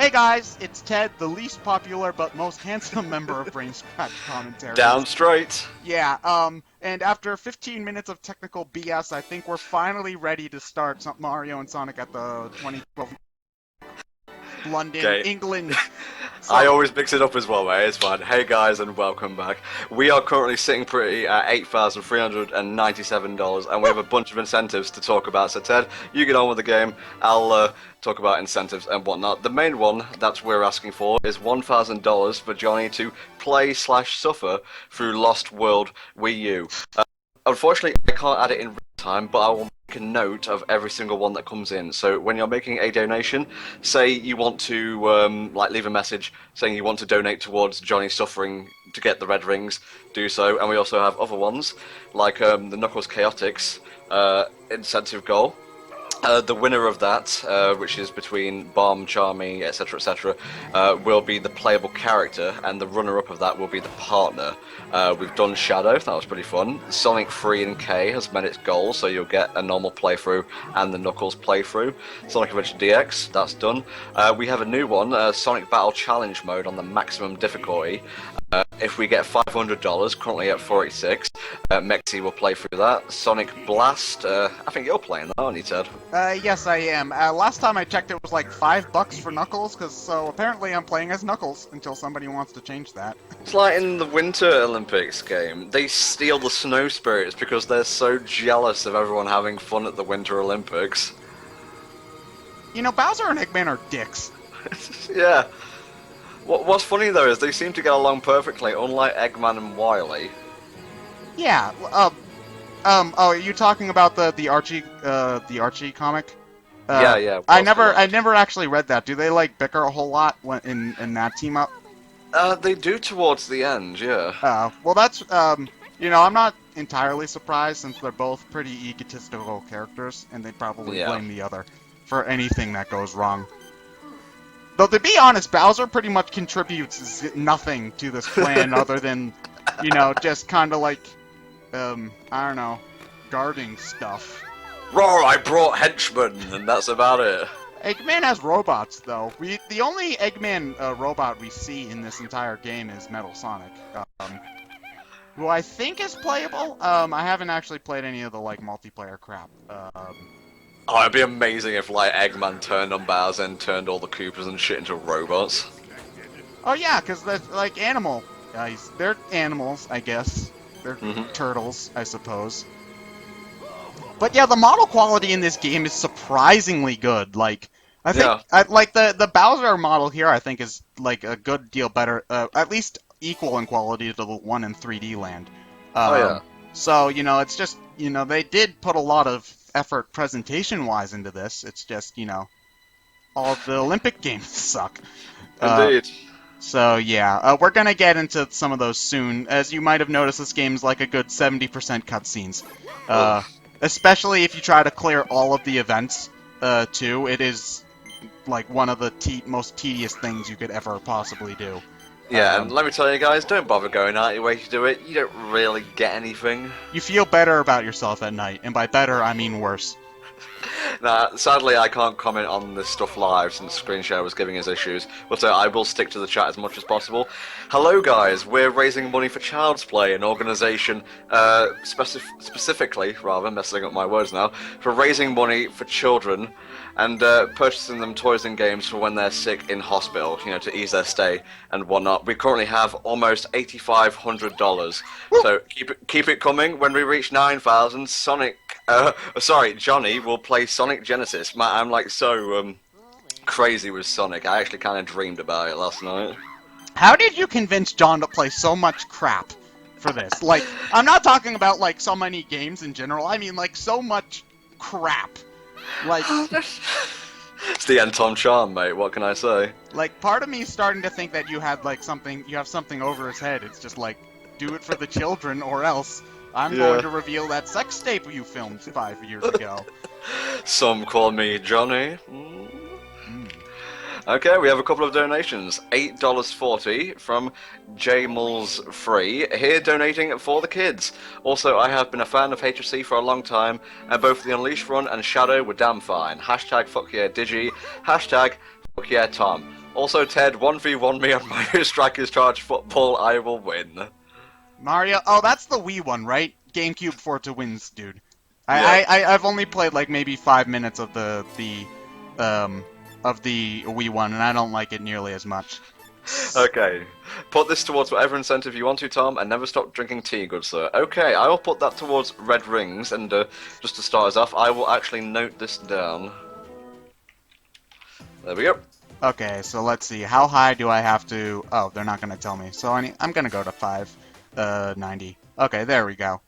Hey guys, it's Ted, the least popular but most handsome member of Brain Scratch Commentary. Down straight. Yeah, and after 15 minutes of technical BS, I think we're finally ready to start Mario and Sonic at the 2012 London, England. I always mix it up as well, mate. It's fine. Hey guys, and welcome back. We are currently sitting pretty at $8,397, and we have a bunch of incentives to talk about. So Ted, you get on with the game. I'll talk about incentives and whatnot. The main one that we're asking for is $1,000 for Johnny to play/suffer through Lost World Wii U. Unfortunately, I can't add it in real time, but I will make a note of every single one that comes in. So when you're making a donation, say you want to leave a message saying you want to donate towards Johnny suffering to get the red rings, do so. And we also have other ones like the Knuckles Chaotix incentive goal. The winner of that, which is between Bomb, Charmy, etc., will be the playable character, and the runner-up of that will be the partner. We've done Shadow, that was pretty fun. Sonic 3 and K has met its goal, so you'll get a normal playthrough and the Knuckles playthrough. Sonic Adventure DX, that's done. We have a new one, Sonic Battle Challenge mode on the maximum difficulty. If we get $500, currently at 46, Mexi will play through that. Sonic Blast, I think you're playing that, aren't you, Ted? Yes, I am. Last time I checked, it was like $5 for Knuckles, so apparently I'm playing as Knuckles until somebody wants to change that. It's like in the Winter Olympics game, they steal the snow spirits because they're so jealous of everyone having fun at the Winter Olympics. You know, Bowser and Eggman are dicks. Yeah. What's funny though is they seem to get along perfectly, unlike Eggman and Wily. Yeah. Oh, are you talking about the Archie comic? Yeah. I never actually read that. Do they like bicker a whole lot in that team up? They do towards the end, yeah. Well, that's you know, I'm not entirely surprised since they're both pretty egotistical characters, and they probably blame the other for anything that goes wrong. Though, to be honest, Bowser pretty much contributes nothing to this plan other than, you know, just kind of like, I don't know, guarding stuff. Roar, I brought henchmen, and that's about it. Eggman has robots, though. The only Eggman robot we see in this entire game is Metal Sonic, who I think is playable. I haven't actually played any of the, like, multiplayer crap. Oh, it'd be amazing if, like, Eggman turned on Bowser and turned all the Koopas and shit into robots. Oh, yeah, because they're, like, animal guys. They're animals, I guess. They're turtles, I suppose. But, yeah, the model quality in this game is surprisingly good. Like, I think, like, the Bowser model here, I think, is, like, a good deal better, at least equal in quality to the one in 3D Land. So, you know, it's just, you know, they did put a lot of effort presentation-wise into this. It's just, you know, all of the Olympic Games suck. Indeed. So, yeah, we're gonna get into some of those soon. As you might have noticed, this game's like a good 70% cutscenes. Especially if you try to clear all of the events, too. It is, like, one of the most tedious things you could ever possibly do. Yeah, and let me tell you guys, don't bother going out your way to do it. You don't really get anything. You feel better about yourself at night, and by better, I mean worse. Nah, sadly I can't comment on this stuff live since Screen Share was giving us issues, but I will stick to the chat as much as possible. Hello guys, we're raising money for Child's Play, an organisation, specifically, rather, messing up my words now, for raising money for children and purchasing them toys and games for when they're sick in hospital, you know, to ease their stay and whatnot. We currently have almost $8,500, so keep it coming. When we reach 9,000, Johnny will play Sonic Genesis. I'm like so crazy with Sonic. I actually kind of dreamed about it last night. How did you convince John to play so much crap for this? Like, I'm not talking about like so many games in general. I mean like so much crap. Like, it's the Anton charm, mate. What can I say? Like, part of me is starting to think that you had like something over his head. It's just like, do it for the children, or else I'm going to reveal that sex tape you filmed 5 years ago. Some call me Johnny. Okay, we have a couple of donations. $8.40 from JMulls3, here donating for the kids. Also, I have been a fan of HFC for a long time, and both the Unleashed run and Shadow were damn fine. Hashtag fuck yeah Digi, hashtag fuck yeah Tom. Also, Ted, 1v1 me on Mario Strikers Charge Football, I will win. Mario? Oh, that's the Wii one, right? GameCube Forza wins, dude. Yeah. I've only played like maybe 5 minutes of the Wii one, and I don't like it nearly as much. Okay. Put this towards whatever incentive you want to, Tom, and never stop drinking tea, good sir. Okay, I will put that towards red rings, and just to start us off, I will actually note this down. There we go. Okay, so let's see. How high do I have to... Oh, they're not going to tell me. So I'm going to go to 590. Okay, there we go.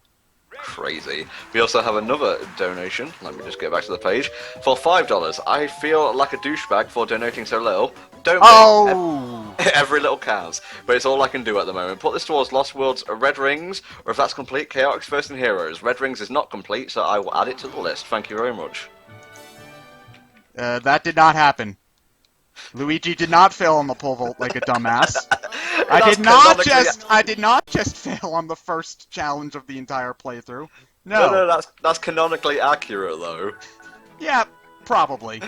Crazy. We also have another donation. Let me just get back to the page. For $5. I feel like a douchebag for donating so little. Don't be. Oh! Every little counts. But it's all I can do at the moment. Put this towards Lost World's Red Rings, or if that's complete, Chaotix First in Heroes. Red Rings is not complete, so I will add it to the list. Thank you very much. That did not happen. Luigi did not fail on the pole vault like a dumbass. I did not just fail on the first challenge of the entire playthrough. No. No, that's canonically accurate though. Yeah, probably.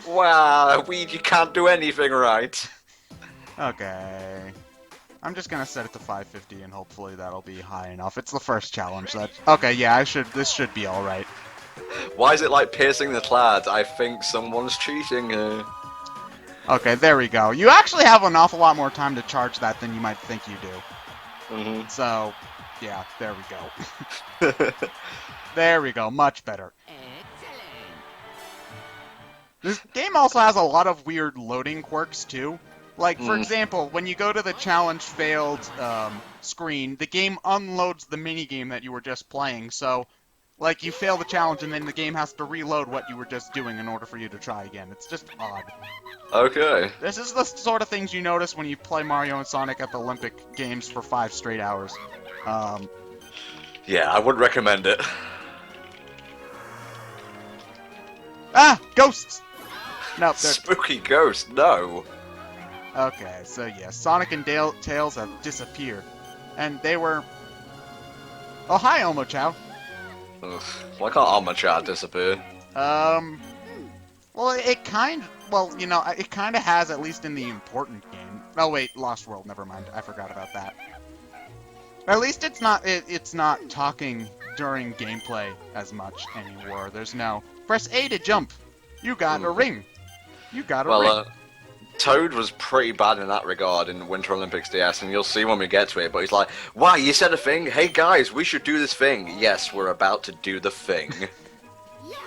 Wow, Luigi can't do anything right. Okay. I'm just gonna set it to 550 and hopefully that'll be high enough. It's the first challenge. Okay, yeah, this should be alright. Why is it like piercing the clouds? I think someone's cheating here. Okay, there we go. You actually have an awful lot more time to charge that than you might think you do. Mm-hmm. So, yeah, there we go. There we go, much better. This game also has a lot of weird loading quirks, too. Like, for example, when you go to the challenge failed screen, the game unloads the minigame that you were just playing, so... Like, you fail the challenge, and then the game has to reload what you were just doing in order for you to try again. It's just odd. Okay. This is the sort of things you notice when you play Mario and Sonic at the Olympic Games for 5 straight hours. Yeah, I wouldn't recommend it. Ah! Ghosts! No, Spooky ghost, no. Okay, so yeah, Sonic and Tails have disappeared. And they were... Oh, hi, Elmo Chow. Ugh, why can't Almachad disappear? Well, it kind of has, at least in the important game. Oh wait, Lost World, never mind. I forgot about that. At least it's not talking during gameplay as much anymore. There's no, press A to jump. You got a ring. You got a ring. Toad was pretty bad in that regard in Winter Olympics DS, and you'll see when we get to it, but he's like, wow, you said a thing? Hey guys, we should do this thing. Yes, we're about to do the thing.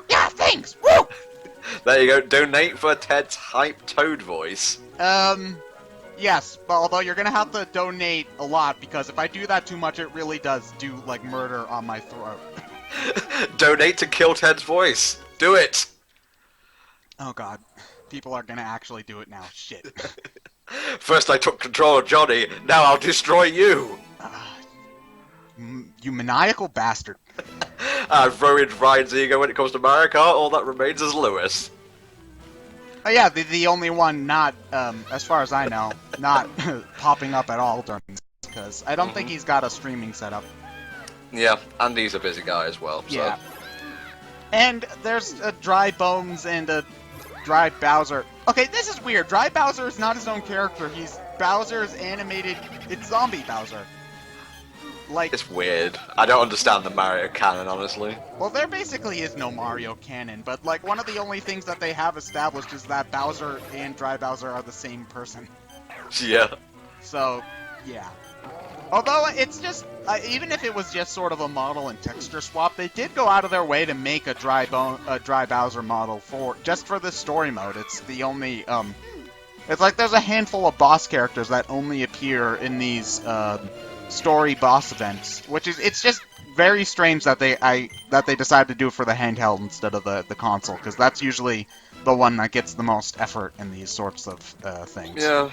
Yeah, thanks! Woo! There you go, donate for Ted's hype Toad voice. Yes, but although you're gonna have to donate a lot, because if I do that too much, it really does do, like, murder on my throat. Donate to kill Ted's voice. Do it! Oh god. People are gonna actually do it now. Shit. First I took control of Johnny, now I'll destroy you! You maniacal bastard. I've ruined Ryan's ego when it comes to Mario Kart, all that remains is Lewis. Oh yeah, the only one not, as far as I know, not popping up at all during this, because I don't think he's got a streaming setup. Yeah, and he's a busy guy as well, so... Yeah. And there's a Dry Bones and a Dry Bowser. Okay, this is weird. Dry Bowser is not his own character. Bowser's animated... It's Zombie Bowser. Like... It's weird. I don't understand the Mario canon, honestly. Well, there basically is no Mario canon, but, like, one of the only things that they have established is that Bowser and Dry Bowser are the same person. Yeah. So, yeah. Although, it's just... even if it was just sort of a model and texture swap, they did go out of their way to make a Dry Bowser model just for this story mode. It's the only, it's like there's a handful of boss characters that only appear in these, story boss events, it's just very strange that they decided to do it for the handheld instead of the console, because that's usually the one that gets the most effort in these sorts of, things. Yeah.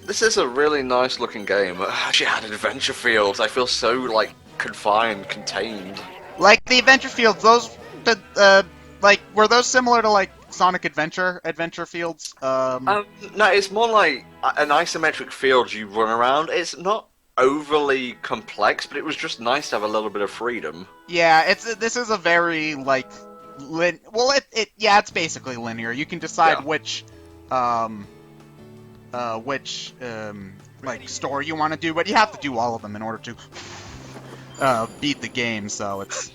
This is a really nice looking game. She had adventure fields. I feel so, like, confined, contained. Like the adventure fields, were those similar to, like, Sonic adventure fields? No, it's more like an isometric field you run around. It's not overly complex, but it was just nice to have a little bit of freedom. Yeah, this is a very, like, it's basically linear. You can decide which which like store you want to do, but you have to do all of them in order to beat the game. So it's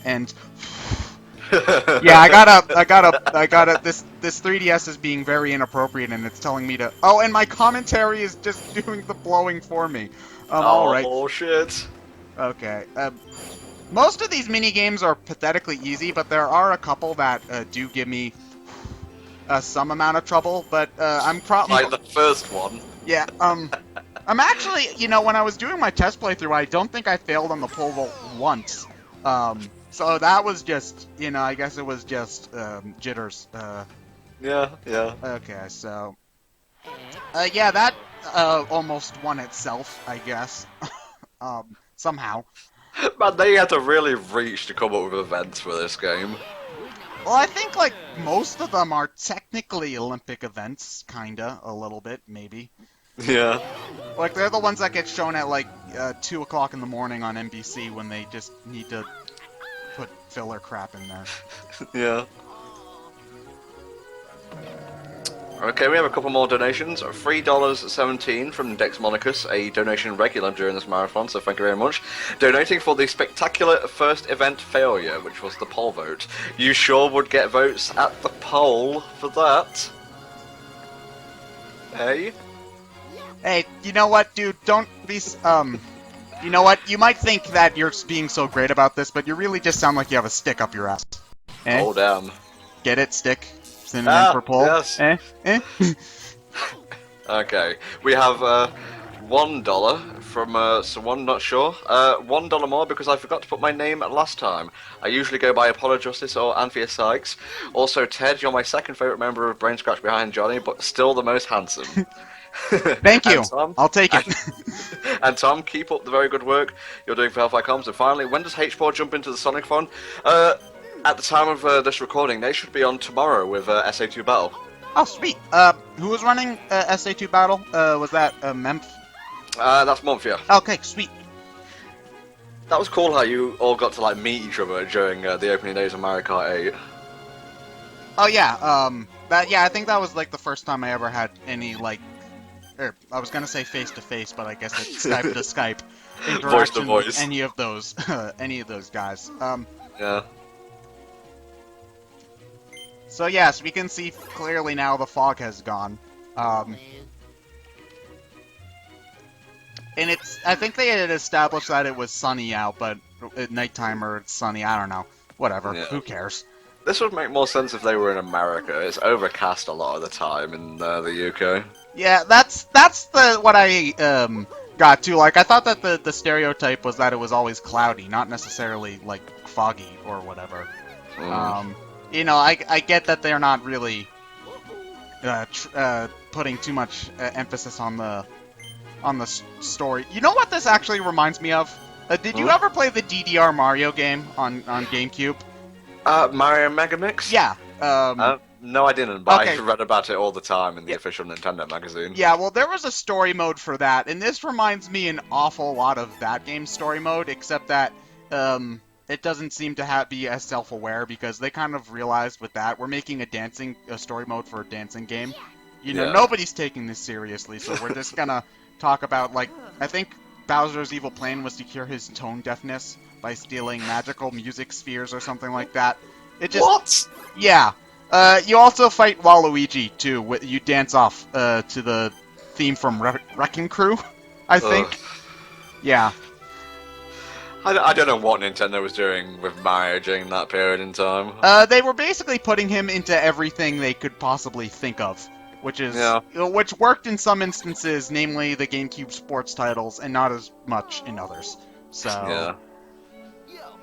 and yeah, I gotta. This 3DS is being very inappropriate, and it's telling me to. Oh, and my commentary is just doing the blowing for me. All right. Oh shit. Okay. Most of these mini games are pathetically easy, but there are a couple that do give me some amount of trouble. But I'm probably Like the first one. yeah. I'm actually, when I was doing my test playthrough, I don't think I failed on the pole vault once. So that was just, I guess it was just jitters. Yeah. Okay, so yeah, that almost won itself, I guess. Somehow. Man, they had to really reach to come up with events for this game. Well, I think like most of them are technically Olympic events, kinda, a little bit, maybe. Yeah. Like they're the ones that get shown at like 2 o'clock in the morning on NBC when they just need to put filler crap in there. Yeah. Okay, we have a couple more donations. $3.17 from Dex Monicus, a donation regular during this marathon, so thank you very much. Donating for the spectacular first event failure, which was the poll vote. You sure would get votes at the poll for that? Hey? Hey, you know what, dude? Don't be, you know what? You might think that you're being so great about this, but you really just sound like you have a stick up your ass. Eh? Oh, damn. Get it? Stick? Synonym for pull? Yes. Okay, we have $1 from someone not sure. $1 more because I forgot to put my name last time. I usually go by Apollo Justice or Anthea Sykes. Also, Ted, you're my second favorite member of Brain Scratch behind Johnny, but still the most handsome. Thank you. Tom, I'll take it. And Tom, keep up the very good work you're doing for Hellfire Comms. And finally, when does H4 jump into the Sonic-a-thon? At the time of this recording, they should be on tomorrow with SA2 Battle. Oh, sweet. Who was running SA2 Battle? Was that Memph? That's Monfia. Okay, sweet. That was cool how you all got to like meet each other during the opening days of Mario Kart 8. Oh yeah, I think that was like the first time I ever had any like, I was gonna say face to face, but I guess it's Skype to Skype interaction Voice to voice. with any of those guys. Yeah. So yes, we can see clearly now the fog has gone. And I think they had established that it was sunny out, but at nighttime or it's sunny, I don't know. Whatever, Yeah. Who cares? This would make more sense if they were in America. It's overcast a lot of the time in the UK. Yeah, that's what I got to. Like, I thought that the stereotype was that it was always cloudy, not necessarily like foggy or whatever. I get that they're not really putting too much emphasis on the story. You know what this actually reminds me of? Did you ever play the DDR Mario game on GameCube? Mario Megamix? Yeah. No, I didn't, but Okay. I read about it all the time in the official Nintendo magazine. Yeah, well, there was a story mode for that, and this reminds me an awful lot of that game's story mode, except that it doesn't seem to be as self-aware, because they kind of realized with that, we're making a story mode for a dancing game. Yeah. Nobody's taking this seriously, so we're just gonna talk about, like, I think Bowser's evil plan was to cure his tone deafness by stealing magical music spheres or something like that. It just... What? Yeah. You also fight Waluigi, too. You dance off to the theme from Wrecking Crew, I think. Ugh. Yeah. I don't know what Nintendo was doing with Mario during that period in time. They were basically putting him into everything they could possibly think of, which worked in some instances, namely the GameCube sports titles, and not as much in others. So... Yeah.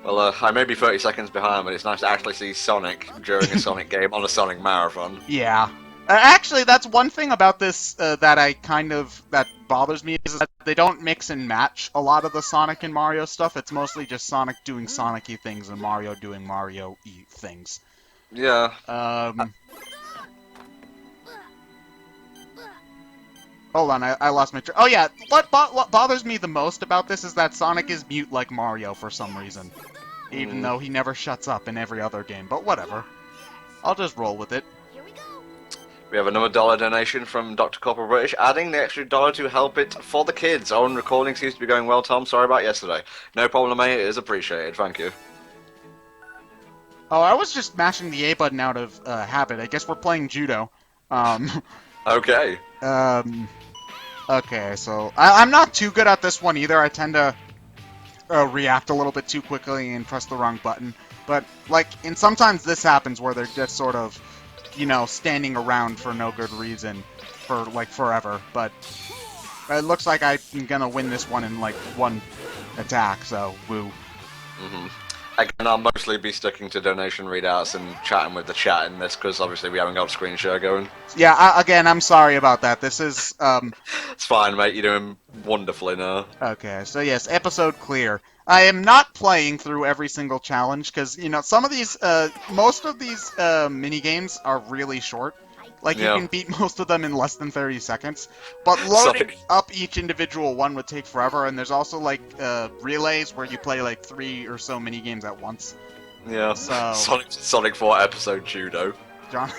Well, I may be 30 seconds behind, but it's nice to actually see Sonic during a Sonic game on a Sonic marathon. Yeah. Actually, that's one thing about this that bothers me, is that they don't mix and match a lot of the Sonic and Mario stuff. It's mostly just Sonic doing Sonic-y things and Mario doing Mario-y things. Yeah. Hold on, I lost my Oh yeah, what bothers me the most about this is that Sonic is mute like Mario for some reason. Even though he never shuts up in every other game, but whatever. I'll just roll with it. We have another dollar donation from Dr. Corporal British, adding the extra dollar to help it for the kids. Own recording seems to be going well, Tom. Sorry about yesterday. No problem, mate. It is appreciated. Thank you. Oh, I was just mashing the A button out of habit. I guess we're playing judo. Okay. Okay, so I'm not too good at this one either. I tend to react a little bit too quickly and press the wrong button. But, like, and sometimes this happens where they're just sort of, you know, standing around for no good reason for, like, forever. But it looks like I'm gonna win this one in, like, one attack, so woo. Again, I'll mostly be sticking to donation readouts and chatting with the chat in this, because obviously we haven't got screen share going. Yeah, again, I'm sorry about that. This is, It's fine, mate. You're doing wonderfully now. Okay, so yes, episode clear. I am not playing through every single challenge, because, you know, some of these, most of these, mini-games are really short. Like, you can beat most of them in less than 30 seconds. But loading up each individual one would take forever, and there's also, like, relays where you play, like, 3 or so mini-games at once. Yeah. So... Sonic 4 episode judo. John...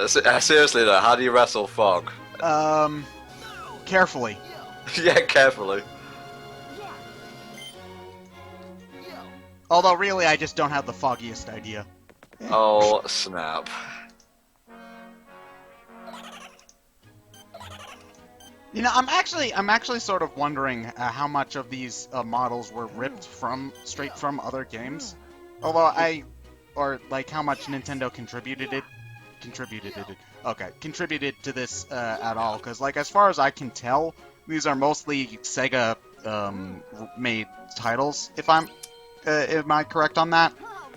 Seriously though, how do you wrestle fog? Carefully. Yeah, carefully. Although, really, I just don't have the foggiest idea. Oh, snap. You know, I'm actually sort of wondering how much of these models were ripped straight from other games. Although or like how much Nintendo contributed to this at all. Because, like, as far as I can tell, these are mostly Sega made titles. Am I correct on that?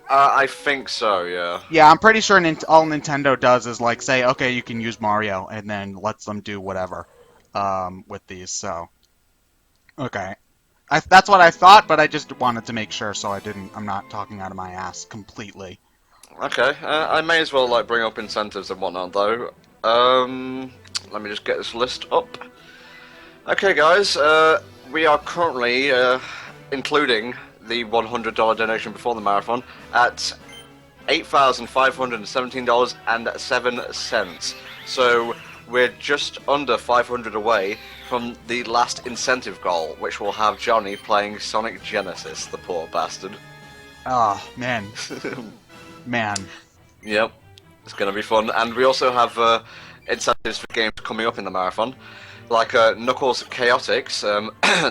I think so, yeah. Yeah, I'm pretty sure all Nintendo does is, like, say, okay, you can use Mario, and then lets them do whatever with these, so... Okay. That's what I thought, but I just wanted to make sure, so I'm not talking out of my ass completely. Okay, I may as well, like, bring up incentives and whatnot, though. Let me just get this list up. Okay, guys, we are currently, including the $100 donation before the marathon, at $8,517.07. So we're just under 500 away from the last incentive goal, which will have Johnny playing Sonic Genesis, the poor bastard. Oh, man. Man. Yep, it's going to be fun. And we also have incentives for games coming up in the marathon. Like Knuckles Chaotix,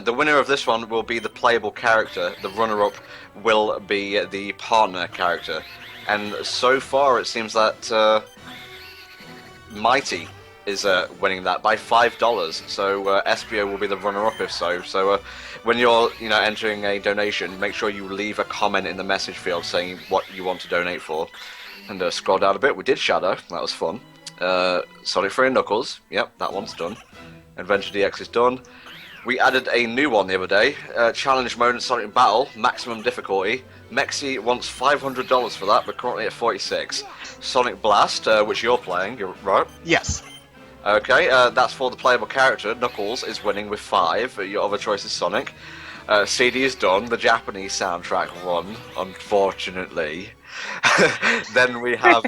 the winner of this one will be the playable character. The runner-up will be the partner character. And so far it seems that Mighty is winning that by $5. So Espio will be the runner-up if so. So when you're entering a donation, make sure you leave a comment in the message field saying what you want to donate for. And scroll down a bit. We did Shadow. That was fun. Sonic 3 and Knuckles. Yep, that one's done. Adventure DX is done. We added a new one the other day. Challenge mode Sonic Battle, maximum difficulty. Mexi wants $500 for that, but currently at 46. Sonic Blast, which you're playing, you're right? Yes. Okay, that's for the playable character. Knuckles is winning with 5. Your other choice is Sonic. CD is done. The Japanese soundtrack won, unfortunately. Then we have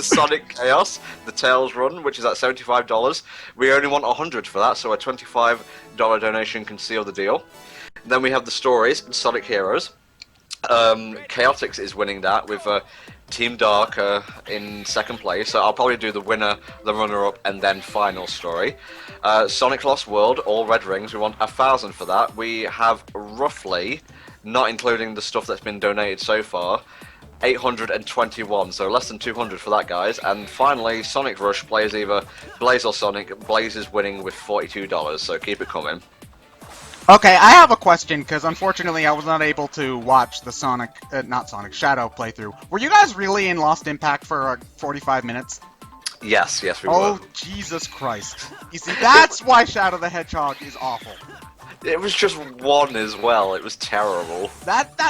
Sonic Chaos, the Tails run, which is at $75. We only want $100 for that, so a $25 donation can seal the deal. Then we have the stories, Sonic Heroes. Chaotix is winning that with Team Dark in second place, so I'll probably do the winner, the runner-up, and then final story. Sonic Lost World, all red rings, we want 1,000 for that. We have roughly, not including the stuff that's been donated so far, 821, so less than 200 for that, guys. And finally, Sonic Rush plays either Blaze or Sonic. Blaze is winning with $42, so keep it coming. Okay, I have a question, because unfortunately I was not able to watch the Shadow playthrough. Were you guys really in Lost Impact for 45 minutes? Yes, we were. Oh, Jesus Christ. You see, that's why Shadow the Hedgehog is awful. It was just one as well. It was terrible.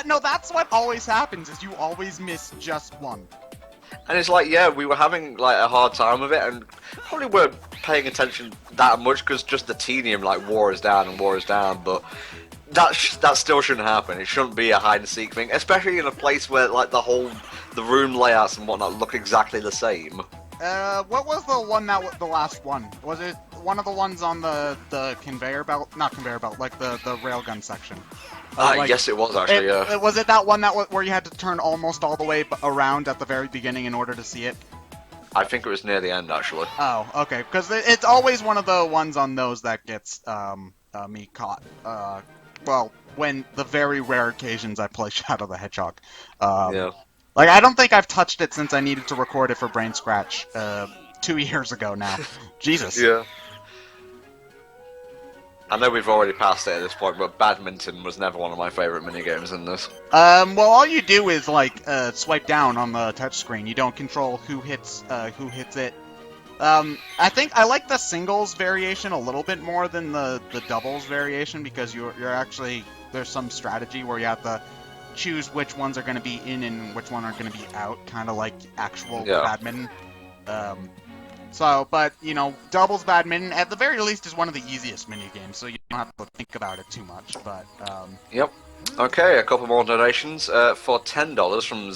No, that's what always happens, is you always miss just one. And it's like, yeah, we were having like a hard time with it, and probably weren't paying attention that much because just the tedium like wore us down. But that still shouldn't happen. It shouldn't be a hide and seek thing, especially in a place where like the room layouts and whatnot look exactly the same. What was the one the last one? Was it one of the ones on the conveyor belt? Not conveyor belt, like the railgun section. Like, yes, it was actually. Yeah. Was it that one where you had to turn almost all the way around at the very beginning in order to see it? I think it was near the end actually. Oh, okay. Because it's always one of the ones on those that gets me caught. Well, when the very rare occasions I play Shadow the Hedgehog. Yeah. Like, I don't think I've touched it since I needed to record it for Brain Scratch 2 years ago now. Jesus. Yeah. I know we've already passed it at this point, but badminton was never one of my favourite minigames in this. Well, all you do is, like, swipe down on the touchscreen. You don't control who hits it. I think I like the singles variation a little bit more than the doubles variation, because you're actually, there's some strategy where you have to choose which ones are going to be in and which one are going to be out, kind of like actual badminton. But, you know, doubles badminton, at the very least, is one of the easiest minigames, so you don't have to think about it too much, but... Yep. Okay, a couple more donations. For $10 from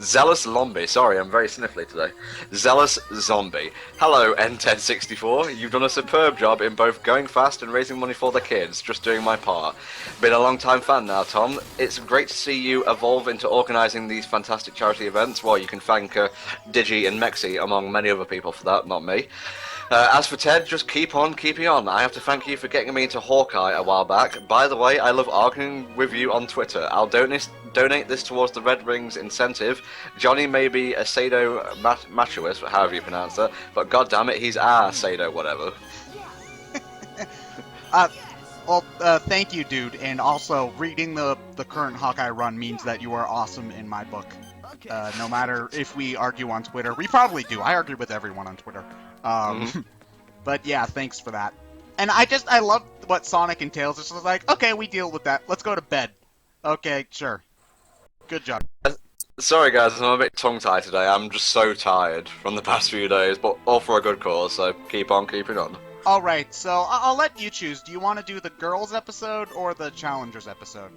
Zealous Zombie. Sorry, I'm very sniffly today. Zealous Zombie. Hello, N1064. You've done a superb job in both going fast and raising money for the kids. Just doing my part. Been a long time fan now, Tom. It's great to see you evolve into organising these fantastic charity events. Well, you can thank Digi and Mexi, among many other people, for that, not me. As for Ted, just keep on keeping on. I have to thank you for getting me into Hawkeye a while back. By the way, I love arguing with you on Twitter. I'll donate this towards the Red Rings incentive. Johnny may be a sadomasochist, however you pronounce that, but goddammit, he's sado whatever. Thank you, dude, and also, reading the current Hawkeye run means that you are awesome in my book. No matter if we argue on Twitter. We probably do. I argue with everyone on Twitter. But yeah, thanks for that. And I love what Sonic and Tails is just like, okay, we deal with that. Let's go to bed. Okay, sure. Good job. Sorry guys, I'm a bit tongue-tied today. I'm just so tired from the past few days, but all for a good cause, so keep on keeping on. Alright, so I'll let you choose. Do you want to do the girls episode or the challengers episode?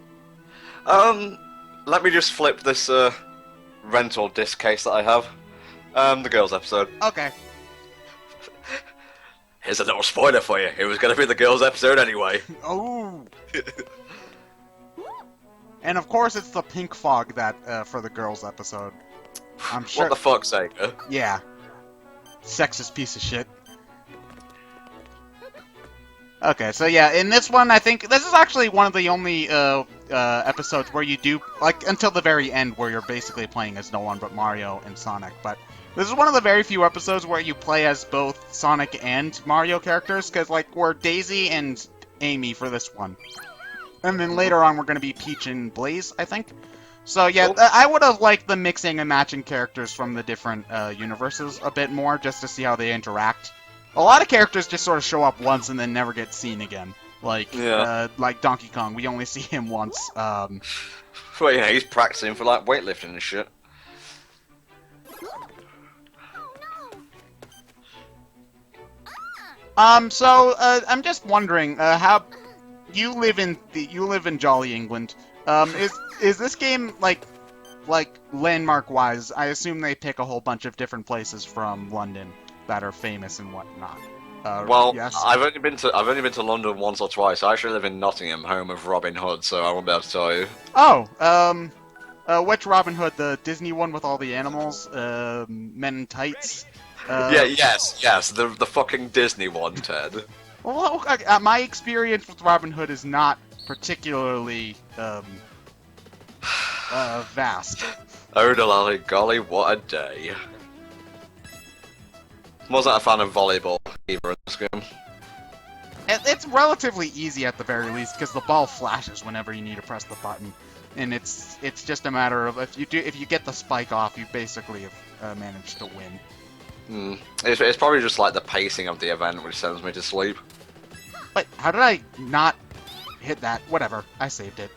Let me just flip this, rental disc case that I have. The girls episode. Okay. Here's a little spoiler for you. It was going to be the girls episode anyway. Oh. And of course it's the pink fog that for the girls episode. I'm sure. What the fuck's sake? Yeah. Sexist piece of shit. Okay, so yeah, in this one, I think this is actually one of the only episodes where you do, like, until the very end, where you're basically playing as no one but Mario and Sonic. But this is one of the very few episodes where you play as both Sonic and Mario characters, because, like, we're Daisy and Amy for this one. And then later on, we're going to be Peach and Blaze, I think. So yeah, I would have liked the mixing and matching characters from the different universes a bit more, just to see how they interact. A lot of characters just sort of show up once and then never get seen again. Like, like Donkey Kong, we only see him once. Well, yeah, he's practicing for, like, weightlifting and shit. So, I'm just wondering, how... You live in Jolly England. Is this game, like landmark-wise, I assume they pick a whole bunch of different places from London that are famous and whatnot. Well, yes? I've only been to London once or twice. I actually live in Nottingham, home of Robin Hood, so I won't be able to tell you. Oh, which Robin Hood? The Disney one with all the animals? Men in tights? Yes, the fucking Disney one, Ted. Well, my experience with Robin Hood is not particularly vast. Oh, lolly golly, what a day. Wasn't a fan of volleyball either in this game. It's relatively easy at the very least, because the ball flashes whenever you need to press the button, and it's just a matter of if you get the spike off, you basically have managed to win. It's probably just like the pacing of the event which sends me to sleep. Wait, how did I not hit that? Whatever, I saved it.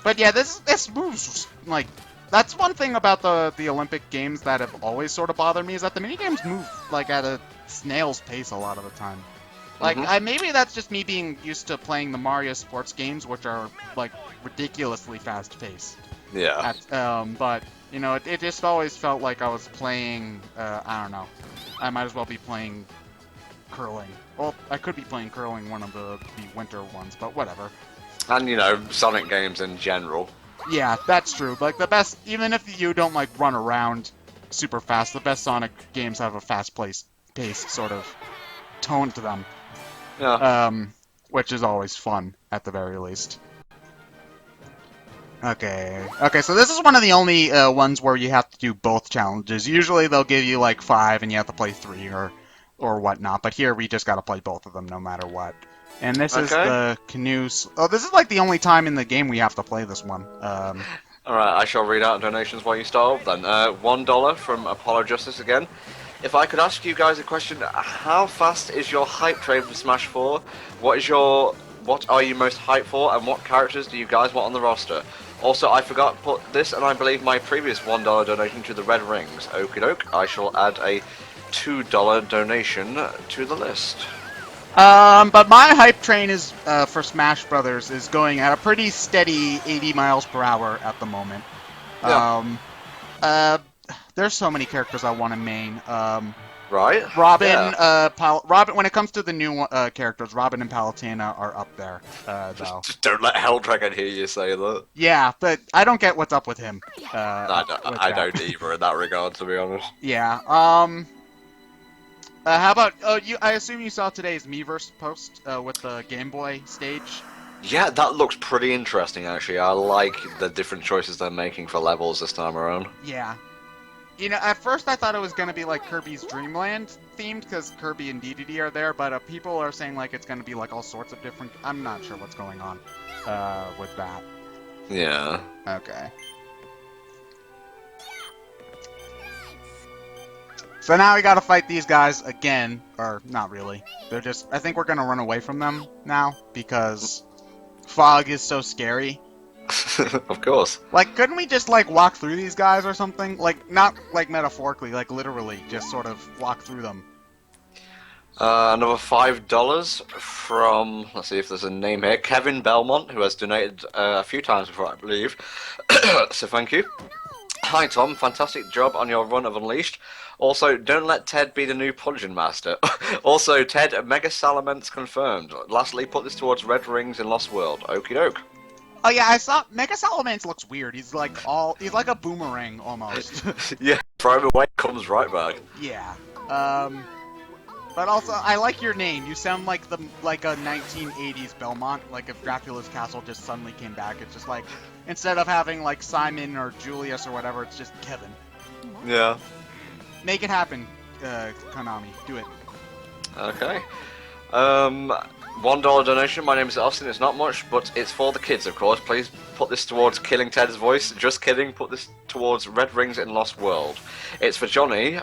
But yeah, this moves like. That's one thing about the Olympic Games that have always sort of bothered me, is that the minigames move, like, at a snail's pace a lot of the time. Like, maybe that's just me being used to playing the Mario sports games, which are, like, ridiculously fast-paced. Yeah. But, you know, it just always felt like I was playing, I don't know. I might as well be playing curling. Well, I could be playing curling, one of the winter ones, but whatever. And, you know, Sonic games in general. Yeah, that's true. Like, the best, even if you don't, like, run around super fast, the best Sonic games have a fast-paced sort of tone to them. Yeah. Which is always fun, at the very least. Okay, so this is one of the only ones where you have to do both challenges. Usually they'll give you, like, 5 and you have to play 3 or whatnot, but here we just gotta play both of them no matter what. And this is the canoes. Oh, this is, like, the only time in the game we have to play this one. Alright, I shall read out donations while you start off then. $1 from Apollo Justice again. If I could ask you guys a question, how fast is your hype train for Smash 4? What are you most hyped for, and what characters do you guys want on the roster? Also, I forgot to put this, and I believe my previous $1 donation to the Red Rings. Okie doke, I shall add a $2 donation to the list. But my hype train is for Smash Brothers is going at a pretty steady 80 miles per hour at the moment. Yeah. There's so many characters I want to main. Right? Robin, Yeah. Robin. When it comes to the new characters, Robin and Palutena are up there, though. Just don't let Hell Dragon hear you say that. Yeah, but I don't get what's up with him. I don't either in that regard, to be honest. Yeah. How about? Oh, I assume you saw today's Miiverse post with the Game Boy stage. Yeah, that looks pretty interesting, actually. I like the different choices they're making for levels this time around. Yeah. You know, at first I thought it was going to be like Kirby's Dream Land themed, because Kirby and DDD are there, but people are saying like it's going to be like all sorts of different... I'm not sure what's going on with that. Yeah. Okay. So now we gotta fight these guys again, or not really. They're just... I think we're gonna run away from them now, because fog is so scary. Of course. Like, couldn't we just, like, walk through these guys or something? Like, not, like, metaphorically, like, literally, just sort of walk through them. Another $5 from, let's see if there's a name here, Kevin Belmont, who has donated a few times before, I believe. So thank you. Hi Tom, fantastic job on your run of Unleashed. Also, don't let Ted be the new Punching Master. Also, Ted, Mega Salamence confirmed. Lastly, put this towards Red Rings in Lost World. Okie doke. Oh yeah, I saw Mega Salamence looks weird. He's like a boomerang almost. Yeah, throw him away, comes right back. Yeah. But also I like your name. You sound like a 1980s Belmont. Like if Dracula's castle just suddenly came back. It's just like instead of having like Simon or Julius or whatever, it's just Kevin. Yeah. Make it happen, Konami. Do it. Okay. $1 donation. My name is Austin. It's not much, but it's for the kids, of course. Please put this towards killing Ted's voice. Just kidding. Put this towards Red Rings in Lost World. It's for Johnny.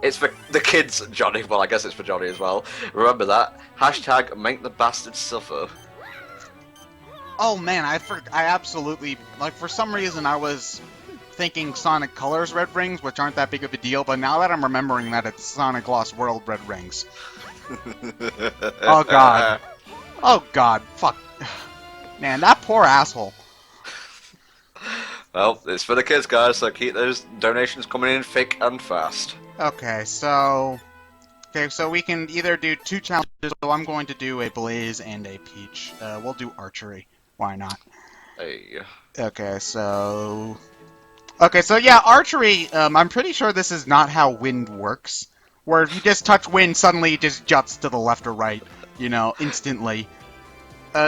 It's for the kids, Johnny. Well, I guess it's for Johnny as well. Remember that. Hashtag make the bastards suffer. Oh man, I absolutely, like, for some reason I was thinking Sonic Colors Red Rings, which aren't that big of a deal, but now that I'm remembering that it's Sonic Lost World Red Rings. Oh god. Oh god, fuck. Man, that poor asshole. Well, it's for the kids, guys, so keep those donations coming in thick and fast. Okay, so we can either do 2 challenges, so I'm going to do a Blaze and a Peach. We'll do Archery. Why not? Hey. Okay, so yeah, Archery, I'm pretty sure this is not how wind works. Where if you just touch wind, suddenly it just juts to the left or right, you know, instantly.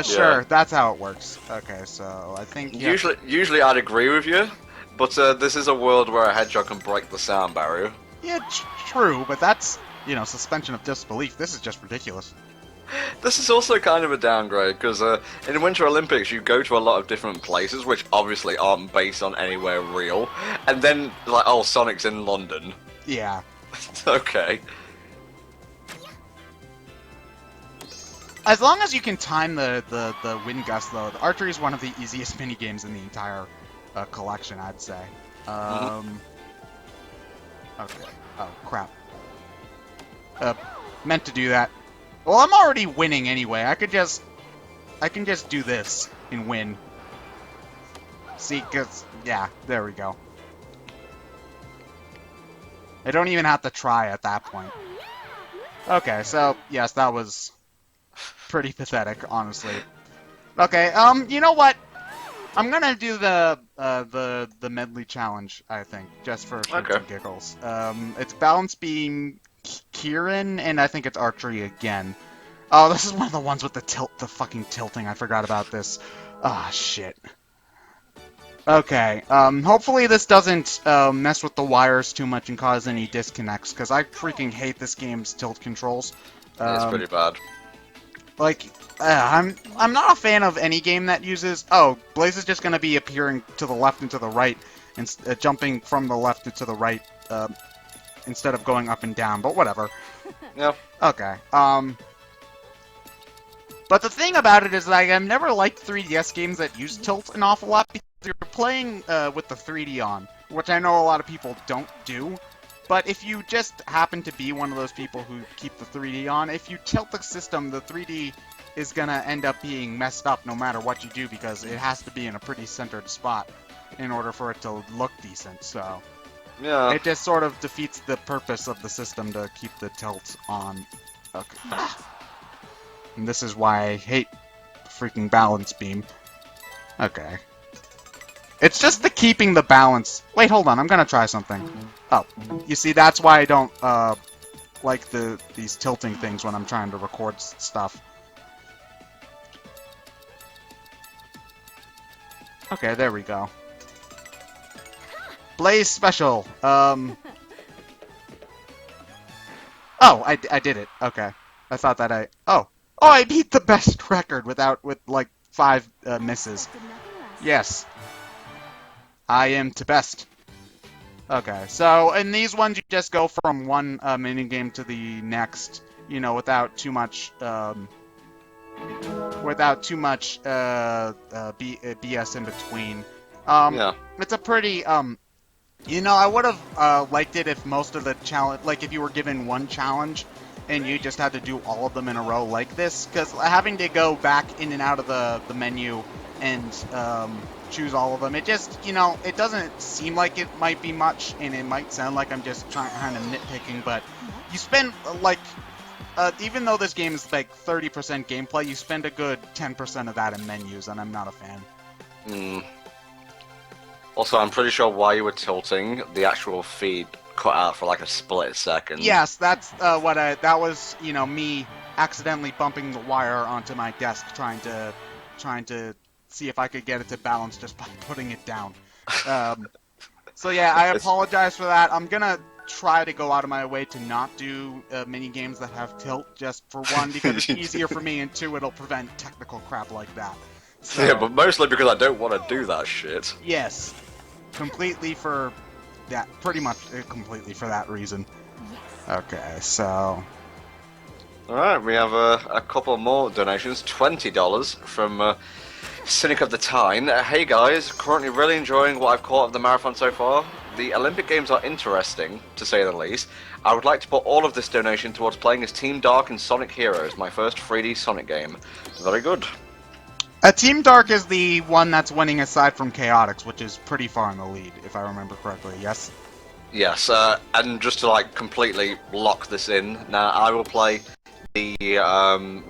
Sure, Yeah. that's how it works. Okay, so I think... Yeah. Usually I'd agree with you, but this is a world where a hedgehog can break the sound barrier. Yeah, true, but that's, you know, suspension of disbelief. This is just ridiculous. This is also kind of a downgrade, because in the Winter Olympics you go to a lot of different places, which obviously aren't based on anywhere real, and then, like, oh, Sonic's in London. Yeah. Okay. As long as you can time the wind gust, though, the Archery is one of the easiest mini games in the entire collection, I'd say. Okay. Oh, crap. Meant to do that. Well, I'm already winning anyway. I can just do this and win. See, cause yeah, there we go. I don't even have to try at that point. Okay, so yes, that was pretty pathetic, honestly. Okay, you know what? I'm gonna do the medley challenge, I think, just for shits and giggles. It's balance beam Kieran, and I think it's archery again. Oh, this is one of the ones with the fucking tilting. I forgot about this. Ah, shit. Okay, hopefully this doesn't mess with the wires too much and cause any disconnects, because I freaking hate this game's tilt controls. It's pretty bad. Like, I'm not a fan of any game that uses... Oh, Blaze is just going to be appearing to the left and to the right, and jumping from the left to the right, instead of going up and down, but whatever. Yeah. Okay, But the thing about it is, like, I've never liked 3DS games that use tilt an awful lot, because you're playing with the 3D on, which I know a lot of people don't do. But if you just happen to be one of those people who keep the 3D on, if you tilt the system, the 3D is gonna end up being messed up no matter what you do, because it has to be in a pretty centered spot in order for it to look decent, so... Yeah. It just sort of defeats the purpose of the system to keep the tilt on. Okay. And this is why I hate freaking balance beam. Okay. It's just the keeping the balance. Wait, hold on. I'm gonna try something. Oh, you see, that's why I don't like these tilting things when I'm trying to record stuff. Okay, there we go. Blaze special. Oh, I did it. Okay. I thought that Oh, I beat the best record with like 5 misses. Yes. I am to best. Okay, so in these ones you just go from one minigame to the next, you know, without too much BS in between. Yeah. It's a pretty you know, I would have liked it if most of the challenge, like if you were given one challenge and you just had to do all of them in a row like this, because having to go back in and out of the menu and choose all of them, it just, you know, it doesn't seem like it might be much, and it might sound like I'm just kind of nitpicking, but you spend, like, even though this game is like 30% gameplay, you spend a good 10% of that in menus, and I'm not a fan. Also, I'm pretty sure while you were tilting, the actual feed cut out for like a split second. Yes, that's that was, you know, me accidentally bumping the wire onto my desk, trying to see if I could get it to balance just by putting it down. So yeah, I apologize for that. I'm gonna try to go out of my way to not do mini games that have tilt, just for one, because it's easier for me, and two, it'll prevent technical crap like that. So, yeah, but mostly because I don't want to do that shit. Yes, completely for that. Pretty much completely for that reason. Okay, so. Alright, we have a couple more donations. $20 from Sonic-a-thon. Hey guys, currently really enjoying what I've caught of the marathon so far. The Olympic Games are interesting, to say the least. I would like to put all of this donation towards playing as Team Dark in Sonic Heroes, my first 3D Sonic game. Very good. Team Dark is the one that's winning aside from Chaotix, which is pretty far in the lead, if I remember correctly, yes? Yes, and just to like completely lock this in, now I will play the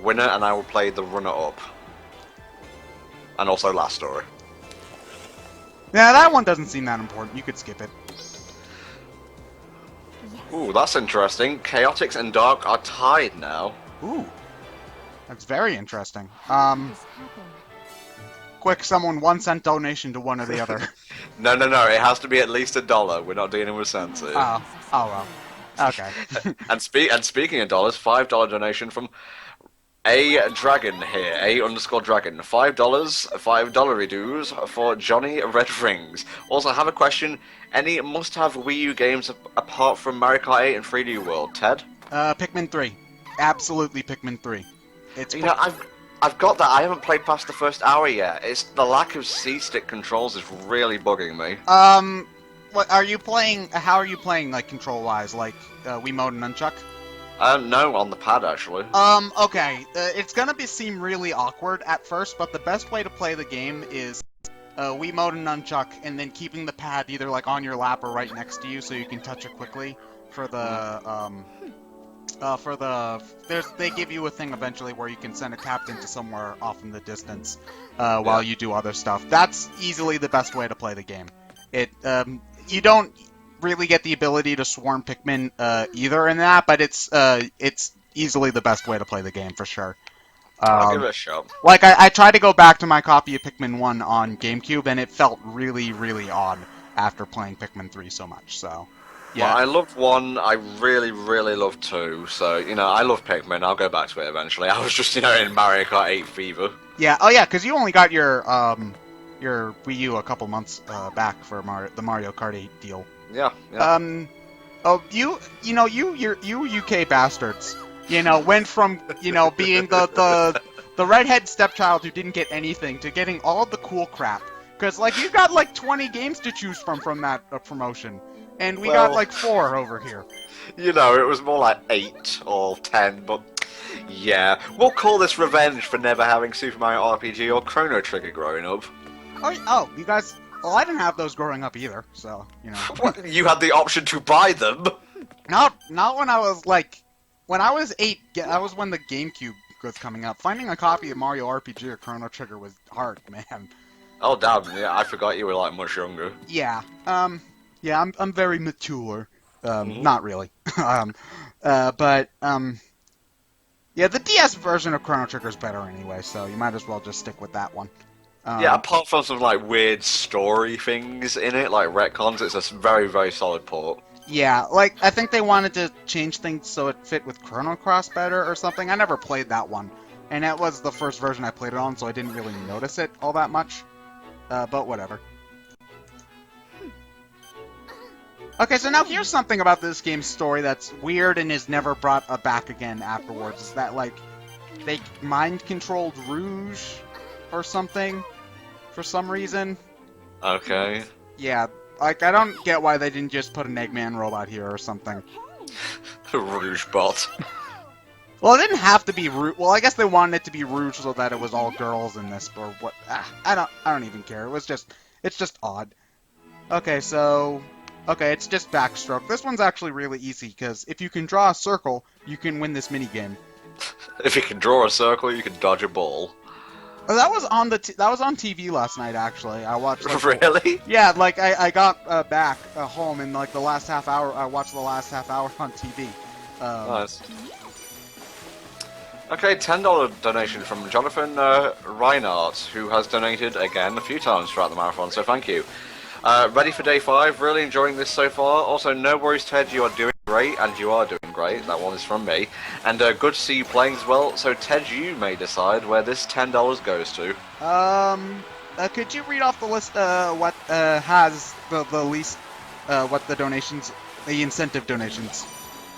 winner and I will play the runner-up. And also Last Story. Yeah, that one doesn't seem that important. You could skip it. Ooh, that's interesting. Chaotix and Dark are tied now. Ooh. That's very interesting. Quick, someone 1 cent donation to one or the other. No, it has to be at least $1. We're not dealing with cents here. Oh well. Okay. and speaking of dollars, $5 donation from A Dragon here, A_Dragon. $5, $5 dues for Johnny Red Rings. Also, I have a question. Any must-have Wii U games apart from Mario Kart 8 and 3D World, Ted? Pikmin 3. Absolutely Pikmin 3. It's, you know, I've got that. I haven't played past the first hour yet. It's the lack of C-stick controls is really bugging me. What are you playing? How are you playing, like, control-wise? Like, Wiimote and Nunchuck? No, on the pad actually. Okay. It's gonna seem really awkward at first, but the best way to play the game is Wiimote and nunchuck, and then keeping the pad either like on your lap or right next to you, so you can touch it quickly. For they give you a thing eventually where you can send a captain to somewhere off in the distance while you do other stuff. That's easily the best way to play the game. You don't really get the ability to swarm Pikmin either in that, but it's easily the best way to play the game for sure. I'll give it a shot. Like, I tried to go back to my copy of Pikmin 1 on GameCube, and it felt really, really odd after playing Pikmin 3 so much, so... Yeah. Well, I loved 1, I really, really loved 2, so, I love Pikmin, I'll go back to it eventually. I was just, in Mario Kart 8 fever. Yeah, oh yeah, because you only got your Wii U a couple months back for the Mario Kart 8 deal. Yeah. You UK bastards, went from, being the redhead stepchild who didn't get anything to getting all the cool crap. Because, you got, 20 games to choose from that promotion. And we got, 4 over here. It was more like 8 or 10, but... Yeah, we'll call this revenge for never having Super Mario RPG or Chrono Trigger growing up. Oh, you guys... Well, I didn't have those growing up either, so, What, you had the option to buy them? Not when I was, When I was 8, that was when the GameCube was coming up. Finding a copy of Mario RPG or Chrono Trigger was hard, man. Oh, damn, yeah, I forgot you were, much younger. Yeah, yeah, I'm very mature. Not really. Yeah, the DS version of Chrono Trigger is better anyway, so you might as well just stick with that one. Yeah, apart from some, weird story things in it, like retcons, it's a very, very solid port. Yeah, I think they wanted to change things so it fit with Chrono Cross better or something. I never played that one. And that was the first version I played it on, so I didn't really notice it all that much. But whatever. Okay, so now here's something about this game's story that's weird and is never brought back again afterwards. Is that, they mind-controlled Rouge or something for some reason. Okay. Yeah, I don't get why they didn't just put an Eggman robot here or something. Rouge bot. Well, it didn't have to be Rouge. Well, I guess they wanted it to be Rouge so that it was all girls in this, or what? I don't even care. It's just odd. Okay, so... Okay, it's just backstroke. This one's actually really easy, because if you can draw a circle, you can win this minigame. If you can draw a circle, you can dodge a ball. Oh, that was on TV last night, actually. I watched... Really? Yeah, I got back home, and, the last half hour, I watched the last half hour on TV. Nice. Okay, $10 donation from Jonathan Reinhardt, who has donated again a few times throughout the marathon, so thank you. Ready for day 5, really enjoying this so far. Also, no worries Ted, you are doing great, and you are doing great, that one is from me. And good to see you playing as well, so Ted, you may decide where this $10 goes to. Could you read off the list, what has the least, what the donations, the incentive donations,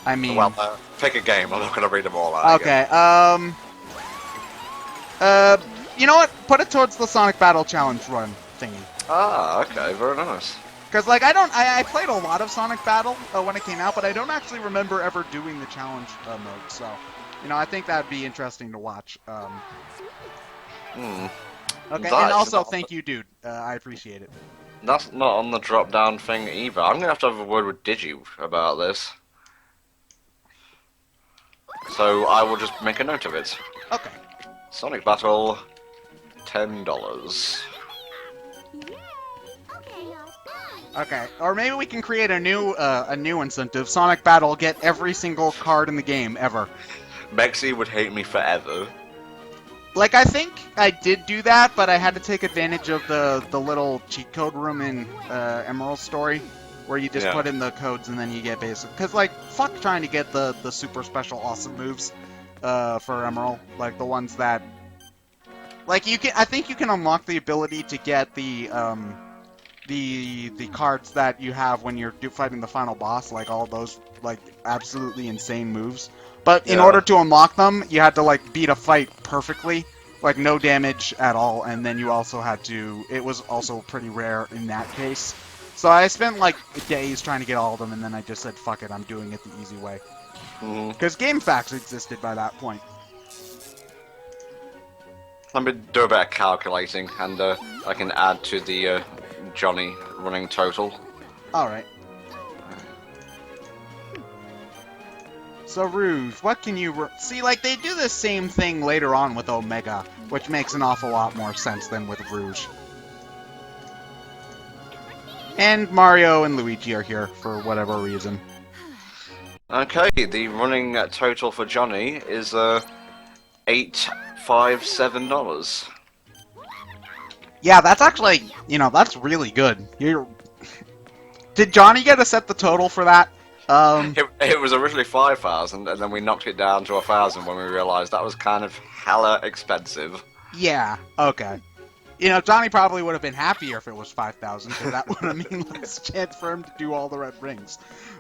I mean... Well, pick a game, I'm not going to read them all out. Okay, you know what, put it towards the Sonic Battle Challenge run thingy. Ah, okay, very nice. Because, I played a lot of Sonic Battle when it came out, but I don't actually remember ever doing the challenge mode, so, I think that'd be interesting to watch. Okay, and also, thank you, dude. I appreciate it. That's not on the drop-down thing either. I'm going to have a word with Digi about this. So, I will just make a note of it. Okay. Sonic Battle, $10. Okay, or maybe we can create a new incentive. Sonic Battle, get every single card in the game ever. Mexi would hate me forever. I think I did do that, but I had to take advantage of the little cheat code room in Emerald's story, where you just put in the codes and then you get basic. Because, fuck trying to get the super special awesome moves for Emerald. The ones that... I think you can unlock the ability to get the cards that you have when you're fighting the final boss, all those, absolutely insane moves. But in order to unlock them, you had to, beat a fight perfectly, no damage at all, and then you also had to... It was also pretty rare in that case. So I spent like days trying to get all of them, and then I just said, fuck it, I'm doing it the easy way. Because GameFAQs existed by that point. Let me do a bit of calculating, and I can add to the Johnny running total. Alright. So, Rouge, what can you... See, like, they do the same thing later on with Omega, which makes an awful lot more sense than with Rouge. And Mario and Luigi are here for whatever reason. Okay, the running total for Johnny is $857. Yeah, that's actually, you know, that's really good. Did Johnny get to set the total for that? It was originally 5,000, and then we knocked it down to 1,000 when we realised that was kind of hella expensive. Yeah, okay. You know, Johnny probably would have been happier if it was 5,000, because that would have mean less chance for him to do all the red rings.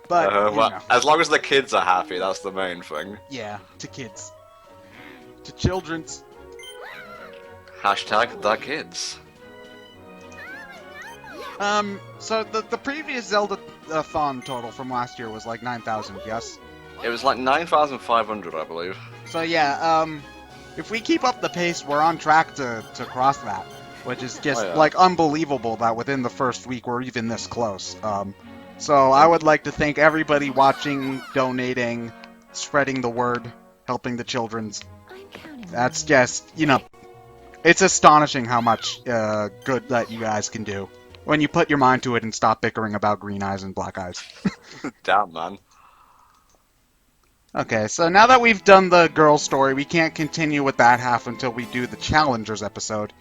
But, well, you know. as long as the kids are happy, that's the main thing. Yeah, to kids. To children's. Hashtag the kids. So the previous Zelda-a-thon total from last year was like 9,000, yes? It was like 9,500, I believe. So yeah, if we keep up the pace, we're on track to cross that, which is just, like, unbelievable that within the first week we're even this close. So I would like to thank everybody watching, donating, spreading the word, helping the children's. That's just, you know, it's astonishing how much good that you guys can do when you put your mind to it and stop bickering about green eyes and black eyes. Damn, man. Okay, so now that we've done the girl story, we can't continue with that half until we do the Challengers episode.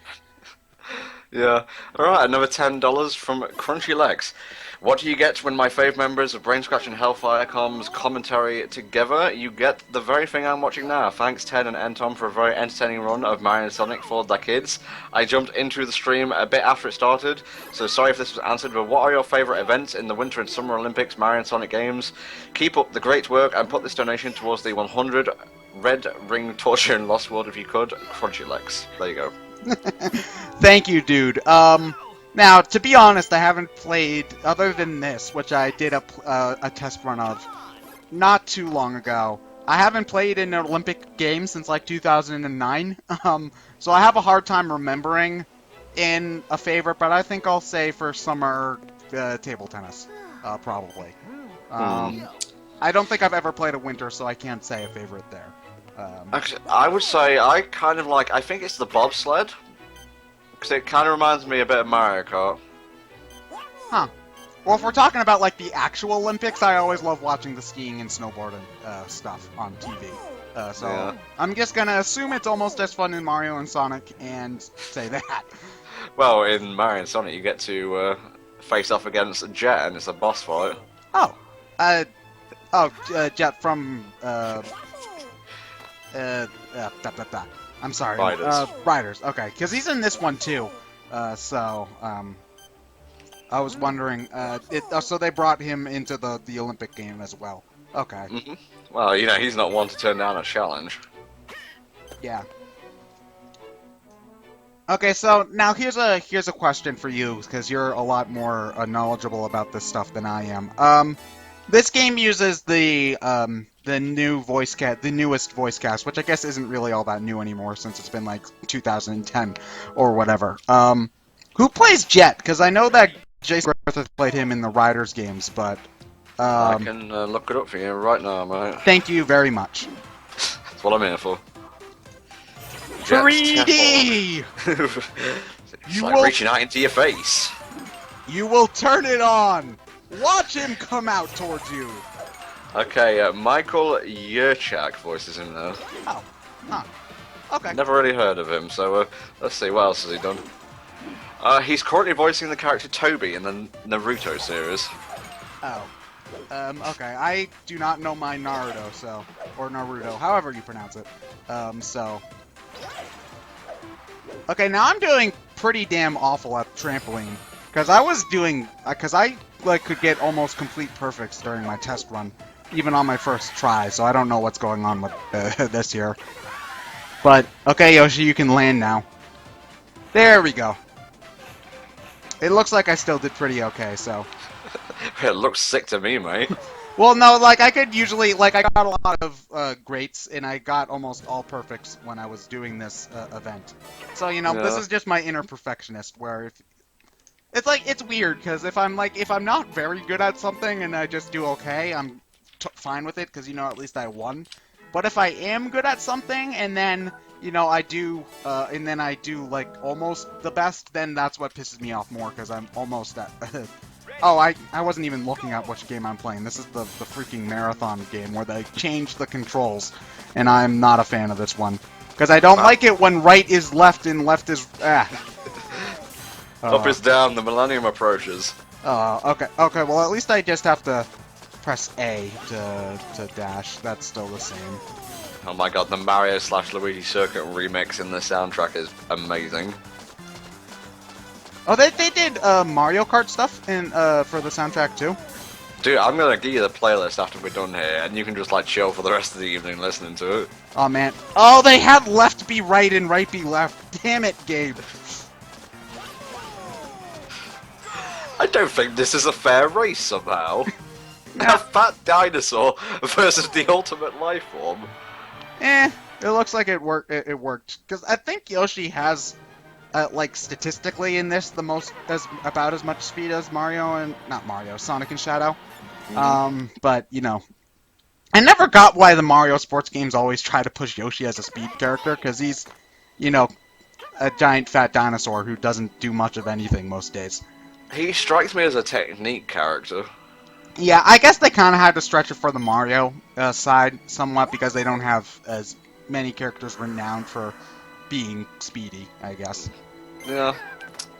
Yeah. Alright, another $10 from Crunchy Legs. What do you get when my fave members of Brain Scratch and Hellfire comes commentary together? You get the very thing I'm watching now. Thanks Ted and Entom for a very entertaining run of Mario and Sonic for the kids. I jumped into the stream a bit after it started, so sorry if this was answered, but what are your favourite events in the Winter and Summer Olympics Mario and Sonic games? Keep up the great work and put this donation towards the 100 Red Ring Torture in Lost World if you could. Crunchy Legs. There you go. Thank you, dude. Now, to be honest, I haven't played, other than this, which I did a test run of not too long ago. I haven't played in an Olympic game since, like, 2009, so I have a hard time remembering in a favorite, but I think I'll say for summer table tennis, probably. I don't think I've ever played a winter, so I can't say a favorite there. Actually, I would say I kind of like, I think it's the bobsled. Because it kind of reminds me a bit of Mario Kart. Huh. Well, if we're talking about, like, the actual Olympics, I always love watching the skiing and snowboarding stuff on TV. So yeah. I'm just gonna assume it's almost as fun in Mario and Sonic and say that. Well, in Mario and Sonic, you get to face off against Jet, and it's a boss fight. Oh. Jet from, I'm sorry. Riders. Okay, because he's in this one too. I was wondering. So they brought him into the Olympic game as well. Okay. Mm-hmm. Well, you know, he's not one to turn down a challenge. Yeah. Okay, so now here's a question for you because you're a lot more knowledgeable about this stuff than I am. This game uses the new the newest voice cast, which I guess isn't really all that new anymore since it's been like 2010 or whatever. Who plays Jet? Because I know that Jason Griffith played him in the Riders games, but I can look it up for you right now, mate. Thank you very much. That's what I'm here for. 3D. It's like reaching out into your face. You will turn it on. Watch him come out towards you. Okay, Michael Yurchak voices him there. Oh, huh. Okay. Never really heard of him, so let's see, what else has he done? He's currently voicing the character Toby in the Naruto series. Oh. Okay, I do not know my Naruto, or Naruto, however you pronounce it. Okay, now I'm doing pretty damn awful at trampoline. Because I could get almost complete perfects during my test run, even on my first try, so I don't know what's going on with this here. But, okay, Yoshi, you can land now. There we go. It looks like I still did pretty okay, so. It looks sick to me, mate. Well, no, like, I could usually, like, I got a lot of greats, and I got almost all perfects when I was doing this event. So, you know, this Yeah. is just my inner perfectionist, where if, it's like, it's weird, because if I'm not very good at something and I just do okay, I'm fine with it, because, you know, at least I won. But if I am good at something, and then, you know, I do, like, almost the best, then that's what pisses me off more, because I'm almost at... Oh, I wasn't even looking at which game I'm playing. This is the freaking marathon game where they change the controls, and I'm not a fan of this one. Because I don't like it when right is left and left is... Up is down, the millennium approaches. Okay, well at least I just have to press A to dash. That's still the same. Oh my god, the Mario / Luigi Circuit remix in the soundtrack is amazing. Oh, they did Mario Kart stuff in for the soundtrack too. Dude, I'm gonna give you the playlist after we're done here, and you can just like chill for the rest of the evening listening to it. Oh man. Oh, they have left be right and right be left. Damn it, Gabe. I don't think this is a fair race somehow. A fat dinosaur versus the ultimate life form. It looks like it worked. It worked because I think Yoshi has, like statistically in this, about as much speed as Sonic and Shadow. But you know, I never got why the Mario sports games always try to push Yoshi as a speed character because he's, you know, a giant fat dinosaur who doesn't do much of anything most days. He strikes me as a technique character. Yeah, I guess they kind of had to stretch it for the Mario side somewhat because they don't have as many characters renowned for being speedy, I guess. Yeah.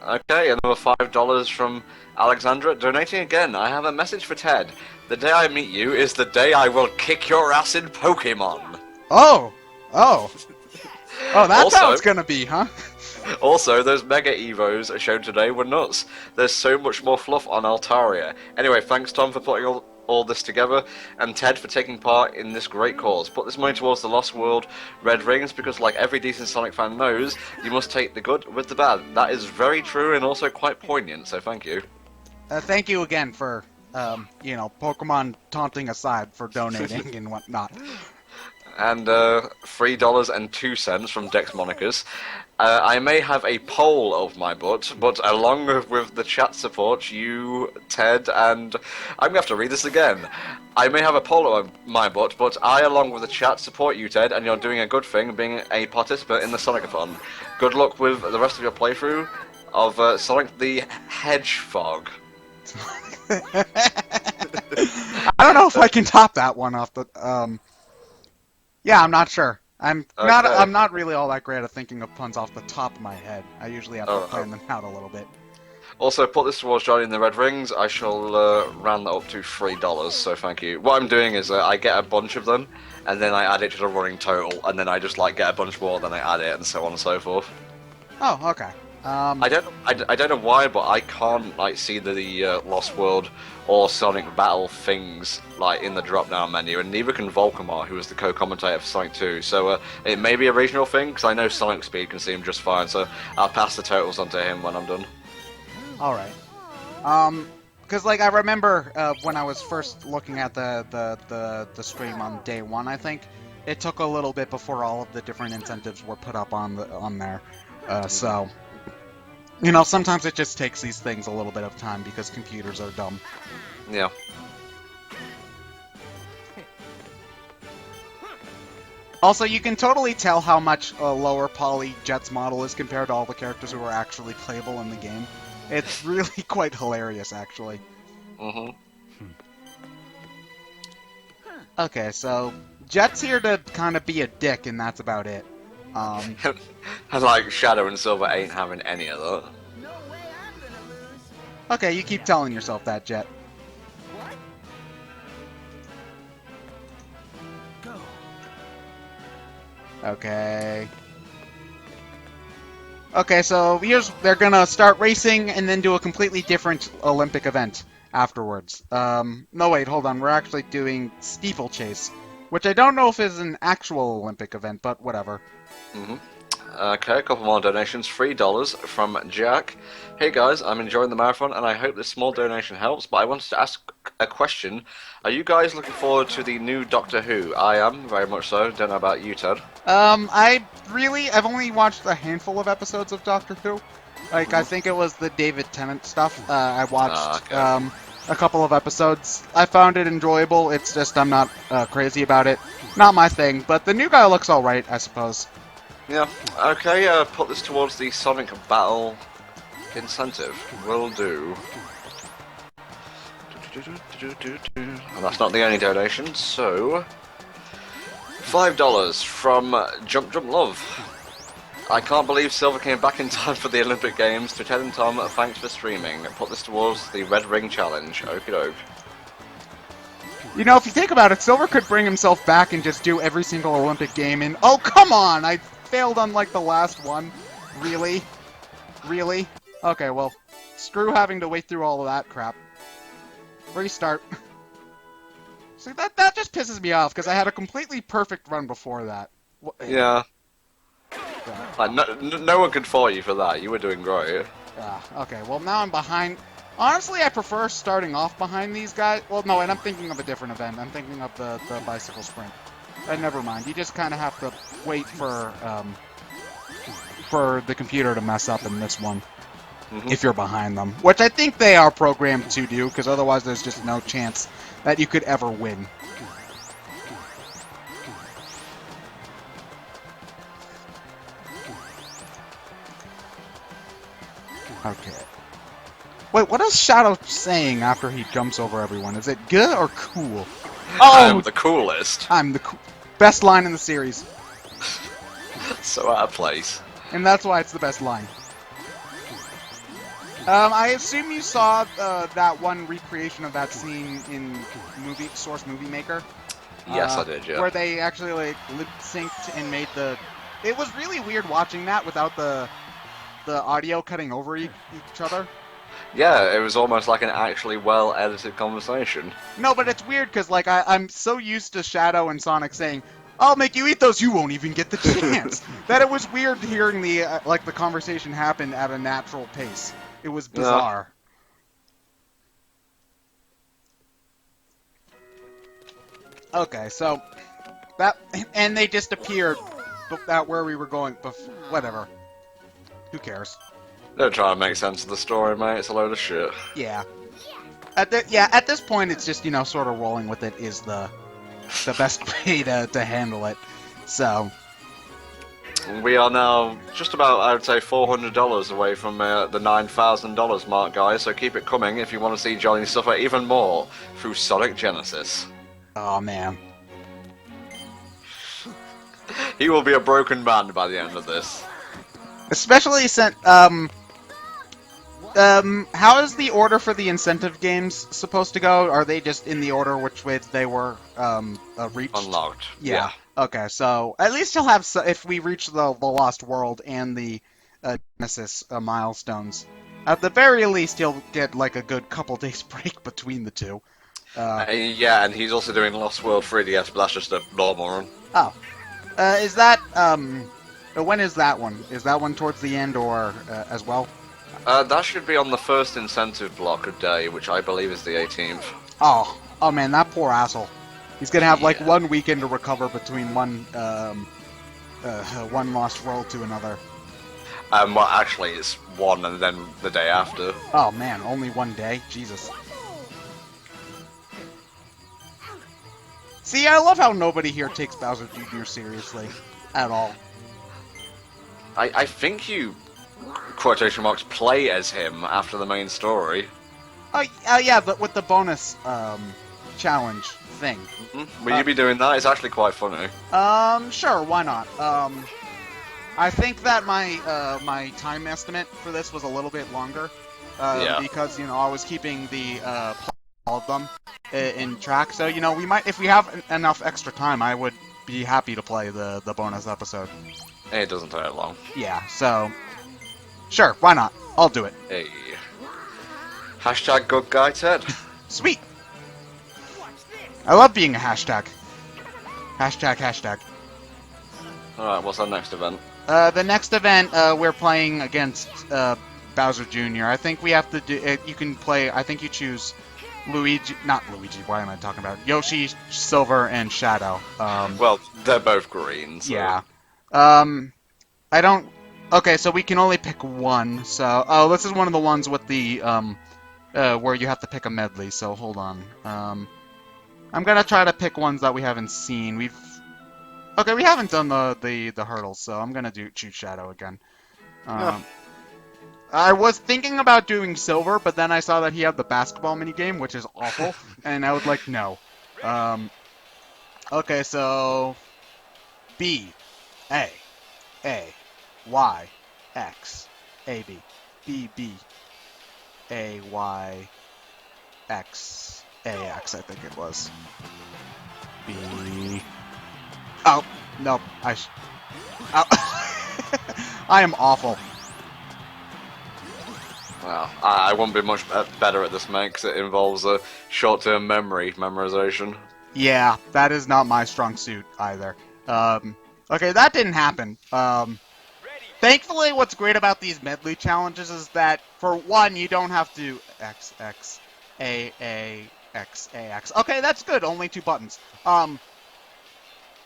Okay, another $5 from Alexandra. Donating again. I have a message for Ted. The day I meet you is the day I will kick your ass in Pokemon. Oh, that's Also, how it's gonna be, huh? Also, those Mega Evos shown today were nuts. There's so much more fluff on Altaria. Anyway, thanks Tom for putting all this together, and Ted for taking part in this great cause. Put this money towards the Lost World Red Rings, because like every decent Sonic fan knows, you must take the good with the bad. That is very true and also quite poignant, so thank you. Thank you again for, you know, Pokemon taunting aside for donating and whatnot. And $3.02 from Dex Monikers. I may have a pole of my butt, but along with the chat support, you, Ted, and I'm gonna have to read this again. I may have a pole of my butt, but I, along with the chat, support you, Ted, and you're doing a good thing being a participant in the Sonic-a-thon. Good luck with the rest of your playthrough of Sonic the Hedgehog. I don't know if I can top that one off the. Yeah, I'm not sure. I'm not really all that great at thinking of puns off the top of my head. I usually have to plan them out a little bit. Also, put this towards joining the Red Rings. I shall round that up to $3, so thank you. What I'm doing is I get a bunch of them, and then I add it to the running total, and then I just like get a bunch more, then I add it, and so on and so forth. Oh, okay. I don't know why, but I can't like see the Lost World or Sonic Battle things like in the drop-down menu, and neither can Volcamar, who is the co-commentator for Sonic 2. So it may be a regional thing, because I know Sonic Speed can see him just fine. So I'll pass the totals on to him when I'm done. All right. Because like I remember when I was first looking at the stream on day one, I think it took a little bit before all of the different incentives were put up on there. So. You know, sometimes it just takes these things a little bit of time because computers are dumb. Yeah. Also, you can totally tell how much a lower poly Jet's model is compared to all the characters who are actually playable in the game. It's really quite hilarious, actually. Mm-hmm. Okay, so Jet's here to kind of be a dick, and that's about it. Like Shadow and Silver ain't having any of that. Okay, you keep telling yourself that, Jet. Okay. Okay, so they're gonna start racing and then do a completely different Olympic event afterwards. No wait, hold on, we're actually doing steeplechase, which I don't know if is an actual Olympic event, but whatever. Mm-hmm. Okay, a couple more donations. $3 from Jack. Hey guys, I'm enjoying the marathon and I hope this small donation helps, but I wanted to ask a question. Are you guys looking forward to the new Doctor Who? I am, very much so. Don't know about you, Ted. I've only watched a handful of episodes of Doctor Who. Like, I think it was the David Tennant stuff. I watched, okay. A couple of episodes. I found it enjoyable. It's just I'm not crazy about it. Not my thing, but the new guy looks alright, I suppose. Yeah, okay, put this towards the Sonic Battle incentive. Will do. And that's not the only donation, so... $5 from Jump Jump Love. I can't believe Silver came back in time for the Olympic Games. To Ted and Tom, thanks for streaming. Put this towards the Red Ring Challenge. Okie doke. You know, if you think about it, Silver could bring himself back and just do every single Olympic game and... Oh, come on! I failed on, like, the last one. Really? Really? Okay, well, screw having to wait through all of that crap. Restart. See, that just pisses me off, because I had a completely perfect run before that. Yeah. Like, no one could fault you for that. You were doing great. Okay, well, now I'm behind. Honestly, I prefer starting off behind these guys. Well, no, and I'm thinking of a different event. I'm thinking of the bicycle sprint. Never mind. You just kind of have to wait for the computer to mess up in this one. If you're behind them. Which I think they are programmed to do, because otherwise there's just no chance that you could ever win. Okay. Wait, what is Shadow saying after he jumps over everyone? Is it good or cool? Oh! I'm the coolest. I'm the best line in the series. So out of place. And that's why it's the best line. I assume you saw that one recreation of that scene in Source Movie Maker. Yes, I did, yeah. Where they actually, like, lip-synced and made the... It was really weird watching that without the audio cutting over each other. Yeah, it was almost like an actually well-edited conversation. No, but it's weird because, like, I'm so used to Shadow and Sonic saying, "I'll make you eat those, you won't even get the chance," that it was weird hearing the conversation happen at a natural pace. It was bizarre. Yeah. Okay, so that, and they just appeared at where we were going. Whatever. Who cares? They're trying to make sense of the story, mate. It's a load of shit. Yeah. At this point, it's just, you know, sort of rolling with it is the best way to handle it. So. We are now just about, I would say, $400 away from the $9,000 mark, guys. So keep it coming if you want to see Johnny suffer even more through Sonic Genesis. Oh man. He will be a broken man by the end of this. Especially since, how is the order for the incentive games supposed to go? Are they just in the order which way they were, reached? Unlocked. Yeah. Okay, so at least he'll have, if we reach the Lost World and the, Genesis milestones, at the very least he'll get, like, a good couple days break between the two. Yeah, and he's also doing Lost World 3DS, but that's just a normal run. Oh. Is that, when is that one? Is that one towards the end or as well? That should be on the first incentive block of day, which I believe is the 18th. Oh man, that poor asshole. He's gonna have like 1 weekend to recover between one Lost World to another. Well, actually, it's one and then the day after. Oh man, only 1 day? Jesus. See, I love how nobody here takes Bowser Jr. seriously. At all. I think you, quotation marks, play as him after the main story. Oh yeah, but with the bonus challenge thing. Mm-hmm. Will you be doing that? It's actually quite funny. Sure, why not? I think that my my time estimate for this was a little bit longer. Because, you know, I was keeping the all of them in track. So, you know, we might, if we have enough extra time, I would be happy to play the bonus episode. It doesn't take long. Yeah, so sure, why not? I'll do it. Hey. Hashtag good guy Ted. Sweet. I love being a hashtag. Hashtag. Alright, what's our next event? The next event, we're playing against Bowser Jr. I think we have to do. You can play. I think you choose Luigi, not Luigi. Why am I talking about Yoshi, Silver, and Shadow? Well, they're both green. So. Yeah. I don't. Okay, so we can only pick one. So, oh, this is one of the ones with the where you have to pick a medley. So hold on. I'm gonna try to pick ones that we haven't seen. We haven't done the hurdles, so I'm gonna choose Shadow again. Yeah. I was thinking about doing Silver, but then I saw that he had the basketball minigame, which is awful, and I was like, no. Okay, so B, A, Y, X, A, B, B, B, A, Y, X, A, X, I think it was. B. Oh, nope. Oh. I am awful. Well, I won't be much better at this, mate, because it involves a short-term memorization. Yeah, that is not my strong suit either. Okay, that didn't happen. Thankfully, what's great about these medley challenges is that, for one, you don't have to X, X, A, X, A, X. Okay, that's good. Only 2 buttons.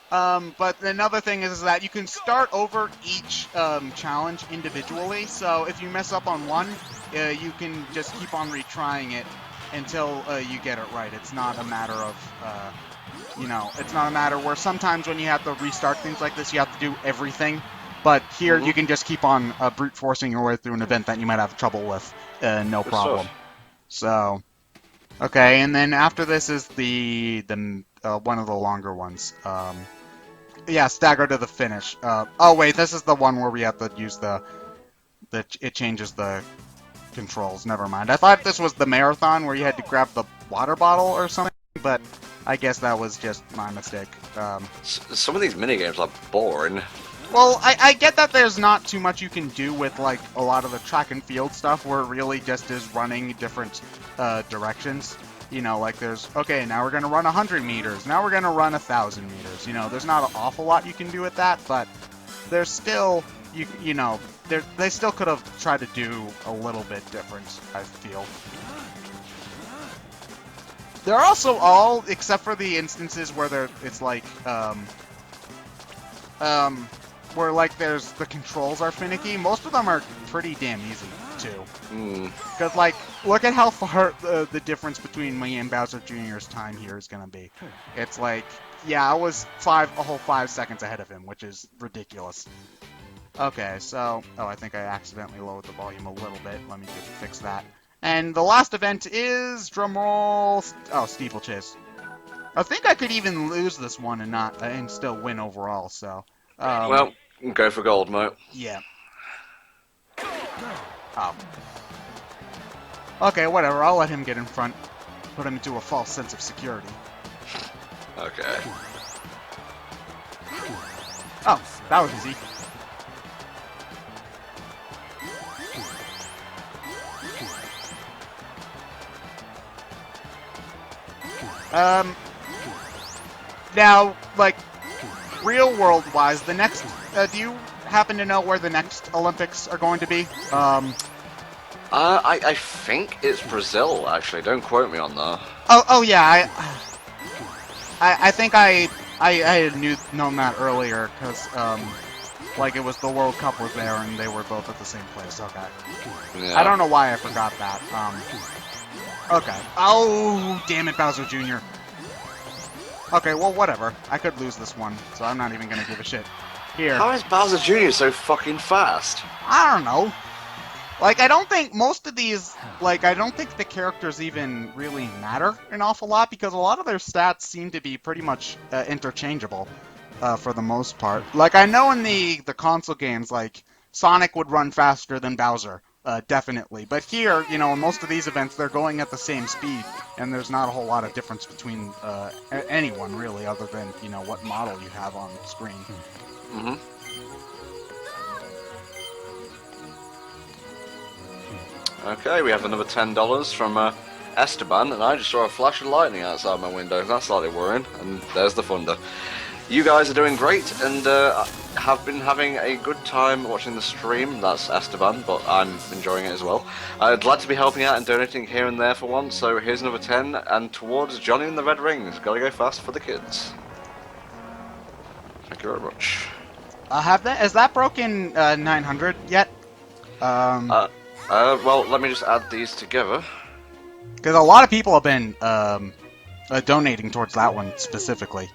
But another thing is that you can start over each challenge individually. So if you mess up on one, you can just keep on retrying it until you get it right. It's not a matter of, it's not a matter where sometimes when you have to restart things like this, you have to do everything. But here you can just keep on brute forcing your way through an event that you might have trouble with, no problem. So, okay, and then after this is the one of the longer ones. Yeah, stagger to the finish. Oh wait, this is the one where we have to use it changes the controls. Never mind. I thought this was the marathon where you had to grab the water bottle or something, but I guess that was just my mistake. Some of these minigames are boring. Well, I get that there's not too much you can do with like a lot of the track and field stuff where it really just is running different directions. You know, like there's, okay, now we're going to run 100 meters. Now we're going to run 1,000 meters. You know, there's not an awful lot you can do with that, but there's still, they still could have tried to do a little bit different, I feel. They're also all, except for the instances where it's like, where like the controls are finicky, most of them are pretty damn easy too. Because like, look at how far the difference between me and Bowser Jr.'s time here is gonna be. It's like, yeah, I was a whole 5 seconds ahead of him, which is ridiculous. Okay, so, oh, I think I accidentally lowered the volume a little bit. Let me just fix that. And the last event is, drumroll, oh, steeplechase. I think I could even lose this one and still win overall, so. Well, go for gold, mate. Yeah. Oh. Okay, whatever. I'll let him get in front. Put him into a false sense of security. Okay. Oh, that was easy. Now, like, real world wise, the next, do you happen to know where the next Olympics are going to be? I think it's Brazil, actually. Don't quote me on that. Oh yeah, I think I had known that earlier, because, like, it was the World Cup was there, and they were both at the same place. Okay. Yeah. I don't know why I forgot that. Okay. Oh, damn it, Bowser Jr. Okay, well, whatever. I could lose this one, so I'm not even gonna give a shit. Here. How is Bowser Jr. so fucking fast? I don't know. Like, I don't think most of these, like, I don't think the characters even really matter an awful lot, because a lot of their stats seem to be pretty much interchangeable, for the most part. Like, I know in the console games, like, Sonic would run faster than Bowser, definitely. But here, you know, in most of these events, they're going at the same speed, and there's not a whole lot of difference between anyone, really, other than, you know, what model you have on screen. Mm-hmm. Okay, we have another $10 from Esteban, and I just saw a flash of lightning outside my window. That's slightly worrying, and there's the thunder. You guys are doing great, and have been having a good time watching the stream. That's Esteban, but I'm enjoying it as well. Glad to be helping out and donating here and there for once, so here's another 10, and towards Johnny and the Red Rings. Gotta go fast for the kids. Thank you very much. Has that broken 900 yet? Well, let me just add these together. Because a lot of people have been donating towards that one specifically.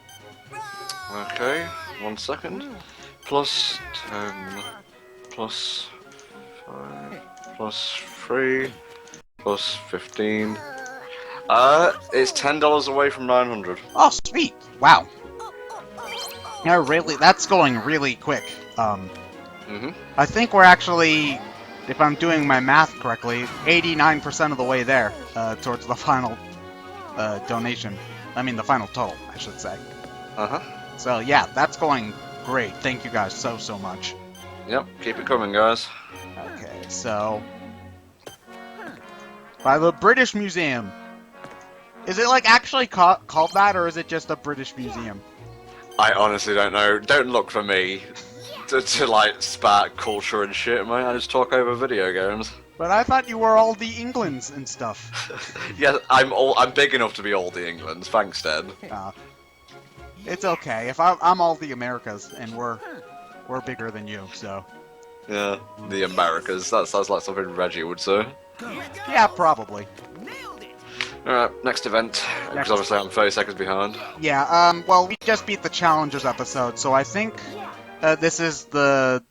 Okay, 1 second. Plus 10, plus 5, plus 3, plus 15. It's $10 away from 900. Oh, sweet! Wow. Yeah, really, that's going really quick. I think we're actually, if I'm doing my math correctly, 89% of the way there towards the final donation. I mean, the final total, I should say. So yeah, that's going great. Thank you guys so much. Yep, keep it coming, guys. Okay, so by the British Museum. Is it like actually called that, or is it just a British museum? I honestly don't know. Don't look for me to like spark culture and shit, mate. I just talk over video games. But I thought you were all the Englands and stuff. Yeah, I'm big enough to be all the Englands. Thanks, Dad. It's okay. If I'm all the Americas, and we're bigger than you, so. Yeah, the Americas. That sounds like something Reggie would say. Yeah, probably. Alright, next event, because obviously I'm 30 seconds behind. Yeah, well, we just beat the Challengers episode, so I think this is the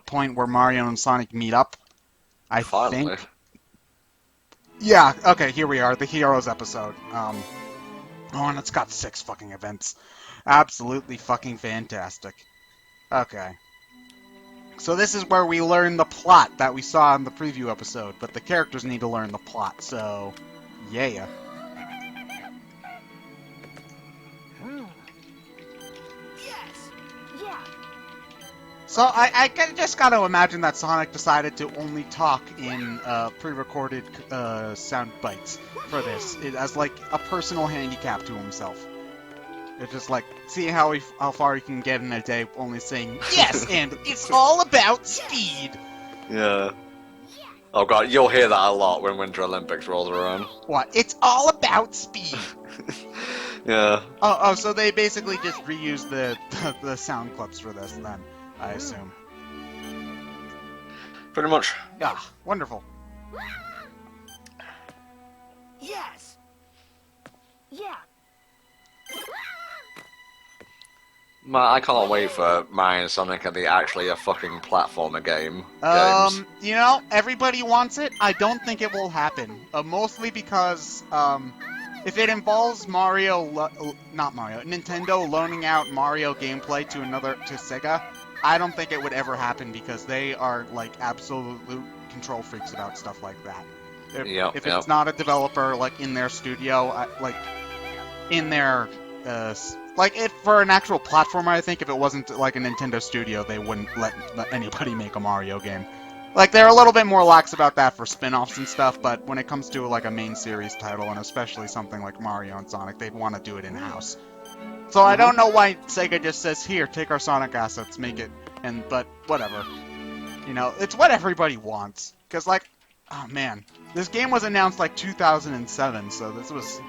point where Mario and Sonic meet up. I Finally. think. Yeah, okay, here we are, the Heroes episode. Oh, and it's got 6 fucking events. Absolutely fucking fantastic. Okay. So this is where we learn the plot that we saw in the preview episode, but the characters need to learn the plot, so... yeah. So I just got to imagine that Sonic decided to only talk in pre-recorded sound bites for this, as like a personal handicap to himself. It's just like, see how far he can get in a day only saying yes, and it's all about speed. Yeah. Oh god, you'll hear that a lot when Winter Olympics rolls around. What? It's all about speed. Yeah. Oh, so they basically just reused the sound clips for this then, I assume. Pretty much. Yeah, wonderful. Yes. Yeah. Man, I can't wait for Mario and Sonic and the actually a fucking platformer game. You know, everybody wants it. I don't think it will happen. Mostly because, if it involves Nintendo loaning out Mario gameplay to Sega, I don't think it would ever happen because they are, like, absolute control freaks about stuff like that. If it's not a developer, like, in their studio, for an actual platformer, I think if it wasn't like a Nintendo studio, they wouldn't let anybody make a Mario game. Like, they're a little bit more lax about that for spin-offs and stuff, but when it comes to like a main series title, and especially something like Mario and Sonic, they'd want to do it in-house. So I don't know why Sega just says, here, take our Sonic assets, make it, but whatever. You know, it's what everybody wants. Because, like, oh man, this game was announced like 2007, so this was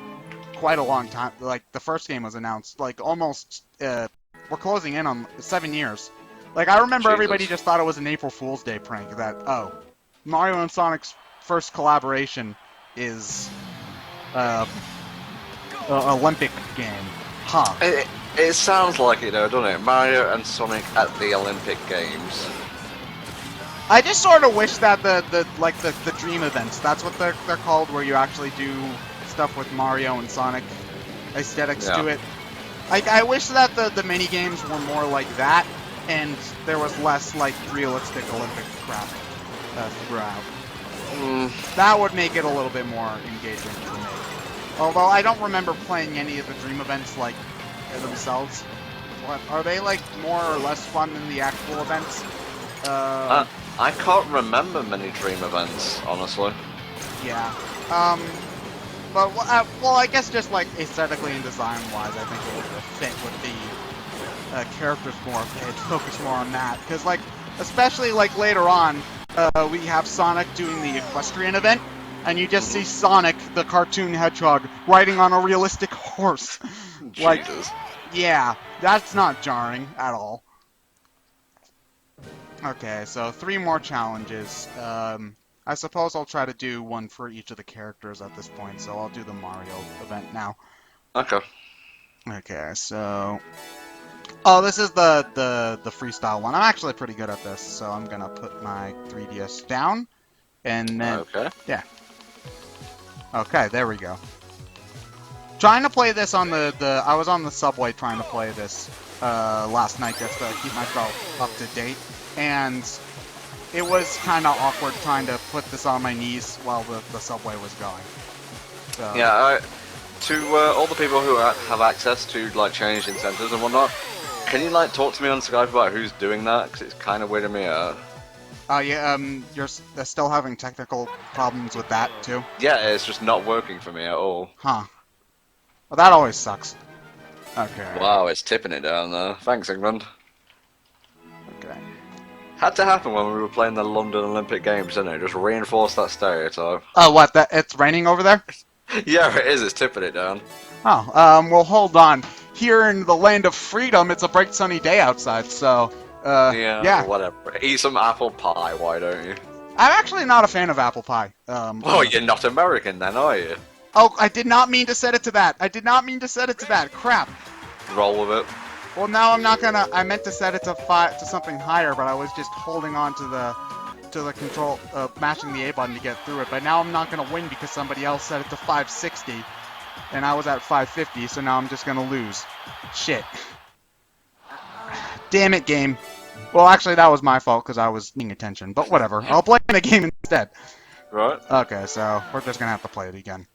quite a long time. Like, the first game was announced, like, almost, we're closing in on 7 years. Like, I remember everybody just thought it was an April Fool's Day prank, that, oh, Mario and Sonic's first collaboration is, an Olympic game. Huh. It sounds like it though, doesn't it? Mario and Sonic at the Olympic Games. I just sort of wish that the dream events, that's what they're called, where you actually do stuff with Mario and Sonic aesthetics to it. Like, I wish that the mini games were more like that, and there was less like realistic Olympic crap throughout. That would make it a little bit more engaging for me. Although I don't remember playing any of the dream events like themselves. What are they like more or less fun than the actual events? I can't remember many dream events, honestly. Yeah. But well, I guess just like aesthetically and design-wise, I think it would fit with characters more, okay, focus more on that. Because, like, especially, like, later on, we have Sonic doing the equestrian event, and you just see Sonic, the cartoon hedgehog, riding on a realistic horse. Like, Jesus. yeah, that's not jarring at all. Okay, so 3 more challenges. I suppose I'll try to do one for each of the characters at this point, so I'll do the Mario event now. Okay. Okay, so... Oh, this is the freestyle one. I'm actually pretty good at this, so I'm gonna put my 3DS down, and then... Okay. Yeah. Okay, there we go. Trying to play this on I was on the subway trying to play this last night just to keep myself up to date, and it was kind of awkward trying to put this on my knees while the subway was going. So. Yeah, to all the people who have access to like change incentives and whatnot, can you like talk to me on Skype about who's doing that? Because it's kind of weirding me out. Oh yeah, you're still having technical problems with that too? Yeah, it's just not working for me at all. Huh. Well, that always sucks. Okay. Wow, it's tipping it down there. Thanks, England. Okay. Had to happen when we were playing the London Olympic Games, didn't it? Just reinforce that stereotype. Oh, what? It's raining over there? Yeah, it is. It's tipping it down. Oh, well, hold on. Here in the land of freedom, it's a bright sunny day outside, so, yeah. Whatever. Eat some apple pie, why don't you? I'm actually not a fan of apple pie. Oh, you're not American then, are you? Oh, I did not mean to set it to that. I did not mean to set it to that. Crap. Roll with it. Well, now I'm not gonna. I meant to set it to something higher, but I was just holding on to the control, mashing the A button to get through it. But now I'm not gonna win because somebody else set it to 560, and I was at 550. So now I'm just gonna lose. Shit. Damn it, game. Well, actually, that was my fault because I was paying attention. But whatever. I'll play the game instead. Right. Okay, so we're just gonna have to play it again.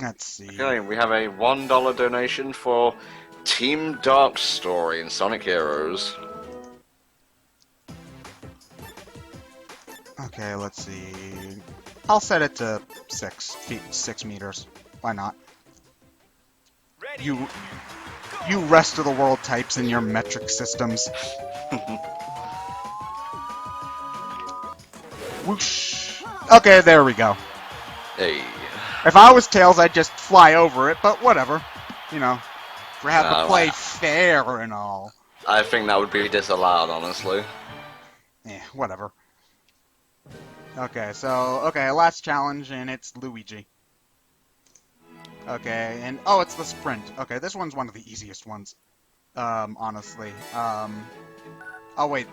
Let's see. Okay, we have a $1 donation for Team Dark Story in Sonic Heroes. Okay, let's see. I'll set it to 6 meters. Why not? You rest of the world types in your metric systems. Whoosh. Okay, there we go. Hey. If I was Tails, I'd just fly over it, but whatever. You know, we have to play fair and all. I think that would be disallowed, honestly. Yeah, whatever. Okay, so, last challenge, and it's Luigi. Okay, and, oh, it's the sprint. Okay, this one's one of the easiest ones, honestly. Oh, wait.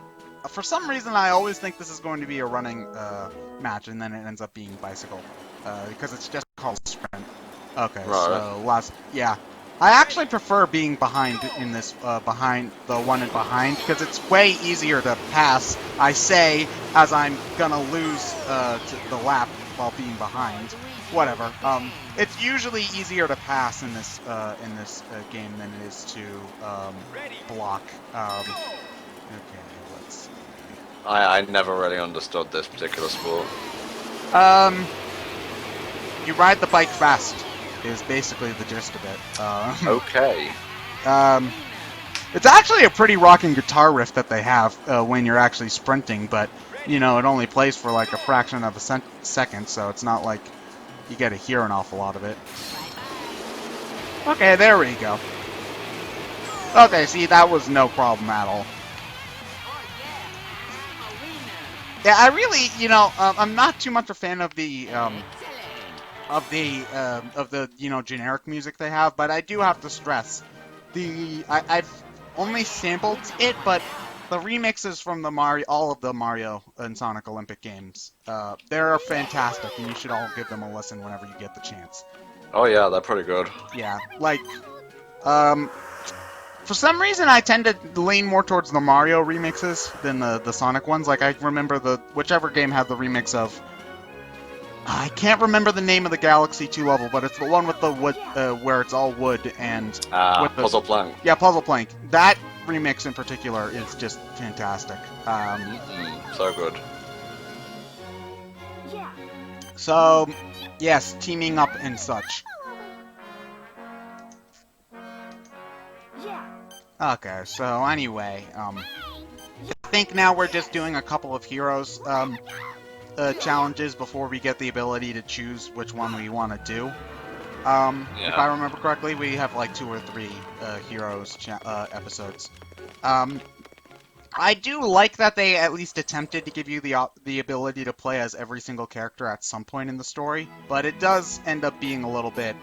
For some reason, I always think this is going to be a running, match, and then it ends up being bicycle. Because it's just called sprint. Okay, right. So, yeah. I actually prefer being behind in this, behind the one and behind, because it's way easier to pass, I say, as I'm gonna lose, the lap while being behind. Whatever. It's usually easier to pass in this game than it is to, block. Okay, let's see. I never really understood this particular sport. You ride the bike fast, is basically the gist of it. Okay. It's actually a pretty rocking guitar riff that they have when you're actually sprinting, but, you know, it only plays for like a fraction of a second, so it's not like you get to hear an awful lot of it. Okay, there we go. Okay, see, that was no problem at all. Yeah, I really, you know, I'm not too much a fan of the you know, generic music they have, but I do have to stress I've only sampled it, but the remixes from all of the Mario and Sonic Olympic games, they're fantastic, and you should all give them a listen whenever you get the chance. Oh yeah, they're pretty good. Yeah, like, for some reason I tend to lean more towards the Mario remixes than the Sonic ones. Like, I remember whichever game had the remix of, I can't remember the name of the Galaxy 2 level, but it's the one with the wood, where it's all wood and... Puzzle Plank. Yeah, Puzzle Plank. That remix in particular is just fantastic. So good. Yeah. So, yes, teaming up and such. Yeah. Okay, so anyway, I think now we're just doing a couple of heroes, challenges before we get the ability to choose which one we want to do. If I remember correctly, we have like 2 or 3 heroes episodes. I do like that they at least attempted to give you the ability to play as every single character at some point in the story, but it does end up being a little bit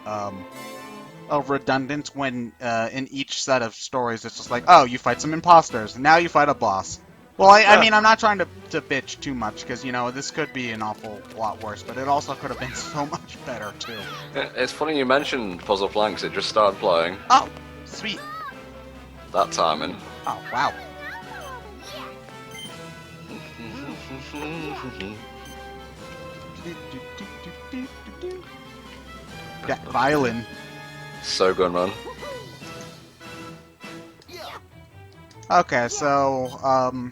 redundant when in each set of stories it's just like, oh, you fight some imposters, now you fight a boss. Well, I mean, I'm not trying to bitch too much, because, you know, this could be an awful lot worse, but it also could have been so much better, too. It's funny you mentioned Puzzle Planks, it just started playing. Oh, sweet. That timing. Oh, wow. That violin. So good, man. Okay, so,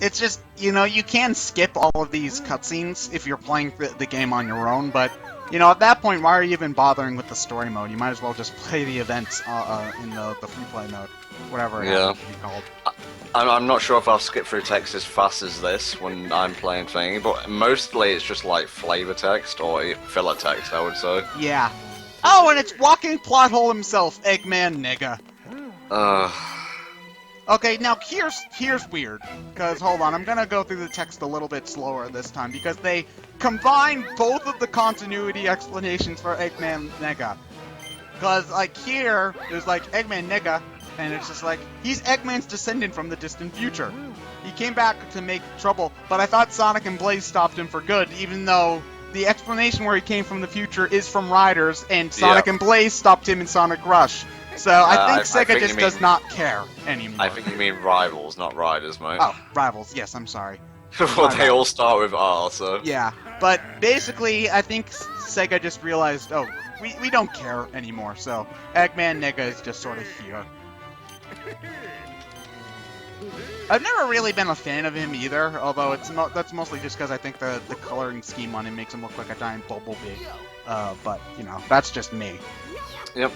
it's just, you know, you can skip all of these cutscenes if you're playing the game on your own, but, you know, at that point, why are you even bothering with the story mode? You might as well just play the events in the free-play mode, whatever it happens to be called. I'm not sure if I'll skip through text as fast as this when I'm playing thingy, but mostly it's just like flavor text or filler text, I would say. Yeah. Oh, and it's walking plot hole himself, Eggman nigga. Okay, now here's weird, because hold on, I'm gonna go through the text a little bit slower this time, because they combine both of the continuity explanations for Eggman nigga. Because, like, here, there's like Eggman nigga, and it's just like, he's Eggman's descendant from the distant future. He came back to make trouble, but I thought Sonic and Blaze stopped him for good, even though the explanation where he came from the future is from Riders, and Sonic and Blaze stopped him in Sonic Rush. So I think Sega just does not care anymore. I think you mean Rivals, not Riders, mate. Oh, Rivals, yes, I'm sorry. Well, they all start with R, so... Yeah, but basically, I think Sega just realized, oh, we don't care anymore, so Eggman nigga is just sort of here. I've never really been a fan of him either, although that's mostly just because I think the coloring scheme on him makes him look like a giant bumblebee. But, you know, that's just me. Yep.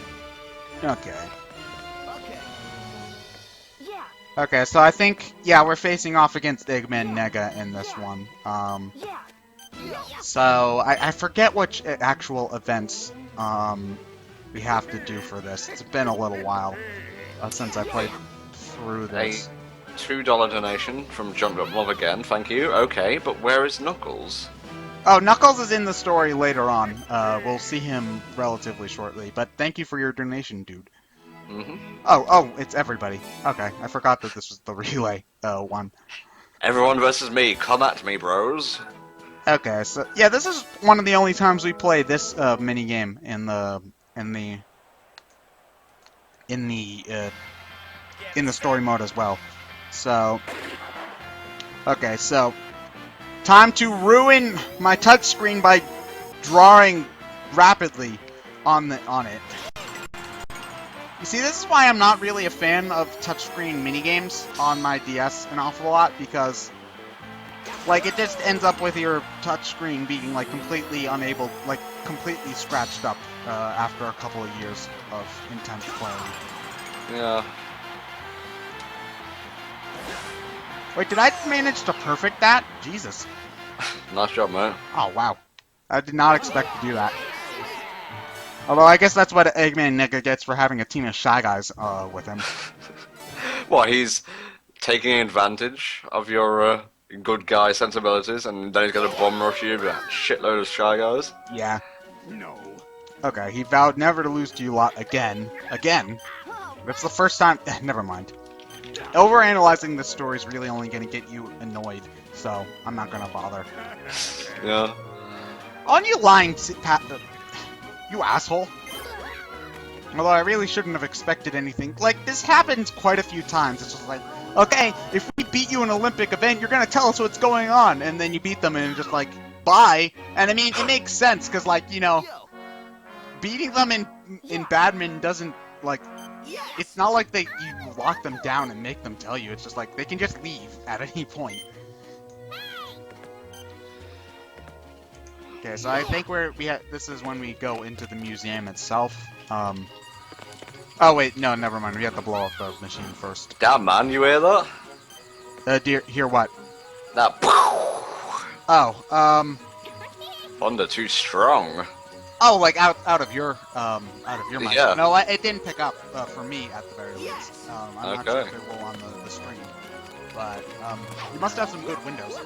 Okay. Yeah. Okay, so I think, yeah, we're facing off against Eggman Nega in this one. Yeah. So I forget which actual events we have to do for this. It's been a little while since I played through this. A $2 donation from Jump Up Love again, thank you. Okay, but where is Knuckles? Oh, Knuckles is in the story later on. We'll see him relatively shortly, but thank you for your donation, dude. Mm-hmm. Oh, it's everybody. Okay, I forgot that this was the relay one. Everyone versus me, come at me, bros. Okay, so yeah, this is one of the only times we play this mini game in the story mode as well. So, okay, so time to ruin my touchscreen by drawing rapidly on it. You see, this is why I'm not really a fan of touchscreen minigames on my DS an awful lot, because like it just ends up with your touchscreen being like completely scratched up after a couple of years of intense playing. Yeah. Wait, did I manage to perfect that? Jesus. Nice job, mate. Oh, wow. I did not expect to do that. Although, I guess that's what Eggman Nigga gets for having a team of Shy Guys with him. What, he's taking advantage of your good guy sensibilities, and then he's gonna bomb rush you with a shitload of Shy Guys? Yeah. No. Okay, he vowed never to lose to you lot again. Again? That's the first time... Never mind. Overanalyzing this story is really only going to get you annoyed, so I'm not going to bother. Yeah. On you lying, you asshole. Although I really shouldn't have expected anything. Like, this happens quite a few times. It's just like, okay, if we beat you in an Olympic event, you're going to tell us what's going on. And then you beat them and just like, bye. And I mean, it makes sense, because like, you know, beating them in badminton doesn't, like, it's not like you lock them down and make them tell you. It's just like, they can just leave at any point. Okay, so I think this is when we go into the museum itself. Oh wait, no, never mind. We have to blow up the machine first. Damn, man, you hear that? Hear what? That. Oh, Thunder too strong. Oh, like out of your mic. Yeah. No, it didn't pick up for me at the very least. I'm not sure if it will on the stream, but you must have some good windows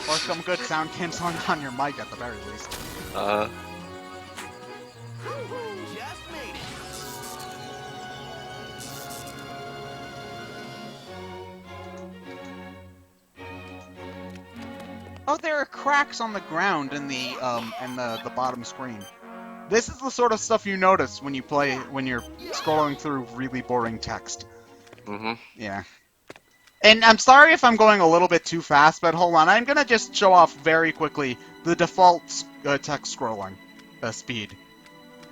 or some good sound cams on your mic at the very least. Just made it. Oh, there are cracks on the ground in the bottom screen. This is the sort of stuff you notice when you're scrolling through really boring text. Mm-hmm. Yeah. And I'm sorry if I'm going a little bit too fast, but hold on. I'm gonna just show off very quickly the default text scrolling speed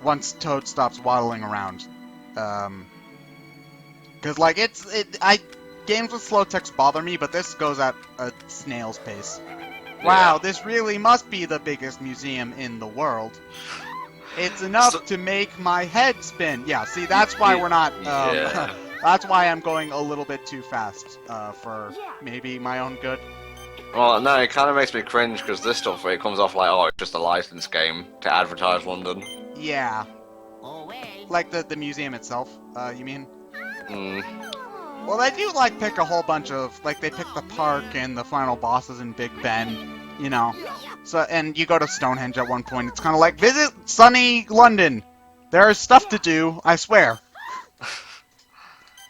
once Toad stops waddling around. Cause like games with slow text bother me, but this goes at a snail's pace. Wow, Yeah. this really must be the biggest museum in the world. It's enough to make my head spin. Yeah, see, that's why we're not. Yeah. That's why I'm going a little bit too fast for maybe my own good. Well, no, it kind of makes me cringe because this stuff, it comes off like, oh, it's just a license game to advertise London. Yeah, Oh, well. like the museum itself. You mean? Mm. Well, they do like pick a whole bunch of they pick the park and the final bosses in Big Ben. You know. So, and you go to Stonehenge at one point. It's kind of like, visit sunny London. There is stuff to do, I swear.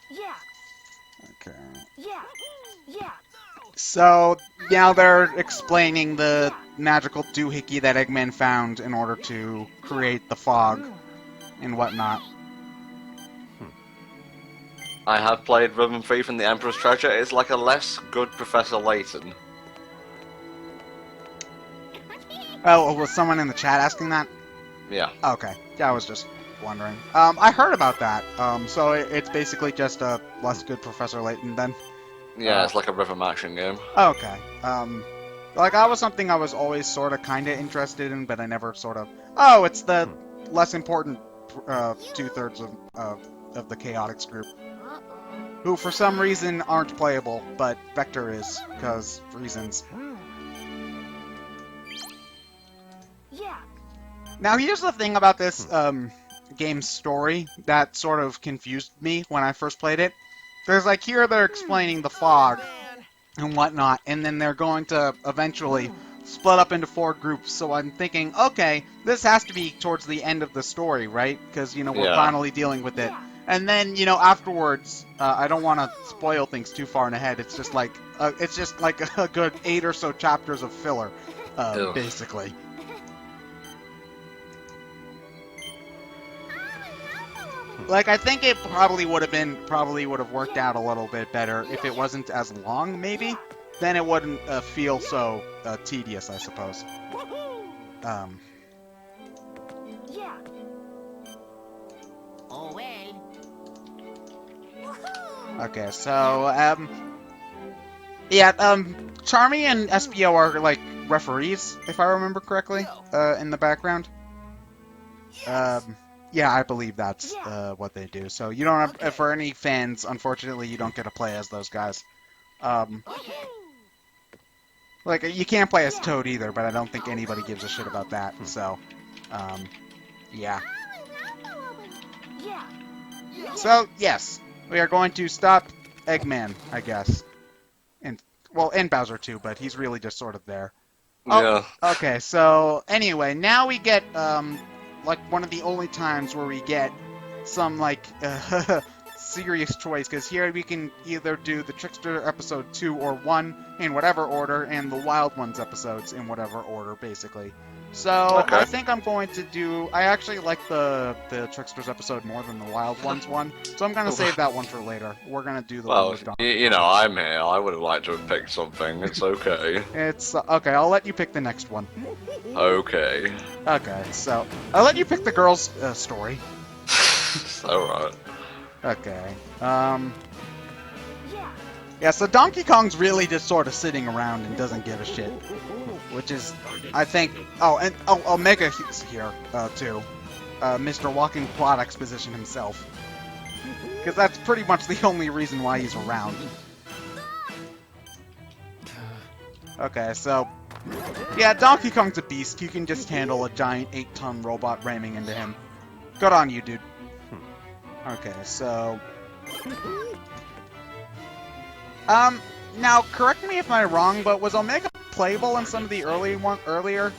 Yeah. Okay. Yeah. Yeah. So, now they're explaining the magical doohickey that Eggman found in order to create the fog and whatnot. I have played Rhythm Thief and the Emperor's Treasure. It's like a less good Professor Layton. Oh, was someone in the chat asking that? Yeah. Okay. Yeah, I was just wondering. I heard about that. So it's basically just a less good Professor Layton then? Yeah, it's like a rhythm action game. Okay. Like, that was something I was always sort of kind of interested in, but I never sort of... Oh, it's the less important two-thirds of the Chaotix group, who for some reason aren't playable, but Vector is, because reasons. Yeah. Now, here's the thing about this game's story that sort of confused me when I first played it. There's like, here they're explaining the fog and whatnot, and then they're going to eventually split up into 4 groups, so I'm thinking, okay, this has to be towards the end of the story, right? Because, you know, we're Yeah. finally dealing with it. And then, you know, afterwards, I don't want to spoil things too far in ahead, it's just like a good 8 or so chapters of filler, Ew. basically. Like, I think it probably would have worked out a little bit better if it wasn't as long, maybe. Then it wouldn't feel so tedious, I suppose. Yeah. Oh, well. Okay, so, yeah, Charmy and SBO are, like, referees, if I remember correctly, in the background. Yeah, I believe that's what they do. So you don't have, for any fans, unfortunately, you don't get to play as those guys. Like, you can't play as Toad either, but I don't think anybody gives a shit about that, so, yeah. Yeah. So, yes, we are going to stop Eggman, I guess. And, well, and Bowser too, but he's really just sort of there. Yeah. Okay, so, anyway, now we get, like, one of the only times where we get some, like, serious choice, because here we can either do the Trickster episode 2 or 1 in whatever order, and the Wild Ones episodes in whatever order, basically. So, Okay. I think I'm going to do... I actually like the Tricksters episode more than the Wild Ones one, so I'm going to save that one for later. We're going to do the one Well, with Don. you know, I'm here. I would have liked to have picked something. It's okay. It's... okay, I'll let you pick the next one. Okay. Okay, so... I'll let you pick the girl's story. Alright. Okay, Yeah. yeah, so Donkey Kong's really just sort of sitting around and doesn't give a shit. which is, I think... Oh, and Omega is here, too. Mr. Walking Plot Exposition himself. Because that's pretty much the only reason why he's around. Okay, so... Yeah, Donkey Kong's a beast. You can just handle a giant 8-ton robot ramming into him. Good on you, dude. Okay, so... Now, correct me if I'm wrong, but was Omega playable in some of the earlier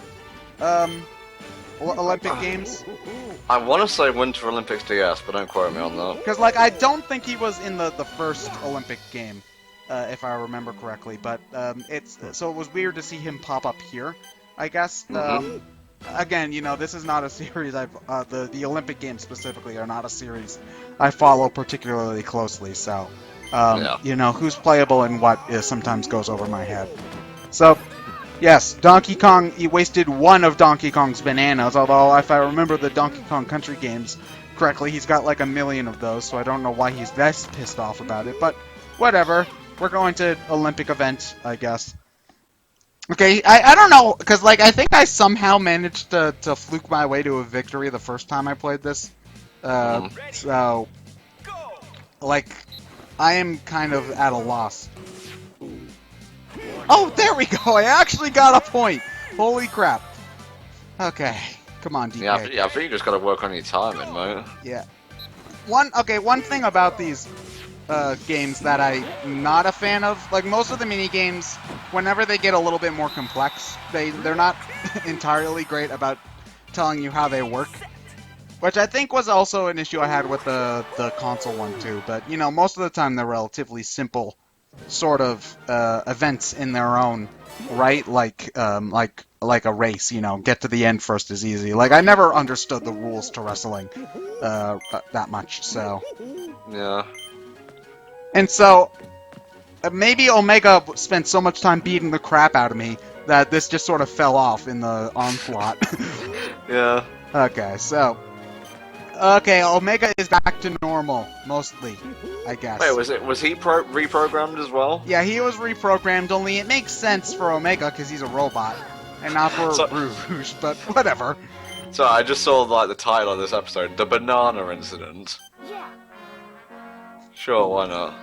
Olympic Games? I want to say Winter Olympics DS, but don't quote me on that. Because, like, I don't think he was in the first Olympic game, if I remember correctly. But so it was weird to see him pop up here, I guess. Again, you know, this is not a series the Olympic Games specifically are not a series I follow particularly closely. So, you know, who's playable and what sometimes goes over my head. So. Yes, Donkey Kong, he wasted one of Donkey Kong's bananas, although if I remember the Donkey Kong Country games correctly, he's got like 1 million of those, so I don't know why he's this pissed off about it, but whatever. We're going to Olympic event, I guess. Okay, I don't know, because like I think I somehow managed to fluke my way to a victory the first time I played this. So, like, I am kind of at a loss. Oh, there we go! I actually got a point! Holy crap. Okay. Come on, DK. Yeah, I think you just gotta work on your timing, mate. Yeah. One thing about these games that I'm not a fan of, like most of the mini-games, whenever they get a little bit more complex, they're not entirely great about telling you how they work. Which I think was also an issue I had with the console one too, but you know, most of the time they're relatively simple sort of events in their own right, like a race, you know, get to the end first is easy. Like I never understood the rules to wrestling that much, so yeah. And so maybe Omega spent so much time beating the crap out of me that this just sort of fell off in the onslaught. Yeah. Okay, so okay, Omega is back to normal, mostly, I guess. Wait, was he reprogrammed as well? Yeah, he was reprogrammed, only it makes sense for Omega because he's a robot, and not for Rouge, but whatever. So I just saw like the title of this episode, The Banana Incident. Yeah. Sure, why not?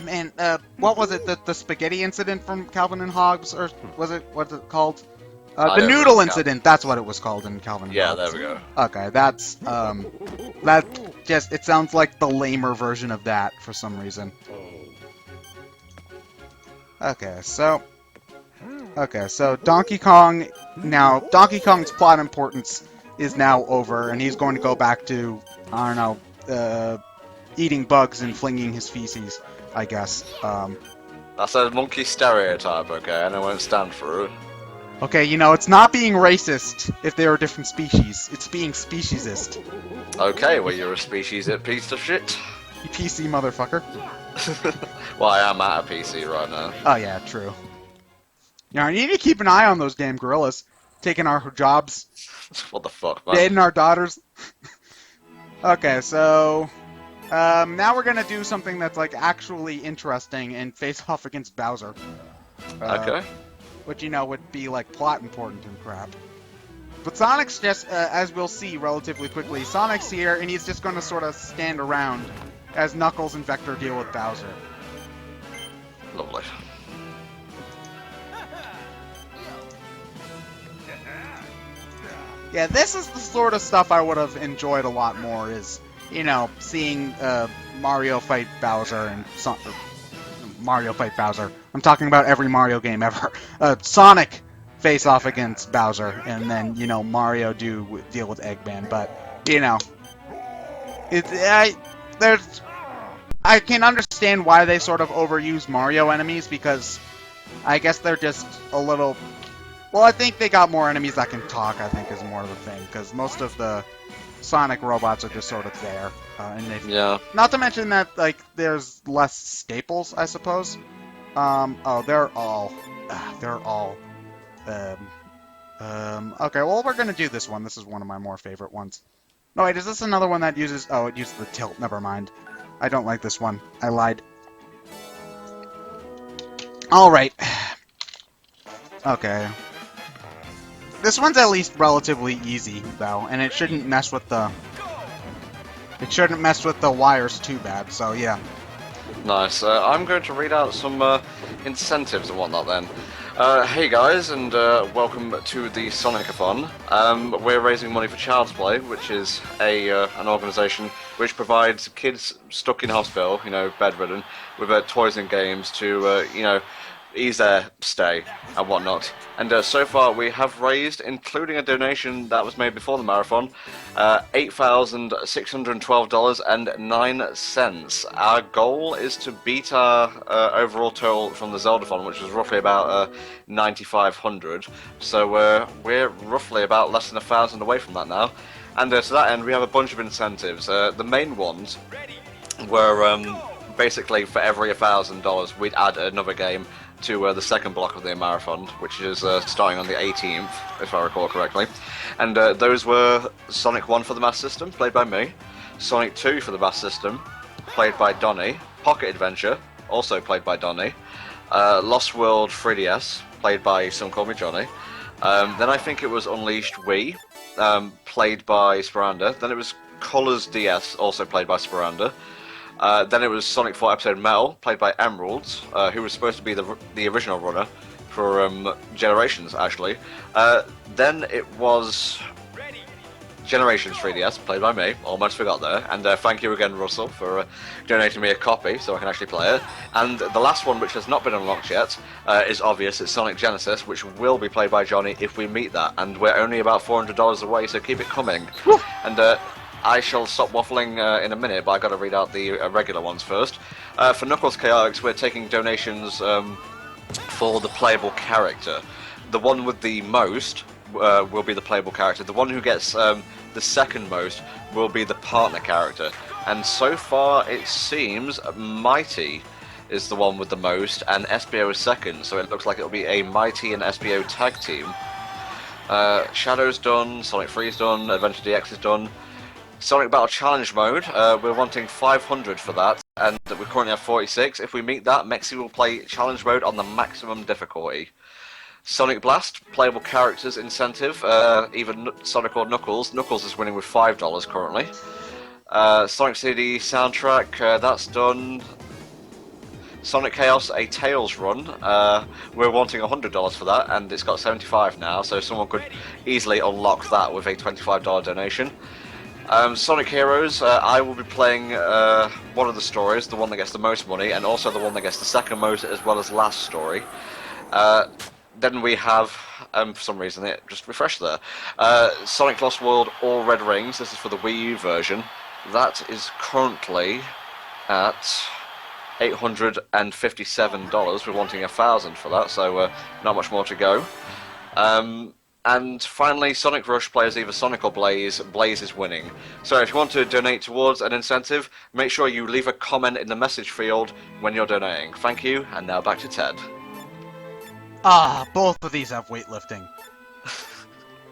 Man, what was it? The spaghetti incident from Calvin and Hobbes, or what's it called? The noodle incident. That's what it was called in Calvin and Hobbes. Yeah, there we go. Okay, that's that just it sounds like the lamer version of that for some reason. Okay, so Donkey Kong now Donkey Kong's plot importance is now over, and he's going to go back to I don't know, eating bugs and flinging his feces, I guess. That's a monkey stereotype, okay, and I won't stand for it. Okay, you know, it's not being racist if they are different species. It's being speciesist. Okay, well you're a species piece of shit. You PC motherfucker. Well, I am at a PC right now. Oh yeah, true. Yeah, you need to keep an eye on those damn gorillas. Taking our jobs. What the fuck, man? Dating our daughters. Okay, so... now we're gonna do something that's, like, actually interesting and face off against Bowser. Okay. Which, you know, would be, like, plot important and crap. But Sonic's just, as we'll see relatively quickly, Sonic's here, and he's just gonna sort of stand around as Knuckles and Vector deal with Bowser. Lovely. Yeah, this is the sort of stuff I would have enjoyed a lot more, is, you know, seeing Mario fight Bowser and Mario fight Bowser. I'm talking about every Mario game ever. Sonic face off against Bowser, and then, you know, Mario deal with Eggman. But, you know, I can understand why they sort of overuse Mario enemies, because I guess they're just a little... Well, I think they got more enemies that can talk, I think, is more of the thing, because most of the Sonic robots are just sort of there. Yeah. Not to mention that, like, there's less staples, I suppose. Oh, they're all... okay, well, we're gonna do this one. This is one of my more favorite ones. No, wait, is this another one that uses... Oh, it uses the tilt. Never mind. I don't like this one. I lied. Alright. Okay. This one's at least relatively easy, though, and it shouldn't mess with the... It shouldn't mess with the wires too bad, so yeah. Nice. I'm going to read out some incentives and whatnot then. Hey guys, and welcome to the Sonic-a-thon. We're raising money for Child's Play, which is an organisation which provides kids stuck in hospital, you know, bedridden, with toys and games to, you know, ease their stay and whatnot. And so far we have raised, including a donation that was made before the marathon, $8,612.09. Our goal is to beat our overall total from the Zelda-thon, which was roughly about 9,500. So we're roughly about less than 1,000 away from that now. And to that end, we have a bunch of incentives. The main ones were basically for every $1,000 we'd add another game to the second block of the marathon, which is starting on the 18th, if I recall correctly. And those were Sonic 1 for the Master System, played by me, Sonic 2 for the Master System, played by Donnie, Pocket Adventure, also played by Donnie, Lost World 3DS, played by Some Call Me Johnny, then I think it was Unleashed Wii, played by Speranda, then it was Colors DS, also played by Speranda, then it was Sonic 4 Episode Mel, played by Emeralds, who was supposed to be the original runner for Generations, actually. Then it was Generations 3DS, played by me, almost forgot there. And thank you again, Russell, for donating me a copy so I can actually play it. And the last one, which has not been unlocked yet, is obvious. It's Sonic Genesis, which will be played by Johnny if we meet that. And we're only about $400 away, so keep it coming. Woo! And I shall stop waffling in a minute, but I got to read out the regular ones first. For Knuckles Chaotix, we're taking donations for the playable character. The one with the most will be the playable character. The one who gets the second most will be the partner character. And so far, it seems Mighty is the one with the most, and SBO is second. So it looks like it'll be a Mighty and SBO tag team. Shadow's done, Sonic 3's done, Adventure DX is done. Sonic Battle Challenge mode, we're wanting 500 for that, and we currently have 46. If we meet that, Mexi will play Challenge mode on the maximum difficulty. Sonic Blast, playable characters incentive, either Sonic or Knuckles. Knuckles is winning with $5 currently. Sonic CD soundtrack, that's done. Sonic Chaos, a Tails run, we're wanting $100 for that, and it's got 75 now, so someone could easily unlock that with a $25 donation. Sonic Heroes, I will be playing one of the stories, the one that gets the most money, and also the one that gets the second most, as well as last story. Then we have, for some reason it just refreshed there, Sonic Lost World All Red Rings. This is for the Wii U version. That is currently at $857. We're wanting 1,000 for that, so not much more to go. And finally, Sonic Rush players either Sonic or Blaze. Blaze is winning. So if you want to donate towards an incentive, make sure you leave a comment in the message field when you're donating. Thank you, and now back to Ted. Both of these have weightlifting.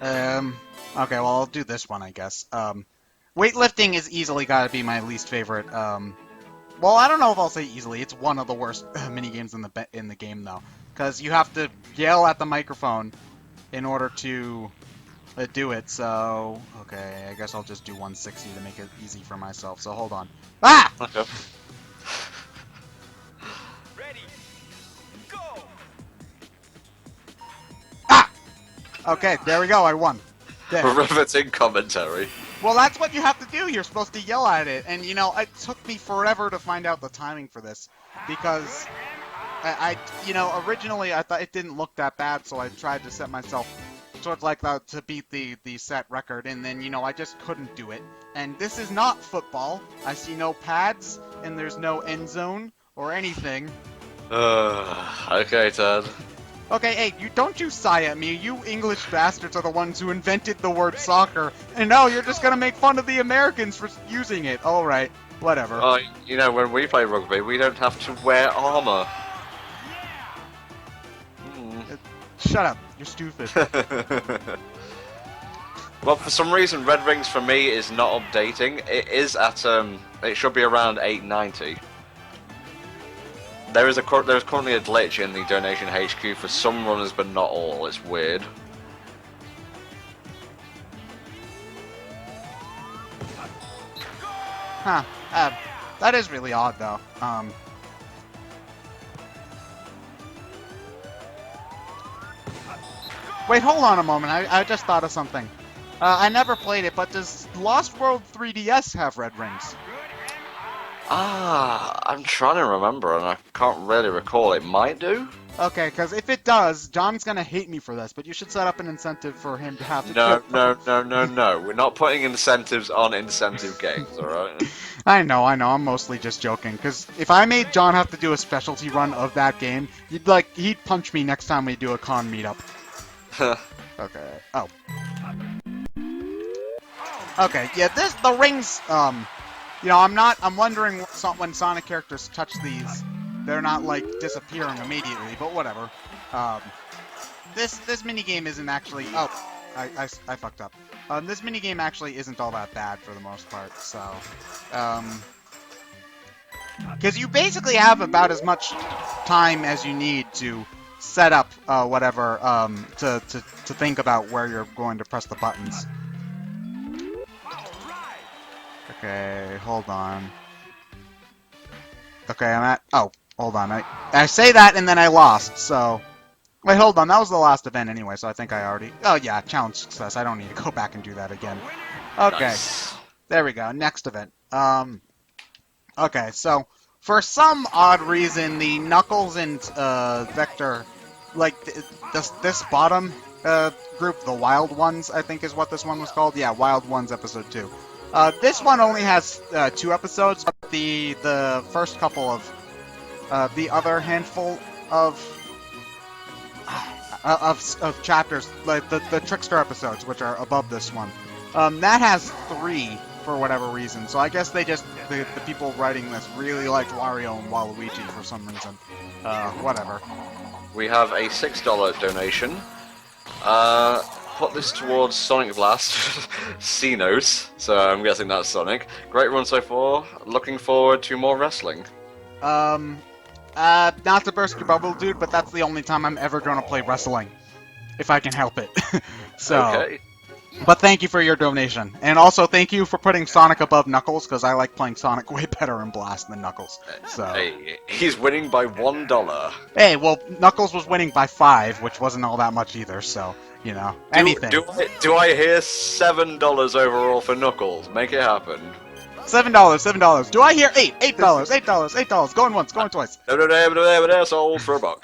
Okay, well, I'll do this one, I guess. Weightlifting is easily gotta be my least favorite. Well, I don't know if I'll say easily. It's one of the worst minigames in the game, though. Because you have to yell at the microphone in order to do it, so... Okay, I guess I'll just do 160 to make it easy for myself, so hold on. Ah! Okay. Ready, go! Ah! Okay, there we go, I won. There. Riveting commentary. Well, that's what you have to do. You're supposed to yell at it. And, you know, it took me forever to find out the timing for this. Because, you know, originally I thought it didn't look that bad, so I tried to set myself sort of like that to beat the set record. And then, you know, I just couldn't do it. And this is not football. I see no pads, and there's no end zone or anything. Okay, Ted. Okay, hey, don't you sigh at me. You English bastards are the ones who invented the word soccer. And no, you're just gonna make fun of the Americans for using it. Alright, whatever. Oh, you know, when we play rugby, we don't have to wear armour. Shut up, you're stupid. Well, for some reason, Red Rings for me is not updating. It is at, it should be around 890. There's currently a glitch in the donation HQ for some runners, but not all. It's weird. Huh. That is really odd, though. Wait, hold on a moment. I just thought of something. I never played it, but does Lost World 3DS have red rings? I'm trying to remember, and I can't really recall. It might do. Okay, because if it does, John's gonna hate me for this, but you should set up an incentive for him to have to No. We're not putting incentives on incentive games, alright? I know, I'm mostly just joking, because if I made John have to do a specialty run of that game, he'd punch me next time we do a con meetup. Okay, oh. Okay, yeah, the rings, you know, I'm wondering when Sonic characters touch these, they're not, like, disappearing immediately, but whatever. This minigame isn't actually... Oh, I fucked up. This minigame actually isn't all that bad for the most part, so... Because you basically have about as much time as you need to set up, whatever, to think about where you're going to press the buttons. Okay, hold on. Okay, I'm at... Oh, hold on. I say that and then I lost, so... Wait, hold on. That was the last event anyway, so I think I already... Oh, yeah, challenge success. I don't need to go back and do that again. Okay. Nice. There we go. Next event. Okay, so... For some odd reason, the Knuckles and, Vector... Like, this bottom, group, the Wild Ones, I think is what this one was called. Yeah, Wild Ones Episode 2. This one only has 2 episodes, but the first couple of the other handful of chapters, like the Trickster episodes, which are above this one, that has 3 for whatever reason. So I guess they just the people writing this really liked Wario and Waluigi for some reason. Whatever. We have a $6 donation. Put this towards Sonic Blast, C-Note, so I'm guessing that's Sonic. Great run so far, looking forward to more wrestling. Not to burst your bubble, dude, but that's the only time I'm ever gonna play wrestling. If I can help it. So, okay. But thank you for your donation. And also thank you for putting Sonic above Knuckles, because I like playing Sonic way better in Blast than Knuckles. So. Hey, he's winning by $1. Hey, well, Knuckles was winning by 5, which wasn't all that much either, so... You know, anything. Do I hear $7 overall for Knuckles? Make it happen. $7. Do I hear $8? Going once, going twice. Sold for $1.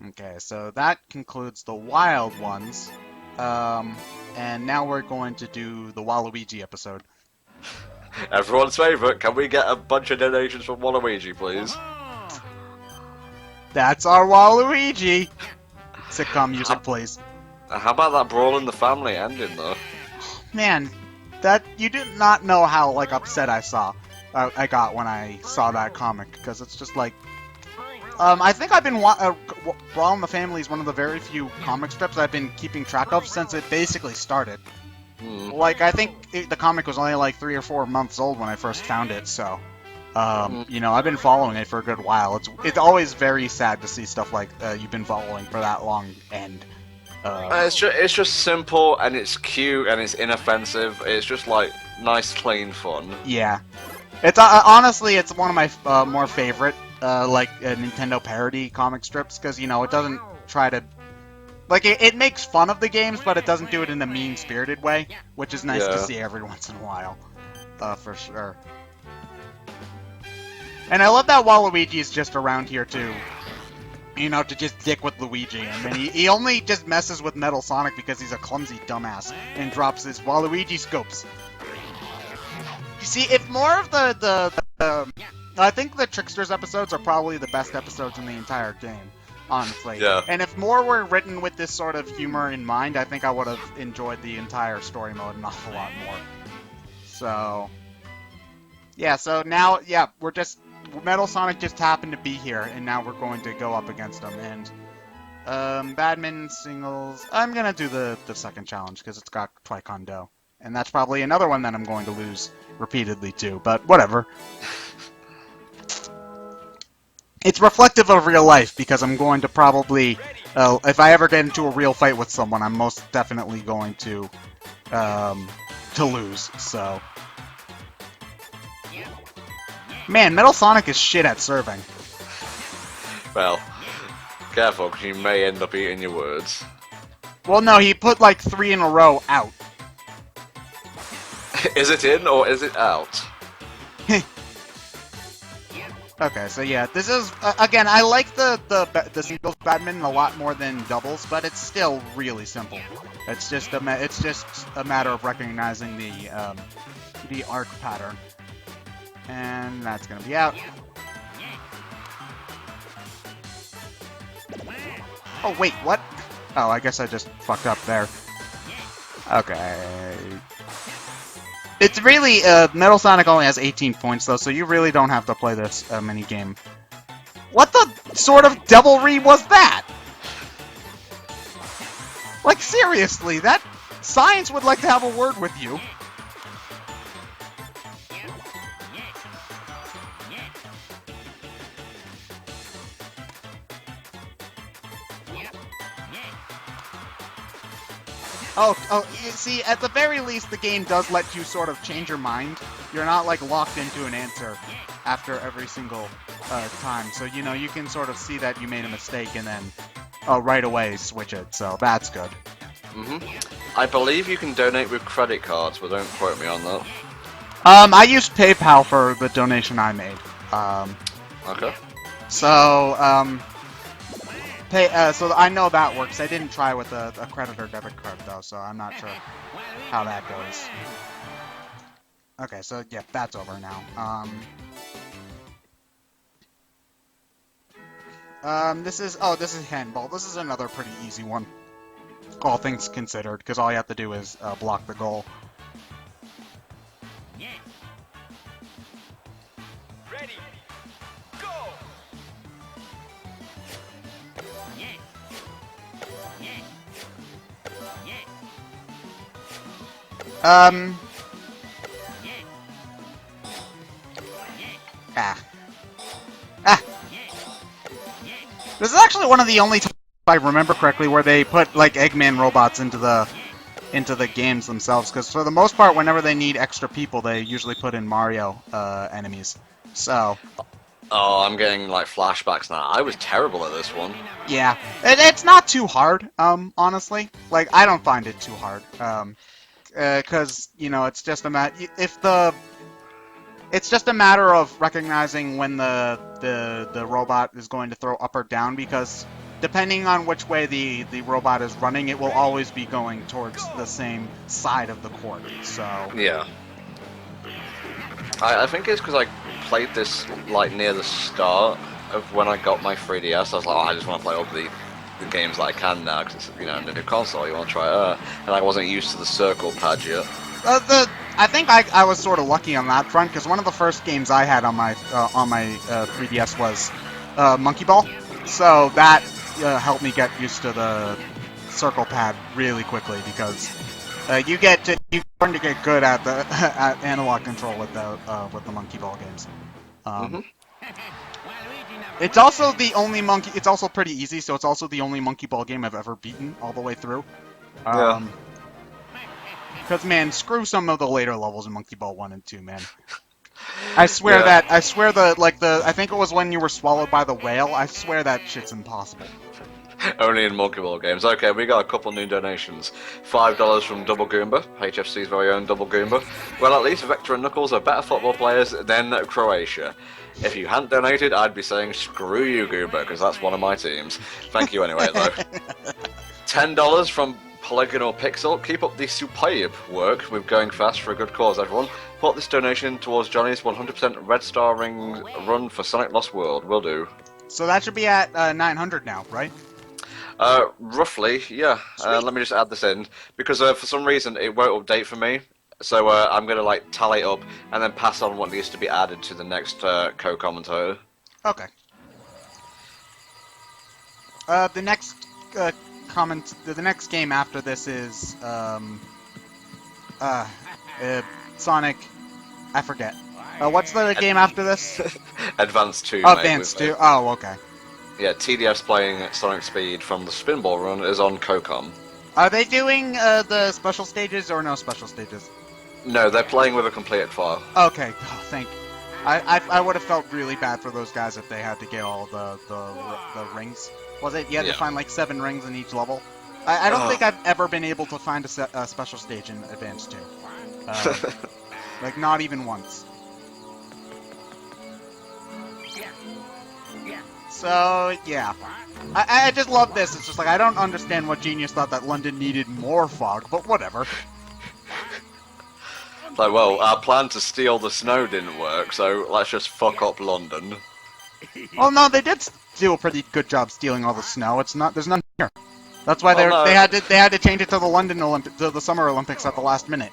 Okay, so that concludes the Wild Ones. And now we're going to do the Waluigi episode. Everyone's favorite. Can we get a bunch of donations from Waluigi, please? That's our Waluigi. Sitcom music, please. How about that Brawl in the Family ending, though? Man, that you did not know how like upset I got when I saw that comic, because it's just like, I think I've been Brawl in the Family is one of the very few comic strips I've been keeping track of since it basically started. Like, I think the comic was only like 3 or 4 months old when I first found it, so. You know, I've been following it for a good while. It's always very sad to see stuff like you've been following for that long end. It's just simple, and it's cute, and it's inoffensive. It's just like nice, clean fun. Yeah, it's honestly it's one of my more favorite like Nintendo parody comic strips, because you know it doesn't try to like it makes fun of the games, but it doesn't do it in a mean-spirited way, which is nice to see every once in a while, for sure. And I love that Waluigi is just around here too. You know, to just dick with Luigi. And then he only just messes with Metal Sonic because he's a clumsy dumbass and drops his Waluigi scopes. You see, if more of I think the Tricksters episodes are probably the best episodes in the entire game, honestly. Yeah. And if more were written with this sort of humor in mind, I think I would have enjoyed the entire story mode an awful lot more. So... Yeah, so now, we're just... Metal Sonic just happened to be here, and now we're going to go up against him, and... badminton, singles... I'm gonna do the second challenge, because it's got Taekwondo. And that's probably another one that I'm going to lose repeatedly, too, but whatever. it's reflective of real life because I'm going to probably, if I ever get into a real fight with someone, I'm most definitely going to lose. So, man, Metal Sonic is shit at serving. Well, careful, because you may end up eating your words. Well, no, he put like 3 in a row out. Is it in or is it out? Okay, so yeah, this is again. I like the singles badminton a lot more than doubles, but it's still really simple. It's just a matter of recognizing the arc pattern, and that's gonna be out. Oh wait, what? Oh, I guess I just fucked up there. Okay. It's really, Metal Sonic only has 18 points, though, so you really don't have to play this mini-game. What the sort of devilry was that? Like, seriously, that... Science would like to have a word with you. Oh, you see, at the very least, the game does let you sort of change your mind. You're not, like, locked into an answer after every single time. So, you know, you can sort of see that you made a mistake and then right away switch it. So, that's good. I believe you can donate with credit cards, but don't quote me on that. I used PayPal for the donation I made. Okay. So, so I know that works. I didn't try with a credit or debit card, though, so I'm not sure how that goes. Okay, so, yeah, that's over now. This is handball. This is another pretty easy one, all things considered, because all you have to do is block the goal. Ready, go! This is actually one of the only times, if I remember correctly, where they put, like, Eggman robots into the games themselves, because for the most part, whenever they need extra people, they usually put in Mario enemies. So... Oh, I'm getting, like, flashbacks now. I was terrible at this one. Yeah. It's not too hard, honestly. Like, I don't find it too hard. Because, you know, it's just a it's just a matter of recognizing when the robot is going to throw up or down, because depending on which way the robot is running, it will always be going towards the same side of the court. So Yeah. I think it's because I played this, like, near the start of when I got my 3DS. I was like, oh, I just want to play all the games that I can now, because it's, you know, in the new console, you want to try it. And I wasn't used to the circle pad yet. I think I was sort of lucky on that front, because one of the first games I had on my 3DS was Monkey Ball, so that helped me get used to the circle pad really quickly, because you learn to get good at the at analog control with the Monkey Ball games. It's also the only monkey. It's also pretty easy, so it's also the only Monkey Ball game I've ever beaten all the way through. Yeah. Because, man, screw some of the later levels in Monkey Ball 1 and 2, man. I swear I think it was when you were swallowed by the whale, I swear that shit's impossible. Only in Monkey Ball games. Okay, we got a couple new donations. $5 from Double Goomba, HFC's very own Double Goomba. Well, at least Vector and Knuckles are better football players than Croatia. If you hadn't donated, I'd be saying screw you, Goomba, because that's one of my teams. Thank you anyway, though. $10 from Polygonal Pixel. Keep up the superb work with going fast for a good cause, everyone. Put this donation towards Johnny's 100% Red Star Ring run for Sonic Lost World. Will do. So that should be at 900 now, right? Roughly, yeah. Let me just add this in, because for some reason it won't update for me. So I'm going to, like, tally it up and then pass on what needs to be added to the next co-commentator. Okay. The next the next game after this is Sonic. I forget. What's the game after this? Advanced 2. Oh, mate, Advanced with 2. Oh, okay. Yeah, TDF's playing Sonic Speed from the Spinball run is on Cocom. Are they doing the special stages or no special stages? No, they're playing with a completed file. Okay. Oh, thank. I would have felt really bad for those guys if they had to get all the rings. Was it? You had to find like 7 rings in each level. I don't think I've ever been able to find a special stage in Advanced 2. Like not even once. So yeah, I just love this. It's just like I don't understand what Genius thought that London needed more fog, but whatever. Like, well, our plan to steal the snow didn't work, so let's just fuck up London. Well, no, they did do a pretty good job stealing all the snow. It's not. There's none here. That's why Well, no. they had to change it to the Summer Olympics at the last minute.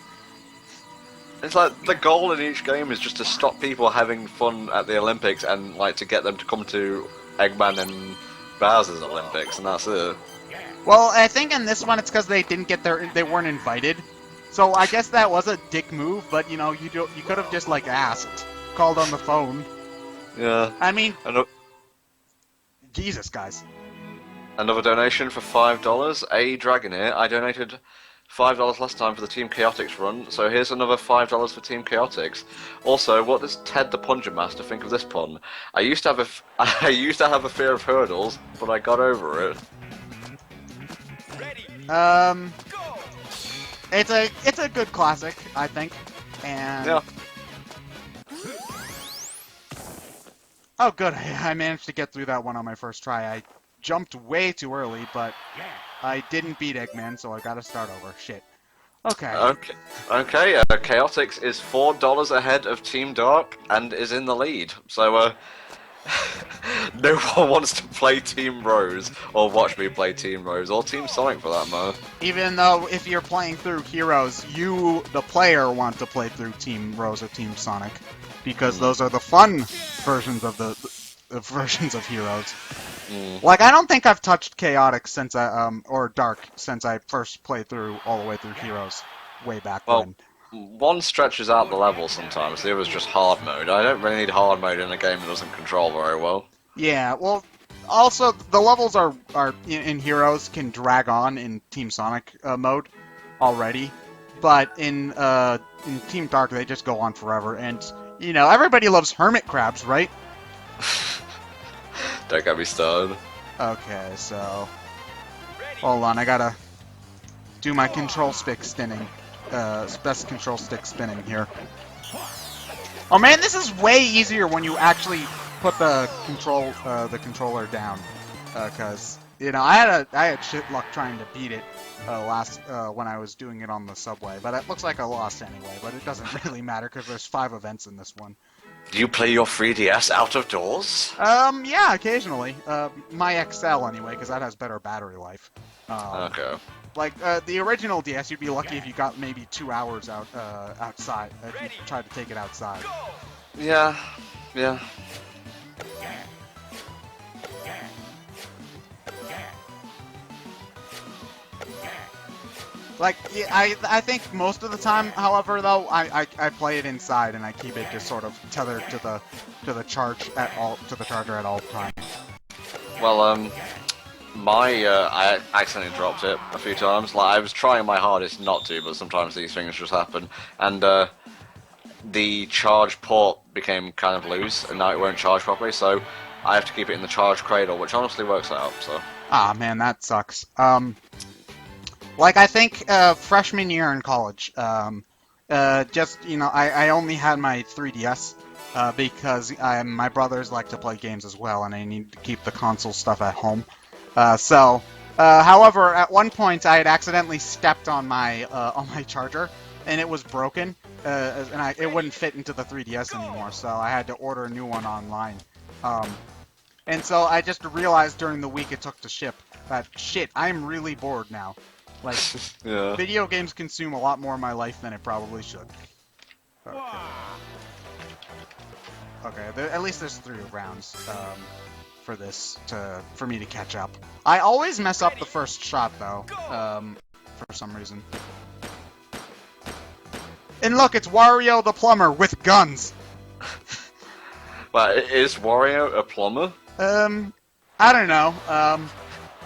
It's like the goal in each game is just to stop people having fun at the Olympics and like to get them to come to Eggman and Bowser's Olympics, and that's it. Well, I think in this one it's because they didn't get they weren't invited. So I guess that was a dick move, but you know, you could have just like asked, called on the phone. Yeah. I mean, Jesus, guys. Another donation for $5. A Dragon here. I donated $5 last time for the Team Chaotix run, so here's another $5 for Team Chaotix. Also, what does Ted the Puncher Master think of this pun? I used to have a fear of hurdles, but I got over it. It's a good classic, I think, and Yeah. oh, good, I managed to get through that one on my first try. I jumped way too early, but I didn't beat Eggman, so I gotta start over. Shit. Okay. Okay. Chaotix is $4 ahead of Team Dark and is in the lead. So, no one wants to play Team Rose or watch me play Team Rose or Team Sonic for that matter. Even though if you're playing through Heroes, you, the player, want to play through Team Rose or Team Sonic, because those are the fun versions of the versions of Heroes. Like, I don't think I've touched Chaotic since or Dark since I first played through all the way through Heroes way back when. One stretches out the level sometimes, the other's just hard mode. I don't really need hard mode in a game that doesn't control very well. Yeah, well, also, the levels are in Heroes can drag on in Team Sonic mode already, but in Team Dark they just go on forever, and, you know, everybody loves hermit crabs, right? Don't get me started. Okay, so hold on, I gotta do my control stick spinning. Best control stick spinning here. Oh man, this is way easier when you actually put the controller down. Cause you know I had shit luck trying to beat it when I was doing it on the subway, but it looks like I lost anyway. But it doesn't really matter because there's 5 events in this one. Do you play your 3DS out of doors? Yeah, occasionally. My XL anyway, because that has better battery life. Okay. Like, the original DS, you'd be lucky if you got maybe 2 hours outside, if you tried to take it outside. Yeah. Like, yeah, I think most of the time, however, though, I play it inside and I keep it just sort of tethered to the charger at all times. Well, I accidentally dropped it a few times. Like, I was trying my hardest not to, but sometimes these things just happen. And the charge port became kind of loose, and now it won't charge properly, so I have to keep it in the charge cradle, which honestly works out, so... Ah, man, that sucks. Like, I think, freshman year in college, just, you know, I only had my 3DS, because my brothers like to play games as well, and I need to keep the console stuff at home. However, at one point I had accidentally stepped on my charger, and it was broken, and it wouldn't fit into the 3DS anymore, so I had to order a new one online. And so I just realized during the week it took to ship that, shit, I'm really bored now. Like, Yeah. Video games consume a lot more of my life than it probably should. Okay, at least there's 3 rounds for me to catch up. I always mess up the first shot though, for some reason. And look, it's Wario the plumber with guns. But is Wario a plumber? I don't know.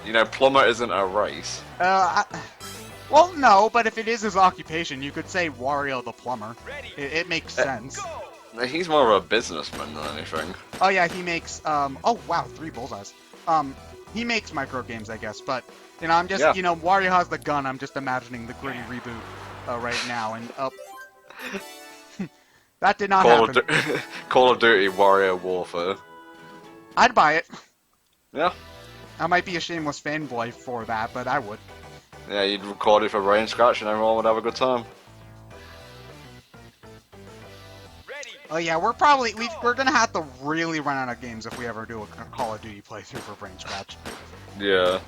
You know, plumber isn't a race. Well, no, but if it is his occupation, you could say Wario the plumber. It makes sense. He's more of a businessman than anything. Oh yeah, he makes, oh wow, 3 bullseyes. He makes micro games, I guess, but, you know, I'm just, Yeah. you know, Wario has the gun, I'm just imagining the gritty reboot, right now, and, that did not happen. Call of Duty Wario Warfare. I'd buy it. Yeah. I might be a shameless fanboy for that, but I would. Yeah, you'd record it for Rain Scratch and everyone would have a good time. Oh yeah, we're gonna have to really run out of games if we ever do a Call of Duty playthrough for Brain Scratch. Yeah.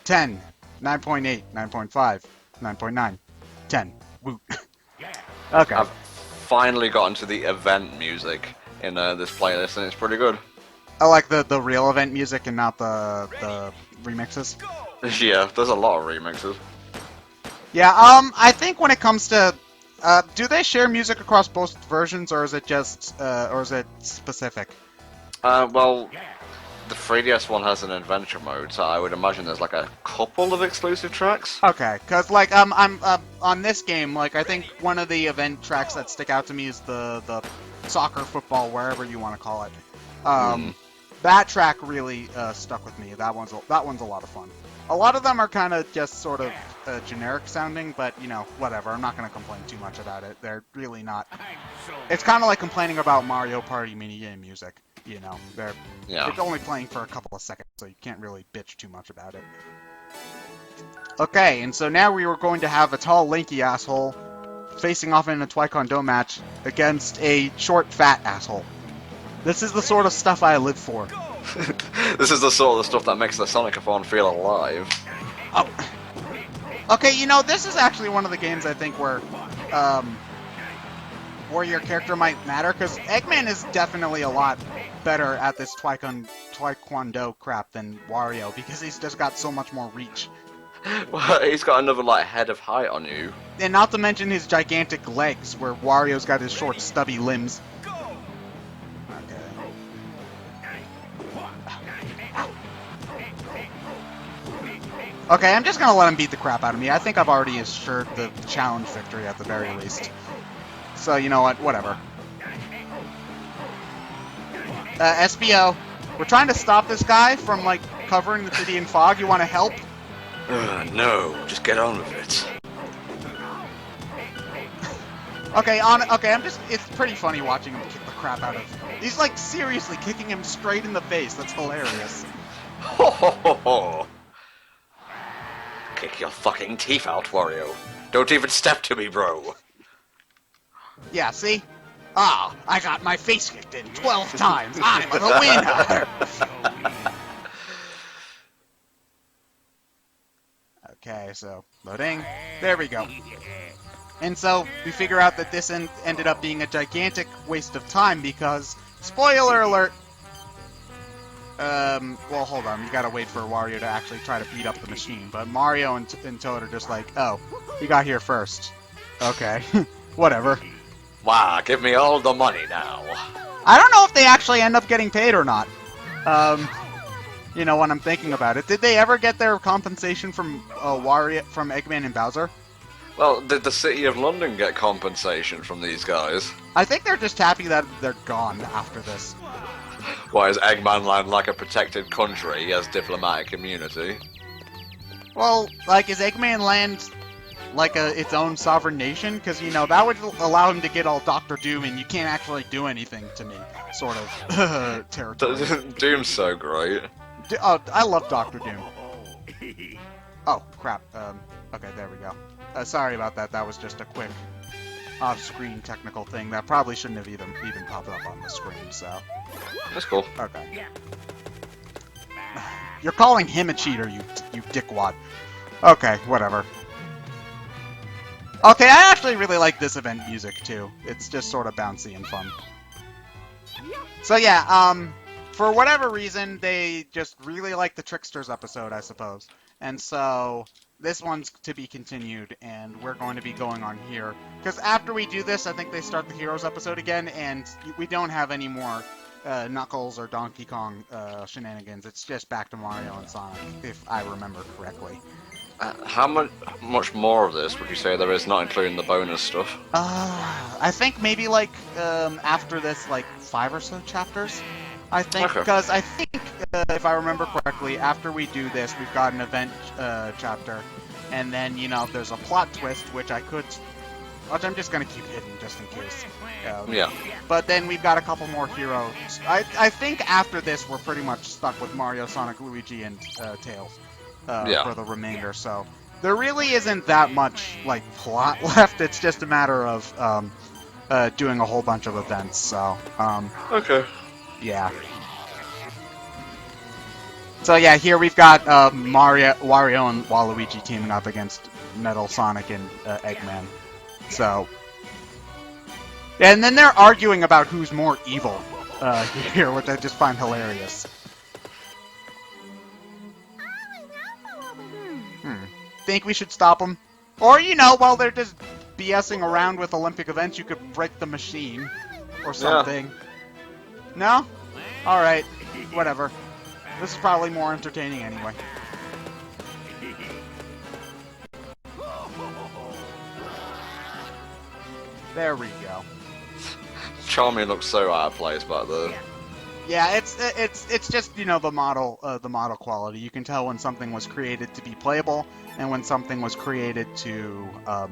10, 9.8, 9.5, 9.9, 10. Woot. Okay. I've finally gotten to the event music in this playlist and it's pretty good. I like the real event music and not the remixes. Yeah, there's a lot of remixes. Yeah, I think when it comes to, do they share music across both versions, or is it just, or is it specific? Well, the 3DS one has an adventure mode, so I would imagine there's like a couple of exclusive tracks. Okay, cause like I'm on this game, like I think one of the event tracks that stick out to me is the soccer, football, wherever you want to call it. That track really stuck with me. That one's a lot of fun. A lot of them are kind of just sort of generic sounding, but you know, whatever. I'm not gonna complain too much about it. They're really not. It's kind of like complaining about Mario Party minigame music. You know, it's only playing for a couple of seconds, so you can't really bitch too much about it. Okay, and so now we were going to have a tall, lanky asshole facing off in a Taekwondo match against a short, fat asshole. This is the sort of stuff I live for. This is the sort of stuff that makes the Sonic-a-thon feel alive. Oh. Okay, you know, this is actually one of the games I think where your character might matter, because Eggman is definitely a lot better at this Taekwondo crap than Wario, because he's just got so much more reach. Well, he's got another, like, head of height on you. And not to mention his gigantic legs, where Wario's got his short, stubby limbs. Okay, I'm just gonna let him beat the crap out of me. I think I've already assured the challenge victory at the very least. So, you know what? Whatever. SBO, we're trying to stop this guy from, like, covering the city in fog. You want to help? No, just get on with it. Okay, it's pretty funny watching him kick the crap out of... He's, like, seriously kicking him straight in the face. That's hilarious. Ho ho ho ho! Kick your fucking teeth out, Wario. Don't even step to me, bro. Yeah, see? Ah, I got my face kicked in 12 times. I'm the winner! Okay, so, loading. There we go. And so, we figure out that this ended up being a gigantic waste of time because, spoiler alert, well, hold on, you gotta wait for Wario to actually try to beat up the machine, but Mario and Toad are just like, oh, you got here first. Okay, whatever. Wow, give me all the money now. I don't know if they actually end up getting paid or not. You know, when I'm thinking about it. Did they ever get their compensation from Wario, from Eggman and Bowser? Well, did the City of London get compensation from these guys? I think they're just happy that they're gone after this. Why, is Eggman Land like a protected country? He has diplomatic immunity. Well, like, is Eggman Land like its own sovereign nation? Because, you know, that would allow him to get all Doctor Doom and you can't actually do anything to me, sort of, territory. Doom's so great. Oh, I love Doctor Doom. Oh, crap. Okay, there we go. Sorry about that. That was just a quick off-screen technical thing that probably shouldn't have even popped up on the screen, so... That's cool. Okay. You're calling him a cheater, you dickwad. Okay, whatever. Okay, I actually really like this event music, too. It's just sort of bouncy and fun. So yeah, for whatever reason, they just really like the Tricksters episode, I suppose. And so, this one's to be continued, and we're going to be going on here. Because after we do this, I think they start the Heroes episode again, and we don't have any more Knuckles or Donkey Kong shenanigans. It's just back to Mario and Sonic, if I remember correctly. How much more of this would you say there is, not including the bonus stuff? I think maybe like after this, like 5 or so chapters. I think, Okay. because I think, if I remember correctly, after we do this, we've got an event chapter, and then, you know, there's a plot twist, which I'm just gonna keep hidden, just in case. Yeah. But then we've got a couple more heroes. I think after this, we're pretty much stuck with Mario, Sonic, Luigi, and Tails for the remainder, so there really isn't that much, like, plot left. It's just a matter of doing a whole bunch of events, so, Okay. yeah. So yeah, here we've got Wario and Waluigi teaming up against Metal, Sonic, and Eggman. So, and then they're arguing about who's more evil here, which I just find hilarious. Think we should stop them? Or, you know, while they're just BSing around with Olympic events, you could break the machine or something. No? Alright, whatever. This is probably more entertaining anyway. There we go. Charming looks so out of place back there. Yeah, it's just, you know, the model quality. You can tell when something was created to be playable and when something was created to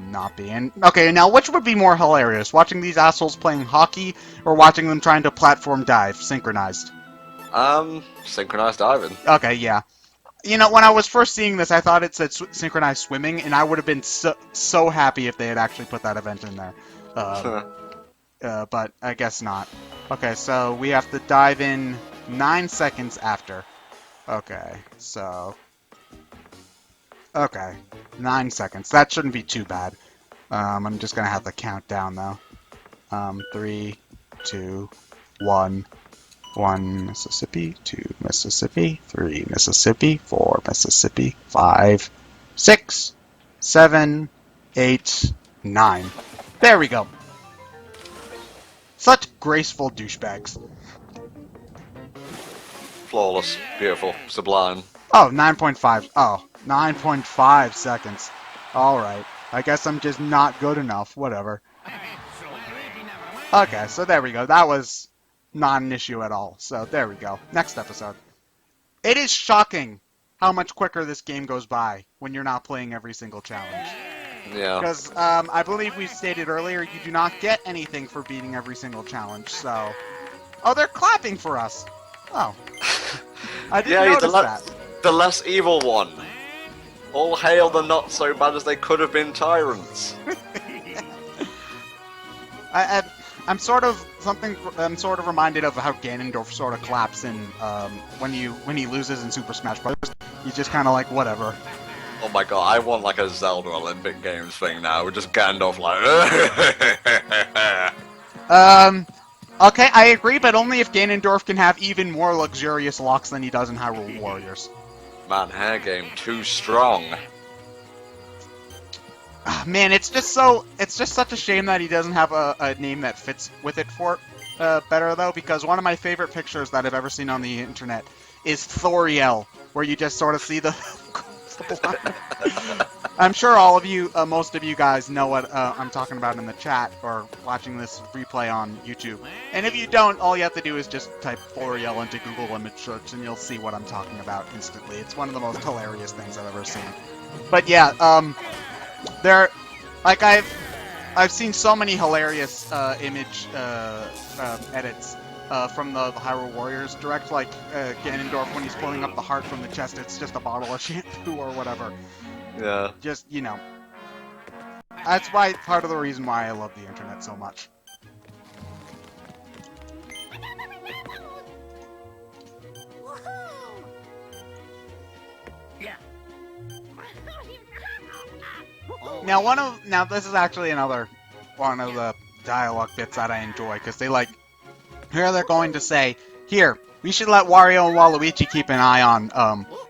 not be. And okay, now which would be more hilarious, watching these assholes playing hockey or watching them trying to platform dive synchronized? Synchronized diving. Okay, yeah. You know, when I was first seeing this, I thought it said synchronized swimming, and I would have been so happy if they had actually put that event in there. But I guess not. Okay, so we have to dive in 9 seconds after. Okay, so... Okay, 9 seconds. That shouldn't be too bad. I'm just gonna have to count down, though. 3, 2, 1... 1 Mississippi, 2 Mississippi, 3 Mississippi, 4 Mississippi, 5, 6, 7, 8, 9. There we go. Such graceful douchebags. Flawless. Beautiful. Sublime. Oh, 9.5. Oh, 9.5 seconds. Alright. I guess I'm just not good enough. Whatever. Okay, so there we go. That was not an issue at all. So there we go. Next episode. It is shocking how much quicker this game goes by when you're not playing every single challenge. Yeah. Because I believe we stated earlier, you do not get anything for beating every single challenge. So, oh, they're clapping for us. Oh, I didn't notice that. The less evil one. All hail the not so bad as they could have been tyrants. I'm sort of reminded of how Ganondorf sort of claps in when he loses in Super Smash Bros. He's just kind of like whatever. Oh my god, I want like a Zelda Olympic Games thing now. We're just Gandalf like. Okay, I agree, but only if Ganondorf can have even more luxurious locks than he does in Hyrule Warriors. Man, hair game too strong. Man, it's just such a shame that he doesn't have a name that fits with it for better, though, because one of my favorite pictures that I've ever seen on the internet is Thoriel, where you just sort of see the... I'm sure all of you, most of you guys know what I'm talking about in the chat, or watching this replay on YouTube. And if you don't, all you have to do is just type Thoriel into Google image search, and you'll see what I'm talking about instantly. It's one of the most hilarious things I've ever seen. But yeah, there, like I've seen so many hilarious image edits from the Hyrule Warriors direct, like Ganondorf when he's pulling up the heart from the chest. It's just a bottle of shampoo or whatever. Yeah. Just, you know, that's why part of the reason why I love the internet so much. Now this is actually another one of the dialogue bits that I enjoy, because they here they're going to say, here, we should let Wario and Waluigi keep an eye on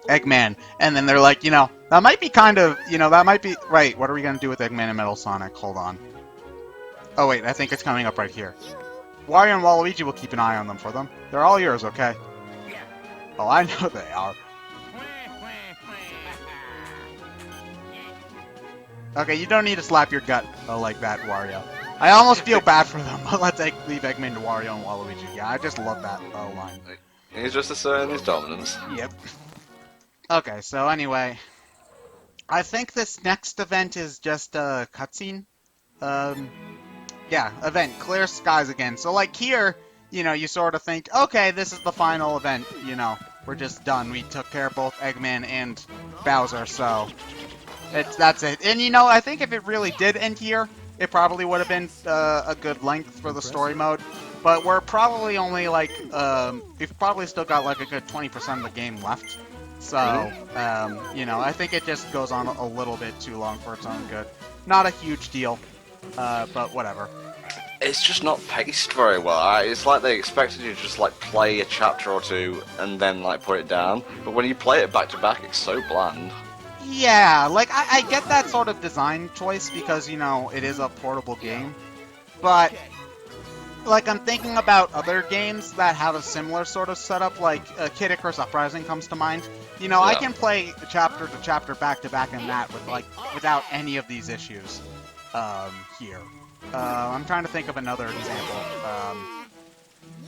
Eggman. And then they're like, that might be kind of, that might be... Right, what are we going to do with Eggman and Metal Sonic? Hold on. Oh, wait, I think it's coming up right here. Wario and Waluigi will keep an eye on them for them. They're all yours, okay? Oh, I know they are. Okay, you don't need to slap your gut like that, Wario. I almost feel bad for them, but let's leave Eggman to Wario and Waluigi. Yeah, I just love that line. He's just asserting his dominance. Yep. Okay, so anyway, I think this next event is just a cutscene. Yeah, event, clear skies again. So like here, you sort of think, okay, this is the final event, we're just done. We took care of both Eggman and Bowser, so that's it. And I think if it really did end here, it probably would have been a good length for the story mode. But we're probably only like, we've probably still got like a good 20% of the game left. So, I think it just goes on a little bit too long for its own good. Not a huge deal, but whatever. It's just not paced very well. It's like they expected you to just like play a chapter or two and then like put it down. But when you play it back to back, it's so bland. Yeah, like I get that sort of design choice because it is a portable game, but like I'm thinking about other games that have a similar sort of setup. Like Kid Icarus Uprising comes to mind. I can play chapter to chapter back to back in that without any of these issues here. I'm trying to think of another example.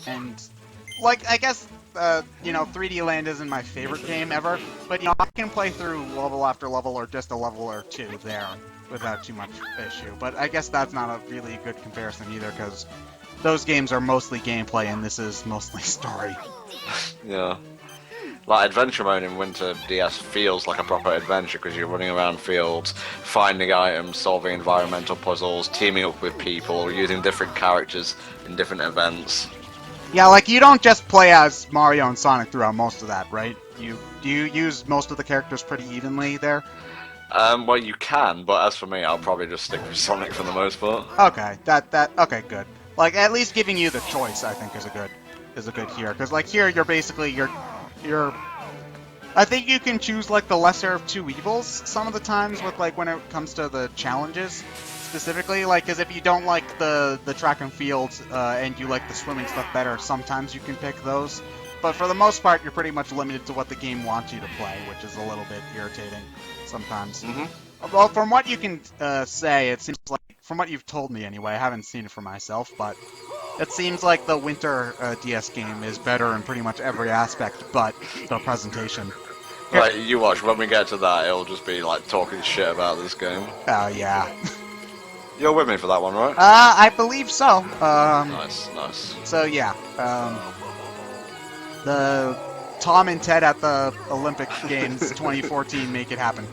And, I guess, 3D Land isn't my favorite game ever, but, I can play through level after level or just a level or two there without too much issue. But I guess that's not a really good comparison either, because those games are mostly gameplay and this is mostly story. Yeah. Like, Adventure Mode in Winter DS feels like a proper adventure because you're running around fields, finding items, solving environmental puzzles, teaming up with people, using different characters in different events. Yeah, like, you don't just play as Mario and Sonic throughout most of that, right? Do you use most of the characters pretty evenly there? Well, you can, but as for me, I'll probably just stick with Sonic for the most part. Okay, okay, good. Like, at least giving you the choice, I think, is a good here. Because, like, here, you're basically, I think you can choose, like, the lesser of two evils some of the times with, like, when it comes to the challenges, specifically. Like, because if you don't like the track and field, and you like the swimming stuff better, sometimes you can pick those. But for the most part, you're pretty much limited to what the game wants you to play, which is a little bit irritating sometimes. Well, from what you can say, it seems like, from what you've told me anyway, I haven't seen it for myself, but it seems like the Winter DS game is better in pretty much every aspect but the presentation. Right, you watch, when we get to that, it'll just be like talking shit about this game. Oh, yeah. You're with me for that one, right? I believe so. Nice, nice. So, yeah. The Tom and Ted at the Olympic Games 2014 make it happen.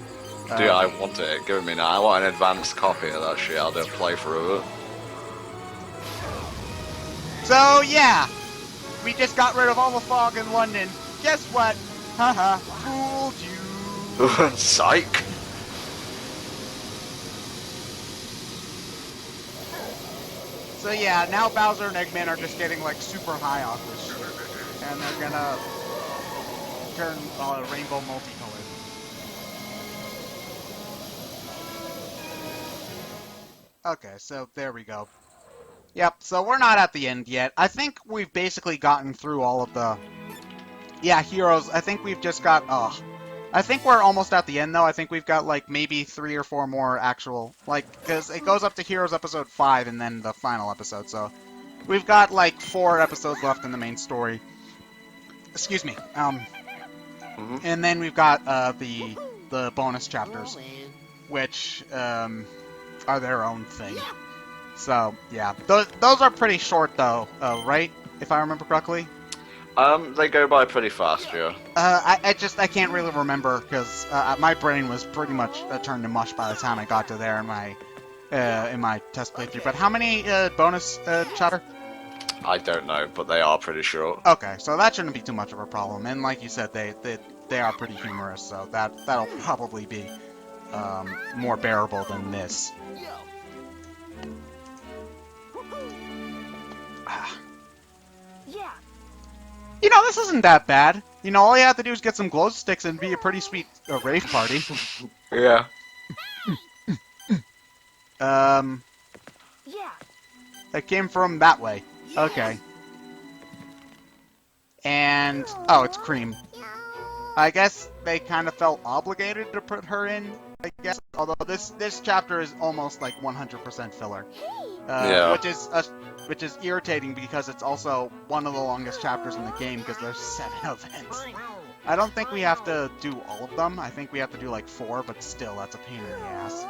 Dude, I want it. Give it me now. I want an advanced copy of that shit. I'll do a playthrough of it. So, yeah. We just got rid of all the fog in London. Guess what? Haha, fooled you. Psych. So yeah, now Bowser and Eggman are just getting like super high off this shit. And they're gonna turn rainbow multicolored. Okay, so there we go. Yep, so we're not at the end yet. I think we've basically gotten through all of the... Yeah, heroes. I think we've just got... I think we're almost at the end, though. I think we've got, like, maybe 3 or 4 more actual... Like, because it goes up to Heroes Episode 5 and then the final episode, so... We've got, like, 4 episodes left in the main story. Excuse me. And then we've got, the bonus chapters, which, are their own thing. So, yeah. Those are pretty short, though, right? If I remember correctly? They go by pretty fast, yeah. I can't really remember, because my brain was pretty much turned to mush by the time I got to there in my test playthrough. But how many bonus chapter? I don't know, but they are pretty short. Okay, so that shouldn't be too much of a problem. And like you said, they are pretty humorous, so that'll probably be more bearable than this. Yeah. this isn't that bad. You know, all you have to do is get some glow sticks and be a pretty sweet rave party. Yeah. Yeah. It came from that way. Okay. And, oh, it's Cream. I guess they kind of felt obligated to put her in, I guess. Although this chapter is almost like 100% filler. Yeah. Which is irritating because it's also one of the longest chapters in the game because there's 7 events. I don't think we have to do all of them. I think we have to do like 4, but still, that's a pain in the ass.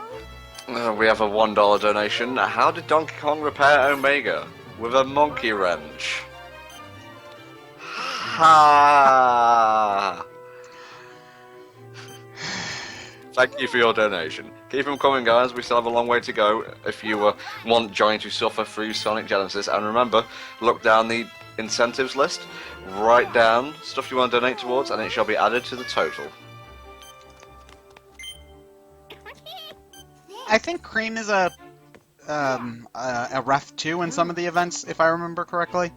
We have a $1 donation. How did Donkey Kong repair Omega? With a monkey wrench. Ha! Thank you for your donation. Keep them coming, guys. We still have a long way to go if you want Johnny to suffer through Sonic Genesis. And remember, look down the incentives list, write down stuff you want to donate towards, and it shall be added to the total. I think Cream is a ref 2 in some of the events, if I remember correctly.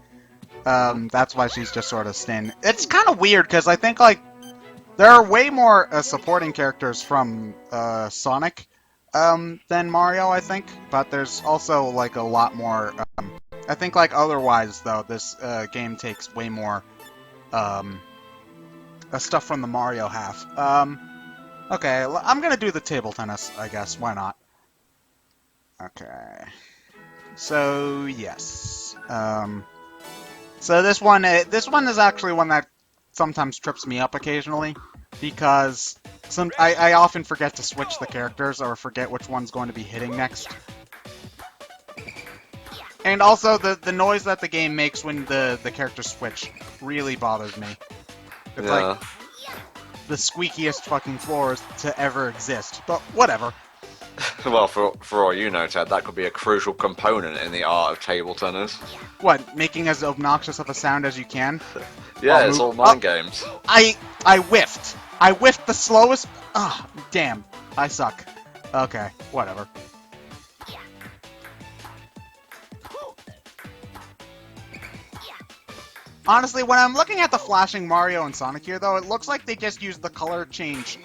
That's why she's just sort of standing. It's kind of weird because I think like there are way more supporting characters from Sonic than Mario, I think. But there's also like a lot more. I think like otherwise though, this game takes way more stuff from the Mario half. Okay, I'm gonna do the table tennis, I guess. Why not? Okay. So yes. So this one is actually one that sometimes trips me up occasionally because I often forget to switch the characters or forget which one's going to be hitting next. And also the noise that the game makes when the characters switch really bothers me. It's like the squeakiest fucking floors to ever exist. But whatever. Well, for all you know, Ted, that could be a crucial component in the art of table tennis. What, making as obnoxious of a sound as you can? Yeah, it's all mind games. I whiffed. I whiffed the slowest. Ah, oh, damn. I suck. Okay, whatever. Honestly, when I'm looking at the flashing Mario and Sonic here, though, it looks like they just used the color change,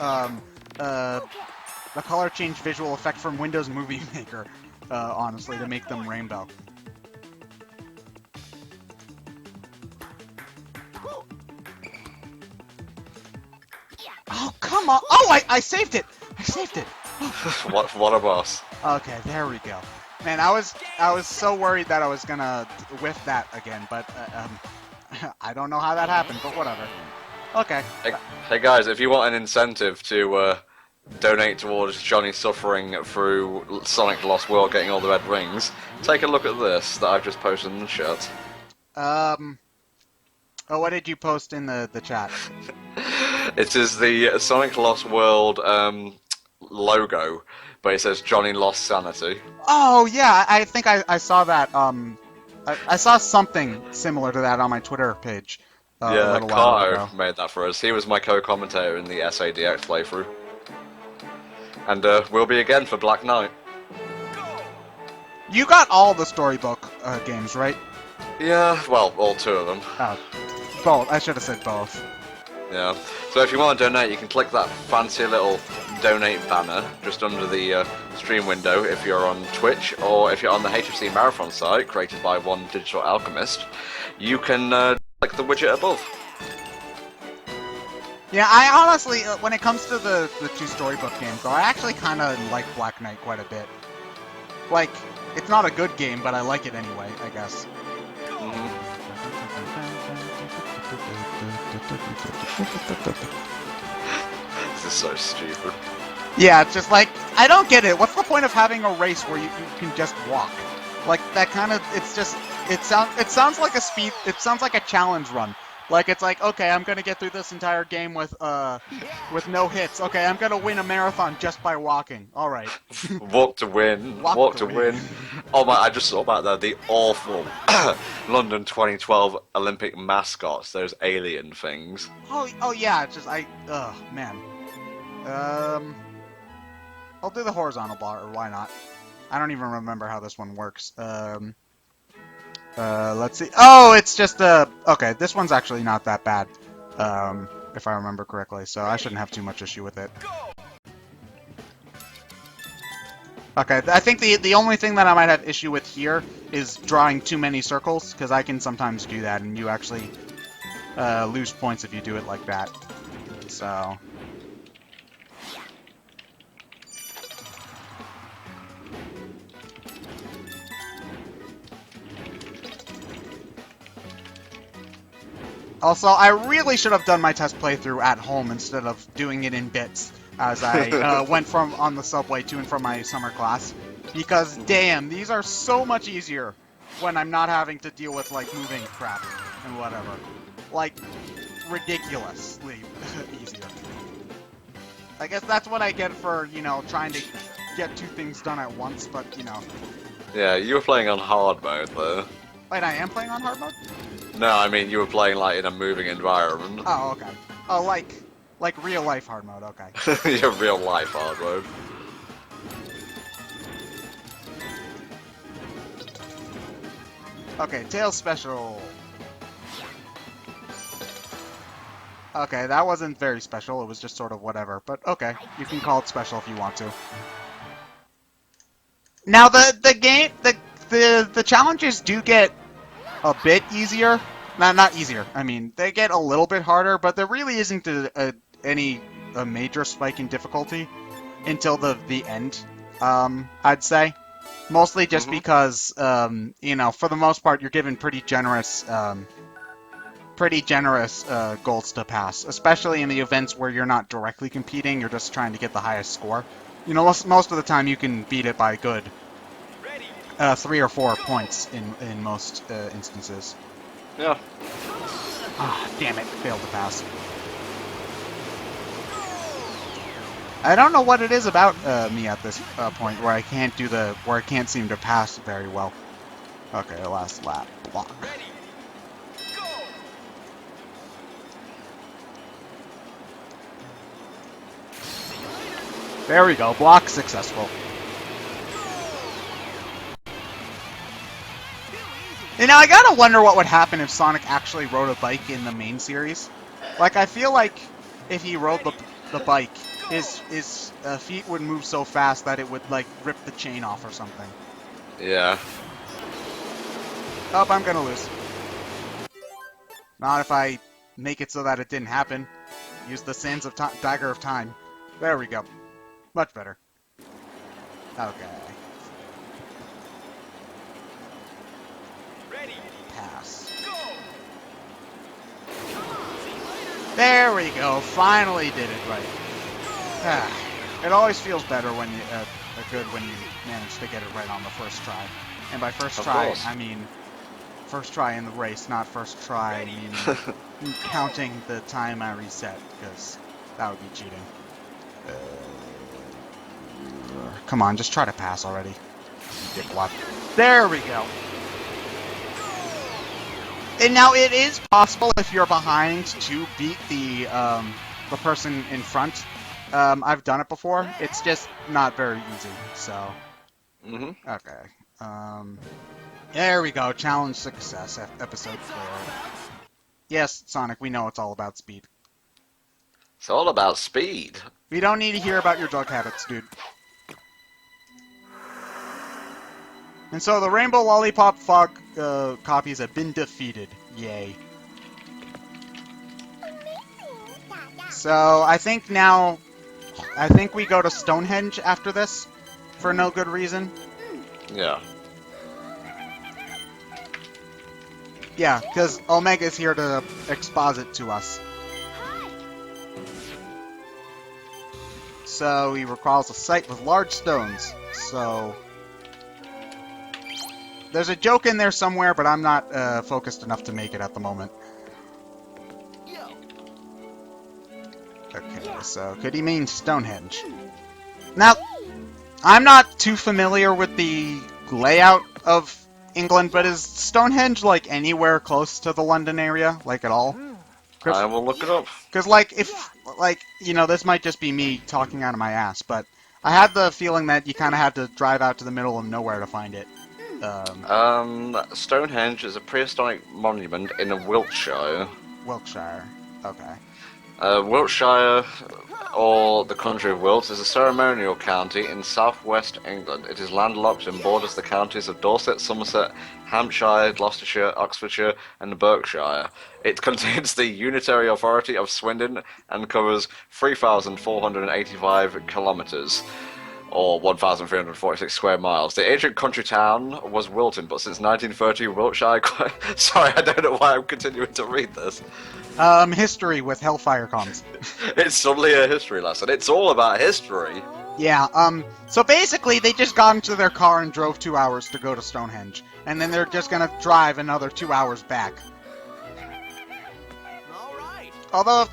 visual effect from Windows Movie Maker, honestly, to make them rainbow. Oh, come on! Oh, I saved it! I saved it! What a boss. Okay, there we go. Man, I was so worried that I was gonna whiff that again, but, I don't know how that happened, but whatever. Okay. Hey guys, if you want an incentive to donate towards Johnny suffering through Sonic Lost World getting all the red rings, take a look at this that I've just posted in the chat. Oh, what did you post in the chat? It is the Sonic Lost World logo, but it says Johnny Lost Sanity. Oh, yeah, I think I saw that. I saw something similar to that on my Twitter page. Yeah, a little while ago. Kato made that for us. He was my co-commentator in the SADX playthrough. And will be again for Black Knight. You got all the storybook games, right? Yeah, well, all 2 of them. Oh, both. I should have said both. Yeah. So if you want to donate, you can click that fancy little donate banner just under the stream window if you're on Twitch, or if you're on the HFC Marathon site created by One Digital Alchemist, you can click the widget above. Yeah, I honestly, when it comes to the 2 storybook games, though, I actually kind of like Black Knight quite a bit. Like, it's not a good game, but I like it anyway, I guess. This is so stupid. Yeah, it's just like, I don't get it. What's the point of having a race where you can just walk? Like, that kind of, it's just, it sounds like a challenge run. Like, it's like, okay, I'm gonna get through this entire game with no hits. Okay, I'm gonna win a marathon just by walking. Alright. Walk to win. Walk to win. Oh my, I just saw about that. The awful London 2012 Olympic mascots. Those alien things. Oh yeah, it's just, man. I'll do the horizontal bar, or why not? I don't even remember how this one works. Let's see. Oh, it's just okay, this one's actually not that bad. If I remember correctly, so I shouldn't have too much issue with it. Okay, I think the only thing that I might have issue with here is drawing too many circles, because I can sometimes do that, and you actually lose points if you do it like that. So... Also, I really should have done my test playthrough at home instead of doing it in bits as I went from on the subway to and from my summer class. Because, damn, these are so much easier when I'm not having to deal with, like, moving crap and whatever. Like, ridiculously easier. I guess that's what I get for, you know, trying to get two things done at once, but, you know. Yeah, you were playing on hard mode, though. Wait, I am playing on hard mode? No, I mean, you were playing, like, in a moving environment. Oh, okay. Oh, like real-life hard mode, okay. Your real-life hard mode. Okay, Tails Special. Okay, that wasn't very special, it was just sort of whatever, but okay, you can call it special if you want to. Now, the challenges do get a bit easier. Not easier. I mean, they get a little bit harder, but there really isn't any major spike in difficulty until the end, I'd say. Mostly just because, you know, for the most part, you're given pretty generous goals to pass, especially in the events where you're not directly competing, you're just trying to get the highest score. You know, most of the time you can beat it by good 3 or 4 points in most instances. Yeah. Ah, damn it, failed to pass. I don't know what it is about me at this point where I can't seem to pass very well. Okay, last lap, block. There we go, block successful. You know, I gotta wonder what would happen if Sonic actually rode a bike in the main series. Like, I feel like if he rode the bike, his feet would move so fast that it would, like, rip the chain off or something. Yeah. Oh, I'm gonna lose. Not if I make it so that it didn't happen. Use the Sands of Dagger of Time. There we go. Much better. Okay. Pass. There we go. Finally did it right. It always feels better when you when you manage to get it right on the first try. And by first try, I mean first try in the race, not first try meaning counting the time I reset, because that would be cheating. Come on, just try to pass already. Dipwad. There we go. And now it is possible if you're behind to beat the person in front. I've done it before. It's just not very easy. So. Okay. There we go. Challenge success. Episode cleared. Yes, Sonic. We know it's all about speed. It's all about speed. We don't need to hear about your drug habits, dude. And so the Rainbow Lollipop Fog copies have been defeated. Yay. So I think we go to Stonehenge after this, for no good reason. Yeah. Yeah, because Omega's here to exposit to us. So he recalls a site with large stones. So there's a joke in there somewhere, but I'm not focused enough to make it at the moment. Okay, so could he mean Stonehenge? Now, I'm not too familiar with the layout of England, but is Stonehenge, like, anywhere close to the London area? Like, at all? I will look it up. Because, like, you know, this might just be me talking out of my ass, but I had the feeling that you kind of had to drive out to the middle of nowhere to find it. Stonehenge is a prehistoric monument in Wiltshire. Wiltshire. Okay. Wiltshire, or the country of Wilts, is a ceremonial county in southwest England. It is landlocked and borders the counties of Dorset, Somerset, Hampshire, Gloucestershire, Oxfordshire, and Berkshire. It contains the unitary authority of Swindon and covers 3,485 kilometres, or 1,346 square miles. The ancient country town was Wilton, but since 1930, Wiltshire... Sorry, I don't know why I'm continuing to read this. History with Hellfire comms. It's suddenly a history lesson. It's all about history. Yeah, so basically they just got into their car and drove 2 hours to go to Stonehenge. And then they're just gonna drive another 2 hours back. All right. Although if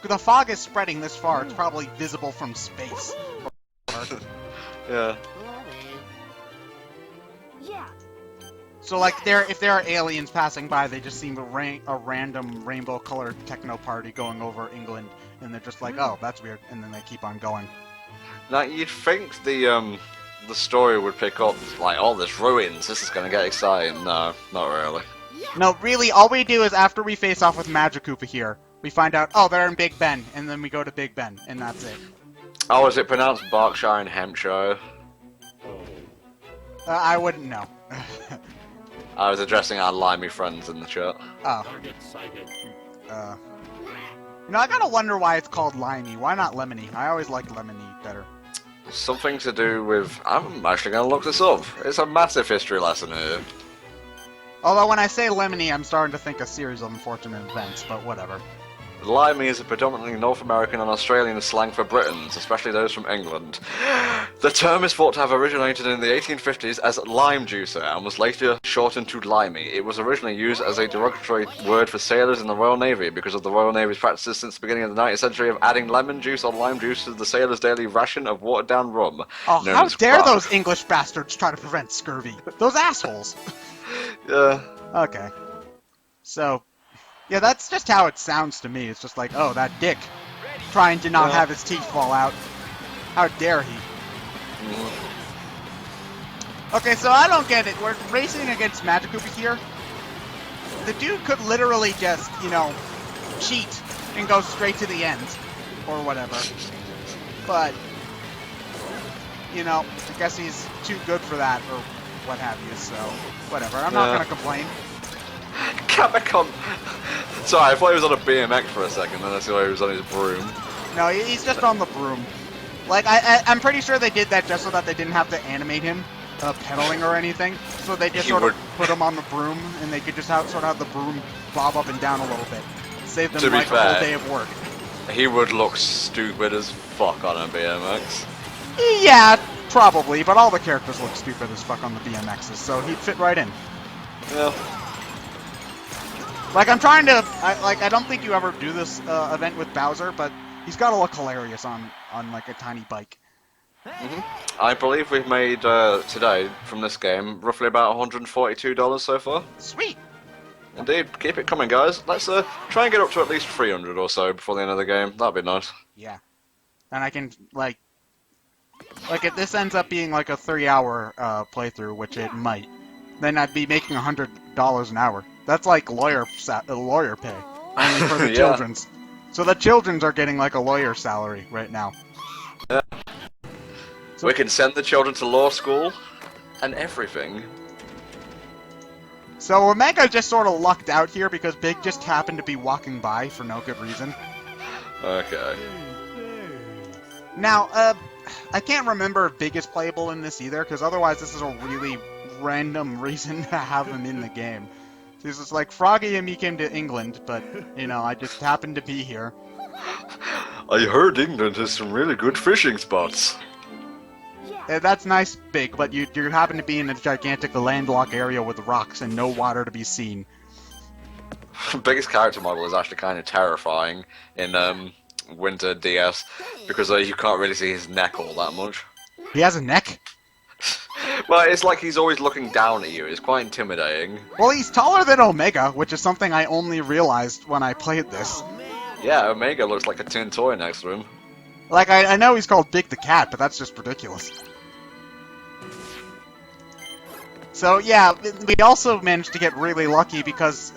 the fog is spreading this far, it's probably visible from space. Yeah. Yeah. So like if there are aliens passing by, they just seem a random rainbow-colored techno party going over England, and they're just like, oh, that's weird, and then they keep on going. Now you'd think the story would pick up like, oh, there's ruins. This is gonna get exciting. No, not really. No, really, all we do is after we face off with Magikoopa here, we find out, oh, they're in Big Ben, and then we go to Big Ben, and that's it. Oh, is it pronounced Berkshire and Hampshire? I wouldn't know. I was addressing our limey friends in the chat. Oh. You know, I gotta wonder why it's called limey. Why not lemony? I always liked lemony better. Something to do with... I'm actually going to look this up. It's a massive history lesson here. Although when I say lemony, I'm starting to think a series of unfortunate events, but whatever. Limey is a predominantly North American and Australian slang for Britons, especially those from England. The term is thought to have originated in the 1850s as lime juicer and was later shortened to limey. It was originally used as a derogatory word for sailors in the Royal Navy because of the Royal Navy's practices since the beginning of the 19th century of adding lemon juice or lime juice to the sailors' daily ration of watered-down rum. Oh, known how as dare grog. those English bastards try to prevent scurvy? Those assholes! Yeah. Okay. So, yeah, that's just how it sounds to me. It's just like, oh, that dick. Trying to not have his teeth fall out. How dare he? Okay, so I don't get it. We're racing against Magikoopa here. The dude could literally just, you know, cheat and go straight to the end. Or whatever. But, you know, I guess he's too good for that, or what have you, so whatever. I'm not gonna complain. Capcom! Sorry, I thought he was on a BMX for a second, then I saw he was on his broom. No, he's just on the broom. Like, I'm pretty sure they did that just so that they didn't have to animate him pedaling or anything. So they just sort of put him on the broom, and they could just sort of have the broom bob up and down a little bit. Save them like a whole day of work. He would look stupid as fuck on a BMX. Yeah, probably, but all the characters look stupid as fuck on the BMXs, so he'd fit right in. Yeah. Like, I'm trying to... I don't think you ever do this event with Bowser, but he's gotta look hilarious on like, a tiny bike. I believe we've made, today, from this game, roughly about $142 so far. Sweet! Indeed, keep it coming, guys. Let's try and get up to at least 300 or so before the end of the game. That'd be nice. Yeah. And I can, like, if this ends up being, like, a 3-hour playthrough, which it might, then I'd be making $100 an hour. That's like lawyer pay, only for the Yeah. children's. So the children's are getting like a lawyer salary right now. Yeah. So We can send the children to law school and everything. So Omega just sort of lucked out here because Big just happened to be walking by for no good reason. Okay. Now, I can't remember if Big is playable in this either, because otherwise this is a really random reason to have him in the game. This is like, Froggy and me came to England, but, you know, I just happened to be here. I heard England has some really good fishing spots. That's nice, Big, but you happen to be in a gigantic landlocked area with rocks and no water to be seen. Biggest character model is actually kind of terrifying in Winter DS, because you can't really see his neck all that much. He has a neck? Well, it's like he's always looking down at you. It's quite intimidating. Well, he's taller than Omega, which is something I only realized when I played this. Yeah, Omega looks like a tin toy next to him. Like, I know he's called Big the Cat, but that's just ridiculous. So yeah, we also managed to get really lucky because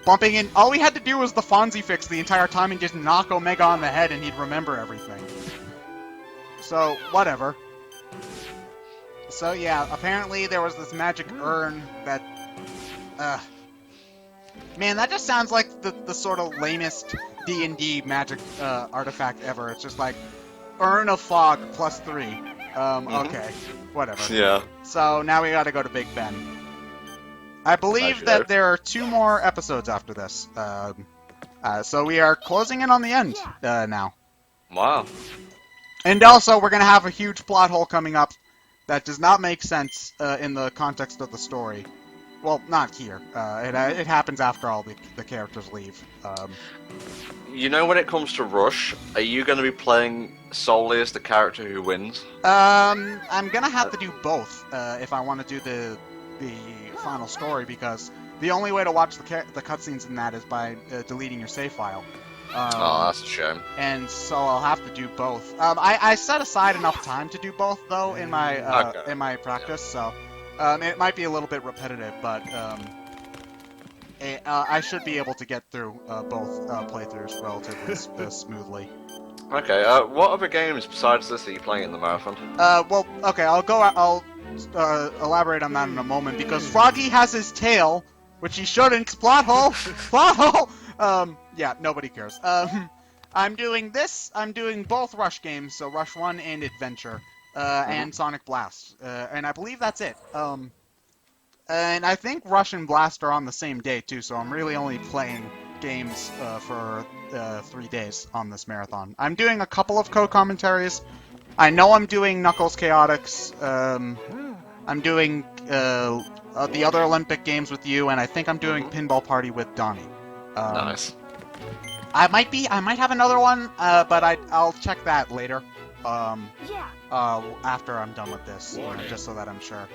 bumping in, all we had to do was the Fonzie fix the entire time and just knock Omega on the head and he'd remember everything. So, whatever. So yeah, apparently there was this magic urn that, man, that just sounds like the sort of lamest D&D magic artifact ever. It's just like, urn of fog +3. Okay, whatever. Yeah. So now we gotta go to Big Ben. I believe that there are 2 more episodes after this. So we are closing in on the end now. Wow. And also, we're gonna have a huge plot hole coming up that does not make sense in the context of the story. Well, not here. It happens after all the characters leave. You know, when it comes to Rush, are you going to be playing solely as the character who wins? I'm gonna have to do both if I want to do the final story, because the only way to watch the cutscenes in that is by deleting your save file. Oh, that's a shame. And so I'll have to do both. I set aside enough time to do both, though, in my practice, so it might be a little bit repetitive, but I should be able to get through both playthroughs relatively smoothly. Okay, what other games besides this are you playing in the marathon? Well, okay, I'll elaborate on that in a moment, because Froggy has his tail, which he shouldn't. Plot hole! Plot hole! Yeah, nobody cares. I'm doing both Rush games, so Rush 1 and Adventure, and Sonic Blast. And I believe that's it. And I think Rush and Blast are on the same day, too, so I'm really only playing games for 3 days on this marathon. I'm doing a couple of co-commentaries. I know I'm doing Knuckles Chaotix. I'm doing the other Olympic Games with you, and I think I'm doing Pinball Party with Donnie. Nice. I might have another one, but I'll check that later. After I'm done with this, just so that I'm sure.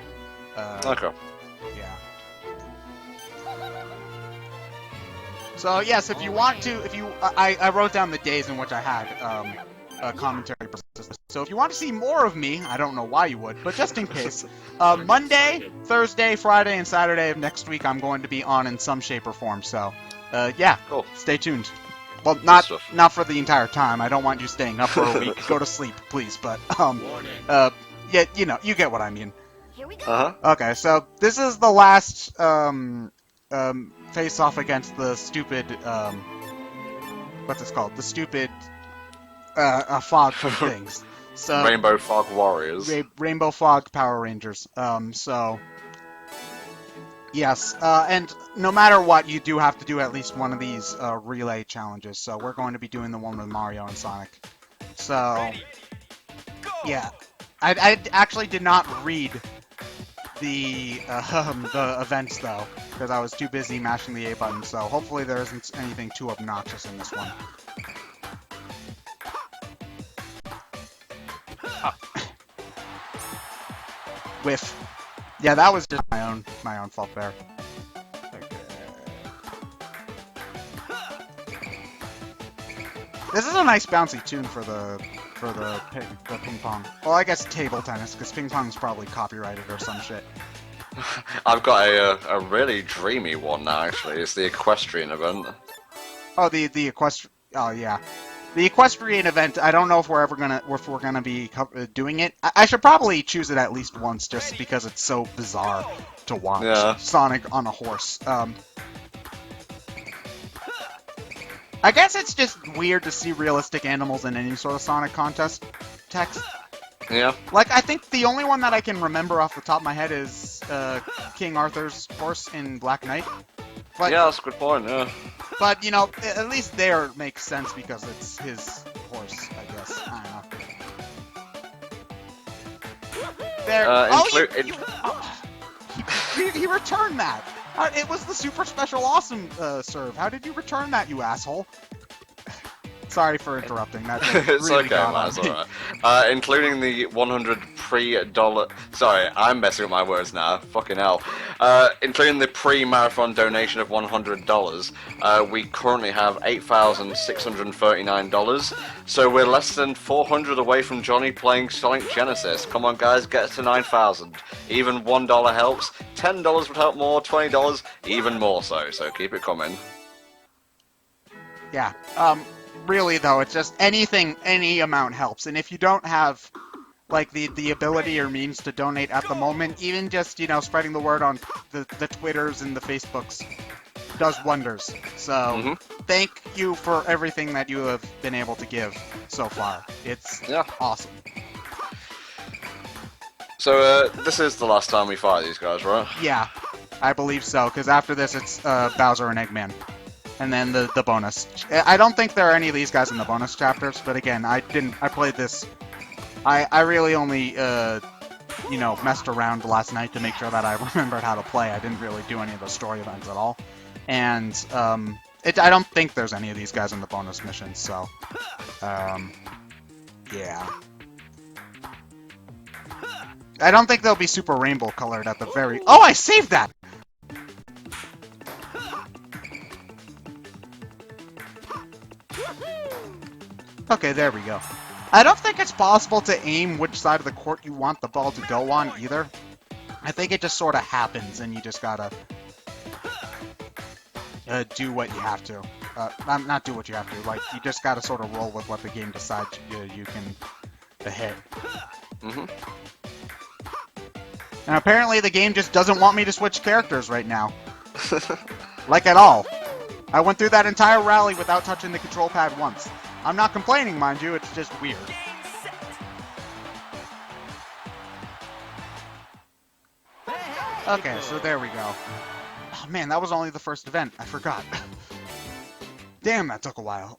Okay. Yeah. So yes, if you want to, I wrote down the days in which I had a commentary. So if you want to see more of me, I don't know why you would, but just in case, Monday, Thursday, Friday, and Saturday of next week, I'm going to be on in some shape or form. So, yeah, cool. Stay tuned. Well, not for the entire time. I don't want you staying up for a week. Go to sleep, please. But yeah, you get what I mean. Here we go. Okay, so this is the last face off against the stupid what's it called? The stupid fog things. So Rainbow Fog Warriors. Rainbow Fog Power Rangers. So yes, and no matter what, you do have to do at least one of these relay challenges. So we're going to be doing the one with Mario and Sonic. So yeah, I actually did not read the events though, because I was too busy mashing the A button. So hopefully there isn't anything too obnoxious in this one. Whiff. Yeah, that was just my own fault there. Okay. This is a nice bouncy tune for the ping pong. Well, I guess table tennis, because ping pong's probably copyrighted or some shit. I've got a really dreamy one now. Actually, it's the equestrian event. Oh, the equestrian. Oh yeah. The equestrian event, I don't know if we're gonna be doing it. I should probably choose it at least once, just because it's so bizarre to watch. Yeah. Sonic on a horse. I guess it's just weird to see realistic animals in any sort of Sonic contest text. Yeah. Like, I think the only one that I can remember off the top of my head is King Arthur's horse in Black Knight. But, yeah, that's a good point, yeah. But, at least there it makes sense because it's his horse, I guess. I don't know. He returned that! It was the Super Special Awesome serve. How did you return that, you asshole? Sorry for interrupting. That It's really okay, got man, on it's me. alright. Including the 100 $3. Sorry, I'm messing up my words now. Fucking hell. Including the pre-marathon donation of $100, we currently have $8,639. So we're less than 400 away from Johnny playing Sonic Genesis. Come on, guys, get us to 9,000. Even $1 helps. $10 would help more. $20 even more so. So keep it coming. Yeah. Really though, it's just anything, any amount helps. And if you don't have like the ability or means to donate at the moment, even just, you know, spreading the word on the Twitters and the Facebooks does wonders. So thank you for everything that you have been able to give so far. It's awesome. So this is the last time we fight these guys, right? Yeah, I believe so, because after this it's Bowser and Eggman. And then the bonus. I don't think there are any of these guys in the bonus chapters, but again, I played this. I really only, you know, messed around last night to make sure that I remembered how to play. I didn't really do any of the story events at all. And, I don't think there's any of these guys in the bonus missions, so, yeah. I don't think they'll be super rainbow colored at the very... Oh, I saved that! Okay, there we go. I don't think it's possible to aim which side of the court you want the ball to go on, either. I think it just sort of happens, and you just gotta do what you have to. Not do what you have to, like, you just gotta sort of roll with what the game decides you can hit. And apparently the game just doesn't want me to switch characters right now. Like, at all. I went through that entire rally without touching the control pad once. I'm not complaining, mind you, it's just weird. Okay, so there we go. Oh man, that was only the first event. I forgot. Damn, that took a while.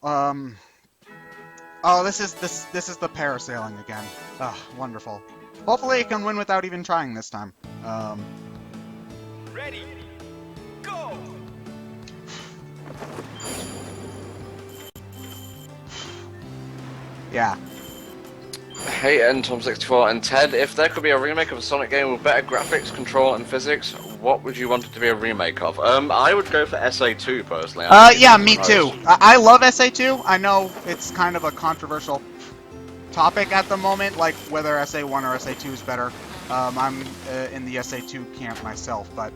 Oh, this is the parasailing again. Oh, wonderful. Hopefully I can win without even trying this time. Ready, go! Yeah. Hey, and Tom64 and Ted, if there could be a remake of a Sonic game with better graphics, control, and physics, what would you want it to be a remake of? I would go for SA2 personally. Yeah, me too. I love SA2. I know it's kind of a controversial topic at the moment, like whether SA1 or SA2 is better. I'm in the SA2 camp myself, but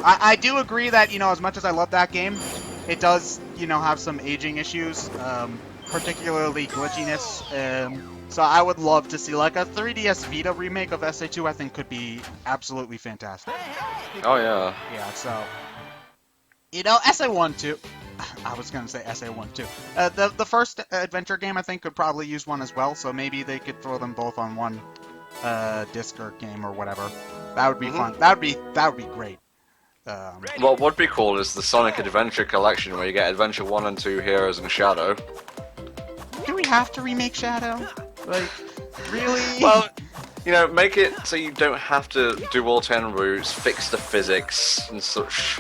I do agree that, you know, as much as I love that game, it does, you know, have some aging issues. Particularly glitchiness, so I would love to see like a 3DS Vita remake of SA2. I think could be absolutely fantastic. Oh yeah. Yeah, so you know, SA1 too. I was gonna say SA1 too. The first adventure game I think could probably use one as well. So maybe they could throw them both on one disc or game or whatever. That would be fun. That would be great. What would be cool is the Sonic Adventure Collection, where you get Adventure 1 and 2 Heroes and Shadow. Do we have to remake Shadow? Like, really? Well, you know, make it so you don't have to do all 10 routes, fix the physics and such.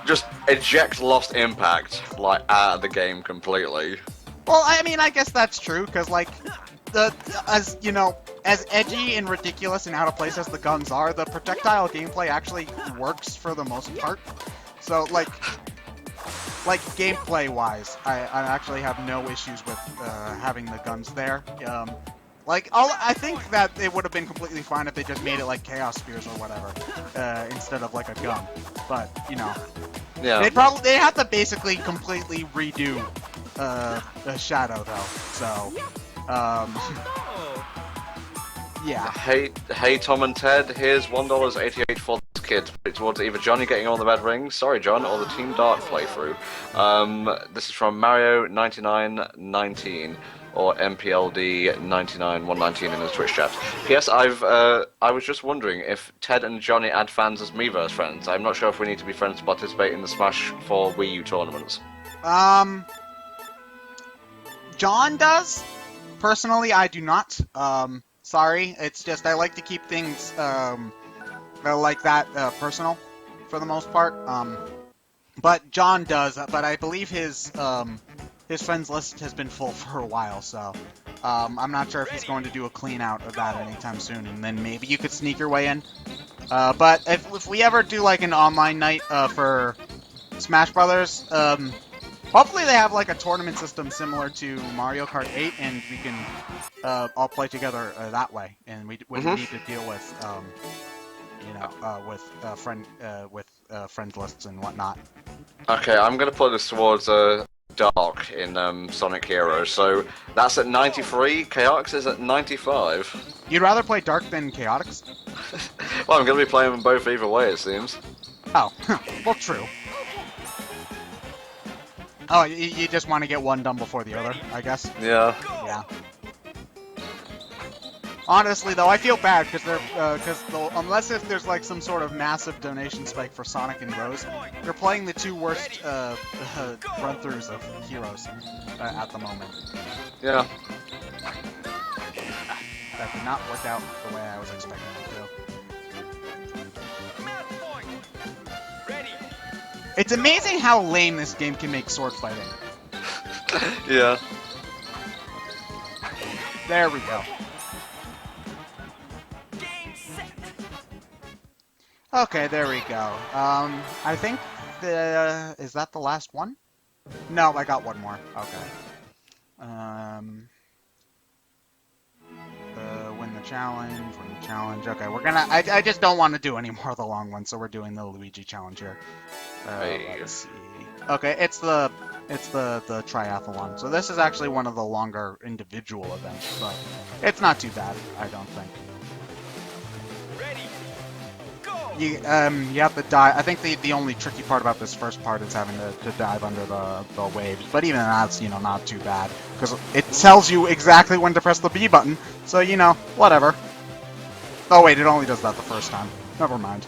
Just eject Lost Impact, like, out of the game completely. Well, I mean, I guess that's true, because, like, as, you know, as edgy and ridiculous and out of place as the guns are, the projectile gameplay actually works for the most part. So, like gameplay-wise, I actually have no issues with having the guns there. I think that it would have been completely fine if they just made it like Chaos Spears or whatever, instead of like a gun. But, you know, yeah, they have to basically completely redo the Shadow though. So, yeah. Hey, Tom and Ted, here's $1.88 for this kid. Towards either Johnny getting on the red ring, sorry John, or the Team Dark playthrough. This is from Mario9919 or MPLD99119 in the Twitch chat. P.S. I was just wondering if Ted and Johnny add fans as Miiverse friends. I'm not sure if we need to be friends to participate in the Smash for Wii U tournaments. John does. Personally, I do not. Sorry, it's just I like to keep things like that personal for the most part. But John does. But I believe his friends list has been full for a while, so I'm not sure if he's going to do a clean out of that anytime soon, and then maybe you could sneak your way in. But if we ever do like an online night for Smash Brothers, hopefully they have like a tournament system similar to Mario Kart 8, and we can all play together that way, and we wouldn't need to deal with friend lists and whatnot. Okay, I'm gonna put this towards Dark in Sonic Heroes. So that's at 93. Chaotix is at 95. You'd rather play Dark than Chaotix? Well, I'm gonna be playing them both either way, it seems. Oh, well, true. Oh, you just want to get one done before the other, I guess? Yeah. Yeah. Honestly, though, I feel bad because unless if there's like some sort of massive donation spike for Sonic and Rose, they're playing the two worst run-throughs of Heroes at the moment. Yeah. That did not work out the way I was expecting it to. Ready. It's amazing how lame this game can make sword fighting. Yeah. There we go. Game set. Okay, there we go. I think is that the last one? No, I got one more. Okay. Win the challenge. Okay, we're gonna. I just don't want to do any more of the long ones, so we're doing the Luigi challenge here. Hey. Let's see. Okay, it's the triathlon. So this is actually one of the longer individual events, but it's not too bad, I don't think. Ready. Go. You have to dive. I think the only tricky part about this first part is having to dive under the waves, but even that's not too bad because it tells you exactly when to press the B button. So whatever. Oh wait, it only does that the first time. Never mind.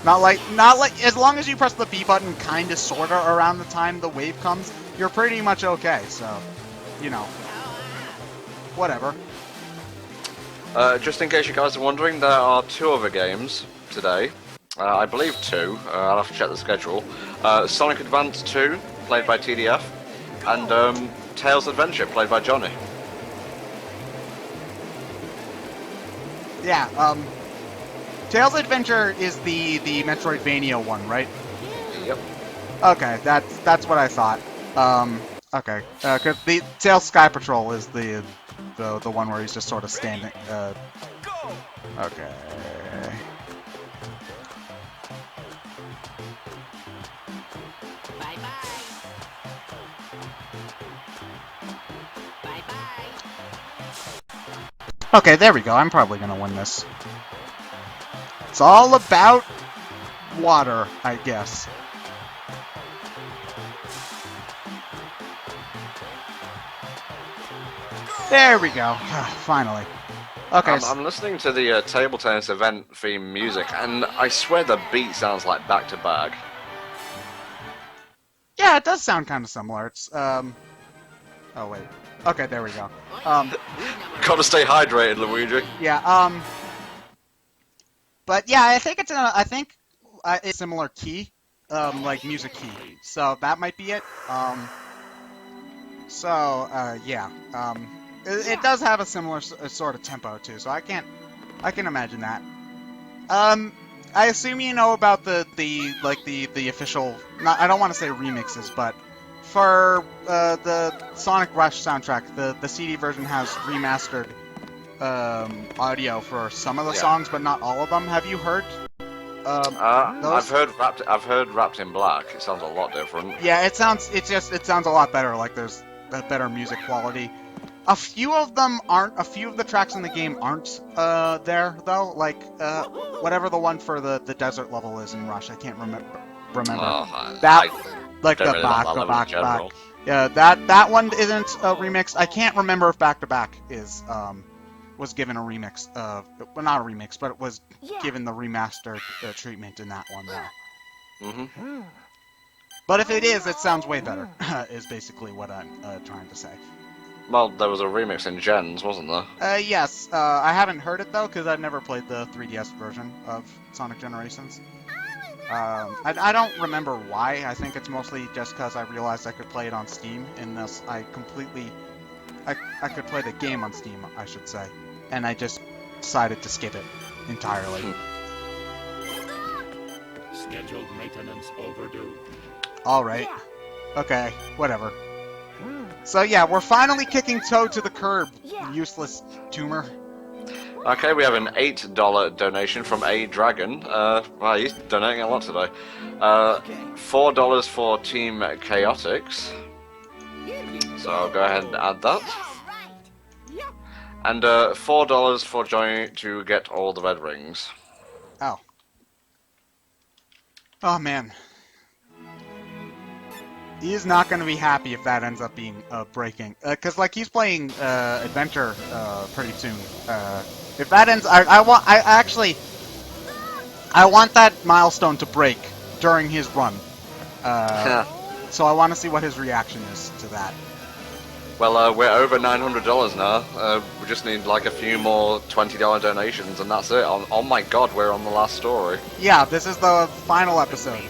Not like as long as you press the B button kinda sorta around the time the wave comes, you're pretty much okay. So, whatever. Just in case you guys are wondering, there are two other games today. I believe two. I'll have to check the schedule. Sonic Advance 2, played by TDF, and Tails Adventure, played by Johnny. Yeah, Tails Adventure is the Metroidvania one, right? Yep. Okay, that's what I thought. Okay, because the Tails Sky Patrol is the one where he's just sort of standing. Okay. Bye bye. Bye bye. Okay, there we go. I'm probably gonna win this. It's all about water, I guess. There we go. Finally. Okay. I'm listening to the table tennis event theme music, and I swear the beat sounds like back to back. Yeah, it does sound kind of similar. It's Oh wait. Okay, there we go. Gotta stay hydrated, Luigi. Yeah. But yeah, I think it's a similar key, like music key. So that might be it. Yeah. It does have a similar sort of tempo too. So I can imagine that. I assume you know about the official. I don't want to say remixes, but for the Sonic Rush soundtrack, the CD version has remastered audio for some of the songs, but not all of them. Have you heard? Those? I've heard Wrapped in Black. It sounds a lot different. Yeah, it sounds a lot better. Like there's a better music quality. A few of the tracks in the game aren't there though. Like whatever the one for the desert level is in Rush, I can't remember. That like the back. Yeah, that one isn't remixed. I can't remember if Back to Back is was given a remix. Well, not a remix, but it was given the remastered treatment in that one though. Mm-hmm. But if it is, it sounds way better. Is basically what I'm trying to say. Well, there was a remix in Gens, wasn't there? Yes. I haven't heard it though because I've never played the 3DS version of Sonic Generations. All I I don't remember why. I think it's mostly just because I realized I could play it on Steam, and thus I could play the game on Steam, I should say, and I just decided to skip it entirely. Scheduled maintenance overdue. Alright. Okay, whatever. So yeah, we're finally kicking Toad to the curb, useless tumor. Okay, we have an $8 donation from A Dragon. Wow, he's donating a lot today. $4 for Team Chaotix. So I'll go ahead and add that. And $4 for Johnny to get all the red rings. Oh. Oh man. He is not going to be happy if that ends up being breaking. Because like he's playing Adventure pretty soon. If that ends, I want that milestone to break during his run. So I want to see what his reaction is to that. Well, we're over $900 now. We just need like a few more $20 donations, and that's it. Oh my God, we're on the last story. Yeah, this is the final episode.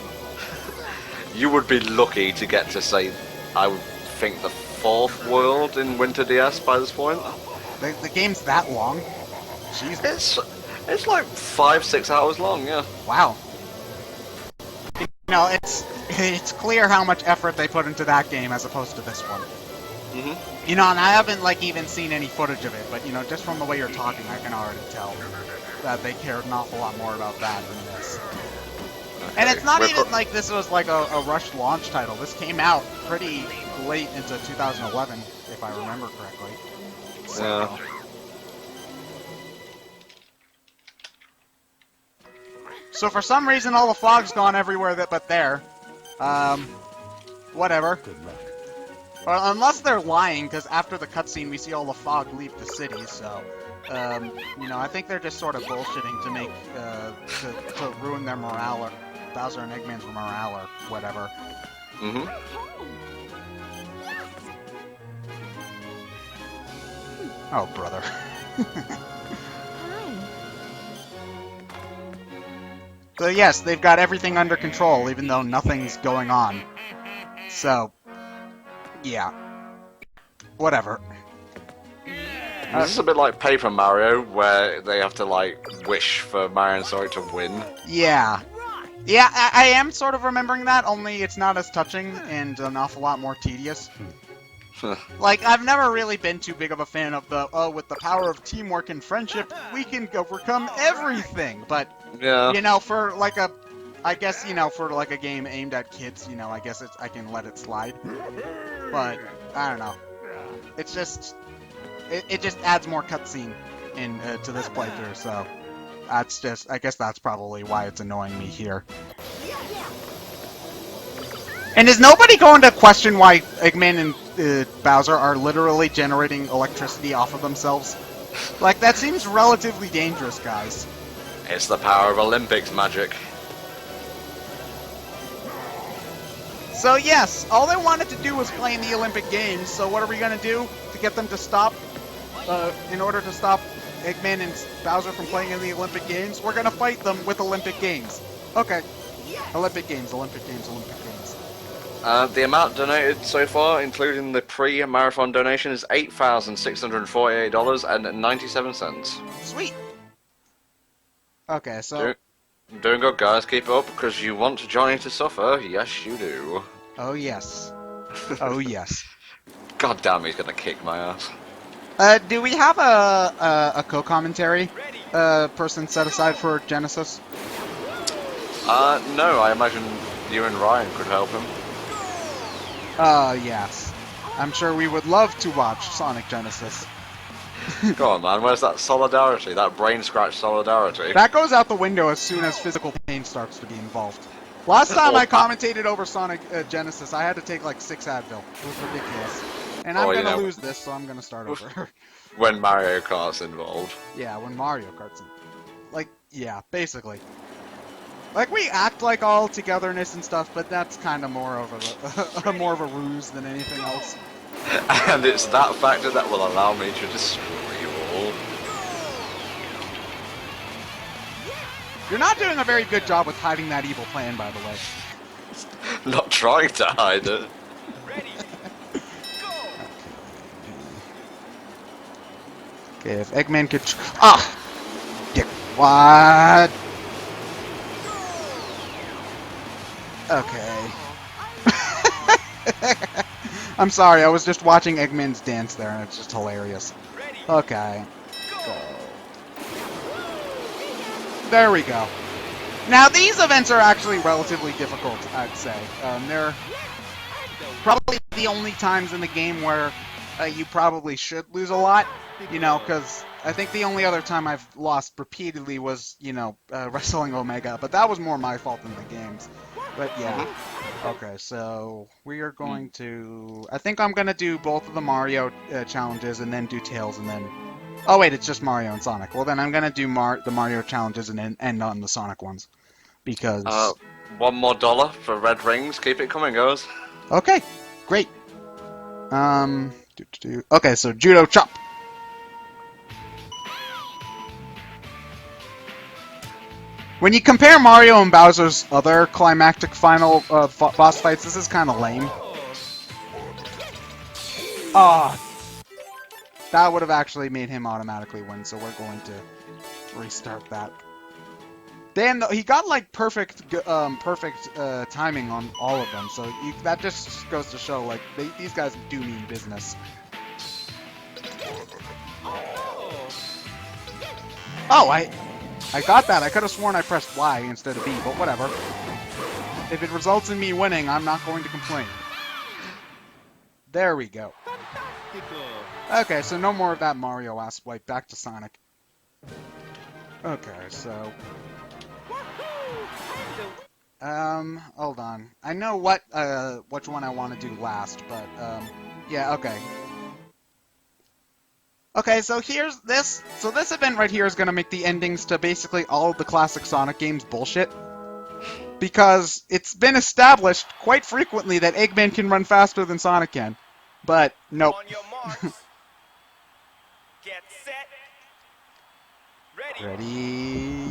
You would be lucky to get to say, I would think, the 4th world in Winter DS by this point. The game's that long? Jesus. It's like 5-6 hours long, yeah. Wow. You know, it's clear how much effort they put into that game as opposed to this one. Mm-hmm. You know, and I haven't like even seen any footage of it, but you know, just from the way you're talking, I can already tell that they cared an awful lot more about that than this. Okay. And it's not even like this was like a rushed launch title. This came out pretty late into 2011, if I remember correctly. So, Yeah. So for some reason, all the fog's gone everywhere but there. Whatever. Good luck. Well, unless they're lying, because after the cutscene we see all the fog leave the city, so... you know, I think they're just sort of bullshitting to make, to ruin their morale, or Bowser and Eggman's morale, or whatever. Mm-hmm. Oh, brother. So yes, they've got everything under control, even though nothing's going on. So, yeah. Whatever. This is a bit like Paper Mario, where they have to, like, wish for Mario and Sonic to win. Yeah. Yeah, I am sort of remembering that, only it's not as touching and an awful lot more tedious. Like, I've never really been too big of a fan of the, oh, with the power of teamwork and friendship, we can overcome everything, but, Yeah. you know, for, like, I guess, you know, for, like, a game aimed at kids, you know, I guess I can let it slide. But, I don't know. It's just... It just adds more cutscene to this playthrough, so... That's just... I guess that's probably why it's annoying me here. And is nobody going to question why Eggman and Bowser are literally generating electricity off of themselves? Like, that seems relatively dangerous, guys. It's the power of Olympics magic. So yes, all they wanted to do was play in the Olympic Games, so what are we going to do to get them to stop? In order to stop Eggman and Bowser from playing in the Olympic Games, we're going to fight them with Olympic Games. Okay. Olympic Games, Olympic Games, Olympic Games. The amount donated so far, including the pre-marathon donation, is $8,648.97. Sweet. Okay, so... Doing good, guys. Keep it up, because you want Johnny to suffer. Yes, you do. Oh, yes. Oh, yes. God damn, he's gonna kick my ass. Do we have a co-commentary person set aside for Genesis? No, I imagine you and Ryan could help him. Yes. I'm sure we would love to watch Sonic Genesis. Go on, man. Where's that solidarity? That brain scratch solidarity? That goes out the window as soon as physical pain starts to be involved. Last time I commentated over Sonic Genesis, I had to take like 6 Advil. It was ridiculous. And I'm gonna lose this, so I'm gonna start over. When Mario Kart's involved. Yeah, when Mario Kart's in. Like, yeah, basically. Like, we act like all togetherness and stuff, but that's kind of more of a more of a ruse than anything else. And it's that factor that will allow me to destroy you all. You're not doing a very good job with hiding that evil plan, by the way. Not trying to hide it. Ready, go! Okay, if Eggman could... Ah! Dick. What? Okay. I'm sorry, I was just watching Eggman's dance there, and it's just hilarious. Ready, Okay. go! There we go. Now, these events are actually relatively difficult, I'd say. They're probably the only times in the game where you probably should lose a lot, you know, because I think the only other time I've lost repeatedly was, you know, wrestling Omega, but that was more my fault than the game's. But yeah. Okay, so we are going to... I think I'm going to do both of the Mario challenges and then do Tails and then... Oh wait, it's just Mario and Sonic. Well then I'm going to do the Mario challenges and then end on the Sonic ones. Because... $1 more for red rings. Keep it coming, guys. Okay, great. Okay, so Judo Chop. When you compare Mario and Bowser's other climactic final boss fights, this is kind of lame. Ah, that would have actually made him automatically win, so we're going to restart that. Damn, though, he got like perfect timing on all of them, so that just goes to show like these guys do mean business. Oh, I got that. I could have sworn I pressed Y instead of B, but whatever. If it results in me winning, I'm not going to complain. There we go. Okay, so no more of that Mario ass wipe. Back to Sonic. Okay, so... hold on. I know which one I want to do last, but, yeah, okay. Okay, so here's this. So this event right here is going to make the endings to basically all of the classic Sonic games bullshit. Because it's been established quite frequently that Eggman can run faster than Sonic can. But, nope. On your marks. Get set. Ready. Ready...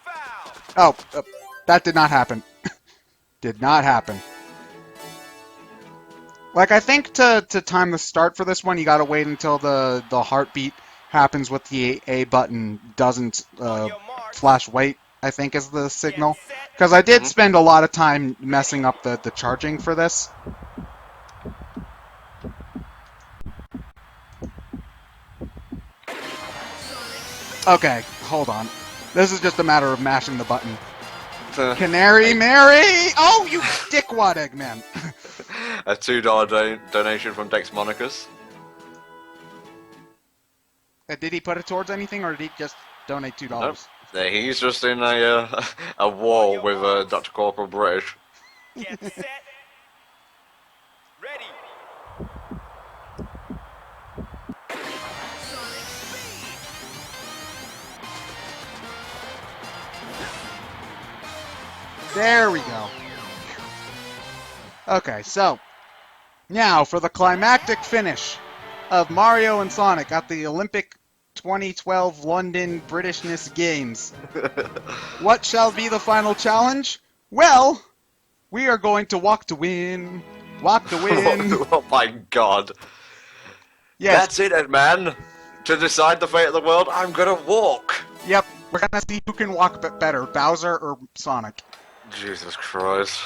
Foul. Oh, that did not happen. Did not happen. Like, I think to time the start for this one, you gotta wait until the heartbeat happens with the A button doesn't flash white, I think is the signal. Because I did spend a lot of time messing up the charging for this. Okay, hold on. This is just a matter of mashing the button. Canary Mary! Oh, you dickwad, Eggman! A $2 donation from Dex Monicus. Did he put it towards anything, or did he just donate $2? Nope. Yeah, he's just in a war with Dr. Corporal British. Get set. Ready. There we go. Okay, so now for the climactic finish of Mario and Sonic at the Olympic 2012 London Britishness Games. What shall be the final challenge? Well, we are going to walk to win. Walk to win. Oh my god. Yes. That's it, man. To decide the fate of the world, I'm gonna walk. Yep. We're gonna see who can walk better, Bowser or Sonic. Jesus Christ.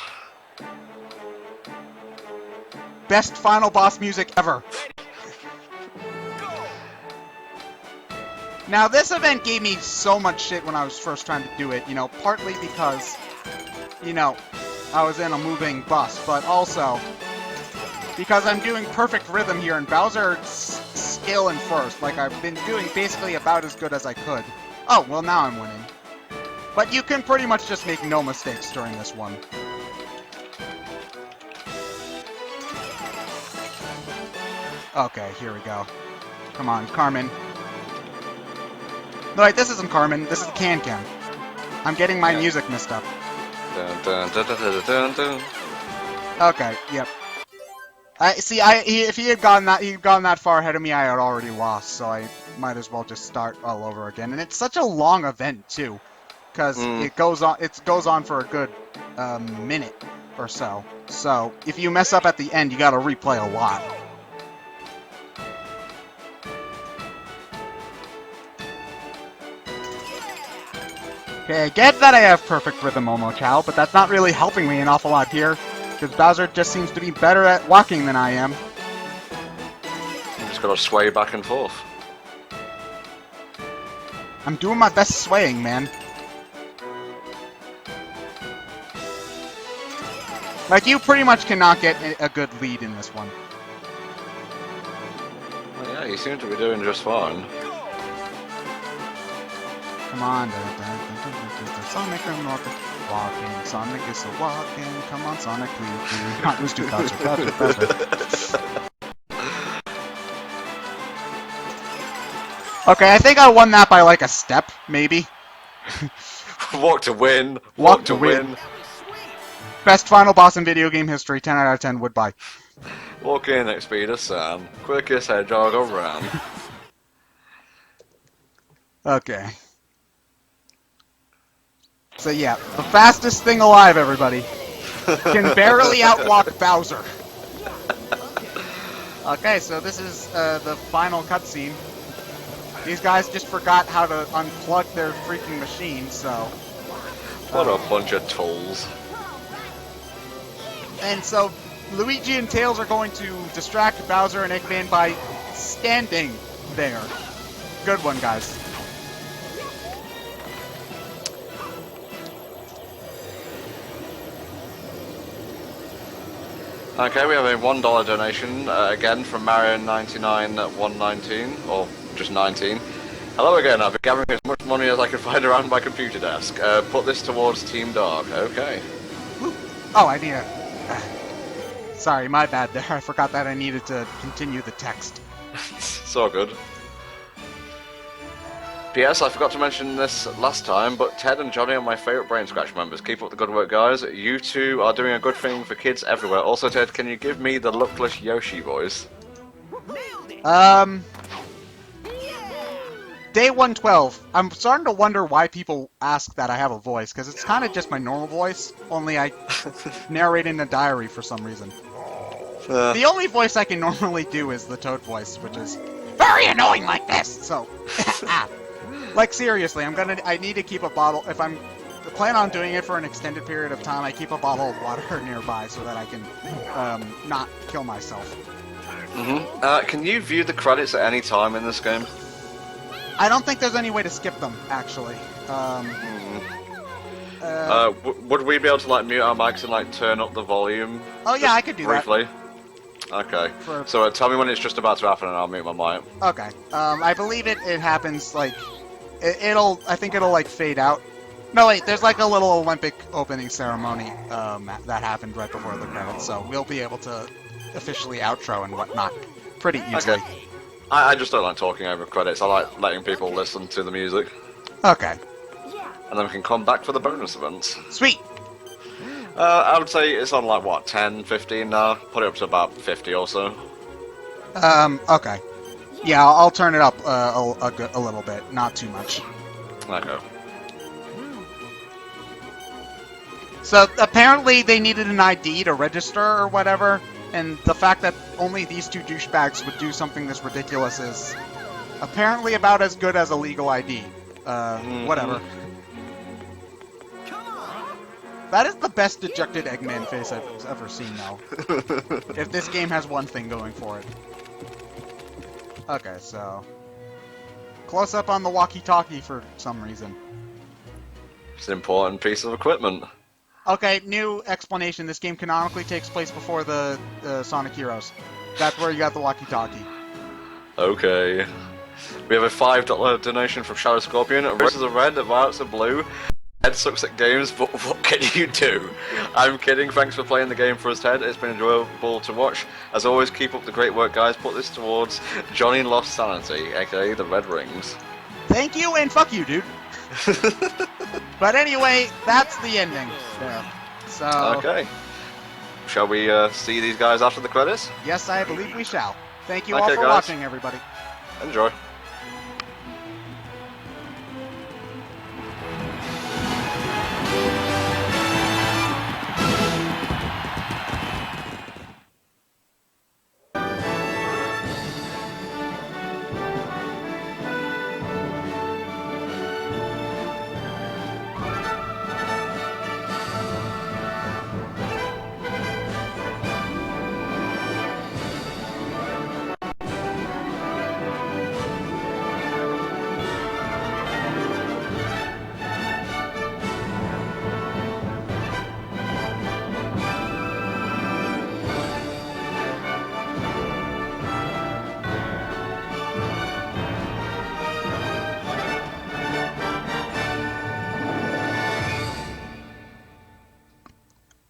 Best final boss music ever. Now, this event gave me so much shit when I was first trying to do it, you know, partly because, you know, I was in a moving bus, but also because I'm doing perfect rhythm here, and Bowser's skill in first. Like, I've been doing basically about as good as I could. Oh, well, now I'm winning. But you can pretty much just make no mistakes during this one. Okay, here we go. Come on, Carmen. No, wait, this isn't Carmen. This is Can-Can. I'm getting my music mixed up. Dun, dun, dun, dun, dun, dun, dun. Okay, yep. If he had gone that far ahead of me, I had already lost. So I might as well just start all over again. And it's such a long event too, because it goes on for a good minute or so. So if you mess up at the end, you got to replay a lot. Okay, I get that I have perfect rhythm, Momo Chow, but that's not really helping me an awful lot here, because Bowser just seems to be better at walking than I am. You just gotta sway back and forth. I'm doing my best swaying, man. Like, you pretty much cannot get a good lead in this one. Well, yeah, you seem to be doing just fine. Come on, Sonic, I'm walking. Sonic is a walking. Come on, Sonic, please. Not lose 2 faster, faster. Okay, I think I won that by like a step, maybe. Walk to win. Walk to win. Best final boss in video game history. 10 out of 10. Would-bye. Walk in at speed of sound. Quickest hedgehog around. Okay. So yeah, the fastest thing alive, everybody. Can barely outwalk Bowser. Okay, so this is the final cutscene. These guys just forgot how to unplug their freaking machine, so... What a bunch of tools. And so, Luigi and Tails are going to distract Bowser and Eggman by standing there. Good one, guys. Okay, we have a $1 donation, again from Mario99-119, or just 19. Hello again, I've been gathering as much money as I can find around my computer desk. Put this towards Team Dark, okay. Oh, I need a... Sorry, my bad there. I forgot that I needed to continue the text. It's all good. P.S. I forgot to mention this last time, but Ted and Johnny are my favourite Brain Scratch members. Keep up the good work, guys. You two are doing a good thing for kids everywhere. Also, Ted, can you give me the luckless Yoshi voice? Day 112. I'm starting to wonder why people ask that I have a voice, because it's kind of just my normal voice, only I narrate in a diary for some reason. The only voice I can normally do is the Toad voice, which is very annoying like this, so... Like, seriously, I need to keep a bottle, if I'm plan on doing it for an extended period of time, I keep a bottle of water nearby so that I can, not kill myself. Can you view the credits at any time in this game? I don't think there's any way to skip them, actually. Would we be able to, like, mute our mics and, like, turn up the volume? Oh, yeah, I could do briefly? Okay. So tell me when it's just about to happen and I'll mute my mic. Okay. I believe it happens, like... I think it'll, like, fade out. No, wait, there's, like, a little Olympic opening ceremony that happened right before the credits, so we'll be able to officially outro and whatnot pretty easily. Okay. I just don't like talking over credits. I like letting people listen to the music. Okay. And then we can come back for the bonus events. Sweet! I would say it's on, like, what, 10, 15 now? Put it up to about 50 or so. Okay. Yeah, I'll turn it up a little bit, not too much. Okay. So, apparently they needed an ID to register or whatever, and the fact that only these two douchebags would do something this ridiculous is apparently about as good as a legal ID. Whatever. That is the best dejected Eggman face I've ever seen, though. If this game has one thing going for it. Okay, so... Close up on the walkie-talkie for some reason. It's an important piece of equipment. Okay, new explanation. This game canonically takes place before the Sonic Heroes. That's where you got the walkie-talkie. Okay. We have a $5 donation from Shadow Scorpion. Roses are red, violets are blue. Ted sucks at games, but what can you do? I'm kidding. Thanks for playing the game for us, Ted. It's been enjoyable to watch. As always, keep up the great work, guys. Put this towards Johnny Lost Sanity, aka the Red Rings. Thank you, and fuck you, dude. But anyway, that's the ending there. So... Okay. shall we see these guys after the credits? Yes, I believe we shall. Thank you all Okay, for guys. watching, everybody. Enjoy.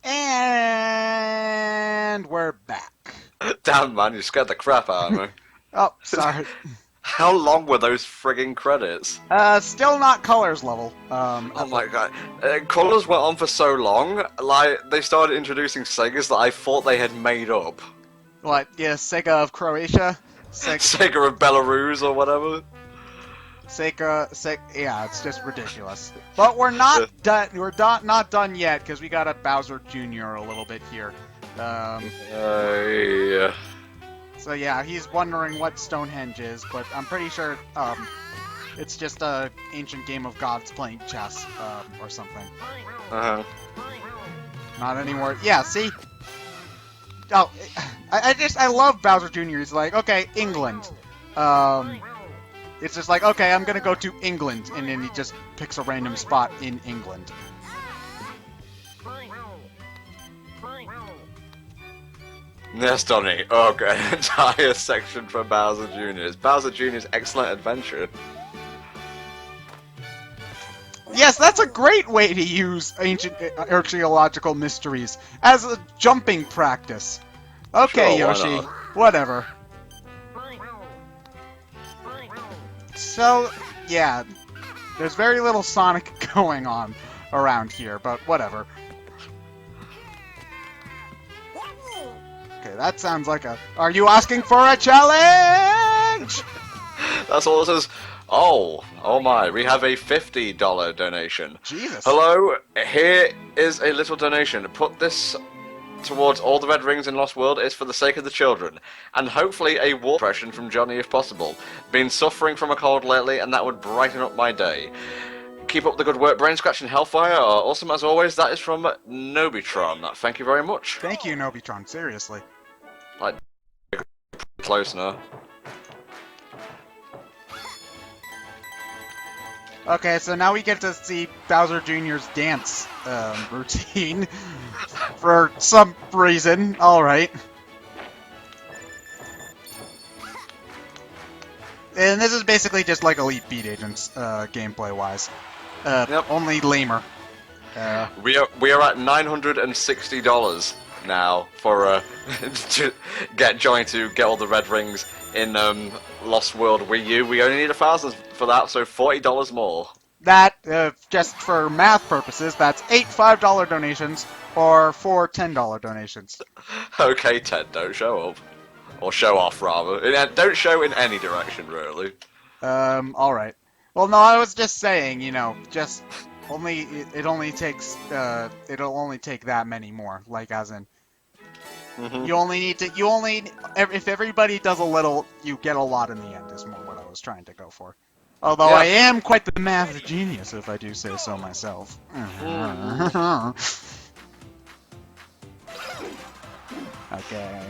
And we're back. Damn, man, you scared the crap out of me. Oh, sorry. How long were those frigging credits? Still not colors level. Oh my god. Colours went on for so long, like, they started introducing Segas that I thought they had made up. What? Yeah, Sega of Croatia. Sega of Belarus or whatever. Yeah, it's just ridiculous. But we're not done. We're not done yet because we got a Bowser Jr. a little bit here. Yeah. So yeah, he's wondering what Stonehenge is, but I'm pretty sure it's just a ancient game of gods playing chess or something. Uh-huh. Not anymore. Yeah, see. Oh, I love Bowser Jr. He's like, okay, England. It's just like, okay, I'm gonna go to England, and then he just picks a random spot in England. Yes, Donny. Oh, god, an entire section for Bowser Jr. It's Bowser Jr.'s Excellent Adventure. Yes, that's a great way to use ancient archaeological mysteries as a jumping practice. Okay, Sure, why Yoshi, not? whatever. So, yeah, there's very little Sonic going on around here, but whatever. Okay, that sounds like a... Are you asking for a challenge? That's all it says. Oh my, we have a $50 donation. Jesus. Hello, here is a little donation. Put this towards all the red rings in Lost World. It's for the sake of the children. And hopefully a war impression from Johnny if possible. Been suffering from a cold lately and that would brighten up my day. Keep up the good work. Brain Scratch and Hellfire are awesome as always. That is from Nobitron. Thank you very much. Thank you, Nobitron, seriously. Like, close now. Okay, so now we get to see Bowser Jr.'s dance routine for some reason. Alright. And this is basically just like Elite Beat Agents, gameplay-wise. Yep. Only lamer. We are at $960 now for to get Johnny to get all the red rings in Lost World Wii U. We only need 1,000 for that, so $40 more. That, just for math purposes, that's 8 $5 donations or 4 $10 donations. Okay, Ted, don't show up. Or show off, rather. Don't show in any direction, really. Alright. Well, no, I was just saying, you know, just only, it only takes, it'll only take that many more, like, as in, Mm-hmm. you only need to, if everybody does a little, you get a lot in the end, is more what I was trying to go for. Although Yeah. I am quite the math genius, if I do say so myself. Okay.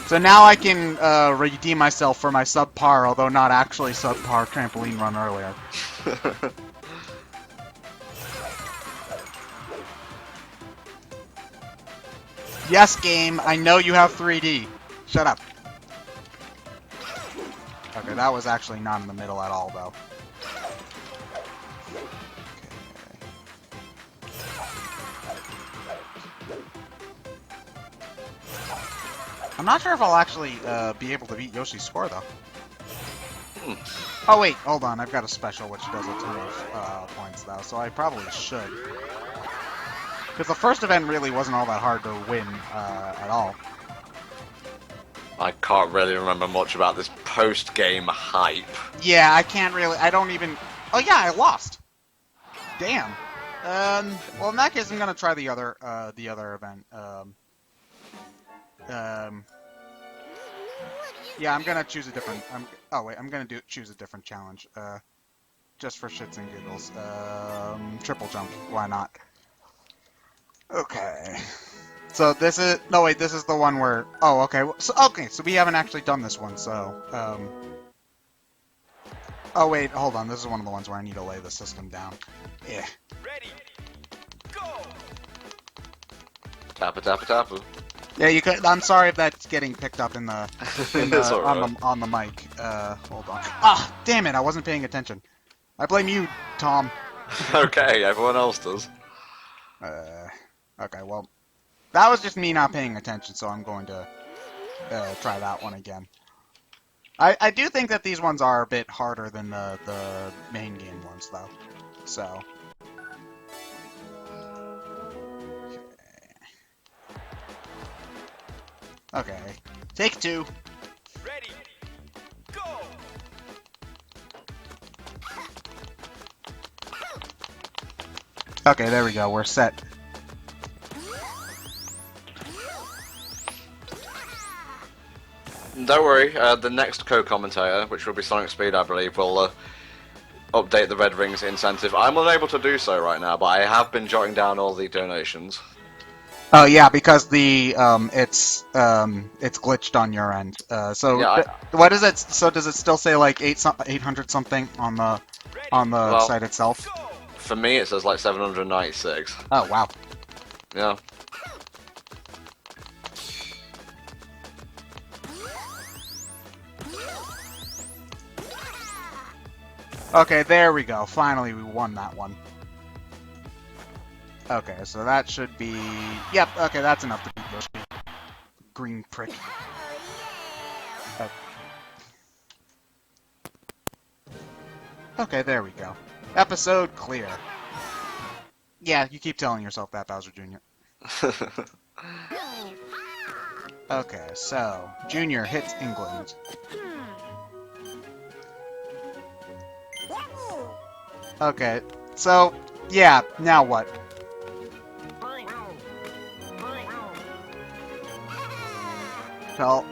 So now I can redeem myself for my subpar, although not actually subpar trampoline run earlier. Yes, game, I know you have 3D. Shut up. Okay, that was actually not in the middle at all, though. I'm not sure if I'll actually be able to beat Yoshi's score, though. Oh, wait, hold on. I've got a special which does a ton of points, though, so I probably should. Because the first event really wasn't all that hard to win at all. I can't really remember much about this post-game hype. Yeah, I can't really. I don't even. Oh yeah, I lost. Damn. Well, in that case, I'm gonna try the other event. Yeah, I'm gonna choose a different. I'm gonna choose a different challenge. Just for shits and giggles. Triple jump. Why not? Okay. So this is this is the one where. Oh, okay. So we haven't actually done this one. So Oh wait, hold on. This is one of the ones where I need to lay the system down. Yeah. Ready, go! Tappa, tappa, tappa. Yeah, you could. I'm sorry if that's getting picked up in the, It's alright. on the mic. Hold on. Ah, damn it! I wasn't paying attention. I blame you, Tom. Okay, everyone else does. Okay. Well, that was just me not paying attention, so I'm going to try that one again. I do think that these ones are a bit harder than the main game ones, though. So. Okay. Take two. Ready, go! Okay, there we go. We're set. Don't worry, the next co-commentator, which will be Sonic Speed, I believe, will update the Red Rings incentive. I'm unable to do so right now, but I have been jotting down all the donations. Oh yeah, because the it's glitched on your end. So Yeah, what is it? So does it still say like 800 something on the Well- site itself? Go! For me, it says like 796. Oh wow. Yeah. Okay, there we go. Finally, we won that one. Okay, so that should be. Yep. Okay, that's enough to beat Yoshi. Green prick. Oh. Okay, there we go. Episode clear. Yeah, you keep telling yourself that, Bowser Jr. Okay, so Junior hits England. Okay, so yeah, now what? Well,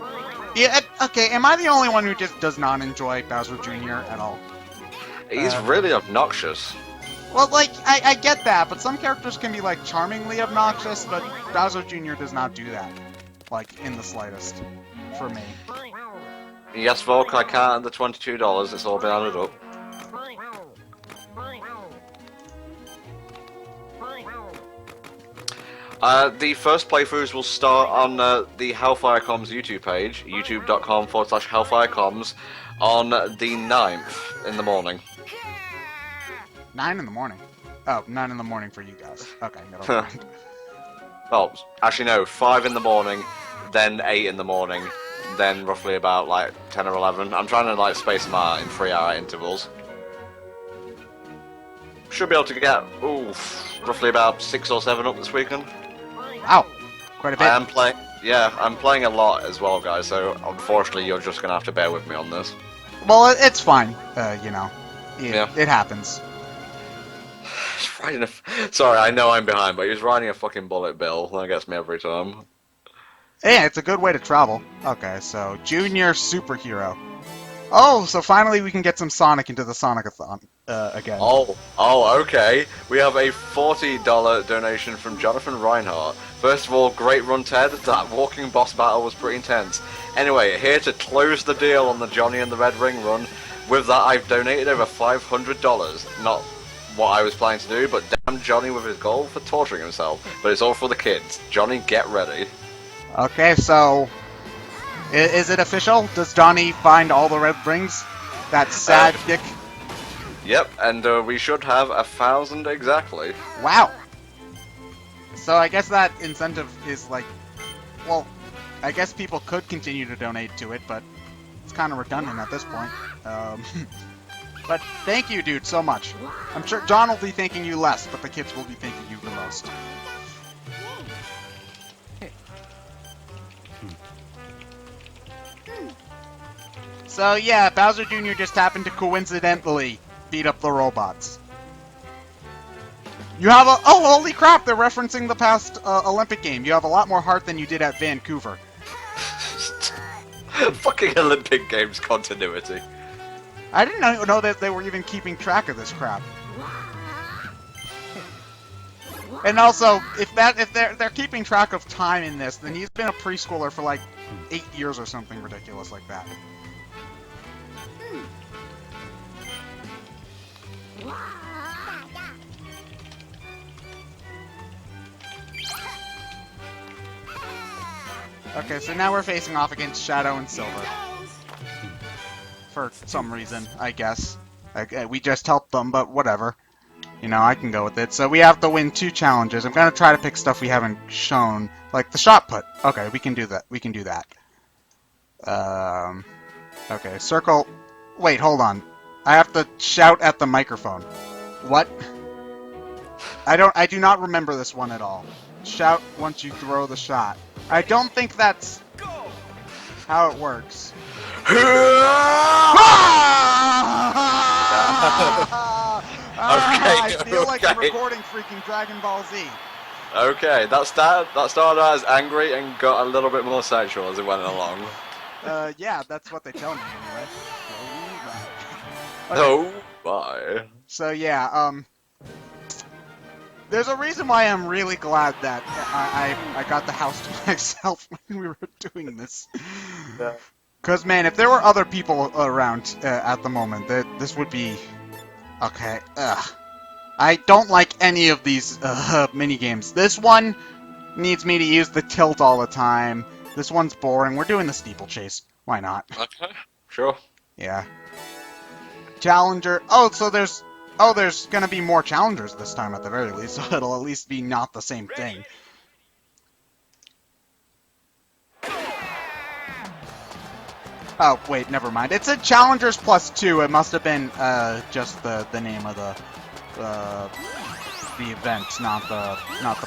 yeah, okay, am I the only one who just does not enjoy Bowser Jr. at all? He's really obnoxious. Well, like, I get that, but some characters can be, like, charmingly obnoxious, but Bowser Jr. does not do that. Like, in the slightest. For me. Yes, Volk, I can't the $22. It's all been added up. The first playthroughs will start on the Hellfire Comms YouTube page, youtube.com/HellfireComms, on the 9th in the morning. 9 in the morning. Oh, 9 in the morning for you guys. Okay, never mind. Well, actually no, 5 in the morning, then 8 in the morning, then roughly about like 10 or 11. I'm trying to like space them out in 3-hour intervals. Should be able to get, roughly about 6 or 7 up this weekend. Wow, quite a bit. I am playing, yeah, I'm playing a lot as well, guys, so unfortunately you're just gonna have to bear with me on this. Well, it's fine, you know. Yeah. It happens. He's riding sorry, I know I'm behind, but he's riding a fucking bullet bill. That gets me every time. Yeah, it's a good way to travel. Okay, so Junior Superhero. Oh, so finally we can get some Sonic into the Sonic-a-thon again. Oh, okay. We have a $40 donation from Jonathan Reinhardt. First of all, great run, Ted. That walking boss battle was pretty intense. Anyway, here to close the deal on the Johnny and the Red Ring run. With that, I've donated over $500. Not what I was planning to do, but damn Johnny with his goal for torturing himself. But it's all for the kids. Johnny, get ready. Okay, so is it official? Does Johnny find all the red rings? That sad dick. Yep, and we should have 1,000 exactly. Wow. So I guess that incentive is like, well, I guess people could continue to donate to it, but it's kind of redundant at this point. But thank you, dude, so much. I'm sure John will be thanking you less, but the kids will be thanking you the most. So yeah, Bowser Jr. just happened to coincidentally beat up the robots. You have a... Oh, holy crap, they're referencing the past Olympic game. You have a lot more heart than you did at Vancouver. Fucking Olympic Games continuity. I didn't know that they were even keeping track of this crap. And also, if they're keeping track of time in this, then he's been a preschooler for like 8 years or something ridiculous like that. Okay, so now we're facing off against Shadow and Silver. For some reason, I guess. We just helped them, but whatever. You know, I can go with it. So we have to win 2 challenges. I'm gonna try to pick stuff we haven't shown, like the shot put. Okay, we can do that. We can do that. Okay, circle. Wait, hold on. I have to shout at the microphone. What? I do not remember this one at all. Shout once you throw the shot. I don't think that's how it works. I feel like I'm recording freaking Dragon Ball Z. Okay, that started out as angry and got a little bit more sexual as it went along. Yeah, that's what they tell me anyway. Oh, bye. So yeah, there's a reason why I'm really glad that I got the house to myself when we were doing this. Yeah. Cause man, if there were other people around at the moment, this would be okay. Ugh. I don't like any of these mini games. This one needs me to use the tilt all the time. This one's boring. We're doing the steeplechase. Why not? Okay, sure. Yeah. Challenger. Oh, so there's gonna be more challengers this time at the very least, so it'll at least be not the same thing. Oh, wait, never mind. It said challengers plus 2. It must have been just the name of the event, not the